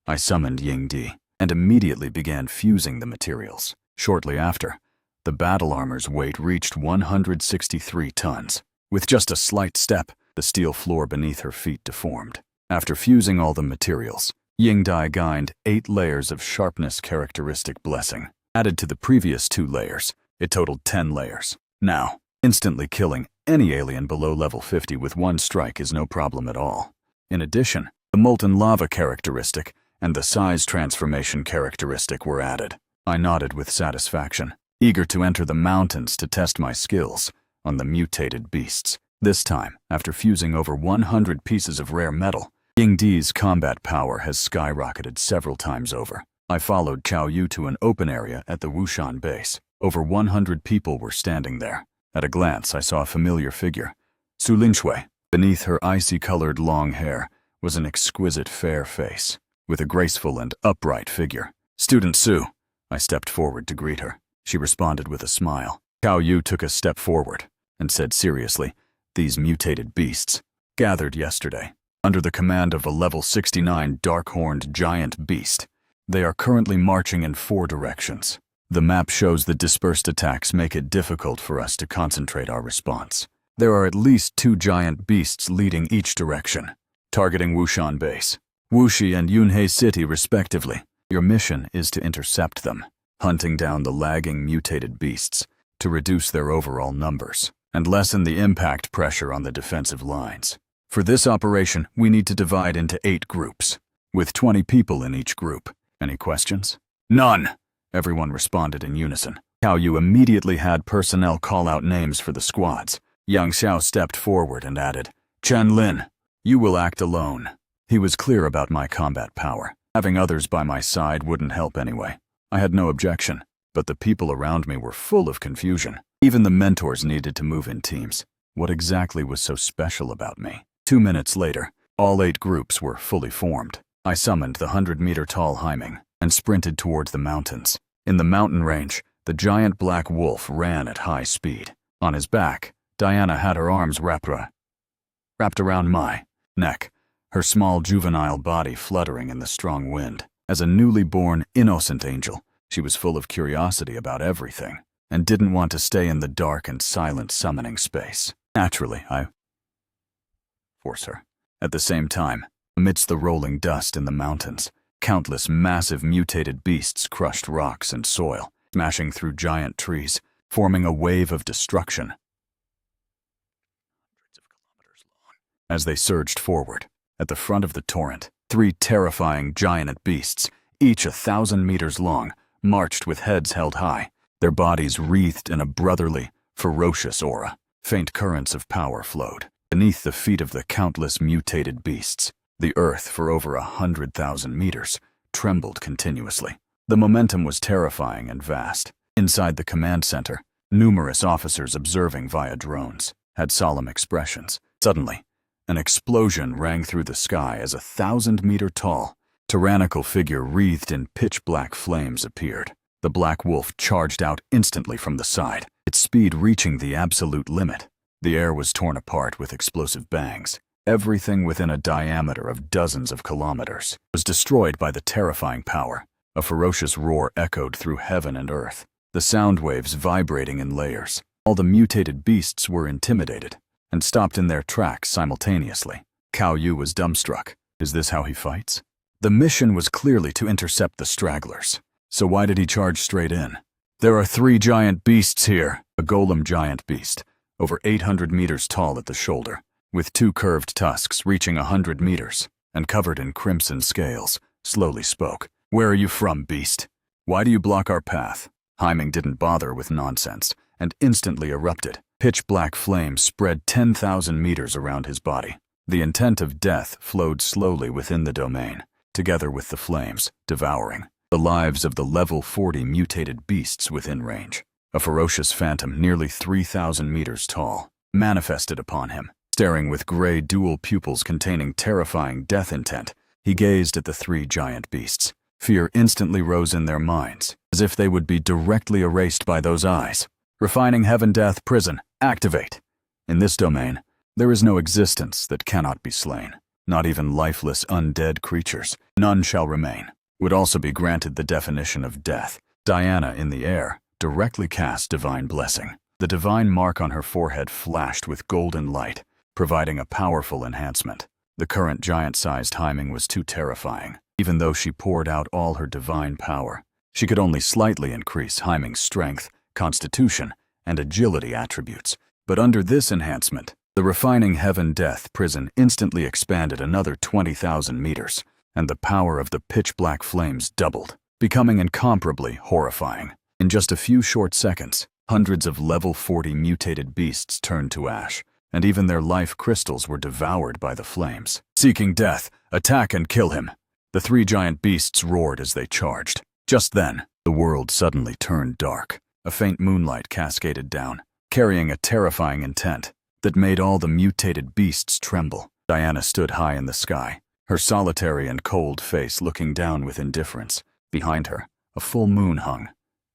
I summoned Yingdi and immediately began fusing the materials. Shortly after, the battle armor's weight reached 163 tons. With just a slight step, the steel floor beneath her feet deformed. After fusing all the materials, Yingdi gained 8 layers of sharpness characteristic blessing. Added to the previous 2 layers, it totaled 10 layers. Now, instantly killing any alien below level 50 with 1 strike is no problem at all. In addition, the molten lava characteristic and the size transformation characteristic were added. I nodded with satisfaction, eager to enter the mountains to test my skills on the mutated beasts. This time, after fusing over 100 pieces of rare metal, Yingdi's combat power has skyrocketed several times over. I followed Chao Yu to an open area at the Wushan base. Over 100 people were standing there. At a glance, I saw a familiar figure. Su Linshui. Beneath her icy-colored long hair was an exquisite fair face, with a graceful and upright figure. "Student Su." I stepped forward to greet her. She responded with a smile. Chao Yu took a step forward and said seriously, "These mutated beasts, gathered yesterday, under the command of a level 69 dark-horned giant beast. They are currently marching in 4 directions. The map shows that dispersed attacks make it difficult for us to concentrate our response. There are at least 2 giant beasts leading each direction, targeting Wushan base, Wuxi and Yunhei City respectively. Your mission is to intercept them, hunting down the lagging mutated beasts to reduce their overall numbers and lessen the impact pressure on the defensive lines. For this operation, we need to divide into 8 groups, with 20 people in each group. Any questions?" "None," everyone responded in unison. Chao Yu immediately had personnel call out names for the squads. Yang Xiao stepped forward and added, "Chen Lin, you will act alone." He was clear about my combat power. Having others by my side wouldn't help anyway. I had no objection, but the people around me were full of confusion. Even the mentors needed to move in teams. What exactly was so special about me? 2 minutes later, all 8 groups were fully formed. I summoned the 100-meter-tall Haiming and sprinted towards the mountains. In the mountain range, the giant black wolf ran at high speed. On his back, Diana had her arms wrapped around my neck, her small juvenile body fluttering in the strong wind. As a newly born, innocent angel, she was full of curiosity about everything and didn't want to stay in the dark and silent summoning space. Naturally, I forced her. At the same time, amidst the rolling dust in the mountains, countless massive mutated beasts crushed rocks and soil, smashing through giant trees, forming a wave of destruction. Hundreds of kilometers long. As they surged forward, at the front of the torrent, 3 terrifying giant beasts, each 1,000 meters long, marched with heads held high, their bodies wreathed in a brotherly, ferocious aura. Faint currents of power flowed beneath the feet of the countless mutated beasts. The earth, for over 100,000 meters, trembled continuously. The momentum was terrifying and vast. Inside the command center, numerous officers observing via drones had solemn expressions. Suddenly, an explosion rang through the sky as a 1,000-meter-tall, tyrannical figure wreathed in pitch-black flames appeared. The black wolf charged out instantly from the side, its speed reaching the absolute limit. The air was torn apart with explosive bangs. Everything within a diameter of dozens of kilometers was destroyed by the terrifying power. A ferocious roar echoed through heaven and earth, the sound waves vibrating in layers. All the mutated beasts were intimidated and stopped in their tracks simultaneously. Chao Yu was dumbstruck. Is this how he fights? The mission was clearly to intercept the stragglers. So why did he charge straight in? "There are 3 giant beasts here." A golem giant beast, over 800 meters tall at the shoulder, with 2 curved tusks reaching 100 meters and covered in crimson scales, slowly spoke. "Where are you from, beast? Why do you block our path?" Haiming didn't bother with nonsense and instantly erupted. Pitch-black flames spread 10,000 meters around his body. The intent of death flowed slowly within the domain, together with the flames, devouring the lives of the level 40 mutated beasts within range. A ferocious phantom nearly 3,000 meters tall manifested upon him. Staring with gray dual pupils containing terrifying death intent, he gazed at the 3 giant beasts. Fear instantly rose in their minds, as if they would be directly erased by those eyes. Refining Heaven-Death Prison, activate. In this domain, there is no existence that cannot be slain. Not even lifeless undead creatures. None shall remain. Would also be granted the definition of death. Diana, in the air, directly cast Divine Blessing. The divine mark on her forehead flashed with golden light, providing a powerful enhancement. The current giant-sized Haiming was too terrifying. Even though she poured out all her divine power, she could only slightly increase Haiming's strength, constitution, and agility attributes. But under this enhancement, the refining Heaven-Death Prison instantly expanded another 20,000 meters, and the power of the pitch-black flames doubled, becoming incomparably horrifying. In just a few short seconds, hundreds of level 40 mutated beasts turned to ash, and even their life crystals were devoured by the flames. Seeking death, attack and kill him. The three giant beasts roared as they charged. Just then, the world suddenly turned dark. A faint moonlight cascaded down, carrying a terrifying intent that made all the mutated beasts tremble. Diana stood high in the sky, her solitary and cold face looking down with indifference. Behind her, a full moon hung,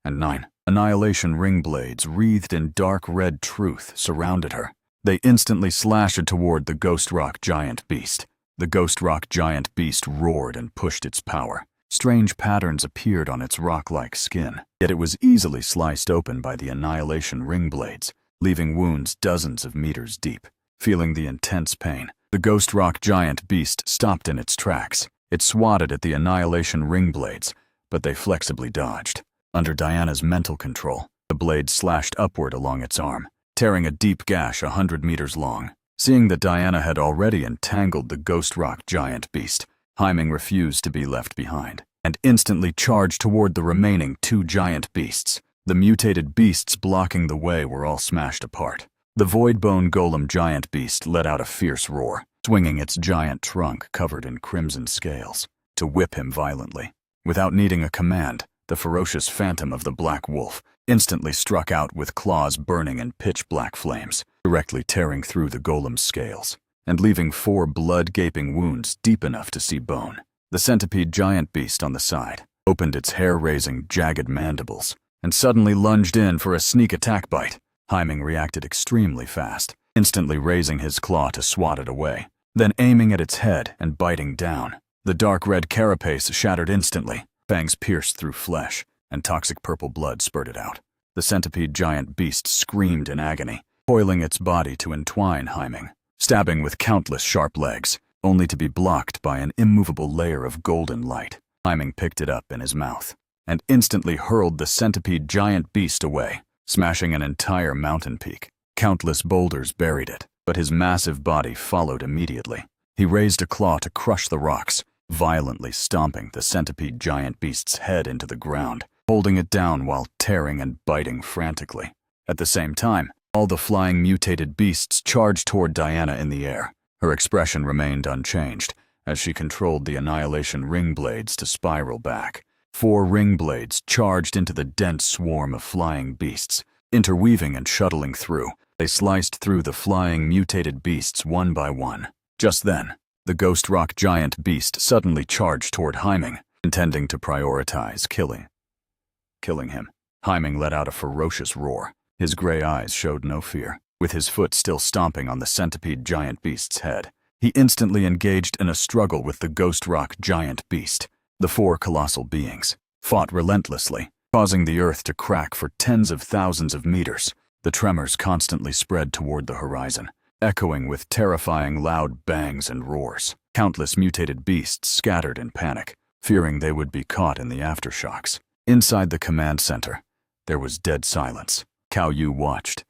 and 9 annihilation ring blades wreathed in dark red truth surrounded her. They instantly slashed toward the ghost rock giant beast. The ghost rock giant beast roared and pushed its power. Strange patterns appeared on its rock-like skin, yet it was easily sliced open by the annihilation ring blades, leaving wounds dozens of meters deep. Feeling the intense pain, the ghost rock giant beast stopped in its tracks. It swatted at the annihilation ring blades, but they flexibly dodged. Under Diana's mental control, the blade slashed upward along its arm, tearing a deep gash 100 meters long. Seeing that Diana had already entangled the ghost rock giant beast, Haiming refused to be left behind, and instantly charged toward the remaining 2 giant beasts. The mutated beasts blocking the way were all smashed apart. The void-bone golem giant beast let out a fierce roar, swinging its giant trunk covered in crimson scales, to whip him violently. Without needing a command, the ferocious phantom of the black wolf instantly struck out with claws burning in pitch-black flames, directly tearing through the golem's scales, and leaving 4 blood-gaping wounds deep enough to see bone. The centipede giant beast on the side opened its hair-raising, jagged mandibles, and suddenly lunged in for a sneak attack bite. Haiming reacted extremely fast, instantly raising his claw to swat it away, then aiming at its head and biting down. The dark red carapace shattered instantly, fangs pierced through flesh, and toxic purple blood spurted out. The centipede giant beast screamed in agony, coiling its body to entwine Haiming, stabbing with countless sharp legs, only to be blocked by an immovable layer of golden light. Haiming picked it up in his mouth, and instantly hurled the centipede giant beast away, smashing an entire mountain peak. Countless boulders buried it, but his massive body followed immediately. He raised a claw to crush the rocks, violently stomping the centipede giant beast's head into the ground, holding it down while tearing and biting frantically. At the same time, all the flying mutated beasts charged toward Diana in the air. Her expression remained unchanged as she controlled the annihilation ring blades to spiral back. 4 ring blades charged into the dense swarm of flying beasts. Interweaving and shuttling through, they sliced through the flying mutated beasts one by one. Just then, the ghost rock giant beast suddenly charged toward Haiming, intending to prioritize killing him. Haiming let out a ferocious roar. His gray eyes showed no fear. With his foot still stomping on the centipede giant beast's head, he instantly engaged in a struggle with the ghost rock giant beast. The 4 colossal beings fought relentlessly, causing the earth to crack for tens of thousands of meters. The tremors constantly spread toward the horizon, echoing with terrifying loud bangs and roars. Countless mutated beasts scattered in panic, fearing they would be caught in the aftershocks. Inside the command center, there was dead silence. Cao Yu watched.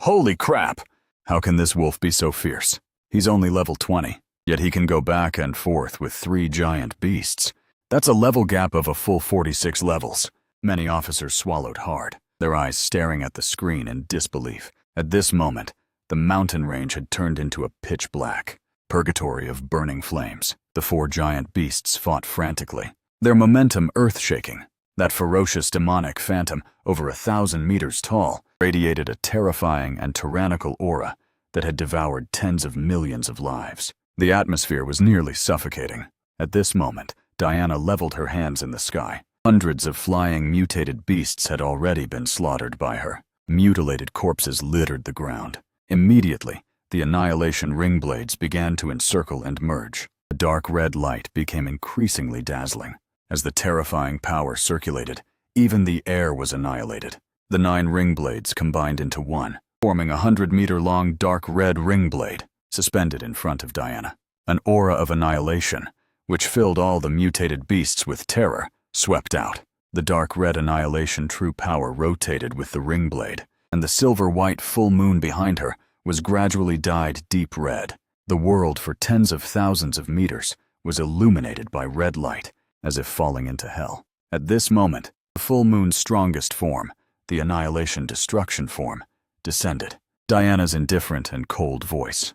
Holy crap! How can this wolf be so fierce? He's only level 20, yet he can go back and forth with 3 giant beasts. That's a level gap of a full 46 levels. Many officers swallowed hard, their eyes staring at the screen in disbelief. At this moment, the mountain range had turned into a pitch-black purgatory of burning flames. The 4 giant beasts fought frantically, their momentum earth-shaking. That ferocious demonic phantom, over 1,000 meters tall, radiated a terrifying and tyrannical aura that had devoured tens of millions of lives. The atmosphere was nearly suffocating. At this moment, Diana leveled her hands in the sky. Hundreds of flying mutated beasts had already been slaughtered by her. Mutilated corpses littered the ground. Immediately, the annihilation ring blades began to encircle and merge. The dark red light became increasingly dazzling. As the terrifying power circulated, even the air was annihilated. The 9 ring blades combined into one, forming a 100-meter-long dark red ring blade, suspended in front of Diana. An aura of annihilation, which filled all the mutated beasts with terror, swept out. The dark red annihilation true power rotated with the ring blade, and the silver-white full moon behind her was gradually dyed deep red. The world for tens of thousands of meters was illuminated by red light, as if falling into hell. At this moment, the full moon's strongest form, the annihilation destruction form, descended. Diana's indifferent and cold voice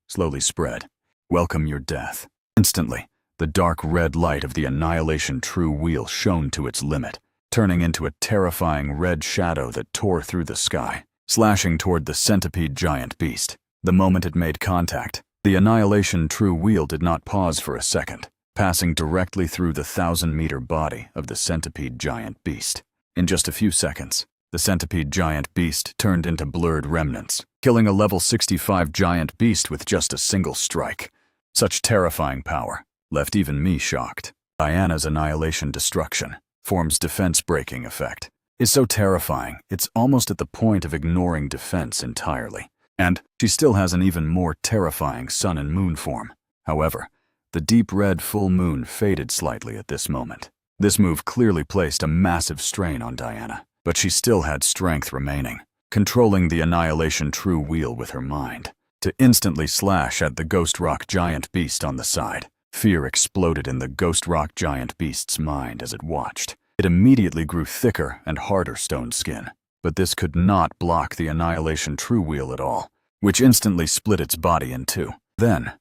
slowly spread. Welcome your death. Instantly, the dark red light of the Annihilation True Wheel shone to its limit, turning into a terrifying red shadow that tore through the sky, slashing toward the centipede giant beast. The moment it made contact, the Annihilation True Wheel did not pause for a second, passing directly through the 1,000-meter body of the centipede giant beast. In just a few seconds, the centipede giant beast turned into blurred remnants, killing a level 65 giant beast with just a single strike. Such terrifying power left even me shocked. Diana's Annihilation Destruction forms defense-breaking effect is so terrifying it's almost at the point of ignoring defense entirely. And she still has an even more terrifying sun and moon form. However, the deep red full moon faded slightly at this moment. This move clearly placed a massive strain on Diana, but she still had strength remaining, controlling the Annihilation True Wheel with her mind, to instantly slash at the Ghost Rock Giant Beast on the side. Fear exploded in the Ghost Rock Giant Beast's mind as it watched. It immediately grew thicker and harder stone skin, but this could not block the Annihilation True Wheel at all, which instantly split its body in two. Then,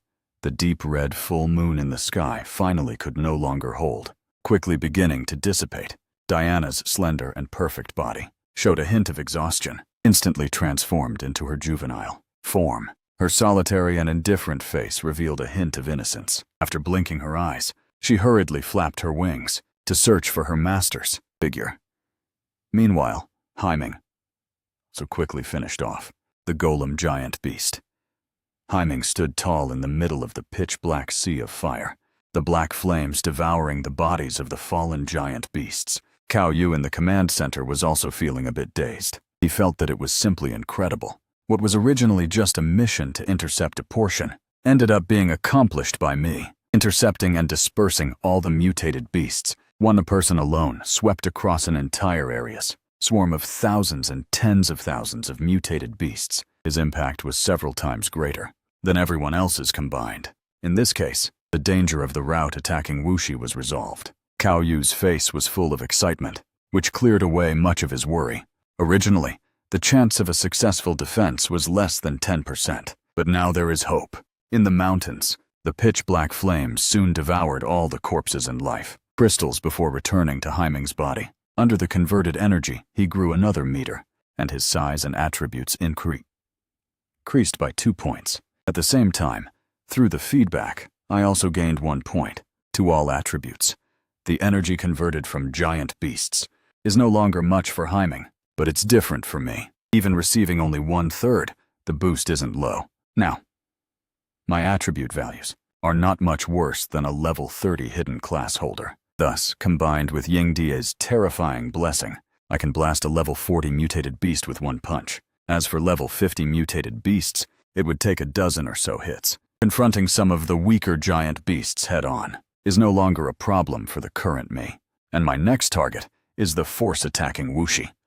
the deep red full moon in the sky finally could no longer hold, quickly beginning to dissipate. Diana's slender and perfect body showed a hint of exhaustion, instantly transformed into her juvenile form. Her solitary and indifferent face revealed a hint of innocence. After blinking her eyes, she hurriedly flapped her wings to search for her master's figure. Meanwhile, Haiming so quickly finished off the golem giant beast. Haiming stood tall in the middle of the pitch-black sea of fire, the black flames devouring the bodies of the fallen giant beasts. Cao Yu in the command center was also feeling a bit dazed. He felt that it was simply incredible. What was originally just a mission to intercept a portion ended up being accomplished by me, intercepting and dispersing all the mutated beasts. One person alone swept across an entire area's swarm of thousands and tens of thousands of mutated beasts. His impact was several times greater than everyone else's combined. In this case, the danger of the rout attacking Wuxi was resolved. Cao Yu's face was full of excitement, which cleared away much of his worry. Originally, the chance of a successful defense was less than 10%, but now there is hope. In the mountains, the pitch-black flames soon devoured all the corpses and life crystals before returning to Haiming's body. Under the converted energy, he grew another meter, and his size and attributes increased by 2 points. At the same time, through the feedback, I also gained 1 point to all attributes. The energy converted from giant beasts is no longer much for Haiming, but it's different for me. Even receiving only 1/3, the boost isn't low. Now, my attribute values are not much worse than a level 30 hidden class holder. Thus, combined with Yingdie's terrifying blessing, I can blast a level 40 mutated beast with 1 punch. As for level 50 mutated beasts, it would take a dozen or so hits. Confronting some of the weaker giant beasts head-on is no longer a problem for the current me, and my next target is the force-attacking Wuxi.